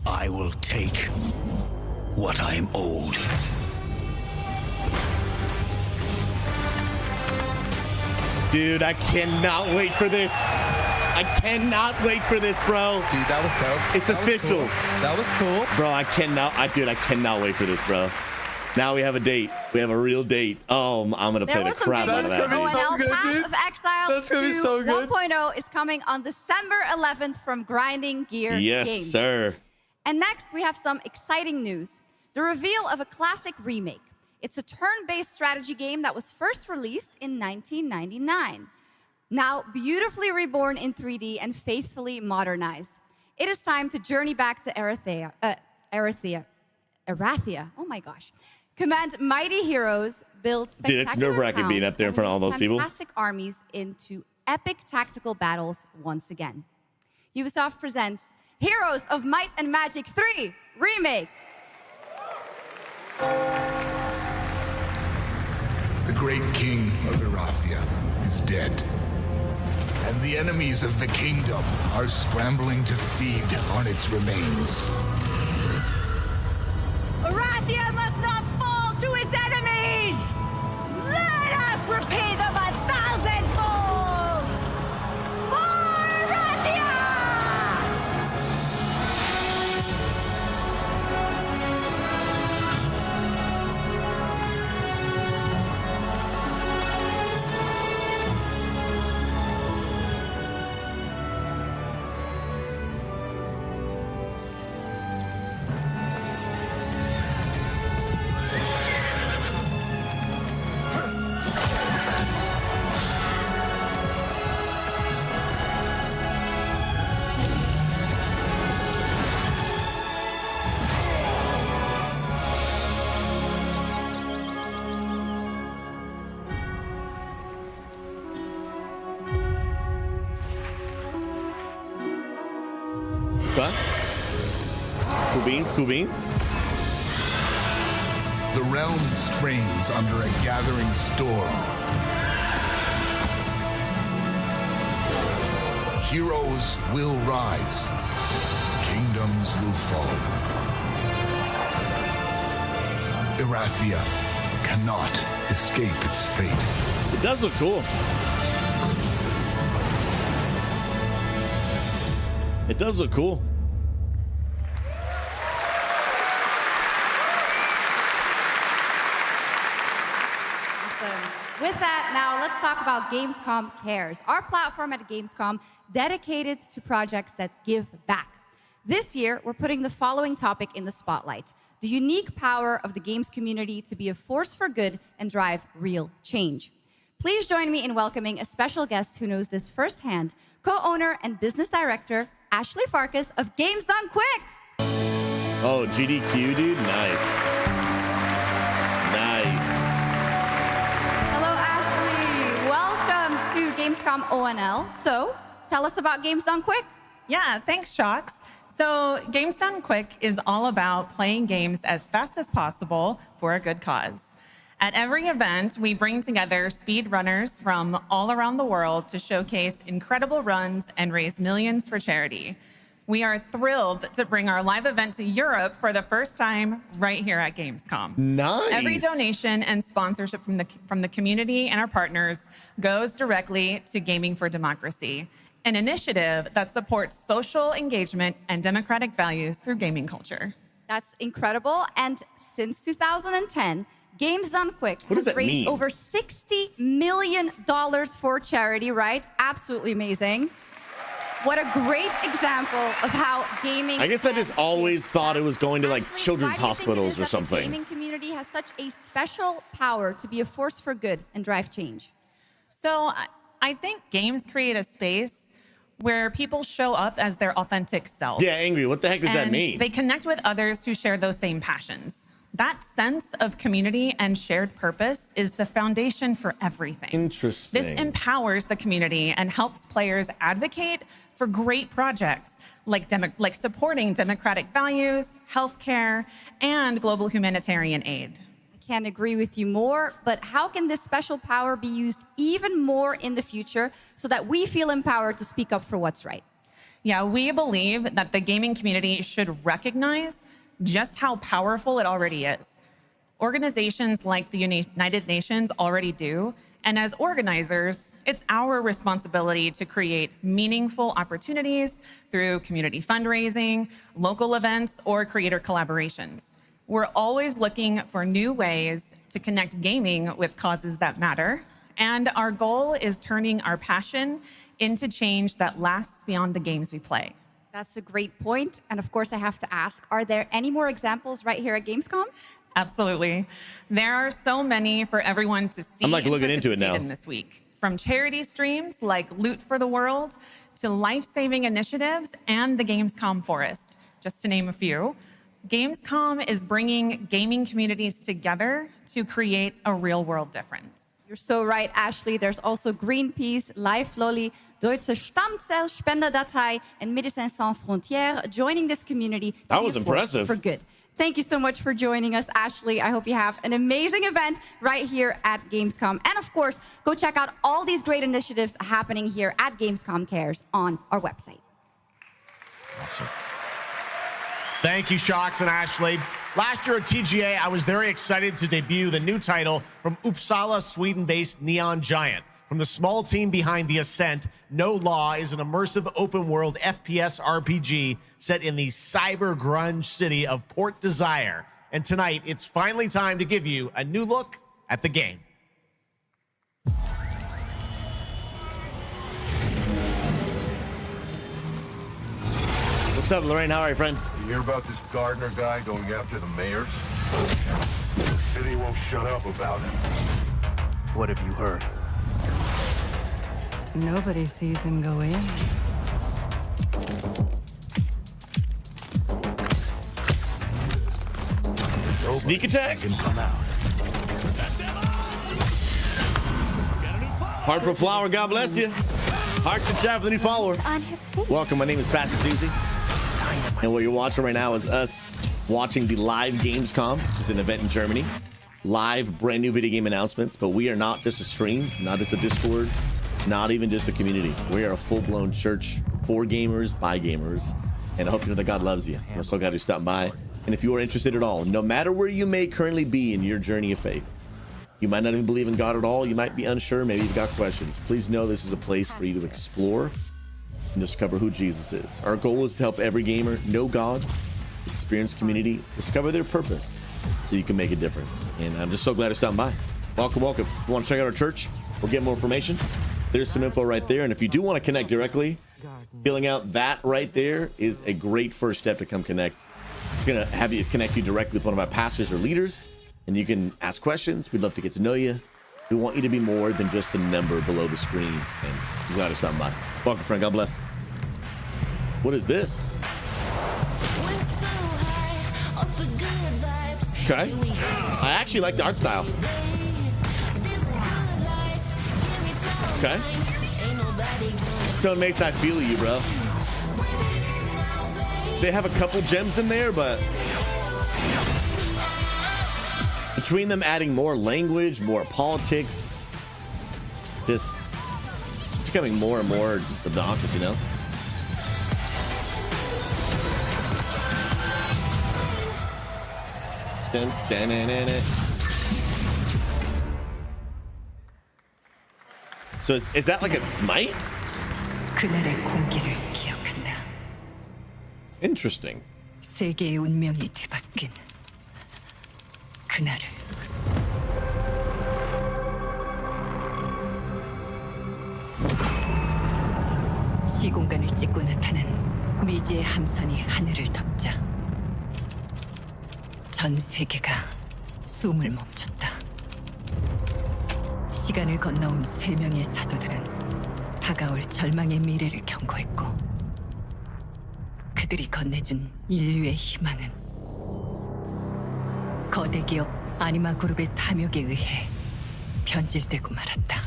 I will take what I am owed. Dude, I cannot wait for this. I cannot wait for this, bro. Dude, that was dope. It's official. That was cool. Bro, I cannot wait for this, bro. Now we have a date. We have a real date. Oh, I'm going to play the crap out of that. ONL Path of Exile That's gonna be so good. 1.0 is coming on December 11th from Grinding Gear Yes, Games. sir. And next, we have some exciting news. The reveal of a classic remake. It's a turn-based strategy game that was first released in 1999. Now beautifully reborn in 3D and faithfully modernized. It is time to journey back to Erathia. Oh my gosh. Command mighty heroes, build spectacular Dude, it's nerve-wracking being up there in front of all those people. Fantastic armies into epic tactical battles once again. Ubisoft presents Heroes of Might and Magic 3 Remake. The great king of Erathia is dead. And the enemies of the kingdom are scrambling to feed on its remains. Erathia must not fall to its enemies! Let us repay them 1,000-fold! For Erathia! What? Cool beans? The realm strains under a gathering storm. Heroes will rise. Kingdoms will fall. Erathia cannot escape its fate. It does look cool. It does look cool. With that, now let's talk about Gamescom Cares, our platform at Gamescom dedicated to projects that give back. This year, we're putting the following topic in the spotlight: the unique power of the games community to be a force for good and drive real change. Please join me in welcoming a special guest who knows this firsthand, co-owner and business director, Ashley Farkas of Games Done Quick. Oh, GDQ, dude? Nice. Nice. Hello, Ashley. Welcome to Gamescom ONL. So, tell us about Games Done Quick. Yeah, thanks, Shocks. So, Games Done Quick is all about playing games as fast as possible for a good cause. At every event, we bring together speedrunners from all around the world to showcase incredible runs and raise millions for charity. We are thrilled to bring our live event to Europe for the first time right here at Gamescom. Nice. Every donation and sponsorship from the community and our partners goes directly to Gaming for Democracy, an initiative that supports social engagement and democratic values through gaming culture. That's incredible. And since 2010, Games Done Quick has raised over $60 million for charity, right? Absolutely amazing. What a great example of how gaming... I guess I just always thought it was going to like children's hospitals or something. The gaming community has such a special power to be a force for good and drive change. So I think games create a space where people show up as their authentic self. Yeah, Angry, what the heck does that mean? They connect with others who share those same passions. That sense of community and shared purpose is the foundation for everything. Interesting. This empowers the community and helps players advocate for great projects like supporting democratic values, healthcare, and global humanitarian aid. I can't agree with you more, but how can this special power be used even more in the future so that we feel empowered to speak up for what's right? Yeah, we believe that the gaming community should recognize just how powerful it already is. Organizations like the United Nations already do, and as organizers, it's our responsibility to create meaningful opportunities through community fundraising, local events, or creator collaborations. We're always looking for new ways to connect gaming with causes that matter. And our goal is turning our passion into change that lasts beyond the games we play. That's a great point. And of course, I have to ask, are there any more examples right here at Gamescom? Absolutely. There are so many for everyone to see. I'm like looking into it now. This week. From charity streams like Loot for the World to life-saving initiatives and the Gamescom Forest, just to name a few. Gamescom is bringing gaming communities together to create a real-world difference. You're so right, Ashley. There's also Greenpeace, Life Lolly, Deutsche Stammzellspenderdatei, and Médecins Sans Frontières joining this community to That be was a force impressive. for good. Thank you so much for joining us, Ashley. I hope you have an amazing event right here at Gamescom. And of course, go check out all these great initiatives happening here at Gamescom Cares on our website. Awesome. Thank you, Shocks and Ashley. Last year at TGA, I was very excited to debut the new title from Uppsala, Sweden-based Neon Giant. From the small team behind The Ascent, No Law is an immersive open-world FPS RPG set in the cyber grunge city of Port Desire. And tonight, it's finally time to give you a new look at the game. What's up, Lorraine? How are you, friend? You hear about this Gardner guy going after the mayors? The city won't shut up about him. What have you heard? Nobody sees him go in. Sneak attack? Heart for Flower, God bless you. Hearts and chat for the new follower. Welcome, my name is Pastor Susie. And what you're watching right now is us watching the live Gamescom, which is an event in Germany. Live, brand new video game announcements, but we are not just a stream, not just a Discord, not even just a community. We are a full-blown church for gamers, by gamers, and I hope you know that God loves you. I'm so glad you're stopping by. And if you are interested at all, no matter where you may currently be in your journey of faith, you might not even believe in God at all, you might be unsure, maybe you've got questions, please know this is a place for you to explore and discover who Jesus is. Our goal is to help every gamer know God, experience community, discover their purpose, so you can make a difference. And I'm just so glad you're stopping by. Welcome, welcome. If you want to check out our church or get more information, there's some info right there. And if you do want to connect directly, filling out that right there is a great first step to come connect. It's going to have you connect you directly with one of our pastors or leaders, and you can ask questions. We'd love to get to know you. We want you to be more than just a number below the screen. And I'm glad you're stopping by. Welcome, friend. God bless. What is this? Okay. I actually like the art style. Okay. Stone Mace, I feel you, bro. They have a couple gems in there, but between them adding more language, more politics, just becoming more and more just obnoxious, you know? Dun, dun, dun, dun, dun. So is that like a smite? 그날의 공기를 기억한다. Interesting. 세계의 운명이 뒤바뀐 그날을. 시공간을 찍고 나타난 미지의 함선이 하늘을 덮자 전 세계가 숨을 멈췄다. 시간을 건너온 3명의 사도들은 다가올 절망의 미래를 경고했고 그들이 건네준 인류의 희망은 거대 기업 아니마 그룹의 탐욕에 의해 변질되고 말았다.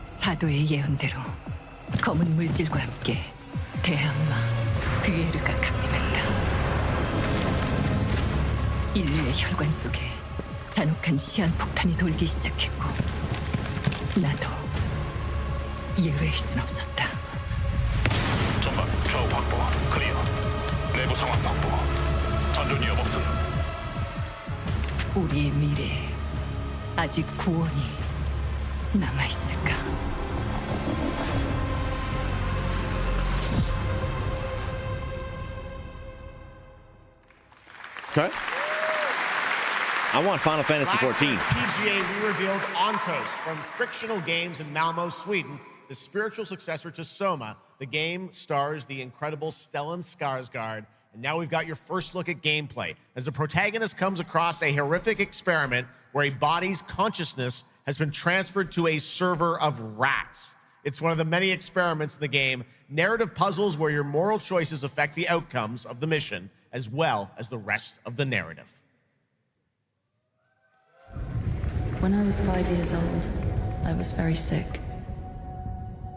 사도의 예언대로 검은 물질과 함께 대항마 뷰에르가 강림했다. 인류의 혈관 속에 잔혹한 시한폭탄이 돌기 시작했고 나도 예외일 순 없었다. 전방 좌우 확보 클리어. 내부 상황 확보. 전륜 위협 없음. 우리의 미래에 아직 구원이 남아있을까? Okay. I want Final Fantasy Last year 14. at TGA, we revealed Ontos from Frictional Games in Malmo, Sweden, the spiritual successor to Soma. The game stars the incredible Stellan Skarsgård, and now we've got your first look at gameplay as the protagonist comes across a horrific experiment where a body's consciousness has been transferred to a server of rats. It's one of the many experiments in the game, narrative puzzles where your moral choices affect the outcomes of the mission, as well as the rest of the narrative. When I was 5 years old, I was very sick.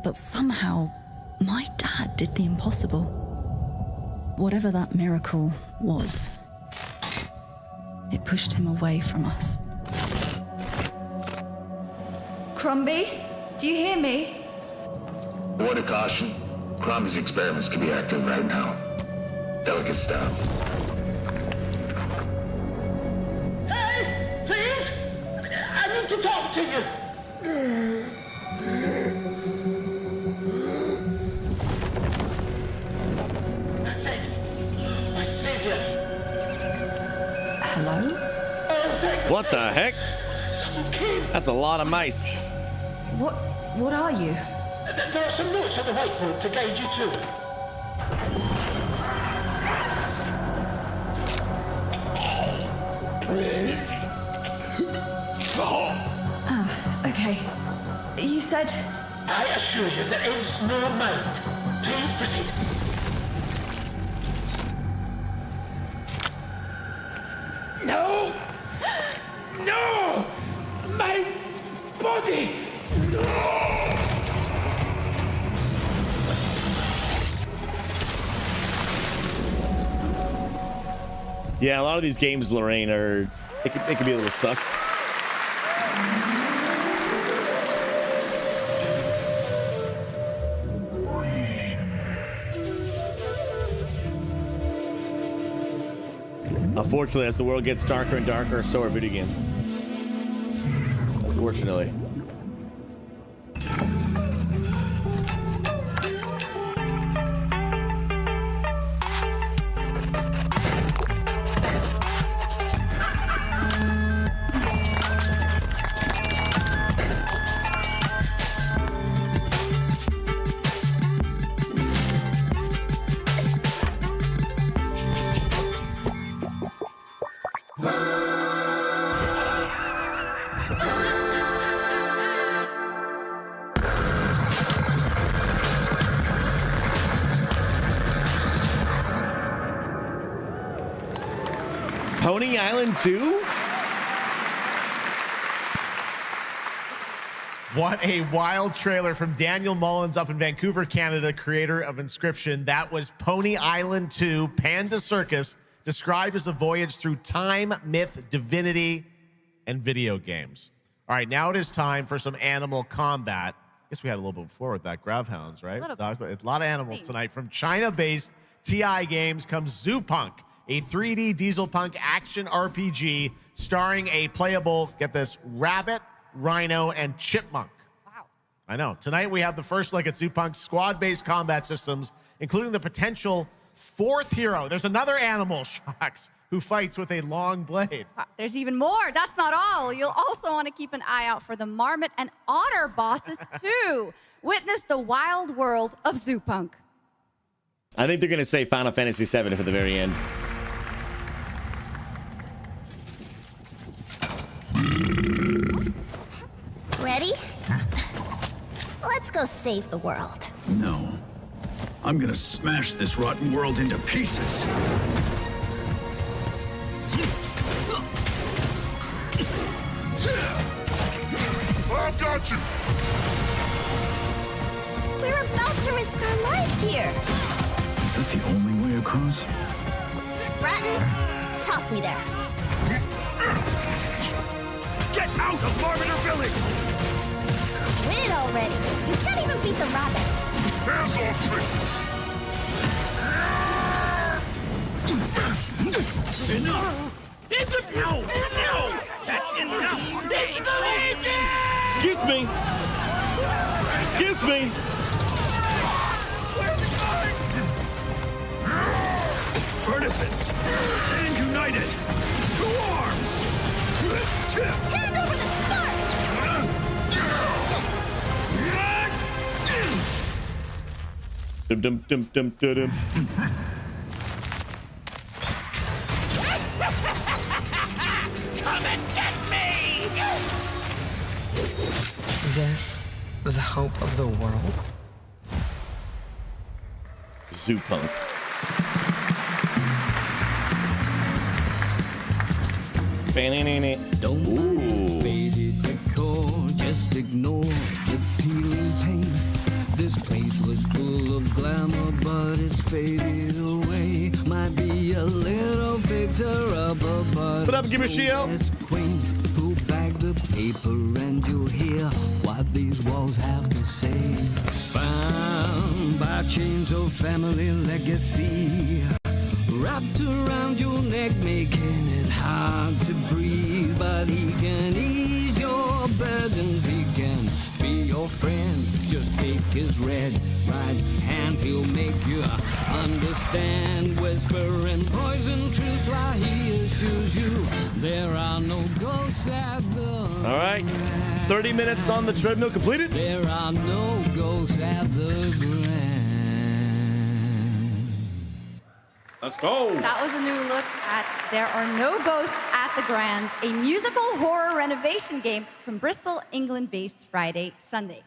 But somehow, my dad did the impossible. Whatever that miracle was, it pushed him away from us. Crumby, do you hear me? Word of caution. Crombie's experiments can be active right now. Delicate stuff. Hey, please! I need to talk to you. That's it. My savior. Hello? Oh, thank What the heck? Someone came. That's a lot of mice. What are you? There are some notes on the whiteboard to guide you to it. Ah, okay. You said... I assure you there is no mind. Please proceed. No! No! My body! No! Yeah, a lot of these games, Lorraine, are it can be a little sus. Unfortunately, as the world gets darker and darker, so are video games. Unfortunately. Pony Island 2? What a wild trailer from Daniel Mullins up in Vancouver, Canada, creator of Inscription. That was Pony Island 2, Panda Circus, described as a voyage through time, myth, divinity, and video games. All right, now it is time for some animal combat. I guess we had a little bit before with that, Gravhounds, right? A lot of animals tonight. From China-based TI Games comes Zoo Punk, a 3D diesel punk action RPG starring a playable, get this, rabbit, rhino, and chipmunk. Wow. I know. Tonight we have the first look at Zoo Punk's squad-based combat systems, including the potential fourth hero. There's another animal, Shocks, who fights with a long blade. There's even more. That's not all. You'll also want to keep an eye out for the marmot and otter bosses too. Witness the wild world of Zoo Punk. I think they're going to say Final Fantasy VII for the very end. Ready? Let's go save the world. No. I'm gonna smash this rotten world into pieces. I've got you! We're about to risk our lives here. Is this the only way across? Bratton, toss me there. Get out of Marviner Village! Quit it already. You can't even beat the rabbits. Hands off, Trixie! Enough! It's a no! No! That's enough! It's the lazy! Excuse me. Excuse me. Where's it going? Furnace citizens, stand united. To arms. Hand over the spark! Dum dum dum dum dum dum. Come and get me! This, the hope of the world? Zoo punk. Don't fade it, just ignore the peeling paint. This place was full of glamour, but it's faded away. Might be a little fixer-upper, but what up, give me a shield. Quaint. Pull back the paper and you'll hear what these walls have to say. Bound by chains of family legacy, wrapped around your neck, making it hard to breathe. But he can ease your burdens, he can be your friend. Just take his right hand, he'll make you understand. Whisper and poison truth while he assures you there are no ghosts at the all right, 30 minutes on the treadmill completed. There are no ghosts at the grand. Let's go. That was a new look at There Are No Ghosts at the Grand, a musical horror renovation game from Bristol, England-based Friday Sunday.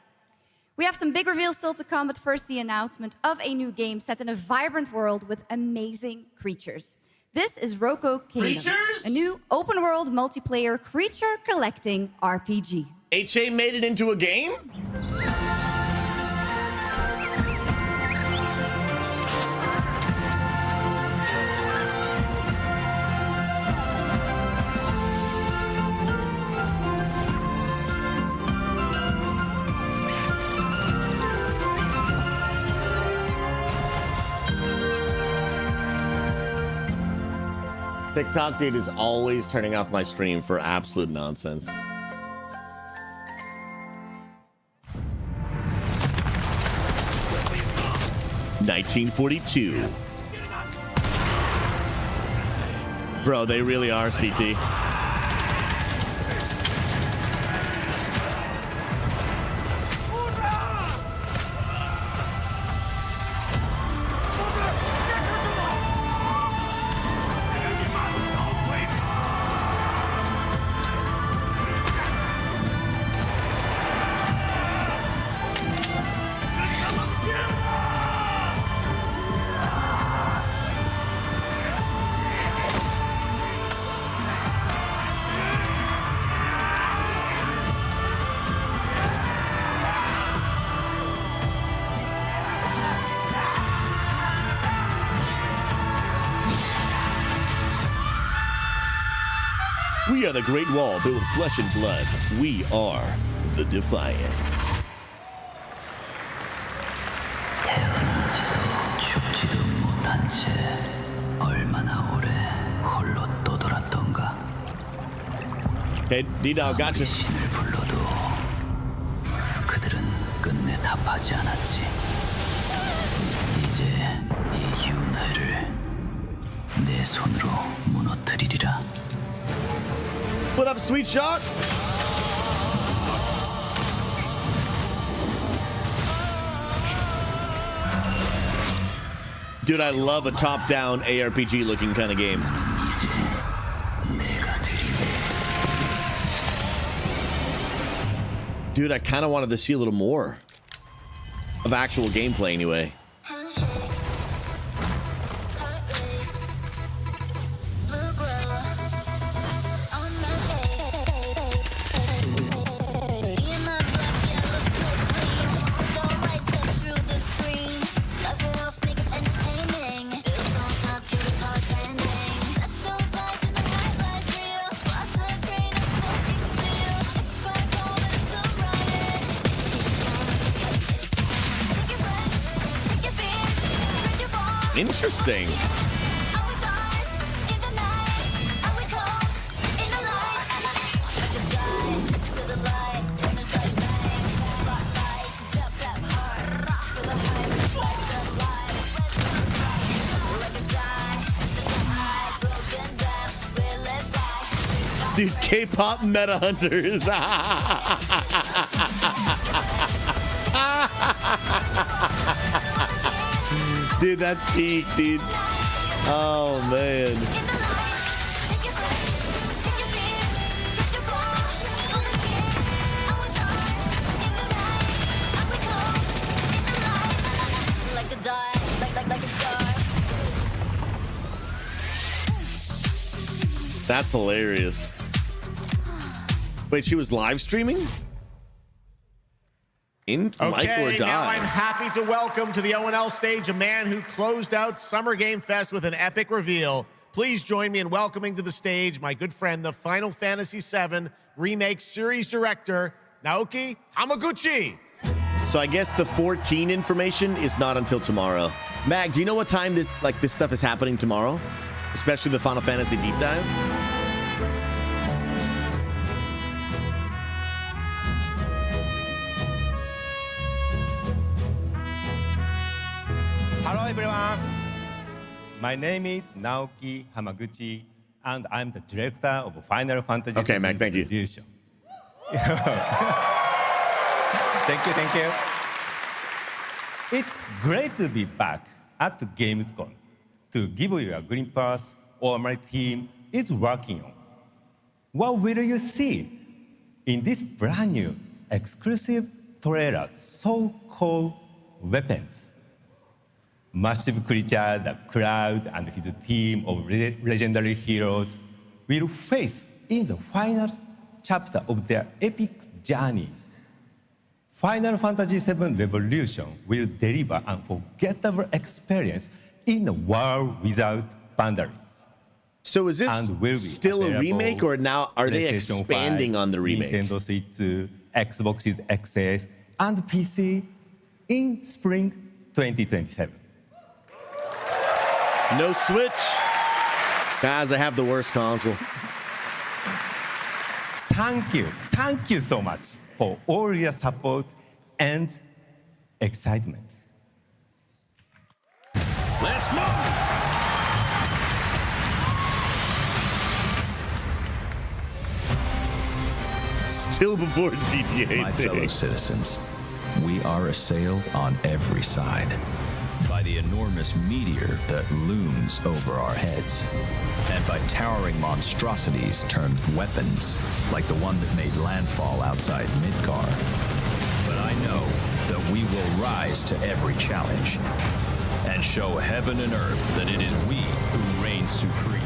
We have some big reveals still to come, but first the announcement of a new game set in a vibrant world with amazing creatures. This is Roko Kingdom, a new open-world multiplayer creature collecting RPG. HA made it into a game? TikTok dude is always turning off my stream for absolute nonsense. $1942. Bro, they really are, CT. We are the Great Wall built with flesh and blood. We are the Defiant. 태어나지도 죽지도 못한 채 얼마나 오래 홀로 떠돌았던가. Okay, D-Dog, gotcha. 신을 불러도 그들은 끝내 답하지 않았지. 이제 이 윤회를 내 손으로 무너뜨리리라. What up, Sweet Shot? Dude, I love a top-down ARPG looking kind of game. Dude, I kind of wanted to see a little more of actual gameplay anyway. Interesting. Dude, K-pop meta hunters. Dude, that's peak, dude. Oh, man. That's hilarious. Wait, she was live streaming? In Like or Die. Now I'm happy to welcome to the ONL stage a man who closed out Summer Game Fest with an epic reveal. Please join me in welcoming to the stage my good friend, the Final Fantasy VII Remake Series Director, Naoki Hamaguchi. So I guess the 14 information is not until tomorrow. Mag, do you know what time this stuff is happening tomorrow? Especially the Final Fantasy deep dive? Hello everyone. My name is Naoki Hamaguchi, and I'm the director of Final Fantasy. Okay, Mag, thank you. Thank you. It's great to be back at the Gamescom to give you a glimpse of what my team is working on. What will you see in this brand new exclusive trailer, so-called Weapons? Massive creature, the Cloud, and his team of legendary heroes will face in the final chapter of their epic journey. Final Fantasy VII Revolution will deliver an unforgettable experience in a world without boundaries. So is this still a remake, or now are they expanding 5, on the remake? Nintendo Switch, Xbox Series XS, and PC in spring 2027. No Switch. Guys, I have the worst console. Thank you so much for all your support and excitement. Let's move! Still before GTA. My fellow citizens, we are assailed on every side by the enormous meteor that looms over our heads, and by towering monstrosities termed weapons, like the one that made landfall outside Midgar. But I know that we will rise to every challenge and show heaven and earth that it is we who reign supreme.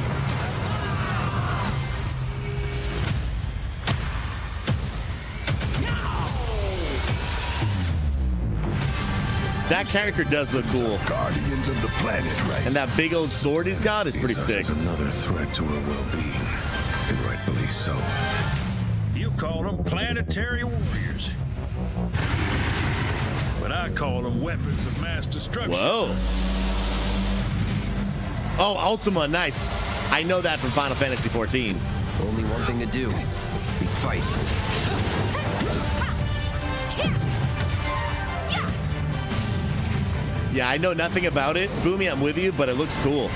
That character does look cool. Guardians of the planet, right? And that big old sword he's got is pretty sick. Is another threat to our well-being, and rightfully so. You call them planetary warriors, but I call them weapons of mass destruction. Whoa. Oh, Ultima, nice. I know that from Final Fantasy XIV. Only one thing to do. We fight. Yeah, I know nothing about it. Boomy, I'm with you, but it looks cool.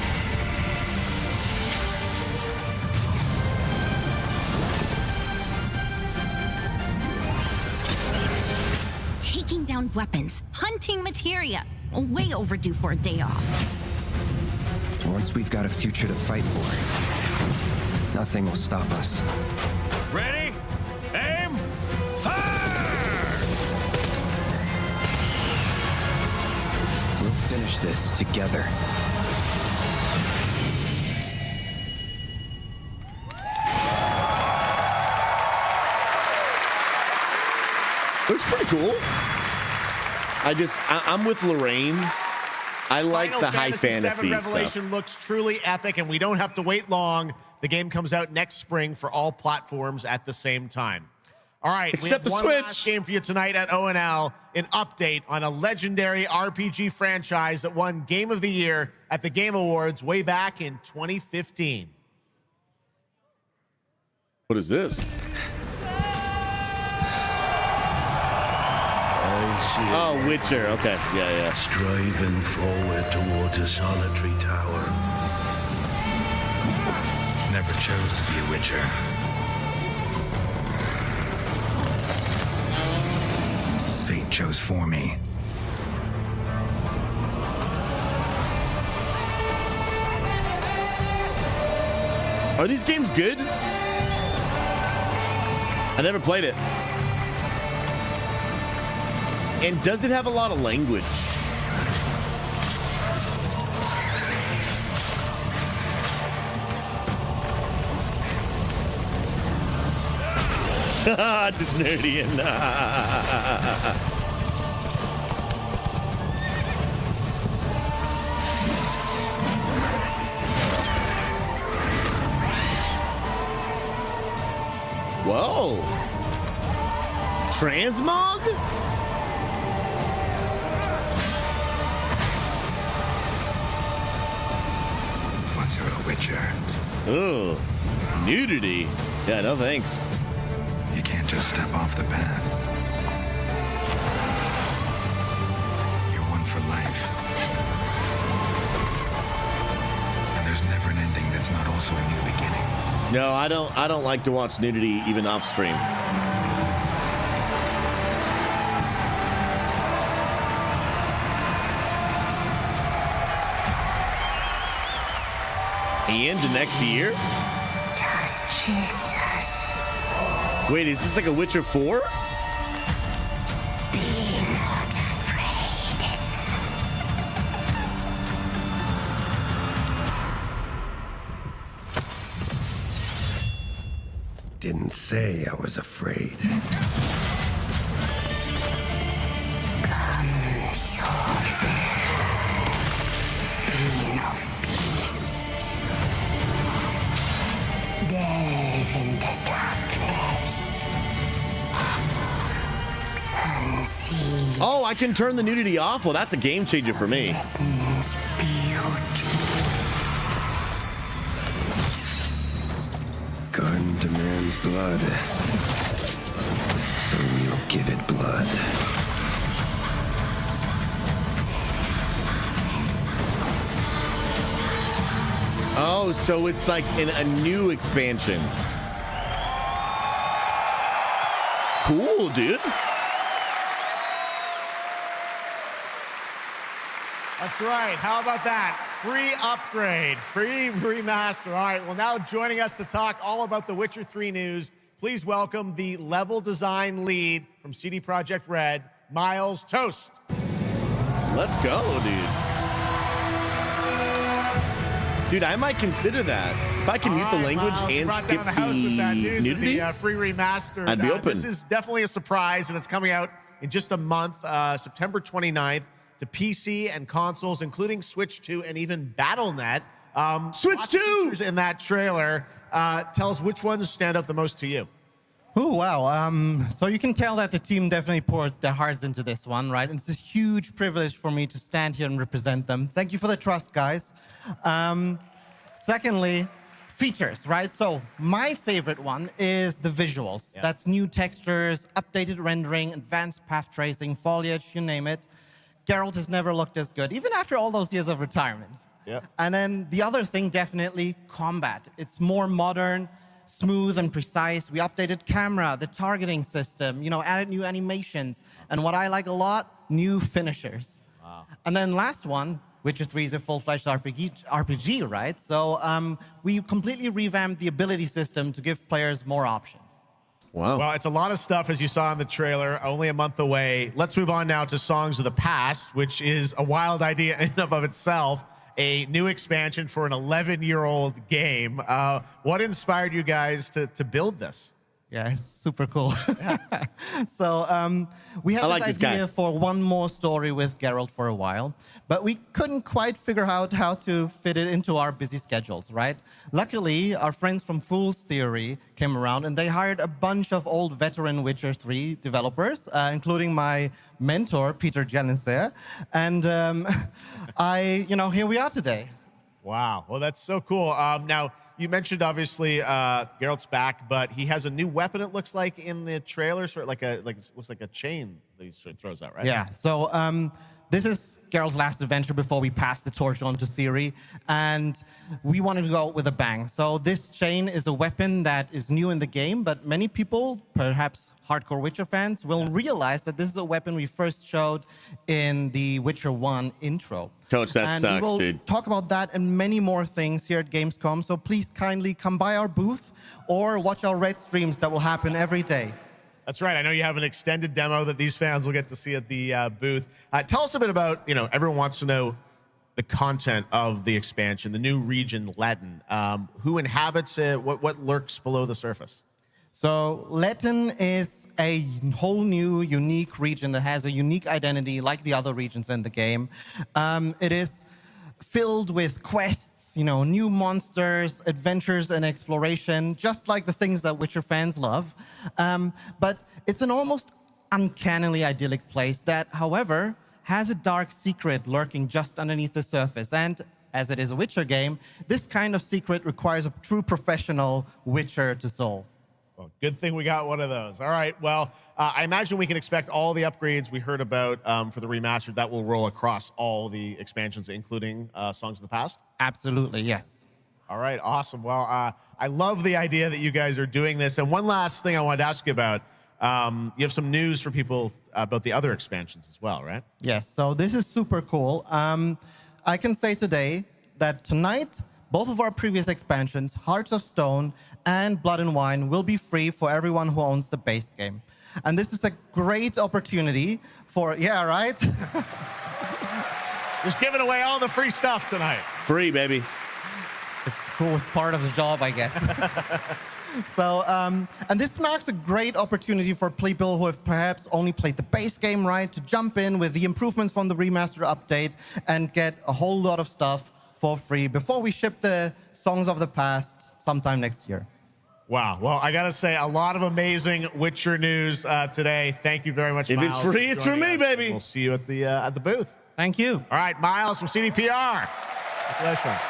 Taking down weapons, hunting materia. Way overdue for a day off. Once we've got a future to fight for, nothing will stop us. Ready? Aim! Fire! We'll finish this together. Looks pretty cool. I'm with Lorraine. I like the high fantasy VII stuff. Revelation looks truly epic, and we don't have to wait long. The game comes out next spring for all platforms at the same time. All right, Except we the have one Switch. last game for you tonight at ONL, an update on a legendary RPG franchise that won Game of the Year at the Game Awards way back in 2015. What is this? Oh, Witcher. Okay. Yeah. Striving forward towards a solitary tower. Never chose to be a witcher. chose for me. Are these games good? I never played it. And does it have a lot of language? Just nerdy and whoa. Transmog? Once you're a Witcher, Oh, nudity. Yeah, no thanks. you can't just step off the path. You're one for life. And there's never an ending that's not also a new beginning. No, I don't like to watch nudity even off stream. And next year? Jesus. Wait, is this like a Witcher 4? Be not afraid. Didn't say I was afraid. Come, sword bearer, being of beasts. Delve into darkness. And see Oh, I can turn the nudity off? Well, that's a game changer for me. Britain's beauty. Garden demands blood, so we'll give it blood. Oh, so it's like in a new expansion. Cool, dude. That's right. How about that? Free upgrade, free remaster. All right, well, now joining us to talk all about the Witcher 3 news, please welcome the level design lead from CD Projekt Red, Miles Toast. Let's go, dude. Dude, I might consider that. If I can mute the language Miles, and brought skip down the house with that news of nudity, the free remaster. I'd be open. This is definitely a surprise, and it's coming out in just a month, September 29th, to PC and consoles, including Switch 2 and even Battle.net. Switch 2! In that trailer, tell us which ones stand out the most to you. Oh, wow. So you can tell that the team definitely poured their hearts into this one, right? And it's a huge privilege for me to stand here and represent them. Thank you for the trust, guys. Secondly, features, right? So my favorite one is the visuals. Yeah. That's new textures, updated rendering, advanced path tracing, foliage, you name it. Geralt has never looked as good, even after all those years of retirement. Yeah. And then the other thing, definitely combat. It's more modern, smooth and precise. We updated camera, the targeting system, added new animations. And what I like a lot, new finishers. Wow. And then last one, Witcher 3 is a full-fledged RPG, right? So we completely revamped the ability system to give players more options. Wow. Well, it's a lot of stuff, as you saw in the trailer, only a month away. Let's move on now to Songs of the Past, which is a wild idea in and of itself, a new expansion for an 11-year-old game. What inspired you guys to build this? Yeah, it's super cool. So we had this idea for one more story with Geralt for a while, but we couldn't quite figure out how to fit it into our busy schedules, right? Luckily, our friends from Fool's Theory came around and they hired a bunch of old veteran Witcher 3 developers, including my mentor, Peter Janisser. And here we are today. Wow. Well, that's so cool. Now, you mentioned, obviously, Geralt's back, but he has a new weapon, it looks like, in the trailer, sort of looks like a chain that he sort of throws out, right? Yeah. So this is Geralt's last adventure before we pass the torch on to Ciri, and we wanted to go out with a bang. So this chain is a weapon that is new in the game, but many people, perhaps hardcore Witcher fans, will realize that this is a weapon we first showed in the Witcher 1 intro. Coach, that and sucks, we will dude. talk about that and many more things here at Gamescom, so please kindly come by our booth or watch our Red streams that will happen every day. That's right. I know you have an extended demo that these fans will get to see at the booth. Tell us a bit about, everyone wants to know the content of the expansion, the new region, Letten. Who inhabits it? What lurks below the surface? So Letten is a whole new, unique region that has a unique identity like the other regions in the game. It is filled with quests, new monsters, adventures, and exploration, just like the things that Witcher fans love. But it's an almost uncannily idyllic place that, however, has a dark secret lurking just underneath the surface. And as it is a Witcher game, this kind of secret requires a true professional Witcher to solve. Well, good thing we got one of those. All right. Well, I imagine we can expect all the upgrades we heard about for the remastered. That will roll across all the expansions, including Songs of the Past? Absolutely, yes. All right. Awesome. Well, I love the idea that you guys are doing this. And one last thing I wanted to ask you about. You have some news for people about the other expansions as well, right? Yes. So this is super cool. I can say today that tonight, both of our previous expansions, Hearts of Stone and Blood and Wine, will be free for everyone who owns the base game. And this is a great opportunity for, yeah, right? Just giving away all the free stuff tonight. Free, baby. It's the coolest part of the job, I guess. So, and this marks a great opportunity for people who have perhaps only played the base game, right, to jump in with the improvements from the remaster update and get a whole lot of stuff for free before we ship the Songs of the Past sometime next year. Wow. Well, I got to say, a lot of amazing Witcher news today. Thank you very much, If Miles. it's free, it's for me, baby. We'll see you at the booth. Thank you. All right, Miles from CDPR. Congratulations.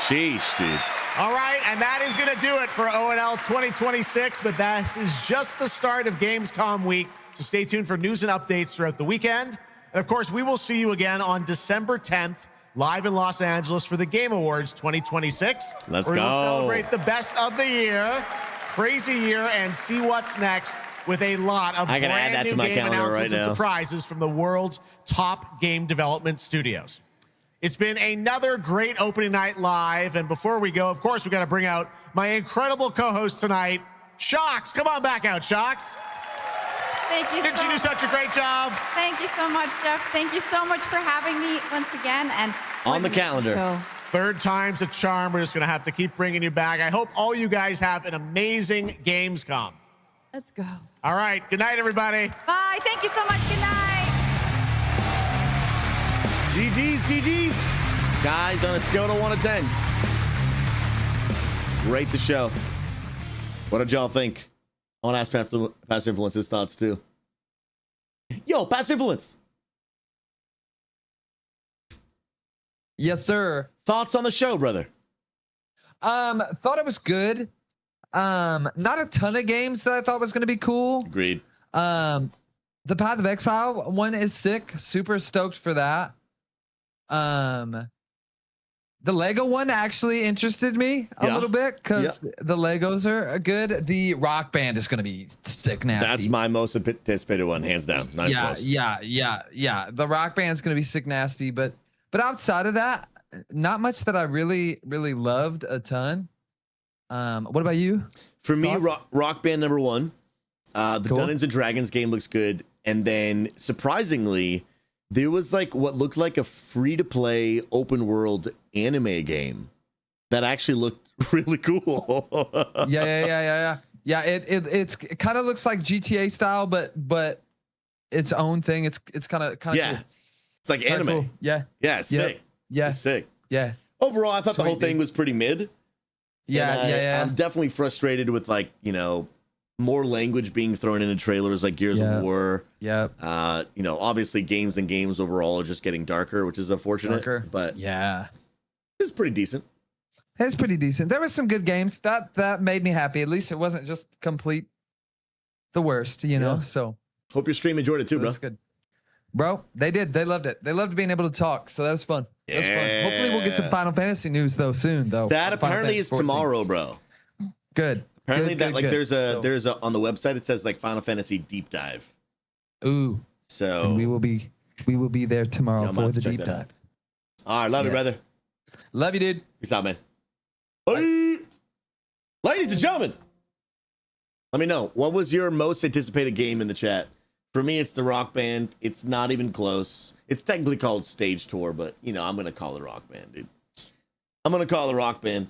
Sheesh, dude. All right, and that is going to do it for ONL 2026, but that is just the start of Gamescom week, so stay tuned for news and updates throughout the weekend. And of course, we will see you again on December 10th, live in Los Angeles for the Game Awards 2026. Let's where go. We'll celebrate the best of the year, crazy year, and see what's next with a lot of I can add brand that new to my game calendar right announcements and now. surprises from the world's top game development studios. It's been another great opening night live. And before we go, of course, we've got to bring out my incredible co-host tonight, Shocks. Come on back out, Shocks. Thank you. Didn't you do such a great job? Thank you so much, Jeff. Thank you so much for having me once again. And On the calendar. show. Third time's a charm. We're just going to have to keep bringing you back. I hope all you guys have an amazing Gamescom. Let's go. All right. Good night, everybody. Bye. Thank you so much. Good night. GG's. Guys, on a scale of 1 to 10, rate the show. What did y'all think? I want to ask Past Influence's thoughts too. Yo, Past Influence. Yes, sir. Thoughts on the show, brother? Thought it was good. Not a ton of games that I thought was going to be cool. Agreed. The Path of Exile one is sick. Super stoked for that. The Lego one actually interested me a little bit because the Legos are good. The Rock Band is going to be sick nasty. That's my most anticipated one, hands down. Not even close. Yeah. The Rock Band's going to be sick nasty, but outside of that, not much that I really loved a ton. What about you? For me, Rock Band number 1. The Dungeons and Dragons game looks good, and then surprisingly, there was like what looked like a free-to-play open-world anime game that actually looked really cool. Yeah. It kind of looks like GTA style, but its own thing. It's kind of cool. It's like kinda anime. cool. Yeah. It's sick. Yeah. It's sick. Yeah. Overall, I thought the whole thing was pretty mid. Yeah. I'm definitely frustrated with more language being thrown into trailers like Gears of War. Yeah. Obviously games overall are just getting darker, which is unfortunate. But yeah, it's pretty decent. It's pretty decent. There was some good games that made me happy. At least it wasn't just complete the worst, So hope your stream enjoyed it too, bro. That's good. Bro, they did. They loved it. They loved being able to talk. So that was fun. That was fun. Hopefully we'll get some Final Fantasy news though soon though. That Final apparently Fantasy is 14. tomorrow, bro. Good. Apparently Good, that good, like good. there's a on the website it says like Final Fantasy deep dive. Ooh. So And we will be there tomorrow Yeah, I'm for about the to check deep that out. dive. All right, love you, Yes. brother. Love you, dude. Peace out, man. Bye. Ladies and gentlemen, let me know, what was your most anticipated game in the chat? For me, it's the Rock Band. It's not even close. It's technically called Stage Tour, but you know, I'm gonna call it Rock Band, dude. I'm gonna call it Rock Band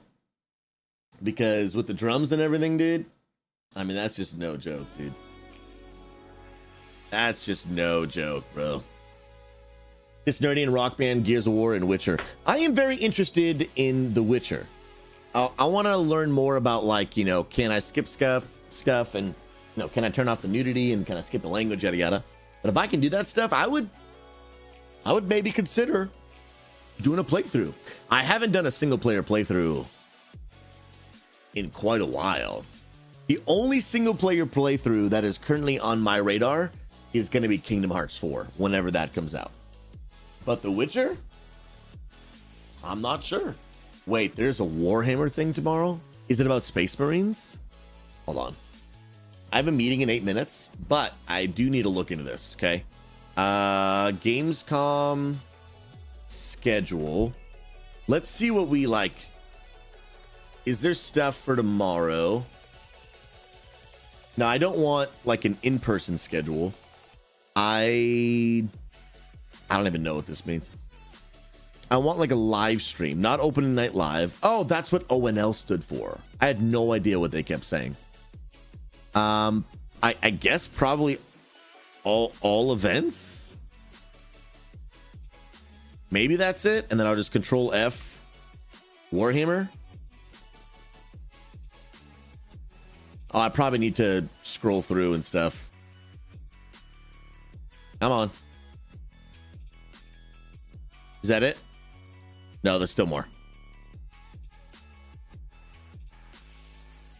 because with the drums and everything, dude. I mean, that's just no joke, dude. That's just no joke, bro. This nerdy and Rock Band, Gears of War, and Witcher. I am very interested in The Witcher. I want to learn more about, like, you know, can I skip stuff, and you know, can I turn off the nudity and can I skip the language, yada yada. But if I can do that stuff, I would maybe consider doing a playthrough. I haven't done a single player playthrough in quite a while. The only single player playthrough that is currently on my radar is going to be Kingdom Hearts 4 whenever that comes out. But The Witcher, I'm not sure. Wait, there's a Warhammer thing tomorrow? Is it about Space Marines? Hold on. I have a meeting in 8 minutes, but I do need to look into this, okay? Gamescom schedule. Let's see what we like. Is there stuff for tomorrow? Now, I don't want like an in-person schedule. I don't even know what this means. I want like a live stream, not opening night live. Oh, that's what ONL stood for. I had no idea what they kept saying. I guess probably all events. Maybe that's it, and then I'll just Control F Warhammer. Oh, I probably need to scroll through and stuff. Come on. Is that it? No, there's still more.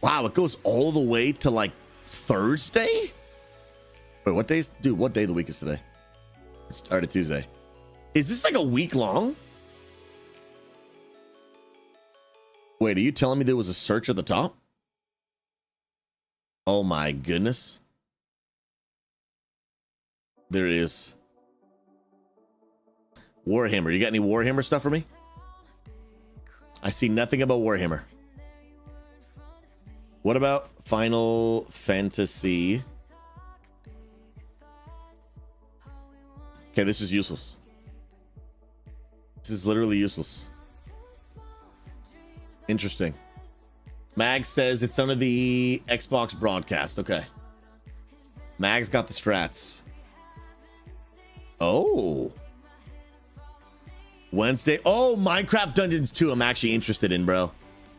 Wow, it goes all the way to like Thursday? Wait, what days? Dude, what day of the week is today? It started Tuesday. Is this like a week long? Wait, are you telling me there was a search at the top? Oh my goodness. There it is. Warhammer. You got any Warhammer stuff for me? I see nothing about Warhammer. What about Final Fantasy? Okay, this is useless. This is literally useless. Interesting. Mag says it's under the Xbox broadcast. Okay. Mag's got the strats. Oh. Wednesday. Oh, Minecraft Dungeons 2. I'm actually interested in, bro.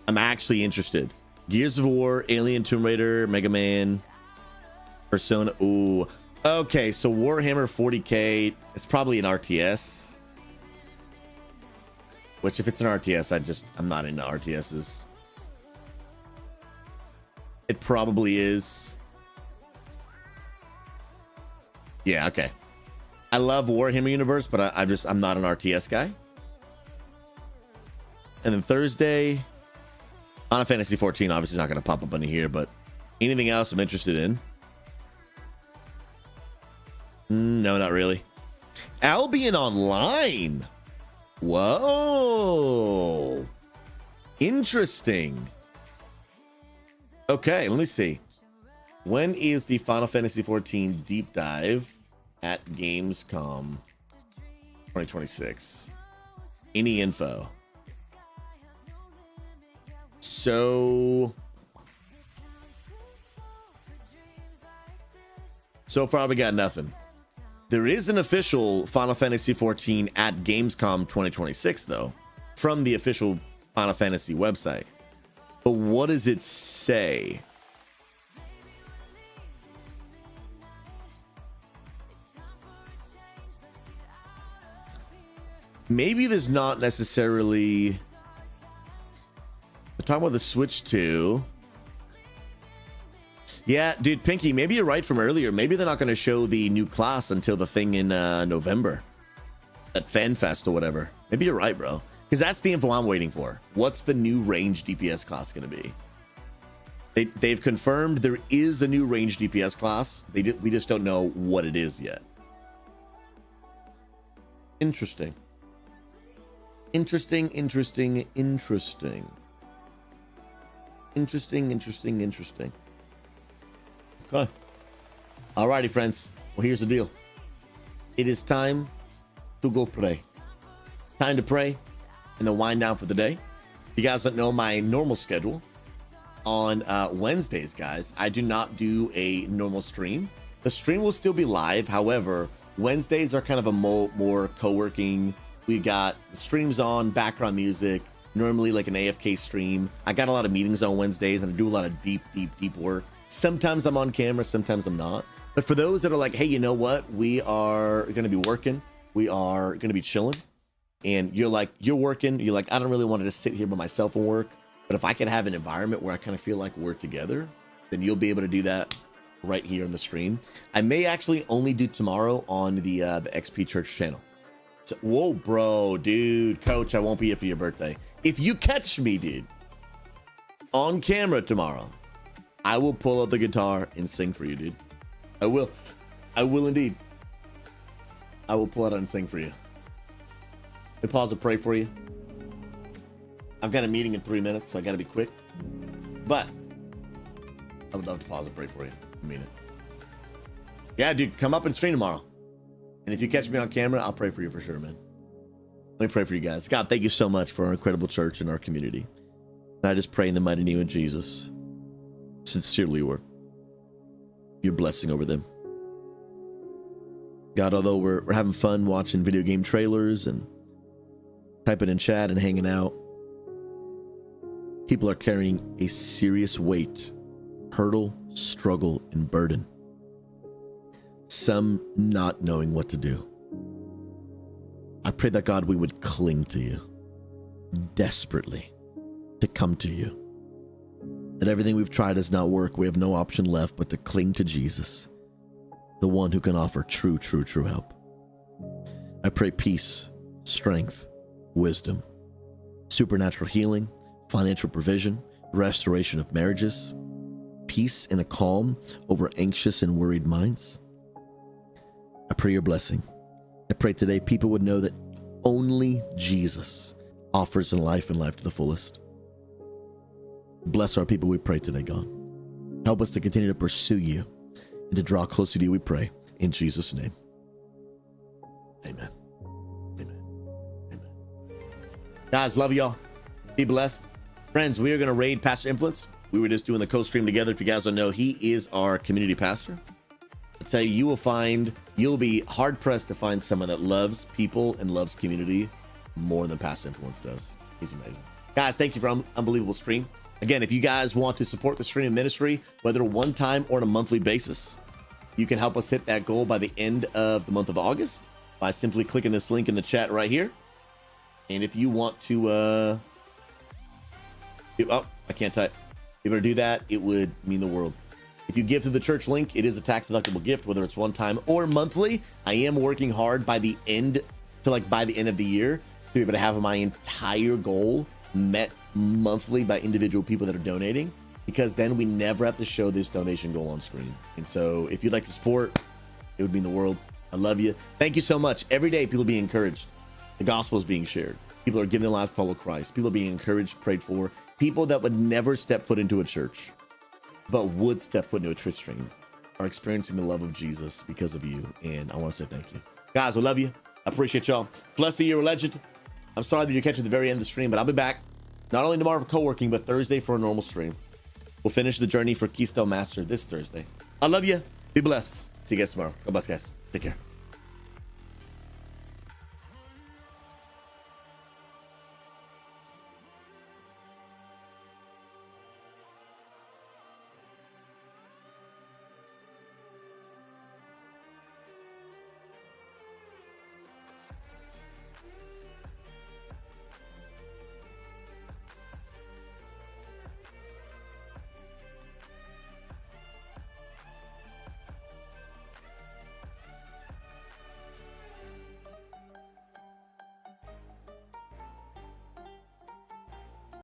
I'm actually interested. Gears of War, Alien, Tomb Raider, Mega Man, Persona. Ooh. Okay, so Warhammer 40K. It's probably an RTS. Which, if it's an RTS, I'm not into RTSs. It probably is. Yeah, okay. I love Warhammer Universe, but I'm not an RTS guy. And then Thursday, Final Fantasy 14 obviously is not going to pop up on here, but anything else I'm interested in? No, not really. Albion Online. Whoa. Interesting. Okay, let me see. When is the Final Fantasy 14 deep dive at Gamescom 2026? Any info? So far we got nothing. There is an official Final Fantasy 14 at Gamescom 2026 though, from the official Final Fantasy website. But what does it say? Maybe there's not necessarily. We're talking about the Switch 2. Yeah, dude, Pinky, maybe you're right from earlier. Maybe they're not going to show the new class until the thing in November. At FanFest or whatever. Maybe you're right, bro. Because that's the info I'm waiting for. What's the new range DPS class going to be? They've confirmed there is a new range DPS class. We just don't know what it is yet. Interesting. Interesting. Okay. Alrighty, friends. Well, here's the deal. It is time to go pray. Time to pray and then wind down for the day. You guys don't know my normal schedule. On Wednesdays, guys, I do not do a normal stream. The stream will still be live. However, Wednesdays are kind of a more co-working. We got streams on, background music, normally like an AFK stream. I got a lot of meetings on Wednesdays and I do a lot of deep work. Sometimes I'm on camera, sometimes I'm not. But for those that are like, hey, you know what? We are going to be working. We are going to be chilling. And you're like, you're working. You're like, I don't really want to just sit here by myself and work. But if I can have an environment where I kind of feel like we're together, then you'll be able to do that right here on the stream. I may actually only do tomorrow on the XP Church channel. So, whoa, bro, dude, coach, I won't be here for your birthday. If you catch me, dude, on camera tomorrow, I will pull out the guitar and sing for you, dude. I will indeed. I will pull it out and sing for you. I pause and pray for you. I've got a meeting in 3 minutes, so I got to be quick. But I would love to pause and pray for you. I mean it. Yeah, dude, come up and stream tomorrow. And if you catch me on camera, I'll pray for you for sure, man. Let me pray for you guys. God, thank you so much for our incredible church and our community. And I just pray in the mighty name of Jesus, sincerely, Lord, your blessing over them. God, although we're having fun watching video game trailers and typing in chat and hanging out, people are carrying a serious weight, hurdle, struggle, and burden. Some not knowing what to do. I pray that, God, we would cling to you desperately, to come to you. That everything we've tried does not work. We have no option left but to cling to Jesus, the one who can offer true help. I pray peace, strength, wisdom, supernatural healing, financial provision, restoration of marriages, peace and a calm over anxious and worried minds. I pray your blessing. I pray today people would know that only Jesus offers life and life to the fullest. Bless our people, we pray today, God. Help us to continue to pursue you and to draw closer to you, we pray. In Jesus' name. Amen. Amen. Guys, love y'all. Be blessed. Friends, we are going to raid Pastor Influence. We were just doing the co-stream together. If you guys don't know, he is our community pastor. I tell you, you'll be hard-pressed to find someone that loves people and loves community more than Pastor Influence does. He's amazing. Guys, thank you for an unbelievable stream. Again, if you guys want to support the stream ministry, whether one time or on a monthly basis, you can help us hit that goal by the end of the month of August by simply clicking this link in the chat right here. And if you want to, I can't type. If you were to do that, it would mean the world. If you give through the church link, it is a tax-deductible gift, whether it's one time or monthly. I am working hard by the end of the year to be able to have my entire goal met monthly by individual people that are donating, because then we never have to show this donation goal on screen. And so if you'd like to support, it would mean the world. I love you. Thank you so much. Every day people are being encouraged. The gospel is being shared. People are giving their lives to follow Christ. People are being encouraged, prayed for. People that would never step foot into a church, but would step foot into a Twitch stream, are experiencing the love of Jesus because of you. And I want to say thank you. Guys, I love you. I appreciate y'all. Bless you, you're a legend. I'm sorry that you're catching the very end of the stream, but I'll be back not only tomorrow for co-working, but Thursday for a normal stream. We'll finish the journey for Keystone Master this Thursday. I love you. Be blessed. See you guys tomorrow. God bless, guys. Take care.